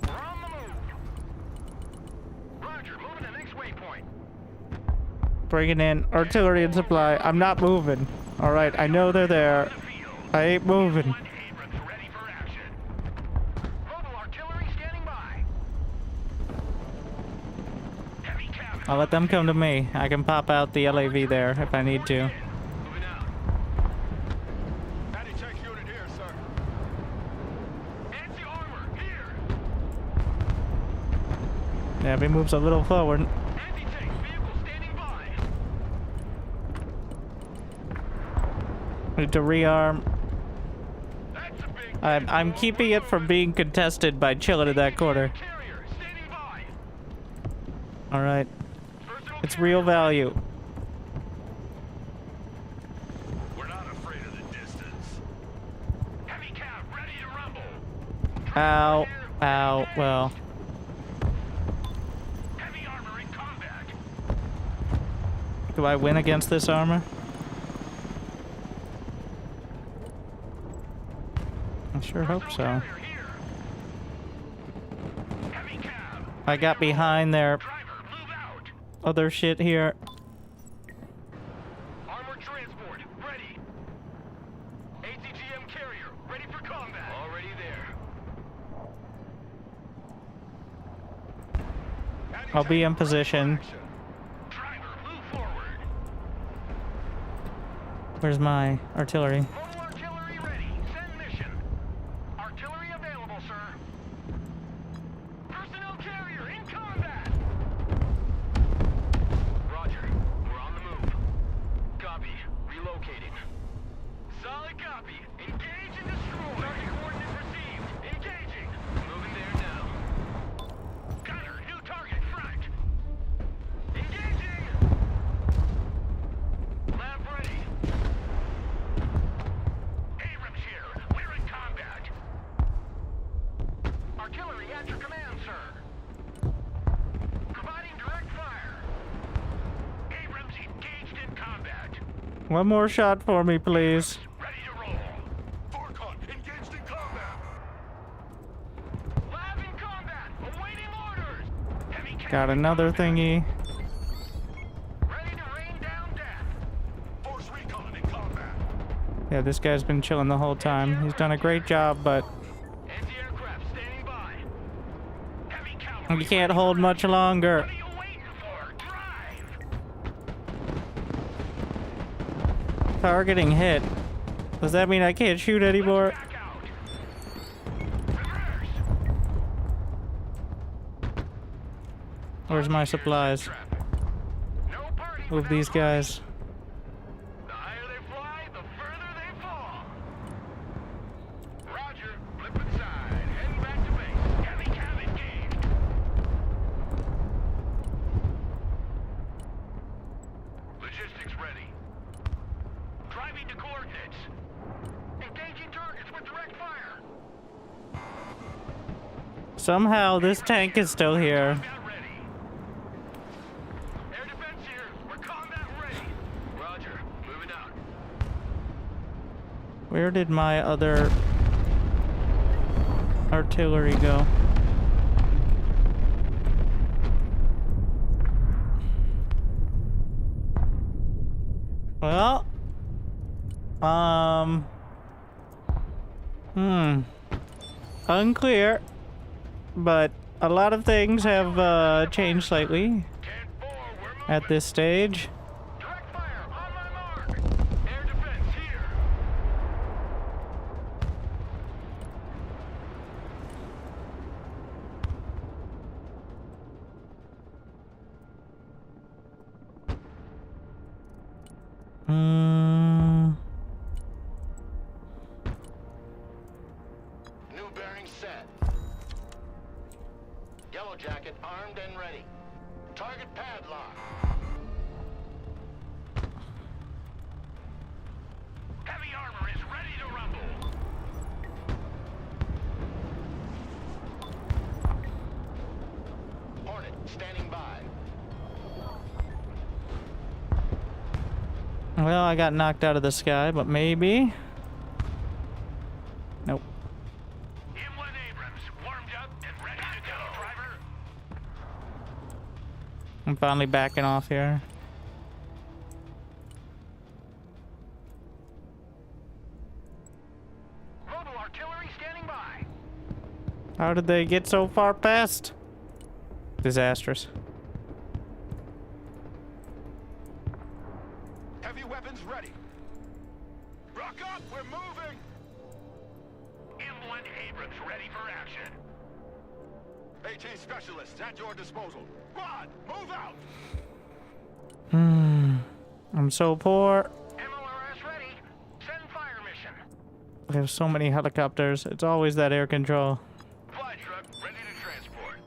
We're on the move. Roger, moving to the next waypoint. Bringing in artillery and supply. I'm not moving. Alright, I know they're there. I ain't moving. Abrams ready for action. Mobile artillery standing by. Heavy cavalry. I'll let them come to me. I can pop out the LAV there if I need to. Moving out. Anti-tank unit here, sir. Anti-armor here. Yeah, if he moves a little forward. Anti-tank vehicle standing by. Need to rearm. That's a big I'm keeping it from being contested by chilling in that corner. carrier standing by. Alright. Personal It's real value. We're not afraid of the distance. Heavy cav ready to rumble. Ow. Ow. Well. Heavy armor in combat. Do I win against this armor? I sure hope so. Carrier here. Heavy cav. I got behind their Driver, move out. other shit here. Armored transport ready. ATGM carrier ready for combat. Already there. I'll be in position. Driver, move forward. Where's my artillery? Mobile artillery ready. Send mission. Artillery available, sir. Personnel carrier in combat. Roger. We're on the move. Copy. Relocating. Solid copy. Engage and destroy. Target coordinates received. Engaging. Moving there now. Gunner, new target front. Engaging. Lab ready. Abrams here. We're in combat. Artillery at your command, sir. Providing direct fire. Abrams engaged in combat. One more shot for me, please. Ready to roll. Forcon engaged in combat. Lab in combat. Awaiting orders. Heavy Got another thingy. ready to rain down death. Force recon in combat. Yeah, this guy's been chilling the whole time. He's done a great job, but Anti-aircraft standing by. Heavy cavalry. we can't hold much longer. What are you waiting for? Drive. Targeting hit. Does that mean I can't shoot anymore? Back out. Reverse. Where's my supplies? No party Move without these guys. The higher they fly, the further they fall. Roger, flip inside. Heading back to base. Heavy cav engaged. Logistics ready. Driving to coordinates. Engaging targets with direct fire. Somehow this tank is still here. Combat ready. Air defense here. We're combat ready. Roger, moving out. Where did my other artillery go? Well, unclear, but a lot of things have changed slightly 10-4, we're moving. at this stage. Direct fire on my mark. Air defense here. New bearing set. Yellow jacket armed and ready. Target padlock. Heavy armor is ready to rumble. Hornet standing by. Well, I got knocked out of the sky, but maybe. Nope. M1 Abrams warmed up and ready to go. Driver. I'm finally backing off here. by. How did they get so far past? Disastrous. Heavy weapons ready. Rock up, we're moving. M1 Abrams ready for action. AT specialists at your disposal. Squad, move out. I'm so poor. MLRS ready. Send fire mission. We have so many helicopters. It's always that air control. Fly truck ready to transport.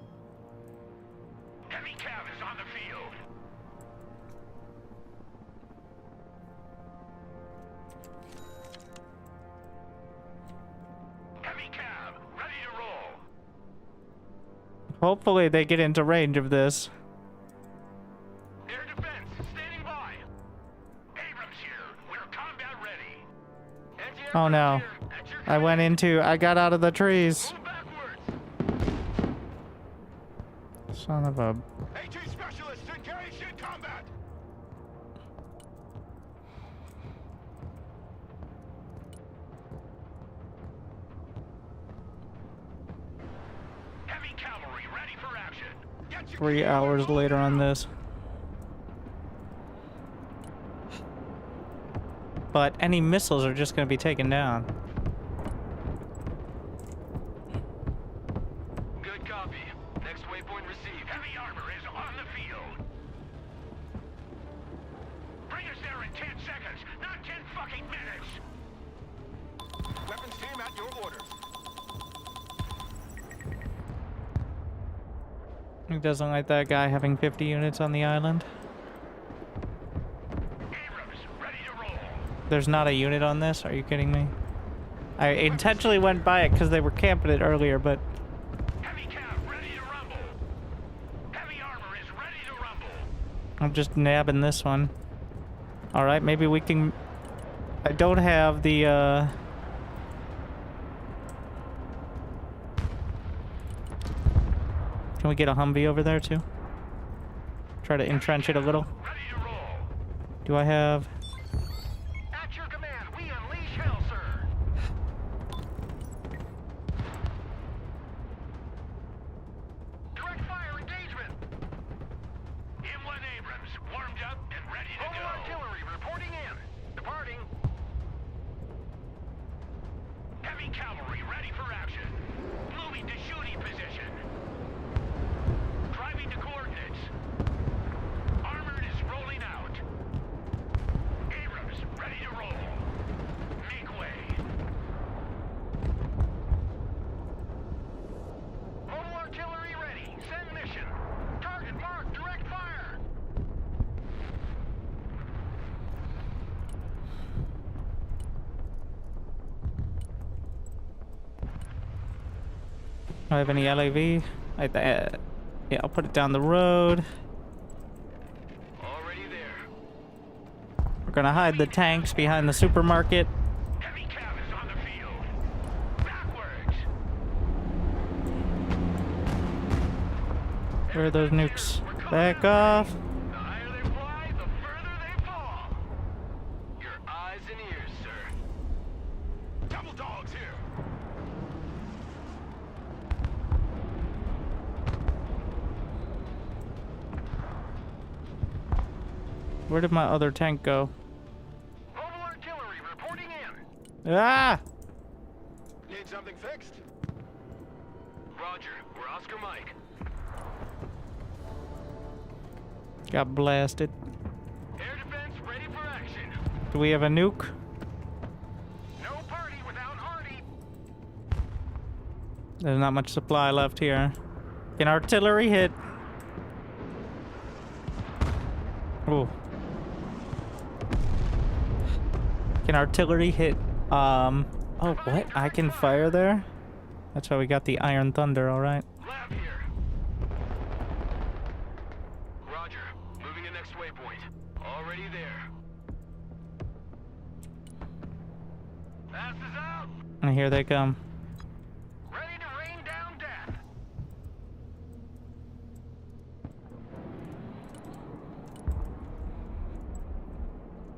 Heavy cav is on the field. Heavy cav ready to roll. Hopefully they get into range of this. Air defense standing by. Abrams here. We're combat ready. Oh no. I got out of the trees. Move backwards. Son of a... AT specialists engaged in combat. Heavy cavalry ready for action. Get your 3 hours later on this. But any missiles are just going to be taken down. Good copy. Next waypoint received. Heavy armor is on the field. Bring us there in 10 seconds, not 10 fucking minutes. weapons team at your orders. He doesn't like that guy having 50 units on the island. Abrams ready to roll. There's not a unit on this? Are you kidding me? I intentionally went by it because they were camping it earlier, but... Heavy cav ready to rumble. Heavy armor is ready to rumble. I'm just nabbing this one. Alright, maybe we can... I don't have the, Can we get a Humvee over there, too? Try to entrench it a little. Ready to roll. Do I have... At your command, we unleash hell, sir. Direct fire engagement. M1 Abrams warmed up and ready to go. Artillery reporting in. Departing. Heavy cavalry ready for action. Moving to shooting position. Driving to coordinates. Armored is rolling out. Abrams ready to roll. Make way. Mobile artillery ready. Send mission. Target marked. Direct fire. Do I have any LAV? Yeah, I'll put it down the road. Already there. We're gonna hide the tanks behind the supermarket. Heavy cav is on the field. Backwards. Where are those nukes? Back off. The higher they fly, the further they fall. Your eyes and ears, sir. Double dogs here. Where did my other tank go? Mobile artillery reporting in. Ah! Need something fixed? Roger, we're Oscar Mike. Got blasted. Air defense ready for action. Do we have a nuke? No party without Hardy. There's not much supply left here. Can artillery hit? Ooh. Can artillery hit? Oh, what? I can fire there? That's why we got the Iron Thunder, alright. Lab here. Roger, moving to next waypoint. Already there. Pass is out. And here they come. Ready to rain down death.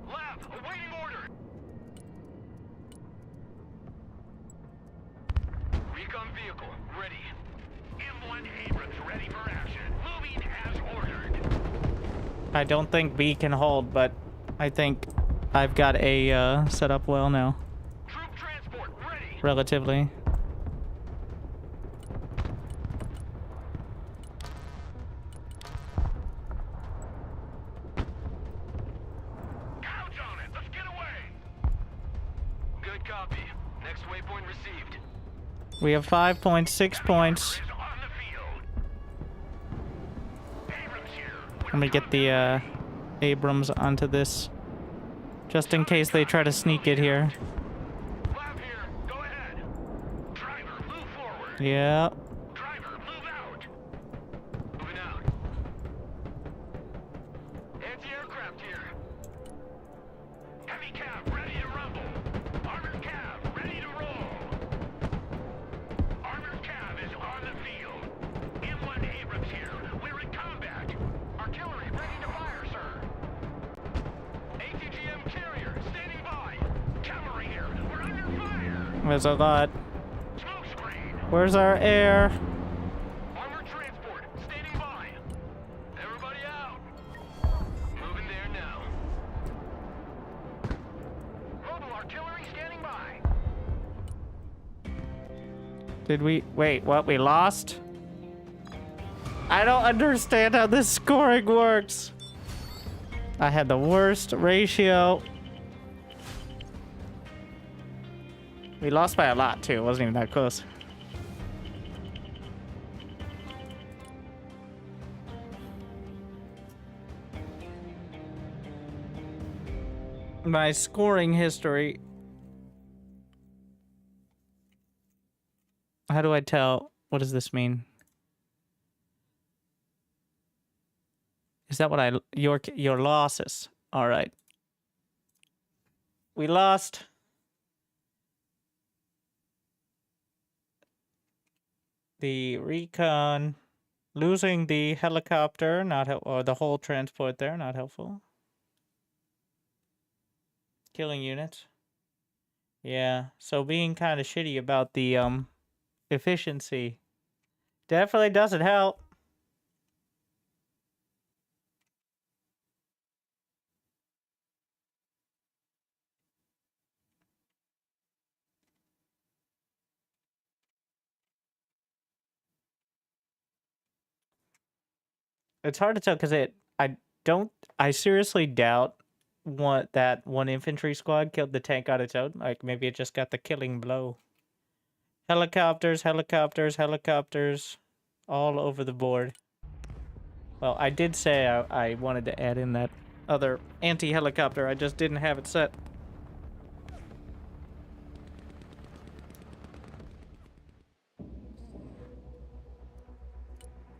Lab, awaiting order. recon vehicle, ready. M1 Abrams ready for action. Moving as ordered. I don't think B can hold, but I think I've got A set up well now. Troop transport ready. Relatively. Couch on it. Let's get away. Good copy. Next waypoint received. We have 5.6 points. Is on the field. Abrams here. Let me get the Abrams onto this, just in case they try to sneak it here. Lab here. Go ahead. Driver, move forward. Yeah. Driver, move out. Moving out. Anti-aircraft here. Heavy cav ready to rumble. Armored cav ready to roll. Armored cav is on the field. M1 Abrams here. We're in combat. Artillery ready to fire, sir. ATGM carrier standing by. Cavalry here. We're under fire. There's a lot. Smoke screen. Where's our air? Armored transport standing by. Everybody out. Moving there now. Mobile artillery standing by. Did we... Wait, what? We lost? I don't understand how this scoring works. I had the worst ratio. We lost by a lot, too. It wasn't even that close. My scoring history. How do I tell? What does this mean? Is that what your losses? All right. We lost. The recon, losing the helicopter, not or the whole transport there, not helpful. Killing units. Yeah, so being kind of shitty about the efficiency definitely doesn't help. It's hard to tell because I seriously doubt that one infantry squad killed the tank on its own. Like maybe it just got the killing blow. Helicopters, helicopters, helicopters, all over the board. Well, I did say I wanted to add in that other anti-helicopter. I just didn't have it set.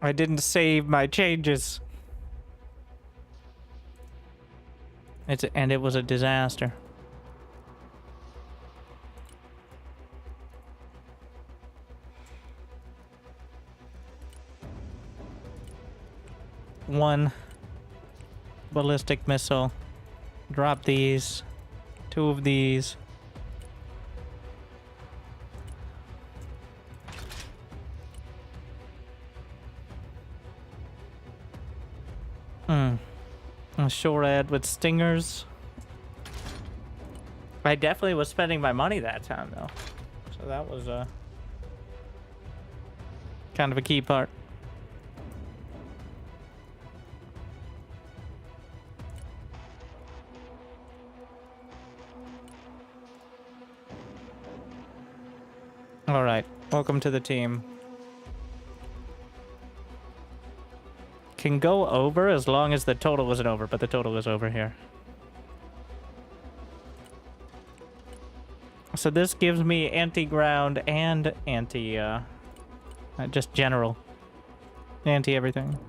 I didn't save my changes. And it was a disaster. One ballistic missile. Drop these. 2 of these. A SHORAD with stingers. I definitely was spending my money that time though. So that was kind of a key part. All right, welcome to the team. Can go over as long as the total wasn't over, but the total was over here. So this gives me anti-ground and anti, just general. Anti-everything.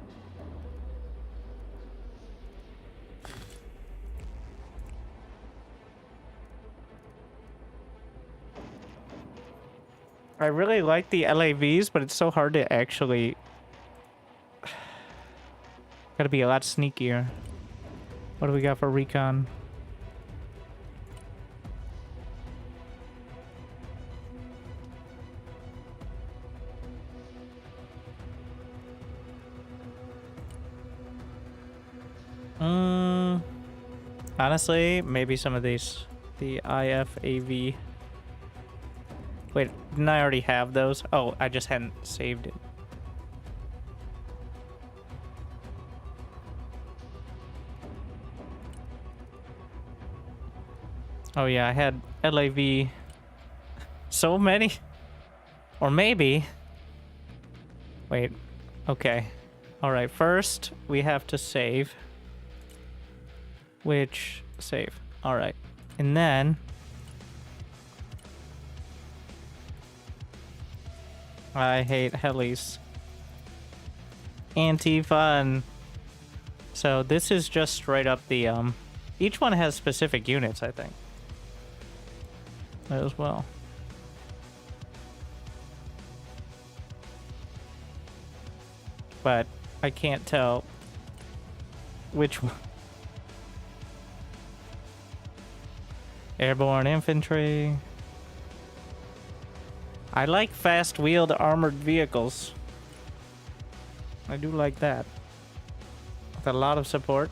I really like the LAVs, but it's so hard to actually... Gotta be a lot sneakier. What do we got for recon? Honestly, maybe some of these. The IFAV. Wait, didn't I already have those? Oh, I just hadn't saved it. Oh yeah, I had LAV. So many? Or maybe... Wait, okay. Alright, first we have to save. Which... Save. Alright. And then... I hate helis. Anti-fun. So this is just straight up the, each one has specific units, I think. As well. But I can't tell which one. Airborne infantry. I like fast-wheeled armored vehicles. I do like that. With a lot of support.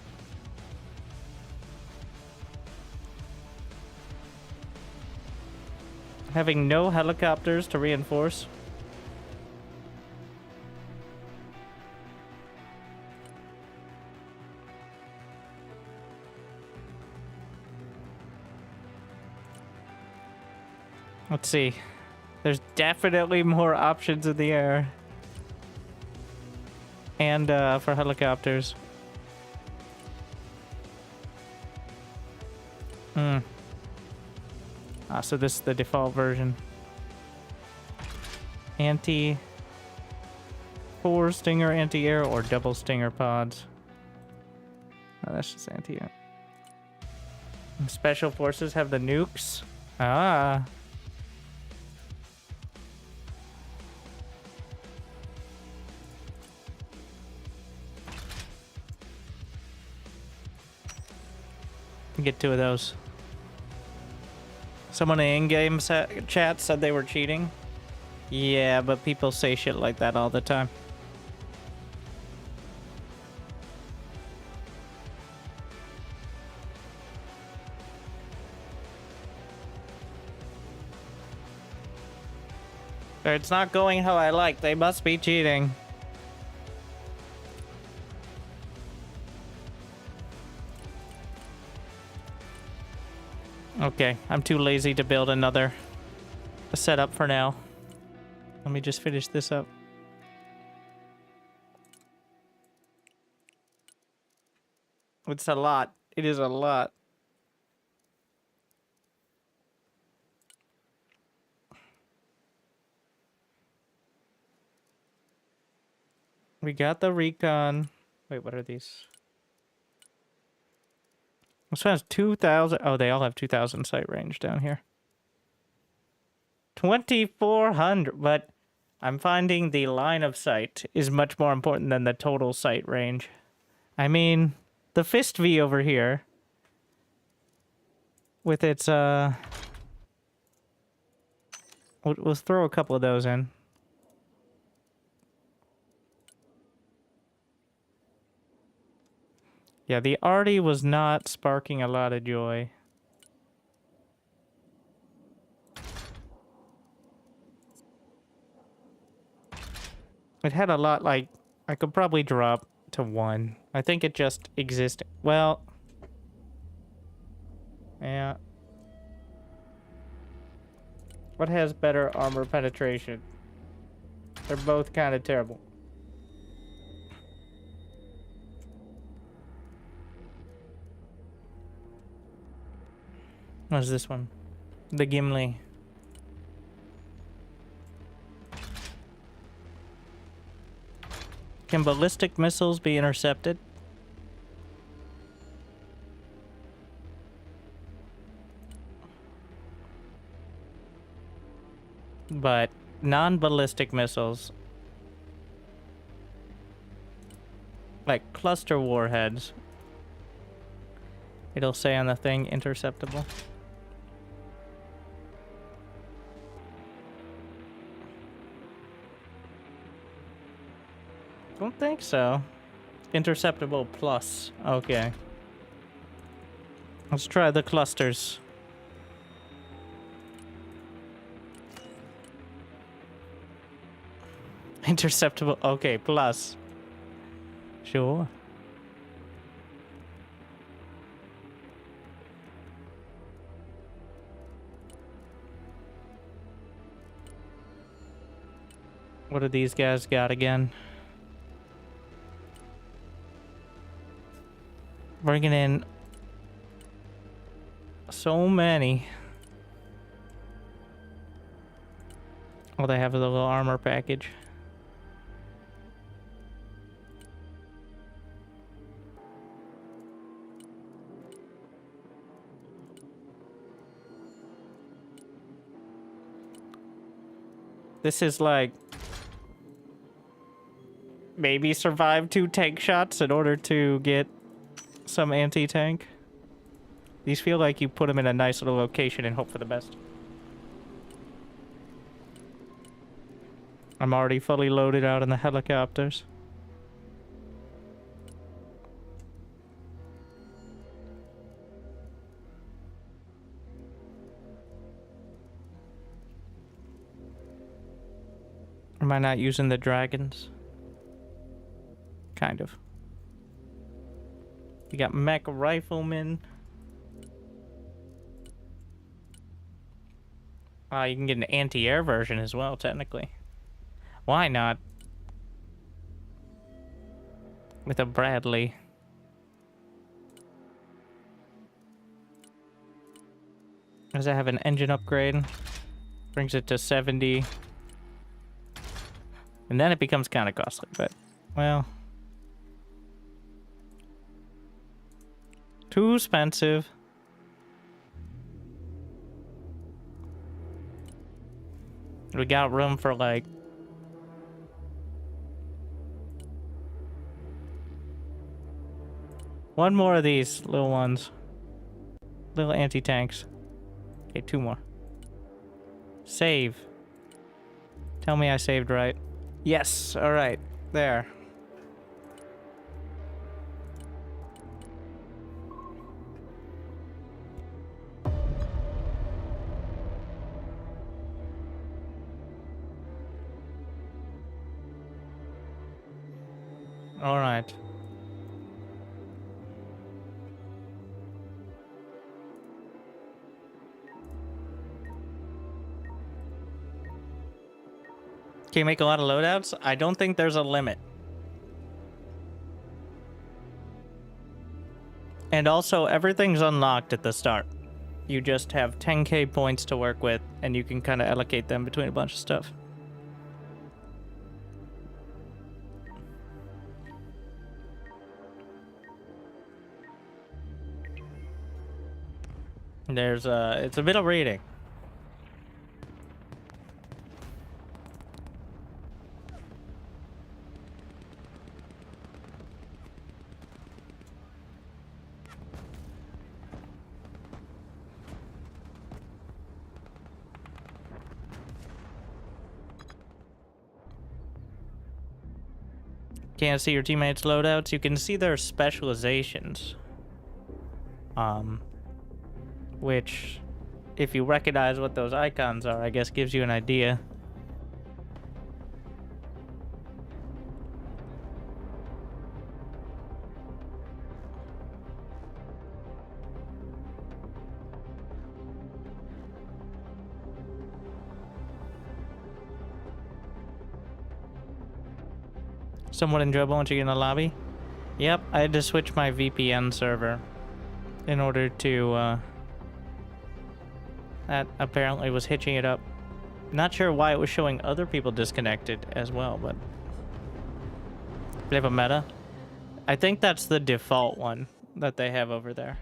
Having no helicopters to reinforce. Let's see. There's definitely more options in the air. And for helicopters. So this is the default version. Four Stinger anti-air or double Stinger pods. Oh, that's just anti-air. Special forces have the nukes. Ah. Get two of those. Someone in in-game chat said they were cheating. Yeah, but people say shit like that all the time. It's not going how I like. They must be cheating. Okay, I'm too lazy to build another setup for now. Let me just finish this up. It's a lot. It is a lot. We got the recon. Wait, what are these? This one has 2,000. Oh, they all have 2,000 sight range down here. 2,400. But I'm finding the line of sight is much more important than the total sight range. I mean, the Fist V over here, with its, we'll throw a couple of those in. Yeah, the arty was not sparking a lot of joy. It had a lot, like, I could probably drop to 1. I think it just existed. Well, yeah. What has better armor penetration? They're both kind of terrible. What's this one? The Gimli. Can ballistic missiles be intercepted? But non-ballistic missiles, like cluster warheads, it'll say on the thing interceptable. Don't think so. Interceptable plus. Okay. Let's try the clusters. Interceptable. Okay, plus. Sure. What do these guys got again? Bringing in so many. Oh, they have a little armor package. This is like maybe survive 2 tank shots in order to get some anti-tank. These feel like you put them in a nice little location and hope for the best. I'm already fully loaded out in the helicopters. Am I not using the dragons? Kind of. We got mech riflemen. You can get an anti-air version as well, technically. Why not? With a Bradley. Does it have an engine upgrade? Brings it to 70. And then it becomes kind of costly, but, well. Too expensive. We got room for, like, one more of these little ones. Little anti-tanks. Okay, 2 more. Save. Tell me I saved right. Yes, alright. There. Alright. Can you make a lot of loadouts? I don't think there's a limit. And also, everything's unlocked at the start. You just have 10k points to work with, and you can kind of allocate them between a bunch of stuff. There's it's a bit of reading. Can't see your teammates' loadouts. You can see their specializations. Which, if you recognize what those icons are, I guess gives you an idea. Somewhat enjoyable once you get in the lobby. Yep, I had to switch my VPN server in order to, that apparently was hitching it up. Not sure why it was showing other people disconnected as well, but they have a meta. I think that's the default one that they have over there.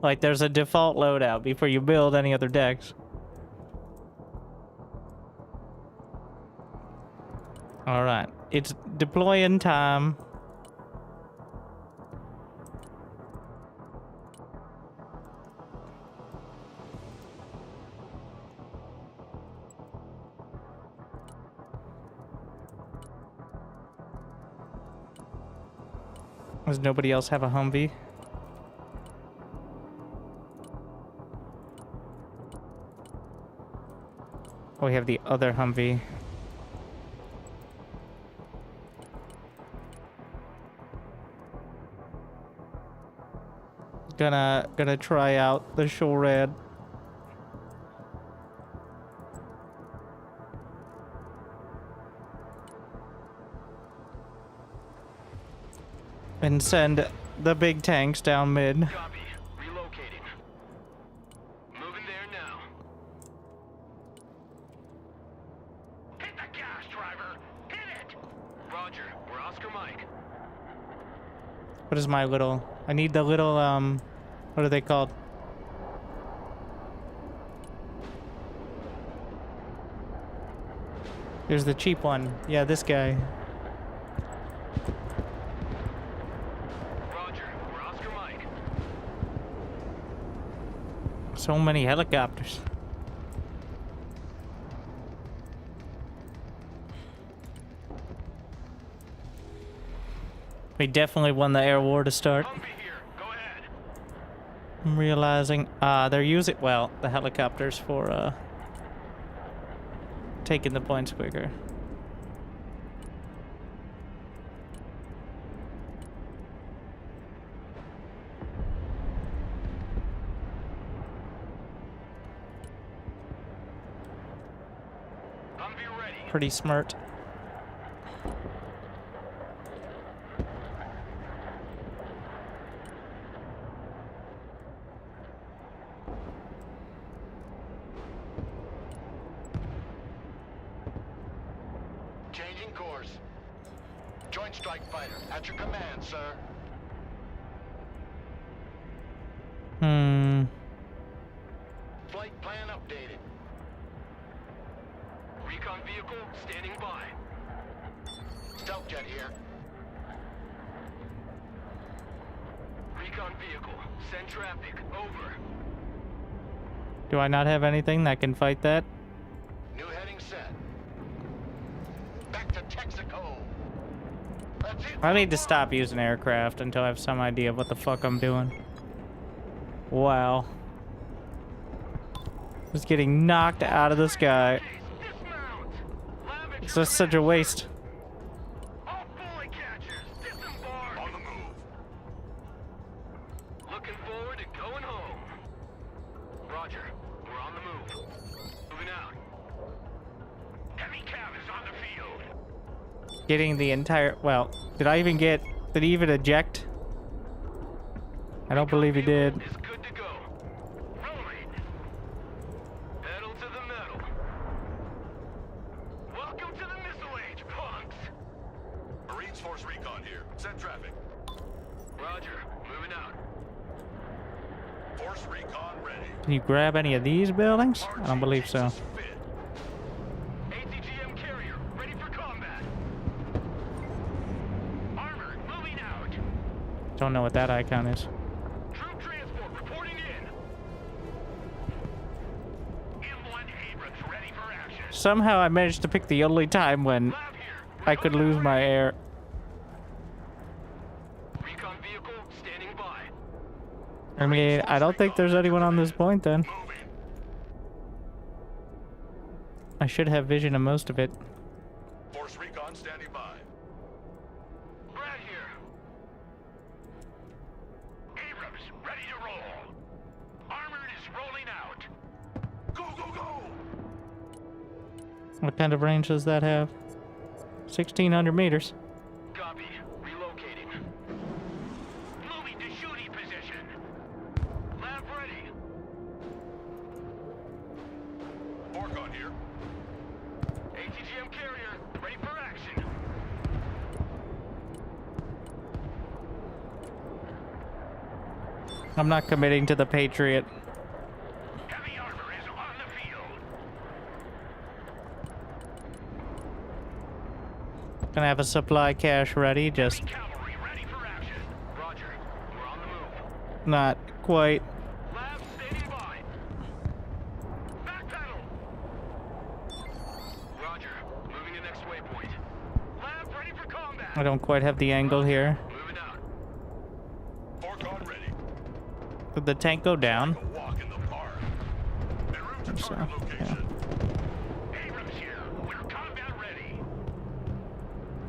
Like, there's a default loadout before you build any other decks. Alright, it's deploying time. Does nobody else have a Humvee? Oh, we have the other Humvee. Gonna try out the Shorad. And send the big tanks down mid. Copy. Relocating. Moving there now. Hit the gas, driver! Hit it! Roger. We're Oscar Mike. What is my little... I need the little, what are they called? Here's the cheap one. Yeah, this guy. Roger. We're Oscar Mike. So many helicopters. We definitely won the air war to start. Humvee here. Go ahead. I'm realizing, they're using, well, the helicopters for, taking the points quicker. Humvee ready. Pretty smart. Changing course. Joint Strike Fighter, at your command, sir. Flight plan updated. Recon vehicle standing by. Stealth jet here. Recon vehicle. Send traffic. Over. Do I not have anything that can fight that? New heading set. Back to Texaco. That's it. I need to stop using aircraft until I have some idea of what the fuck I'm doing. Wow. Just getting knocked out of the sky. Dismount. Lab It's just such a waste. all bullet catchers. Disembark. On the move. Looking forward to going home. Roger. We're on the move. Moving out. Heavy cav is on the field. Getting the entire... Well, did I even get... Did he even eject? I don't believe he did. Is good to go. Rolling. Pedal to the metal. Welcome to the missile age, punks. Marines Force Recon here. Send traffic. Roger. Moving out. Force Recon ready. Can you grab any of these buildings? I don't believe so. Fit. ATGM carrier, ready for combat. Armored, moving out. Don't know what that icon is. Troop transport reporting in. M1 Abrams ready for action. Somehow I managed to pick the only time when Lab here. I could lose my air. Recon vehicle standing by. I mean, I don't think there's anyone on this point then. Moving. I should have vision of most of it. Force Recon standing by. Brad here. Abrams ready to roll. Armored is rolling out. Go, go, go! What kind of range does that have? 1,600 meters. Copy. Relocating. Moving to shooting position. Lab ready. Orcon here. ATGM carrier ready for action. I'm not committing to the Patriot. Heavy armor is on the field. Gonna have a supply cache ready, just Cavalry ready for action. Roger. We're on the move. not quite. Lab standing by. Back pedal. Roger. Moving to next waypoint. Lab ready for combat. I don't quite have the angle here. Moving out. Did the tank go down? A walk in the park. En route to So, target yeah. location. Abrams here. We're combat ready.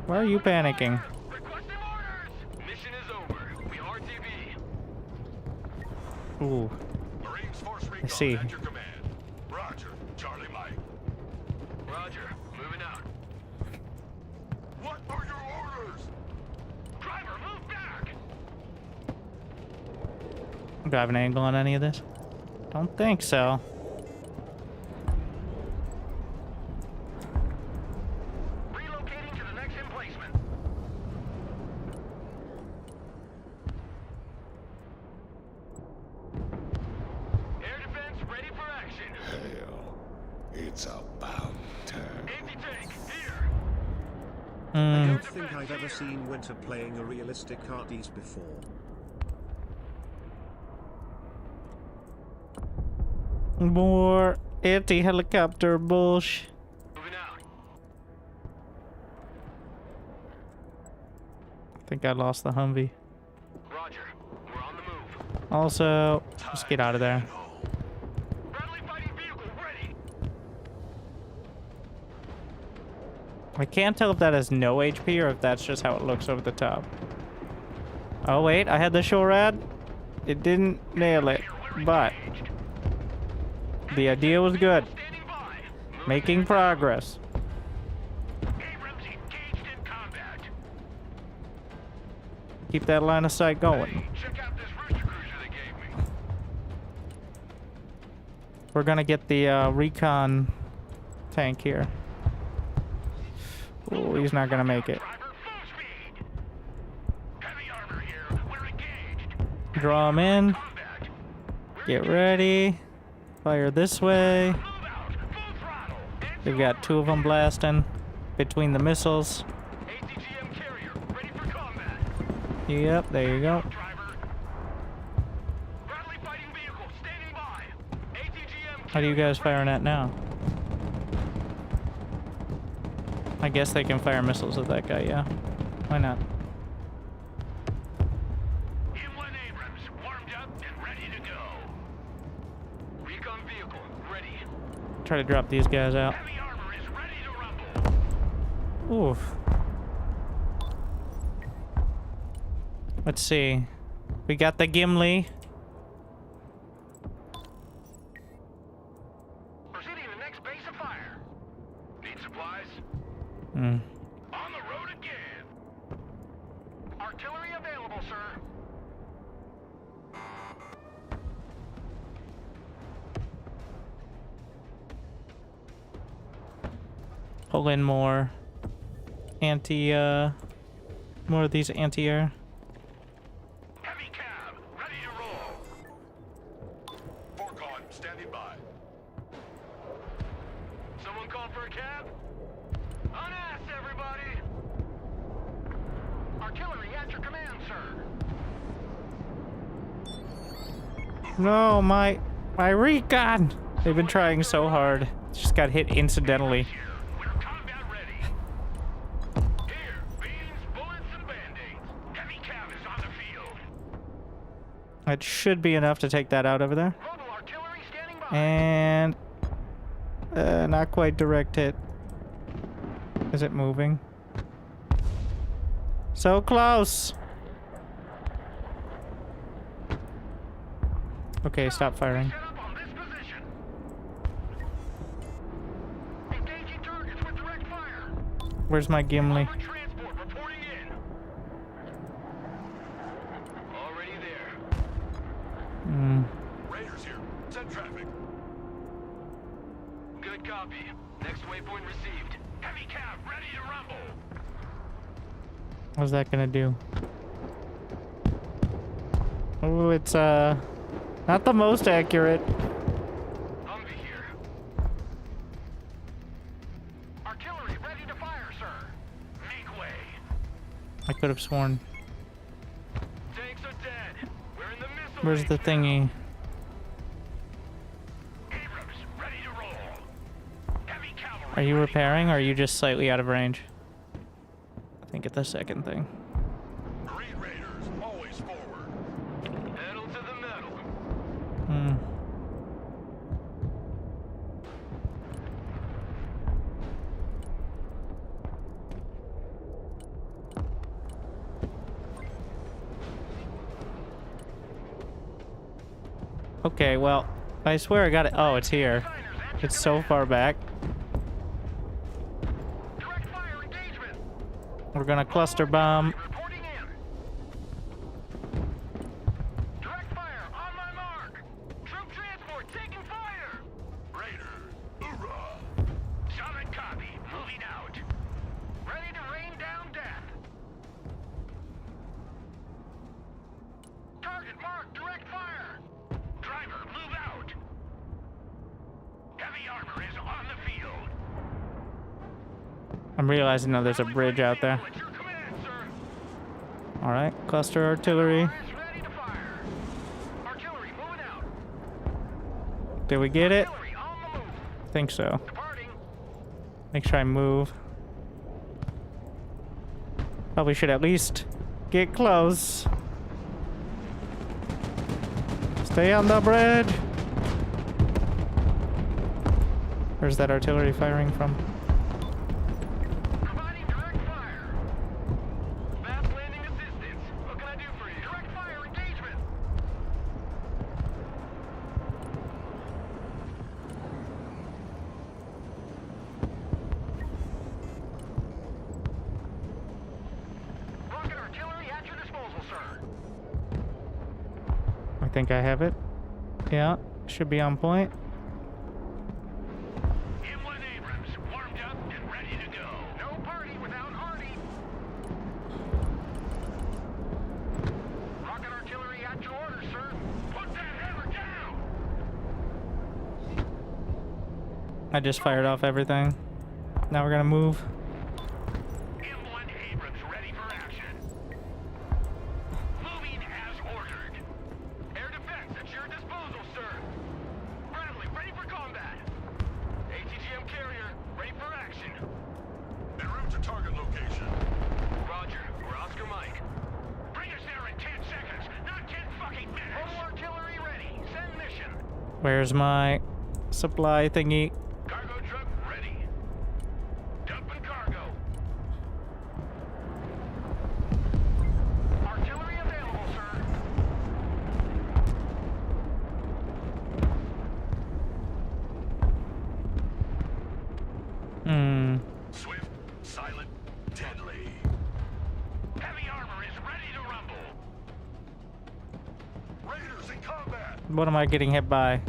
Why are you panicking? Requesting orders. Mission is over. We RTV. Ooh. Marines Force Recon see. at your command. Roger. Charlie Mike. Roger. Moving out. What are your orders? Driver, move back. Do I have an angle on any of this? Don't think so. Relocating to the next emplacement. Air defense ready for action. Hell, it's about time. Anti-tank, here. I don't think I've ever seen Winter playing a realistic RTS before. More anti-helicopter bullshit. Moving out. I think I lost the Humvee. Roger. We're on the move. Also, let's get out of there. Friendly fighting vehicle ready. I can't tell if that has no HP or if that's just how it looks over the top. Oh wait, I had the SHORAD. It didn't nail it, but the idea was good. Standing by. Making progress. Abrams engaged in combat. Keep that line of sight going. Hey, check out this rooster cruiser they gave me. We're gonna get the recon tank here. Oh, he's not gonna make it. Driver, full speed. Heavy armor here. We're engaged. Draw him in. Combat. Get ready. Fire this way. Move out. Full throttle. We've got two of them blasting between the missiles. ATGM carrier ready for combat. Yep, there you go. Driver. Friendly fighting vehicle standing by. ATGM. How do you guys firing at now? I guess they can fire missiles at that guy, yeah. Why not? Inland Abrams warmed up and ready to go. Recon vehicle ready. Try to drop these guys out. Heavy armor is ready to rumble. Oof. Let's see. We got the Gimli. Proceeding to the next base of fire. Need supplies? Hmm. On the road again. Artillery available, sir. Pull in more more of these anti-air. Heavy cab ready to roll. Forcon standing by. Someone call for a cab? On ass, everybody! Artillery at your command, sir. No, my recon! They've been trying so hard. Just got hit incidentally. Here, we're combat ready. Here, beans, bullets, and band-aids. Heavy cab is on the field. That should be enough to take that out over there. Mobile artillery standing by. And not quite direct hit. Is it moving? So close. Okay, stop firing. Set up on this position. Engaging targets with direct fire. Where's my Gimli? Armored transport reporting in. Already there. Hmm. Raiders here. Send traffic. Good copy. Next waypoint received. Heavy cab ready to rumble. What's that gonna do? Oh, it's not the most accurate. Humvee here. Artillery ready to fire, sir. Make way. I could have sworn. Tanks are dead. We're in the missile Where's range the now. thingy? Abrams ready to roll. Heavy cavalry. Are you ready. repairing or are you just slightly out of range? I think it's the second thing. Marine Raiders, always forward. Pedal to the metal. Okay, well, I swear I got it. Oh, it's here. It's so far back. Direct fire engagement. We're gonna cluster bomb. Reporting in. Direct fire on my mark. Troop transport taking fire. Raiders, hoorah! Solid copy. Moving out. Ready to rain down death. Target mark. Direct fire. Driver, move out. Heavy armor is on the field. I'm realizing now there's a bridge out there. At your command, sir. Alright, cluster artillery. Is ready to fire. Artillery moving out. Did we get it? Artillery on the move. Think so. Departing. Make sure I move. Probably should at least get close. Stay on the bridge. Where's that artillery firing from? Providing direct fire. Fast landing assistance. What can I do for you? Direct fire engagement. Rocket artillery at your disposal, sir. I think I have it. Yeah, should be on point. M1 Abrams, warmed up and ready to go. No party without Hardy. Rocket artillery at your order, sir. Put that hammer down! I just fired off everything. Now we're gonna move. M1 Abrams ready for action. Moving as ordered. Air defense at your disposal, sir. Bradley, ready for combat. ATGM carrier, ready for action. En route to target location. Roger, we're Oscar Mike. Bring us there in 10 seconds, not 10 fucking minutes. Total artillery ready. Send mission. Where's my supply thingy? Cargo truck ready. Dumping cargo. Artillery available, sir. Swift, silent, deadly. Heavy armor is ready to rumble. Raiders in combat. What am I getting hit by?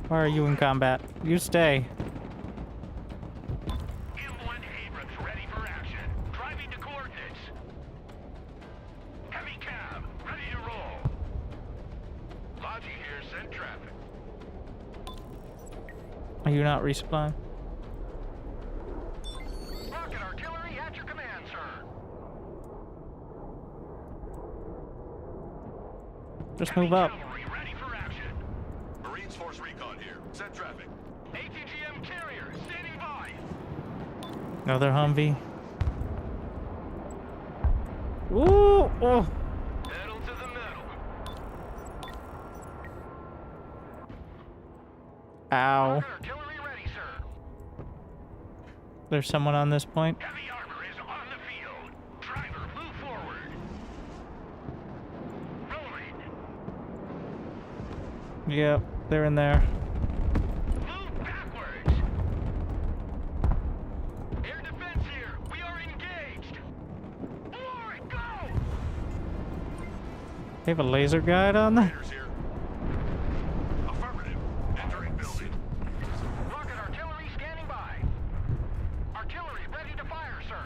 Why are you in combat? You stay. M1 Abrams ready for action. Driving to coordinates. Heavy cab, ready to roll. Logi here, send traffic. Are you not resupplying? Rocket artillery at your command, sir. Just move up. Cavalry ready for action. Marines Force Recon here. Send traffic. ATGM carrier standing by. Another Humvee. Ooh! Oh! Pedal to the metal. Ow. Rocket artillery ready, sir. There's someone on this point. Heavy armor is on the field. Driver, move forward. Rolling. Yep, they're in there. Move backwards. Air defense here. We are engaged. Forward, go! They have a laser guide on there? Raiders here. Affirmative. Entering building. Rocket artillery standing by. Artillery ready to fire, sir.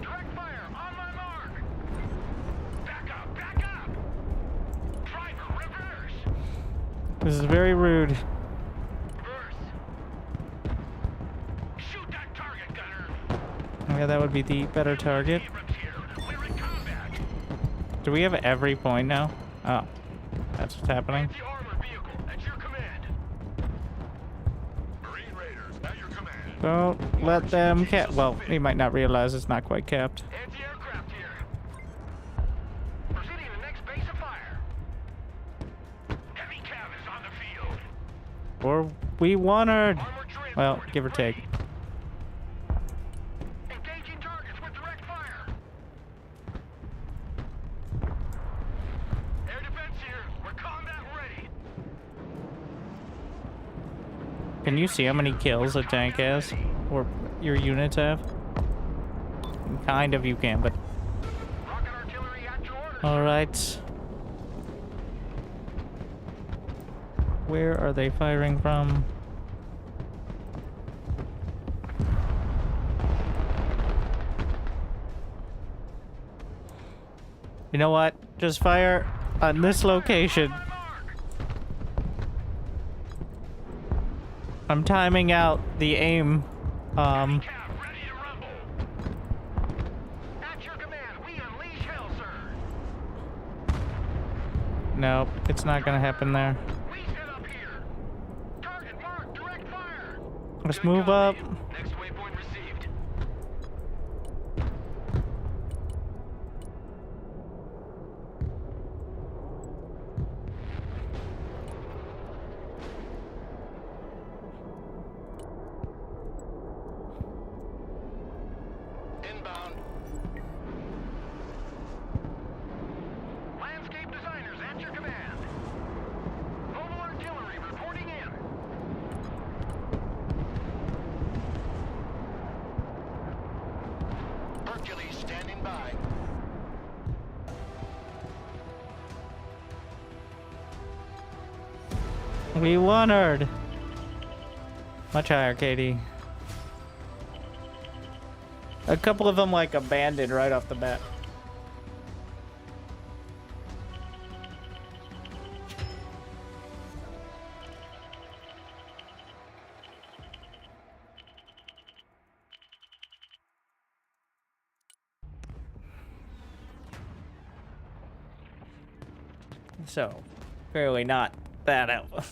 Direct fire on my mark. Back up, back up. Driver, reverse. This is very rude. Reverse. Shoot that target, gunner. Yeah, that would be the better target. Abrams here. We're in combat. Do we have every point now? Oh, that's what's happening. Anti-armor vehicle at your command. Marine Raiders at your command. Don't let them cap. Well, he might not realize it's not quite capped. Anti-aircraft here. Proceeding to next base of fire. Heavy cav is on the field. Or we wanted. Armor transport Well, give or ready. take. Engaging targets with direct fire. Can you see how many kills a tank has? Or your units have? Kind of you can, but... Alright. Where are they firing from? You know what? Just fire on this location. I'm timing out the aim. Nope, it's not gonna happen there. Let's move up. Next waypoint received. Inbound. Landscape designers at your command. Mobile artillery reporting in. Hercules standing by. We won her. Much higher, Katie. A couple of them like abandoned right off the bat. So, clearly not that alpha.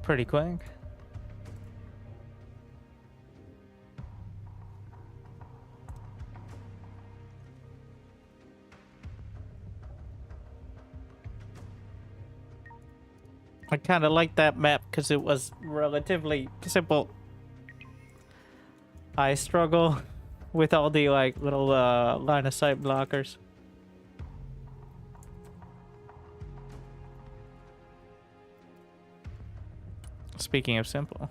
Pretty quick. I kind of like that map because it was relatively simple. I struggle with all the like little line of sight blockers. Speaking of simple,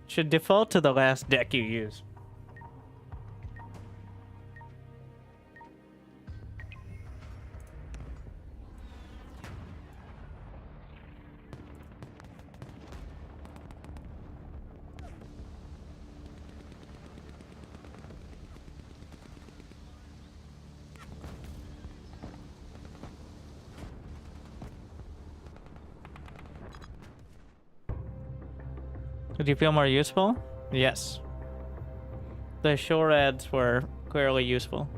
should default to the last deck you use. Did you feel more useful? Yes. The shore ads were clearly useful.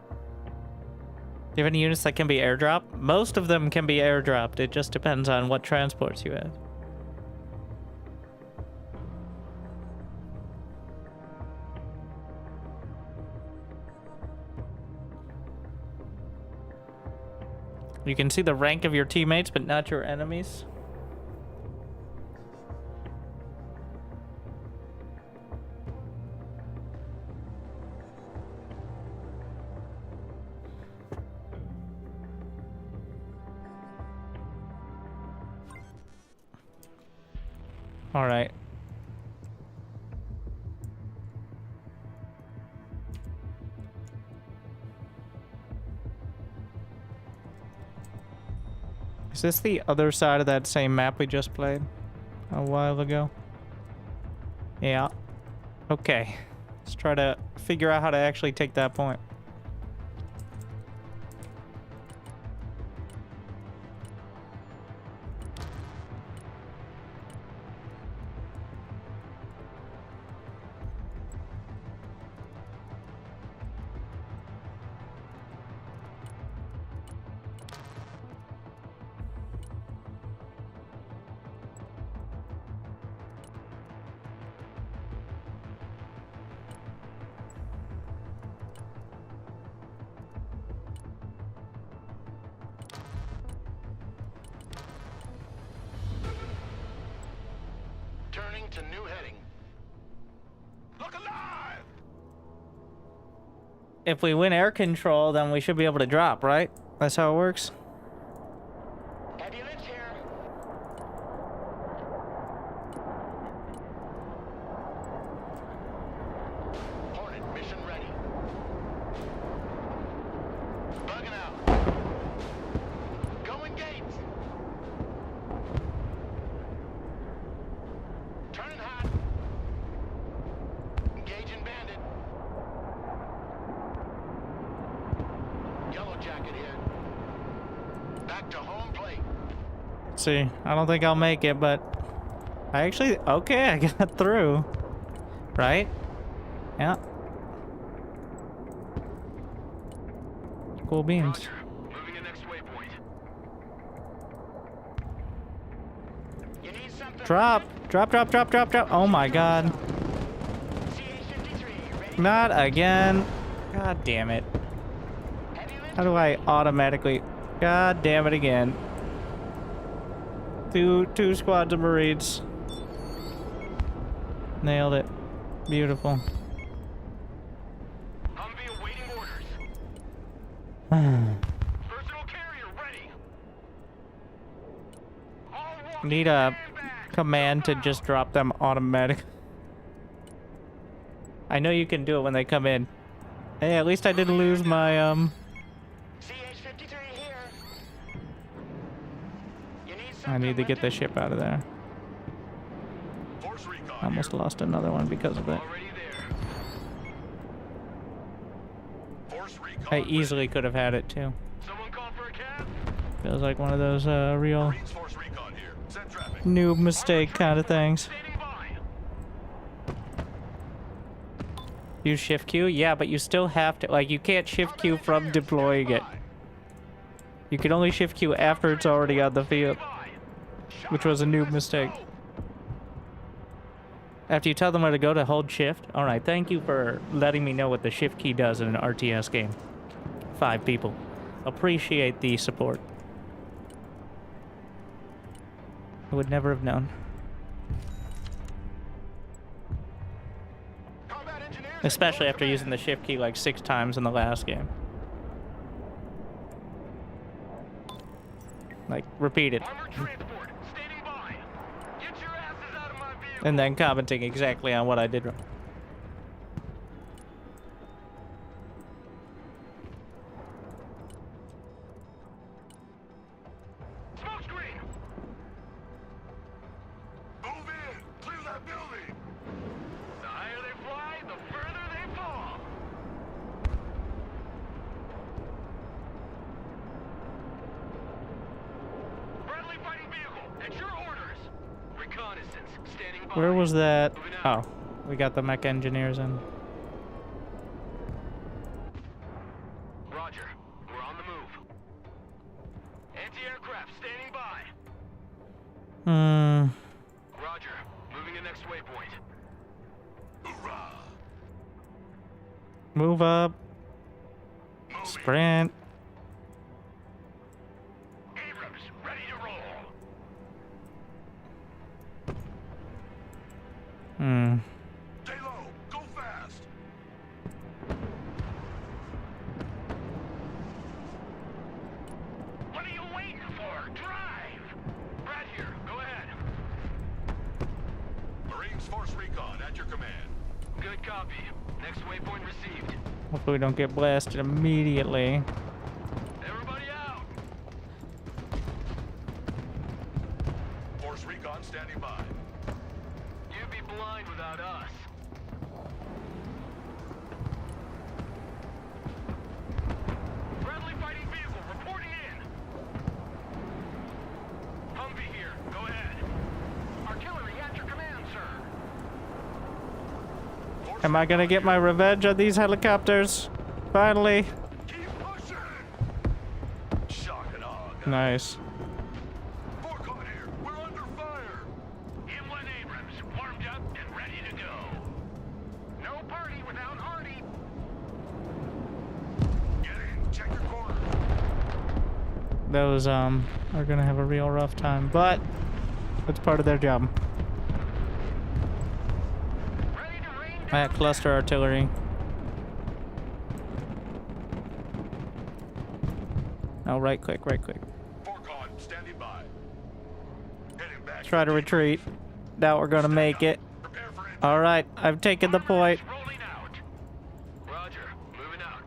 Do you have any units that can be airdropped? Most of them can be airdropped. It just depends on what transports you have. You can see the rank of your teammates, but not your enemies. All right. Is this the other side of that same map we just played a while ago? Yeah. Okay. Let's try to figure out how to actually take that point. to new heading. Look alive! If we win air control, then we should be able to drop, right? That's how it works. Ambulance here. Hornet, mission ready. Bugging out. Going gates. Turning hot. Engaging bandit. Yellow jacket here. Back to home plate. See, I don't think I'll make it, but I actually, okay, I got through. Right? Yeah. Cool beans. Roger. Moving to next waypoint. You need something? Drop. Drop, drop, drop, drop, drop. Oh my god. CH-53, ready? Not again. God damn it. How do I automatically... God damn it again. Two squads of Marines. Nailed it. Beautiful. Humvee awaiting orders. Personal carrier ready. All walking Need a stand back. command to just drop them automatic. I know you can do it when they come in. Hey, at least I didn't lose my CH-53 here. You need I something? need to get the ship out of there. Force recon I almost lost another one because of it. Already there. Force recon I easily could have had it too. Someone call for a cab? Feels like one of those real Marines force recon here. Set traffic. noob mistake kind of things. Standing by. Use shift Q? Yeah, but you still have to, like, you can't shift Q from deploying it. You can only shift Q after it's already on the field, which was a noob mistake. After you tell them where to go to hold shift. Alright, thank you for letting me know what the shift key does in an RTS game. 5 people. Appreciate the support. I would never have known. Combat engineers. Especially after using the shift key like 6 times in the last game. Like, repeated. Armored transport. Standing by. Get your asses out of my vehicle. And then commenting exactly on what I did wrong. Smoke screen. Move in. Clear that building. The higher they fly, the further they fall. Friendly fighting vehicle, at your orders. Reconnaissance, standing by. Where was that? Moving Oh, out. we got the mech engineers in. Roger, we're on the move. Anti-aircraft, standing by. Roger, moving to next waypoint. Hoorah. Move up. Moving. Sprint. Abrams, ready to roll. Stay low. Go fast. What are you waiting for? Drive! Brad here, go ahead. Marines force recon at your command. Good copy. Next waypoint received. Hopefully we don't get blasted immediately. Everybody out! Force recon standing by. You'd be blind without us. Friendly fighting vehicle reporting in. Humvee here, go ahead. Artillery at your command, sir. Force Am I gonna get my revenge on these helicopters? Finally. Keep pushing. Shock and awe. Nice. Forcon here. We're under fire. M1 Abrams, warmed up and ready to go. No party without Hardy. Get in. Check your corner. Those are gonna have a real rough time, but that's part of their job. At cluster artillery. Oh, right click, right click. Forkon, standing by. Heading back. Try to retreat. Now we're gonna make it. Prepare for impact. Alright, I've taken the point. Rolling out. Roger. Moving out.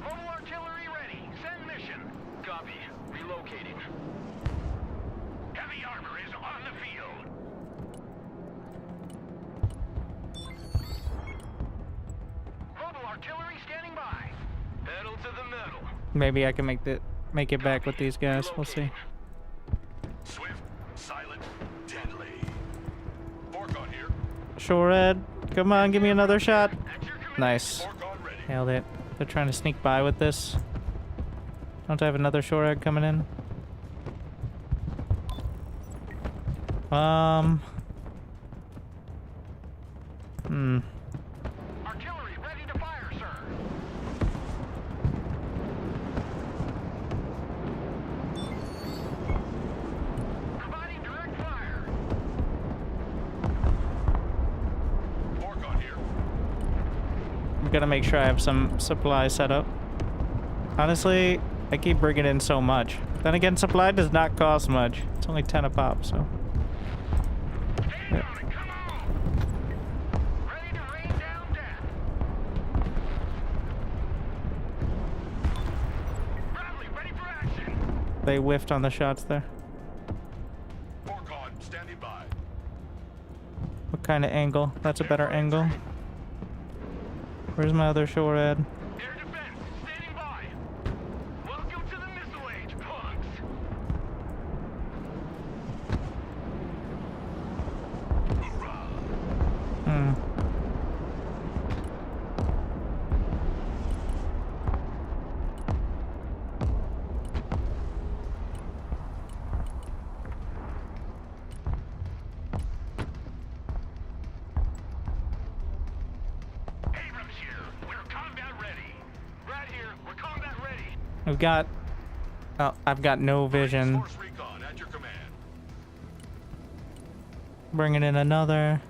Mobile artillery ready. Send mission. Copy. Relocating. Heavy armor is on the field. Mobile artillery standing by. Pedal to the metal. Maybe I can make it back with these guys. We'll see. Swift, silent, deadly. Forkon here. Sure, Ed. Come on, give me another shot. At your command. Nice. Forkon ready. Nailed it. They're trying to sneak by with this. Don't I have another shore egg coming in? Artillery ready to fire, sir. Providing direct fire. Forkon here. I'm gonna make sure I have some supply set up. Honestly, I keep bringing in so much. Then again, supply does not cost much. It's only 10 a pop, so. Stand on it, come on! Ready to rain down death. Bradley, ready for action. They whiffed on the shots there. Forkon, standing by. What kind of angle? That's a better angle. Where's my other shore ad? Air defense, standing by. Welcome to the missile age, punks. Hmm. Abrams here. We're combat ready. Right here. We're combat ready. We've got... Oh, I've got no vision. Force recon at your command. Bringing in another.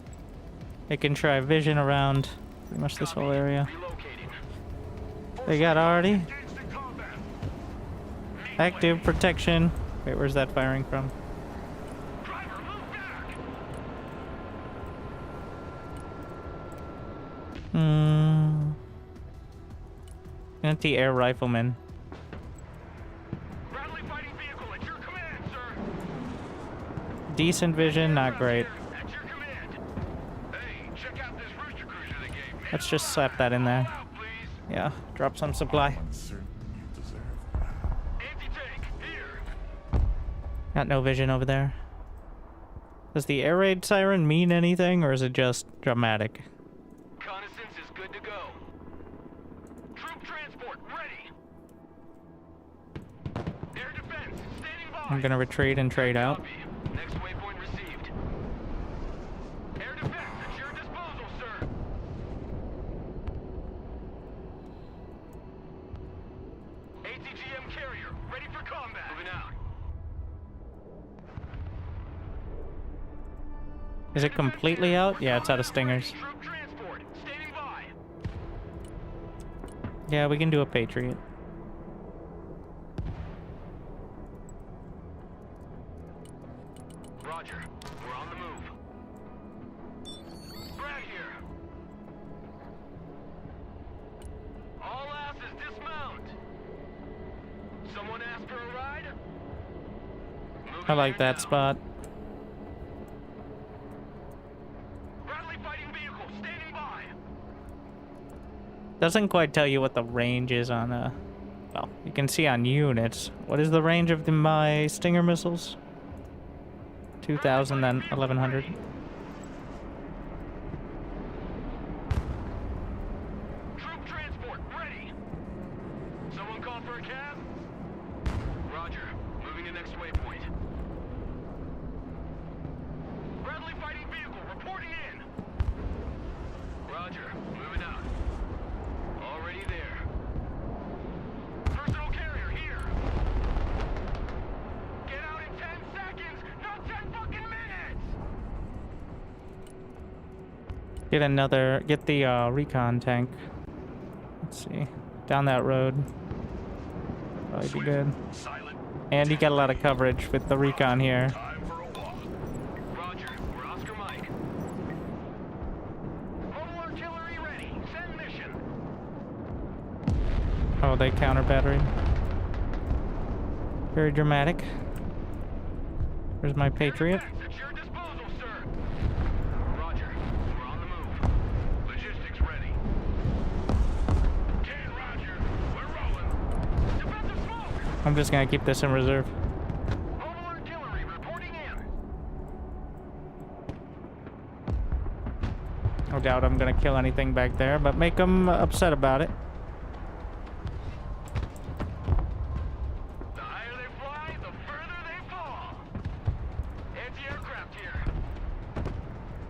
They can try vision around pretty much this whole area. Relocating. They got already. Engaged in combat. Active protection. Wait, where's that firing from? Driver, move back. Anti-air rifleman. Bradley fighting vehicle at your command, sir. Decent vision, not great. At your command. Hey, check out this rooster cruiser they gave me. Let's just slap that in there. Out, please. Yeah, drop some supply. I'm certain you deserve that. Anti-tank, here. Got no vision over there. Does the air raid siren mean anything, or is it just dramatic? Reconnaissance is good to go. Troop transport ready. Air defense standing by. I'm gonna retreat and trade out. Copy. Next waypoint received. Air defense at your disposal, sir. ATGM carrier ready for combat. Moving out. Is it completely out? Yeah, it's out of stingers. Troop transport standing by. Yeah, we can do a Patriot. Roger. We're on the move. Brad here. All asses dismount. Someone asked for a ride? I like that spot. Bradley fighting vehicle standing by. Doesn't quite tell you what the range is on well, you can see on units. What is the range of my Stinger missiles? 2,000 and 1,100. Troop transport ready. Someone call for a cab? Roger. Moving to next waypoint. Bradley fighting vehicle reporting in. Roger. Moving out. Already there. Personal carrier here. Get out in 10 seconds, not 10 fucking minutes! Get the recon tank. Let's see. Down that road. Probably be good. Silent. And you get a lot of coverage with the recon here. Time for a walk. Roger. We're Oscar Mike. Mobile artillery ready. Send mission. Oh, they counter battery. Very dramatic. Where's my Patriot? At your disposal, sir. Roger. We're on the move. Logistics ready. Can Roger. We're rolling. Defensive smoke. I'm just gonna keep this in reserve. Mobile artillery reporting in. No doubt I'm gonna kill anything back there, but make them upset about it. The higher they fly, the further they fall. Anti-aircraft here.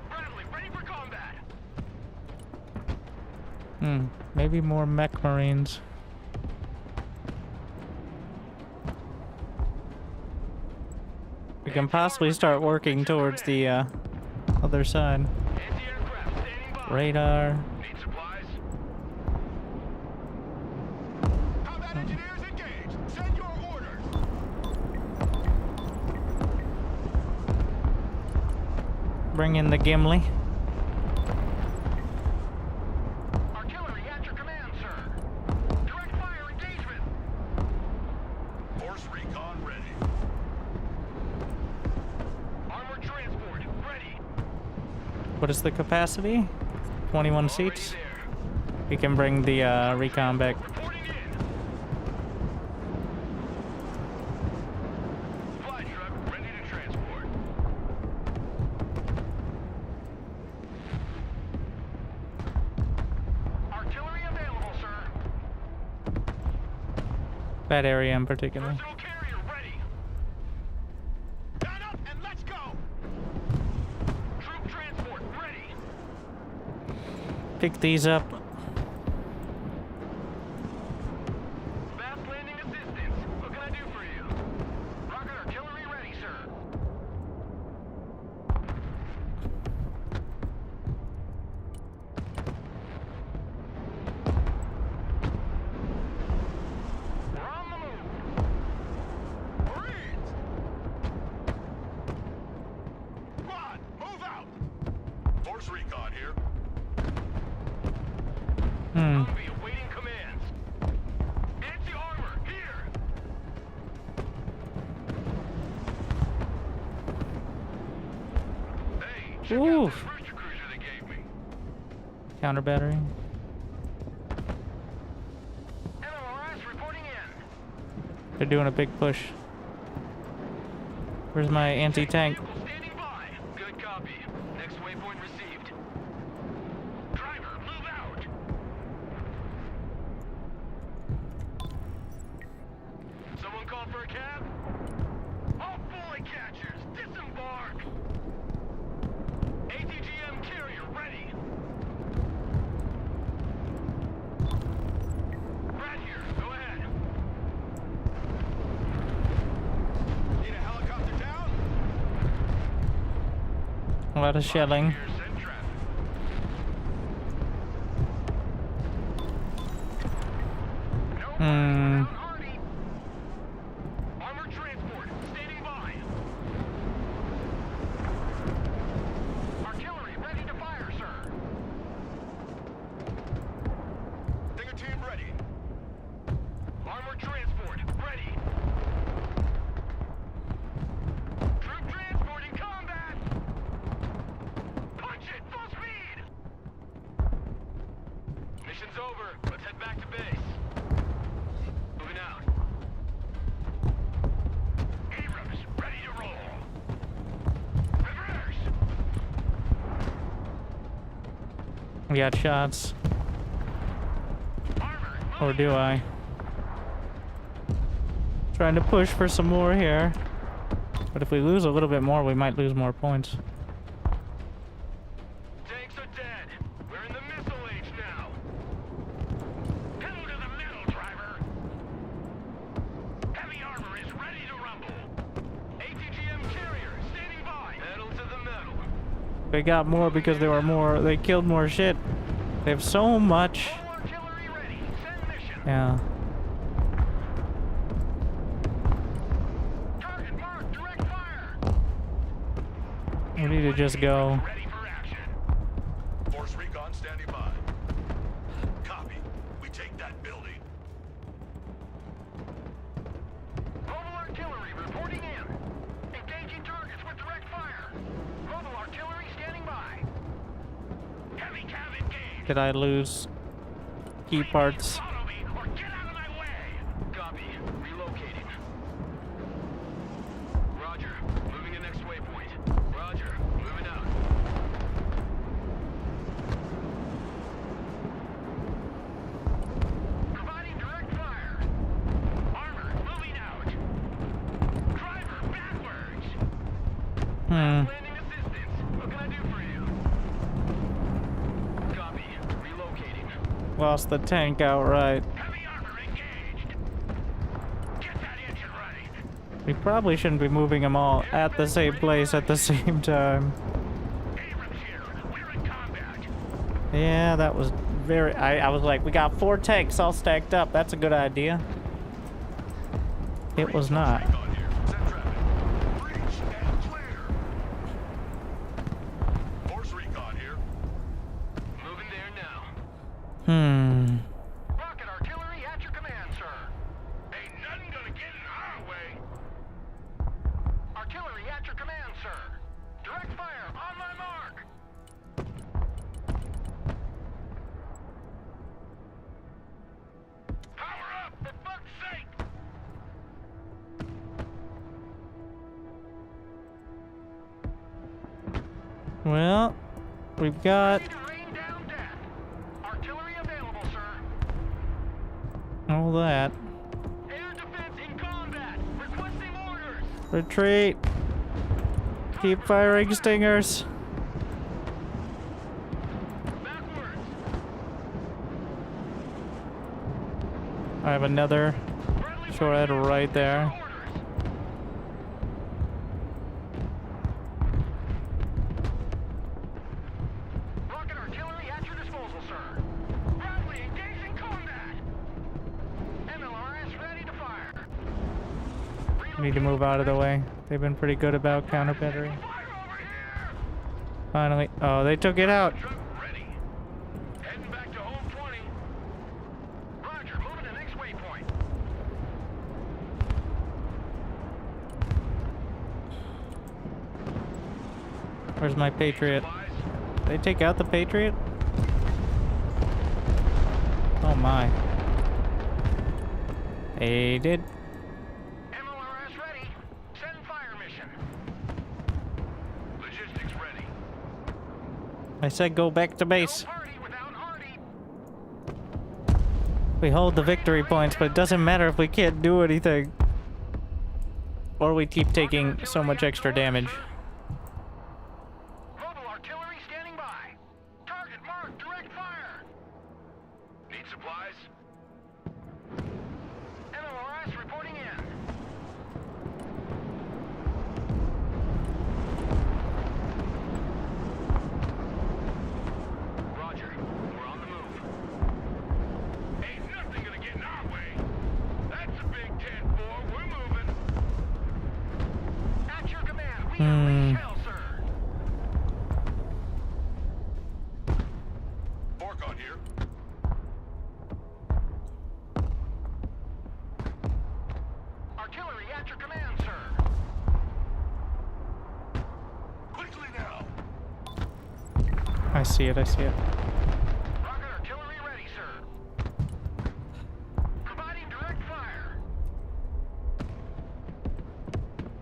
Bradley, ready for combat. Maybe more mech marines. We can possibly start working towards the other side. Anti-aircraft standing by. Radar. Need supplies? Combat engineers engaged. Send your orders. Bring in the Gimli. Artillery at your command, sir. Direct fire engagement. Force recon ready. Armored transport ready. What is the capacity? 21 seats. Already there. We can bring the recon back. Reporting in. Fly truck ready to transport. Artillery available, sir. That area in particular. Personal carrier ready. Line up and let's go. Troop transport ready. Pick these up. Fast landing assistance. What can I do for you? Rocket artillery ready, sir. We're on the move. Marines! Come on, move out. Force recon here. Zombie awaiting commands. Anti-armor here. Hey, check out Oof. this rooster cruiser they gave me. Counter battery. MLRS reporting in. They're doing a big push. Where's my anti-tank? Vehicle standing by. Good copy. Next waypoint received. Driver, move out. Someone called for a cab? All bullet catchers, disembark. ATGM carrier ready. Brad here, go ahead. Need a helicopter down? A lot of shelling. Here, send traffic. No Hmm. Hardy. Armored transport, standing by. Artillery ready to fire, sir. Stinger team ready. Armored transport ready. Troop transport in combat. Punch it, full speed. Mission's over. Let's head back to base. Moving out. Abrams ready to roll. Reverse. We got shots. Armor. Or do I? Trying to push for some more here. But if we lose a little bit more, we might lose more points. Tanks are dead. We're in the missile age now. Pedal to the metal, driver. Heavy armor is ready to rumble. ATGM carrier standing by. Pedal to the metal. They got more because there were more. They killed more shit. They have so much. Artillery ready. Send mission. Yeah. Target marked. Direct fire. We need to just go. Ready for action. Force recon standing by. Copy. We take that building. Mobile artillery reporting in. Engaging targets with direct fire. Mobile artillery standing by. Heavy cav engaged. Did I lose key parts? Follow me or get out of my way. Copy. Relocating. Roger. Moving to next waypoint. Roger. Moving out. Providing direct fire. Armor moving out. Driver backwards. Landing assistance. What can I do for you? Copy. Relocating. Lost the tank outright. Heavy armor engaged. Get that engine running. We probably shouldn't be moving them all at the same place at the same time. Abrams here. We're in combat. Yeah, that was very... I was like, we got 4 tanks all stacked up. That's a good idea. It was not. Recon here. Send traffic. Breach and clear. Force recon here. Moving there now. Hmm. Rocket artillery at your command, sir. Ain't nothing gonna get in our way. Artillery at your command, sir. Direct fire on my mark. Power up, for fuck's sake! Well, we've got Ready to rain down death. Artillery available, sir. all that. Air defense in combat. Requesting orders. Retreat. Keep firing stingers. Backwards. I have another Friendly shorthead right there. orders. Rocket artillery at your disposal, sir. Bradley engaging combat. MLRS ready to fire. We need to move out of the way. They've been pretty good about counter battery. Fire over here. Finally. Oh, they took it out. Truck ready. Heading back to home 20. Roger, moving to next waypoint. Where's my Patriot? Supplies. They take out the Patriot? Oh my. They did. MLRS ready. Send fire mission. Logistics ready. I said go back to No base. party without Hardy. We hold the victory points, but it doesn't matter if we can't do anything. Or we keep taking so much extra damage. Mobile artillery standing by. Target marked. Direct fire. Need supplies? MLRS reporting in. Roger. We're on the move. Ain't nothing gonna get in our way. That's a big 10-4. We're moving. At your command. We unleash hell, sir. Forcon here. Artillery at your command, sir. Quickly now. I see it, I see it. Rocket artillery ready, sir. Providing direct fire.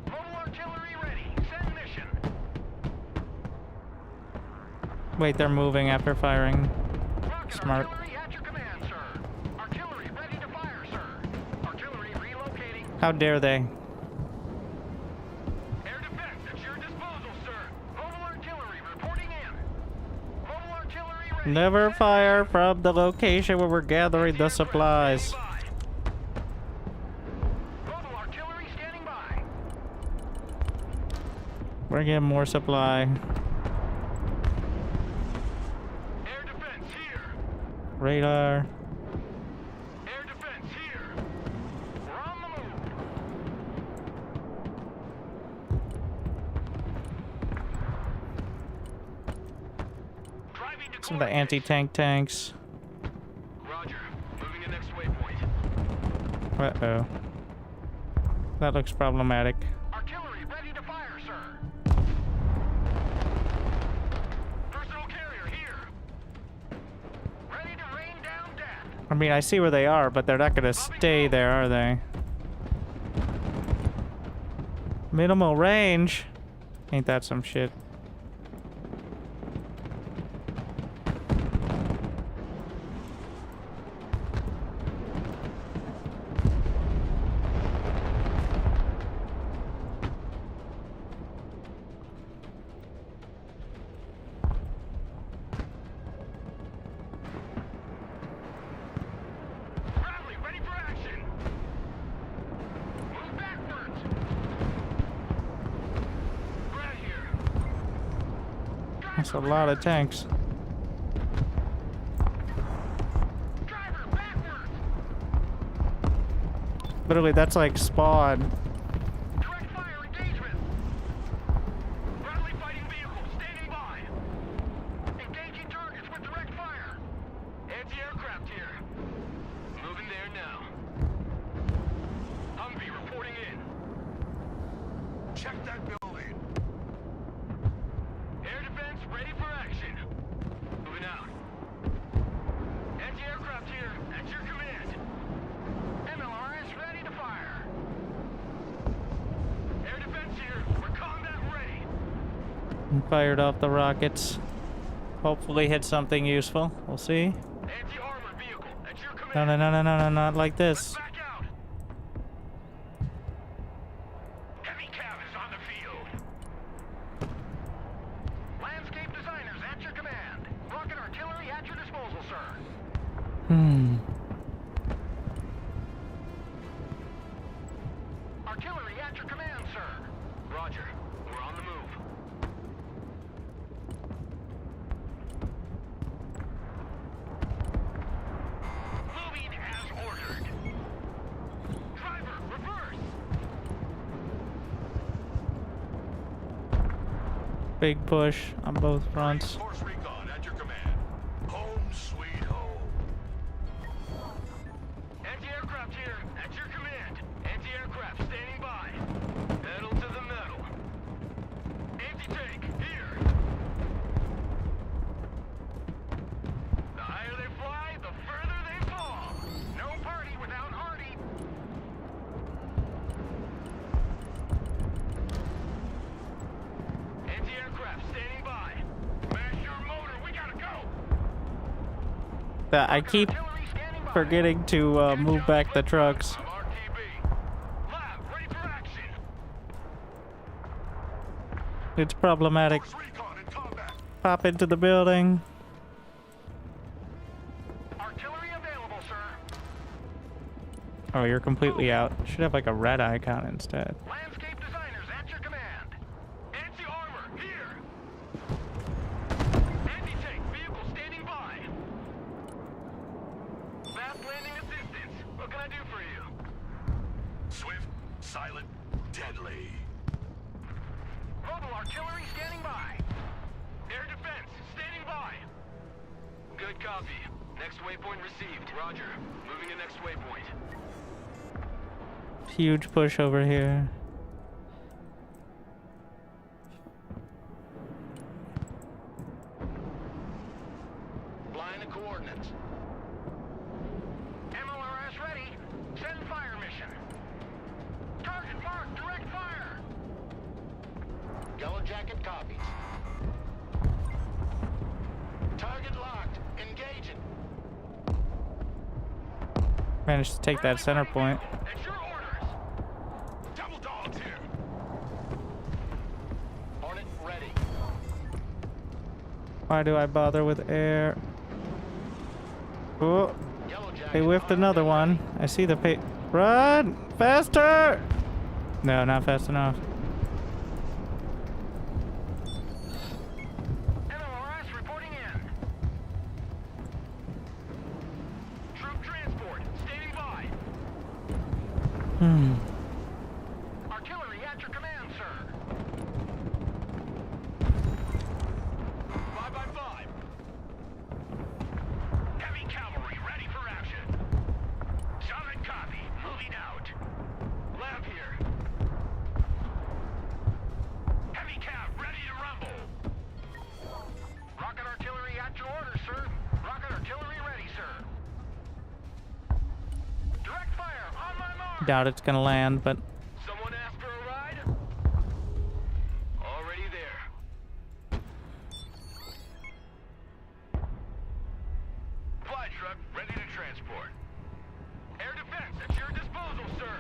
Mobile artillery ready. Send mission. Wait, they're moving after firing. Rocket Smart. artillery at your command, sir. Artillery ready to fire, sir. Artillery relocating. How dare they? Air defense at your disposal, sir. Mobile artillery reporting in. Mobile artillery ready. Never fire from the location where we're gathering the supplies. Mobile artillery standing by. We're getting more supply. radar. Air defense here. We're on the move. Driving to Some of the coordinates. anti-tank tanks. Roger. Moving to next waypoint. Uh-oh. That looks problematic. Artillery ready to fire, sir. Personal carrier here. Ready to rain down death. I mean, I see where they are, but they're not gonna stay there, are they? Minimal range. Ain't that some shit? Bradley, ready for action. Move backwards. Right here. That's a lot of tanks. Driver, backwards. Literally, that's like spawn. Direct fire engagement. Bradley fighting vehicle standing by. Engaging targets with direct fire. Anti-aircraft here. Moving there now. Humvee reporting in. Check that building. Air defense ready for action. Moving out. Anti-aircraft here at your command. MLRS ready to fire. Air defense here. We're combat ready. And fired off the rockets. Hopefully hit something useful. We'll see. Anti-armor vehicle at your command. No, no, no, no, no, no, not like this. Back out. Heavy cav is on the field. Landscape designers at your command. Rocket artillery at your disposal, sir. Artillery at your command, sir. Roger. We're on the move. Moving as ordered. Driver, reverse. Big push on both fronts. Force recon at your command. Home sweet home. Anti-aircraft here at your command. Anti-aircraft standing by. Pedal to the metal. Anti-tank here. The higher they fly, the further they fall. No party without Hardy. Anti-aircraft standing by. Mash your motor, we gotta go. I keep Artillery standing by. forgetting to move back the trucks. I'm RTB. Lab, ready for action. It's problematic. Force recon in combat. Pop into the building. Artillery available, sir. Oh, you're completely out. Should have like a red icon instead. Landscape designers at your command. Anti-armor here. Anti-tank vehicle standing by. Fast landing assistance. What can I do for you? Swift, silent, deadly. Mobile artillery standing by. Air defense standing by. Good copy. Next waypoint received. Roger. Moving to next waypoint. Huge push over here. Line of coordinates. MLRS ready. Send fire mission. Target marked. Direct fire. Yellow jacket copies. Target locked. Engaging. Managed to take that center point. At your orders. Double dogs here. Hornet ready. Why do I bother with air? Oh, Yellow jacket. they whiffed another one. I see the pay. Run! Faster! No, not fast enough. MLRS reporting in. Artillery at your command, sir. 5x5. Heavy cavalry ready for action. Solid copy. Moving out. Lab here. Heavy cav ready to rumble. Rocket artillery at your order, sir. Rocket artillery ready, sir. Direct fire on my mark. Doubt it's gonna land, but Someone asked for a ride? Already there. Fly truck ready to transport. Air defense at your disposal, sir.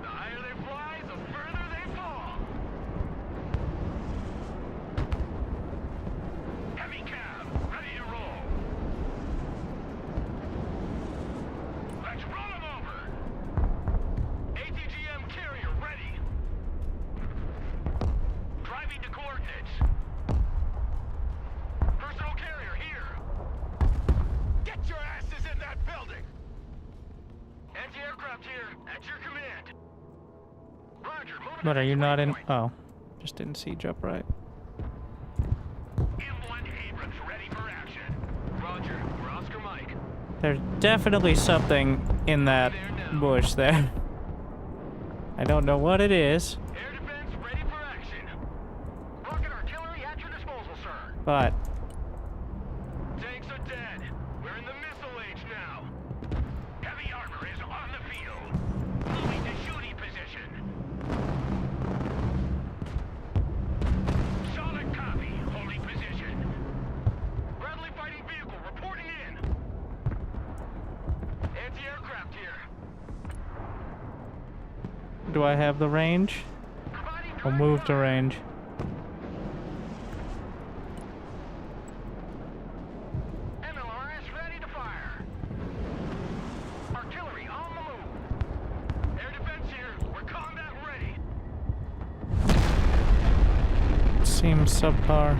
The higher they fly, the further they fall. Heavy cab ready to roll. Let's run them over. ATGM carrier ready. Driving to coordinates. Personal carrier here. Get your asses in that building. Anti-aircraft here at your command. Roger, moving. but are you not in? Oh, just didn't see jump right. M1 Abrams ready for action. Roger, we're Oscar Mike. There's definitely something in that bush there. I don't know what it is, Air defense ready for action. Rocket artillery at your disposal, sir. but Tanks are dead. We're in the missile age now. Heavy armor is on the field. Moving to shooting position. Solid copy. Holding position. Bradley fighting vehicle reporting in. Anti-aircraft here. do I have the range? Providing I'll move to range. MLRS ready to fire. Artillery on the move. Air defense here. We're combat ready. Seems subpar.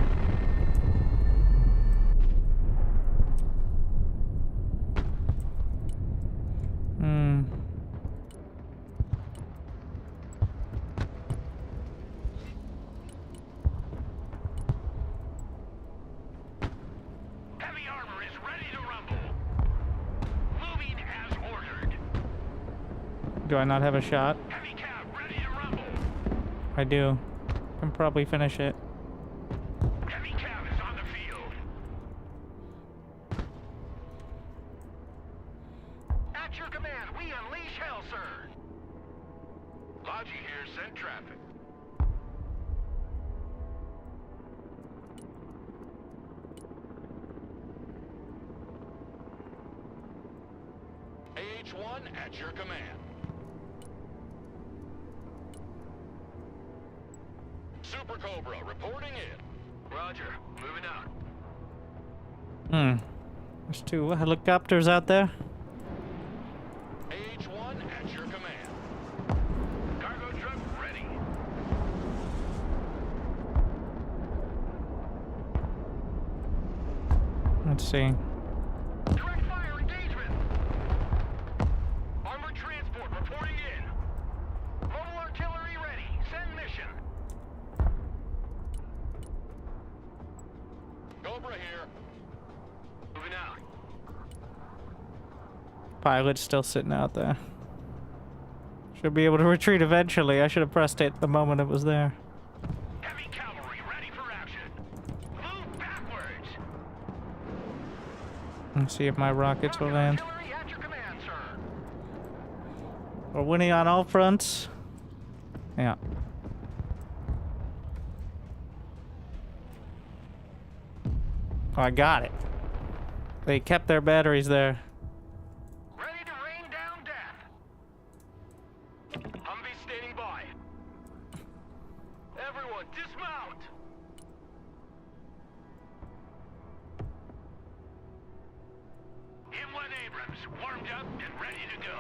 Heavy armor is ready to rumble. Moving as ordered. Do I not have a shot? Heavy cab ready to rumble. I do. Can probably finish it. Heavy cab is on the field. At your command, we unleash hell, sir. Logi here, send traffic. AH-1 at your command. Super Cobra reporting in. Roger, moving out. There's two helicopters out there. AH-1 at your command. Cargo truck ready. Let's see. Direct fire engagement. Armored transport reporting in. Mobile artillery ready. Send mission. Cobra here. Moving out. Pilot's still sitting out there. Should be able to retreat eventually. I should have pressed it the moment it was there. Heavy cavalry ready for action. Move backwards. Let's see if my rockets will Rocket land. artillery at your command, sir. We're winning on all fronts. Yeah. Oh, I got it. They kept their batteries there. Ready to rain down death. Humvee standing by. Everyone dismount. M1 Abrams warmed up and ready to go.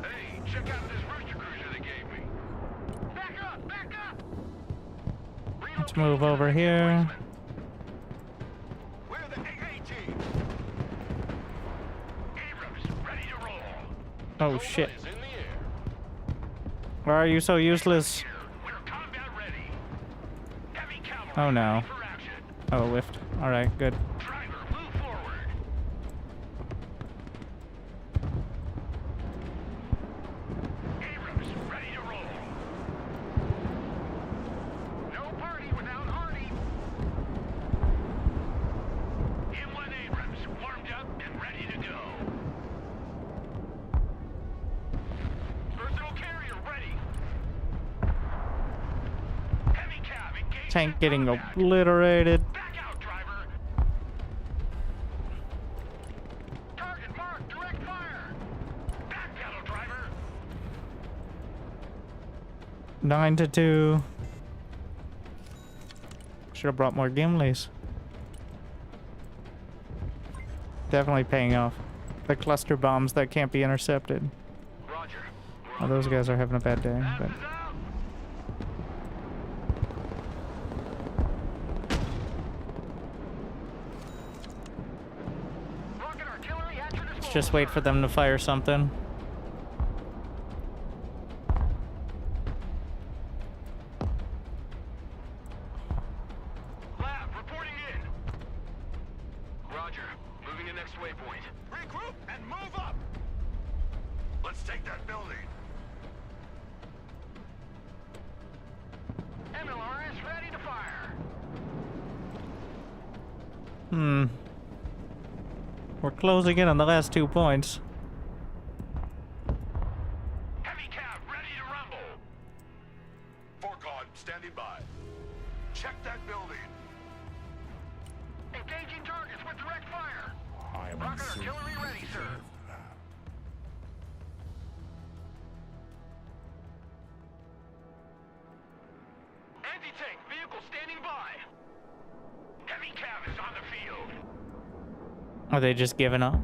Hey, check out this rooster cruiser they gave me. Back up, back up. Let's move over here. We're the AA team. Oh shit. Why are you so useless? Oh no. Oh, lift. Alright, good. Tank getting obliterated. Back out, driver. Target marked, direct fire. Backpedal, driver. 9-2. Should have brought more Gimlis. Definitely paying off. The cluster bombs that can't be intercepted. Roger. Oh, those guys are having a bad day, but Rocket artillery at your disposal. let's just wait for them to fire something. Lab, reporting in. Roger. Moving to next waypoint. Regroup and move up. Let's take that building. MLRS ready to fire. We're closing in on the last 2 points. Heavy cab ready to rumble. Forcon, standing by. Check that building. Engaging targets with direct fire. I am Rocket uncertain artillery you ready, sir. deserve that. Anti-tank vehicle standing by. Heavy cab is on the field. Are they just giving up?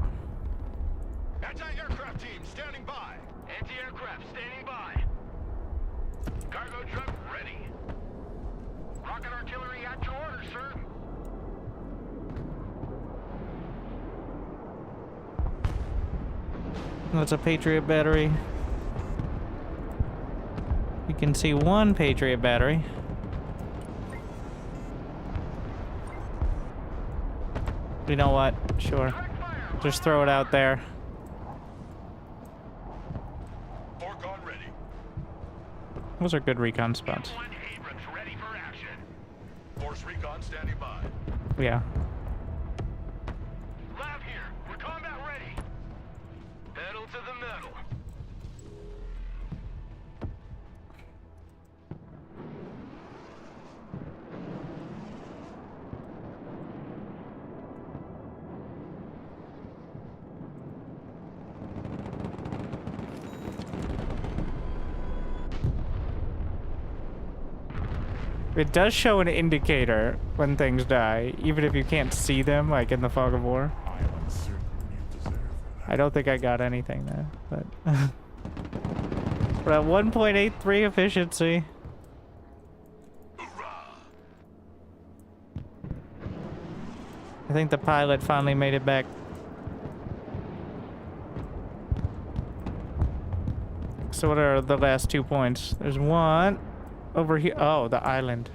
Anti-aircraft team standing by. Anti-aircraft standing by. Cargo truck ready. Rocket artillery at your order, sir. That's a Patriot battery. You can see one Patriot battery. You know what? Sure. Just throw it out there. Forcon ready. Those are good recon spots. M1 Abrams ready for action. Force recon standing by. Yeah. Lab here. We're combat ready. Pedal to the metal. It does show an indicator when things die, even if you can't see them, like in the fog of war. I am uncertain you deserve that. I don't think I got anything there, but we're at 1.83 efficiency. I think the pilot finally made it back. So what are the last 2 points? There's one over here. Oh, the island.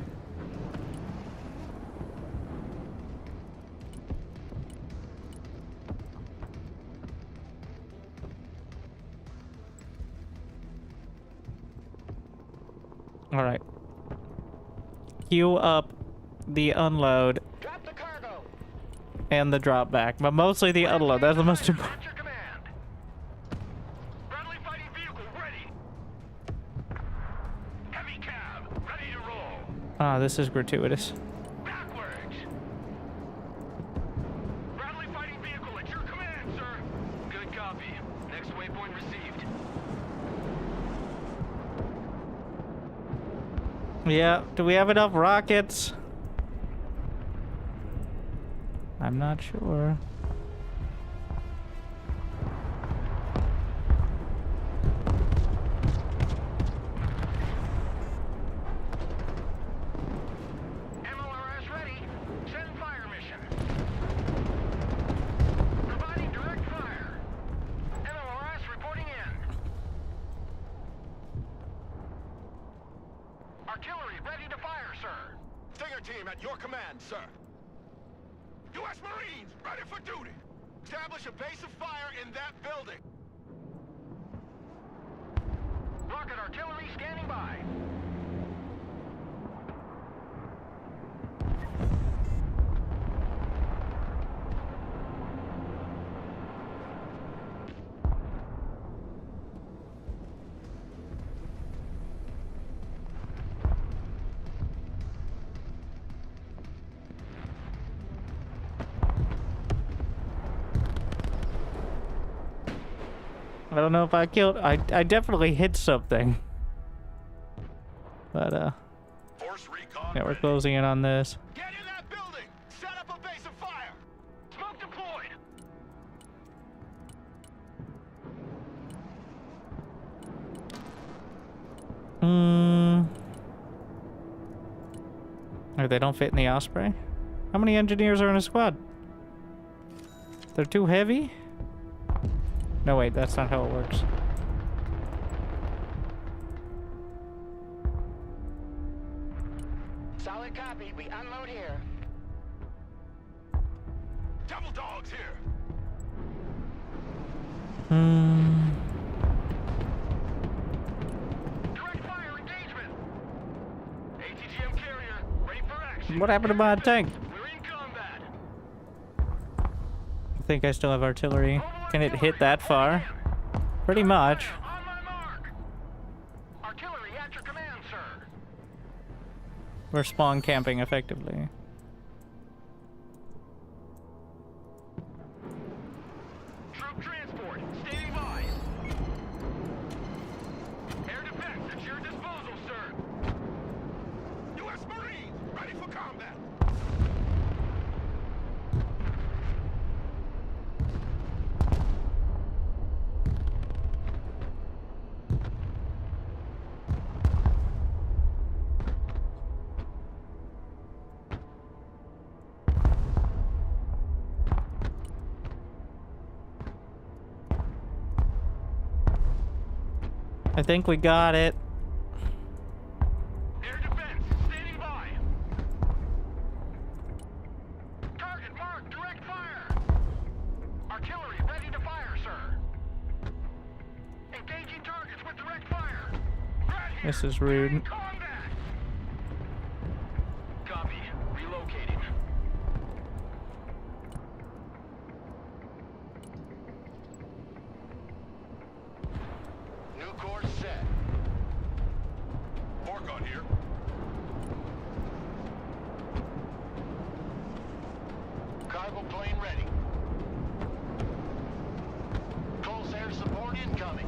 All right. Queue up the unload Drop the cargo. and the drop back, but mostly the unload. That's the most important. At your command. Friendly fighting vehicle ready. Heavy cab ready to roll. Ah, this is gratuitous. Backwards. Friendly fighting vehicle at your command, sir. Good copy. Next waypoint received. Yeah, do we have enough rockets? I'm not sure. MLRS ready. Send fire mission. Providing direct fire. MLRS reporting in. Artillery ready to fire, sir. Stinger team at your command, sir. U.S. Marines ready for duty. Establish a base of fire in that building. Rocket artillery standing by. I don't know if I killed. I definitely hit something. But Force recon. yeah, we're closing in on this. Get in that building. Set up a base of fire. Smoke deployed. Or they don't fit in the Osprey? How many engineers are in a squad? They're too heavy? No, wait, that's not how it works. Solid copy. We unload here. Devil dogs here. Direct fire engagement. ATGM carrier ready for action. What happened to my tank? We're in combat. I think I still have artillery. Can it hit that far? Pretty much. On my mark. Artillery at your command, sir. We're spawn camping effectively. Troop transport standing by. Air defense at your disposal, sir. U.S. Marines ready for combat. I think we got it. Air defense standing by. Target marked. Direct fire. Artillery ready to fire, sir. Engaging targets with direct fire. Right here. This is rude. In combat. Copy. Relocating. New course set. Orcon here. Cargo plane ready. Close air support incoming.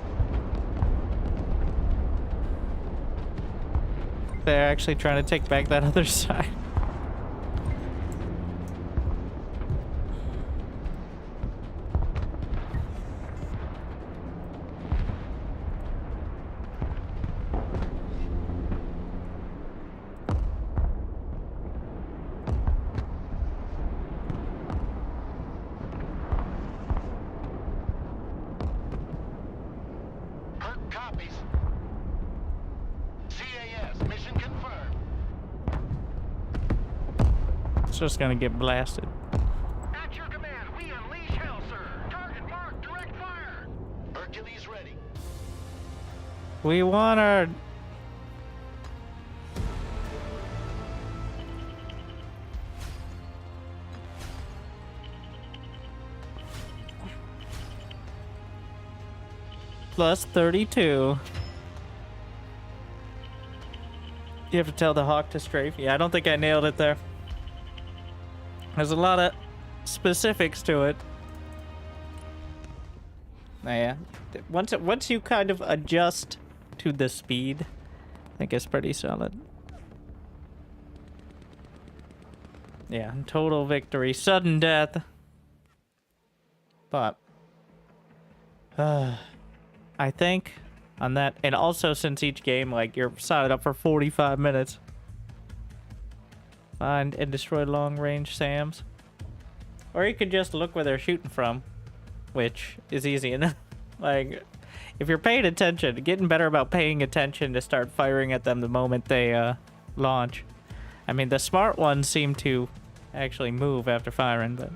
They're actually trying to take back that other side. Herc copies. CAS, mission confirmed. It's just gonna get blasted. At your command, we unleash hell, sir. Target marked. Direct fire. Hercules ready. We want our... Plus 32. You have to tell the hawk to strafe. Yeah, I don't think I nailed it there. There's a lot of specifics to it. Yeah. Once you kind of adjust to the speed, I think it's pretty solid. Yeah, total victory, sudden death. But I think on that, and also since each game, like, you're signed up for 45 minutes. Find and destroy long-range SAMs. Or you could just look where they're shooting from, which is easy enough. Like, if you're paying attention, getting better about paying attention to start firing at them the moment they launch. I mean, the smart ones seem to actually move after firing, but...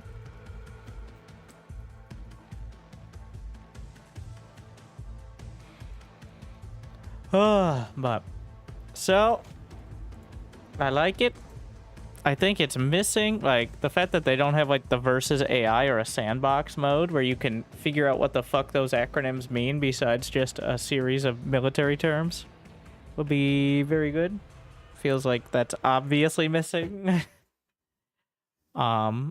but... So, I like it. I think it's missing, like, the fact that they don't have, like, the versus AI or a sandbox mode where you can figure out what the fuck those acronyms mean besides just a series of military terms would be very good. Feels like that's obviously missing. But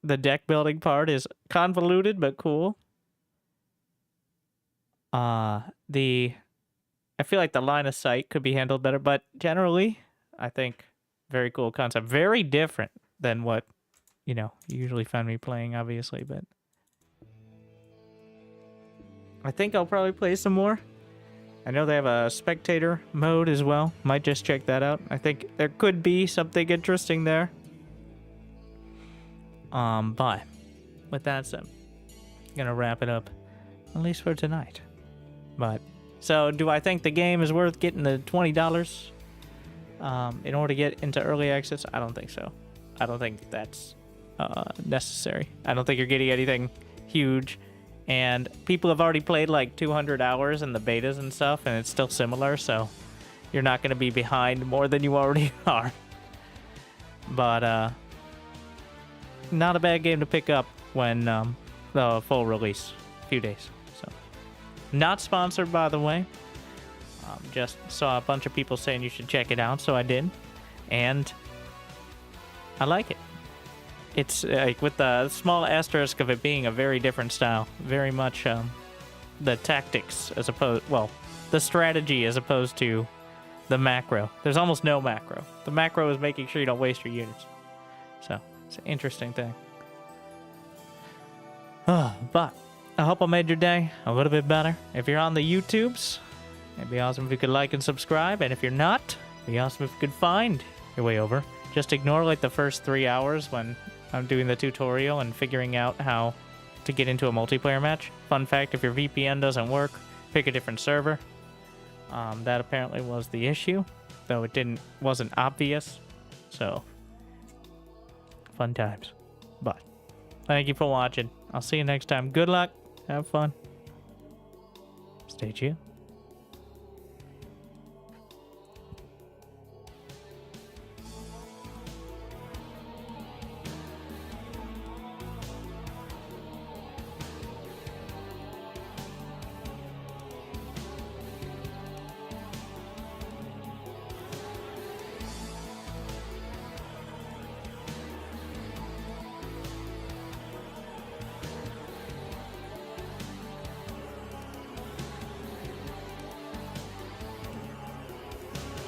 the deck building part is convoluted but cool. I feel like the line of sight could be handled better, but generally, I think very cool concept. Very different than what, you know, you usually find me playing, obviously, but I think I'll probably play some more. I know they have a spectator mode as well. Might just check that out. I think there could be something interesting there. But with that said, I'm gonna wrap it up, at least for tonight. But so, do I think the game is worth getting the $20 in order to get into early access? I don't think so. I don't think that's necessary. I don't think you're getting anything huge. And people have already played like 200 hours in the betas and stuff, and it's still similar, so you're not going to be behind more than you already are. But, not a bad game to pick up when the full release, a few days. So, not sponsored, by the way. Just saw a bunch of people saying you should check it out, so I did. And I like it. It's like with the small asterisk of it being a very different style. Very much the tactics as opposed... Well, the strategy as opposed to the macro. There's almost no macro. The macro is making sure you don't waste your units. So, it's an interesting thing. But I hope I made your day a little bit better. If you're on the YouTubes, it'd be awesome if you could like and subscribe. And if you're not, it'd be awesome if you could find your way over. Just ignore like the first 3 hours when I'm doing the tutorial and figuring out how to get into a multiplayer match. Fun fact, if your VPN doesn't work, pick a different server. That apparently was the issue, though it wasn't obvious. So, fun times. But, thank you for watching. I'll see you next time. Good luck. Have fun. Stay tuned.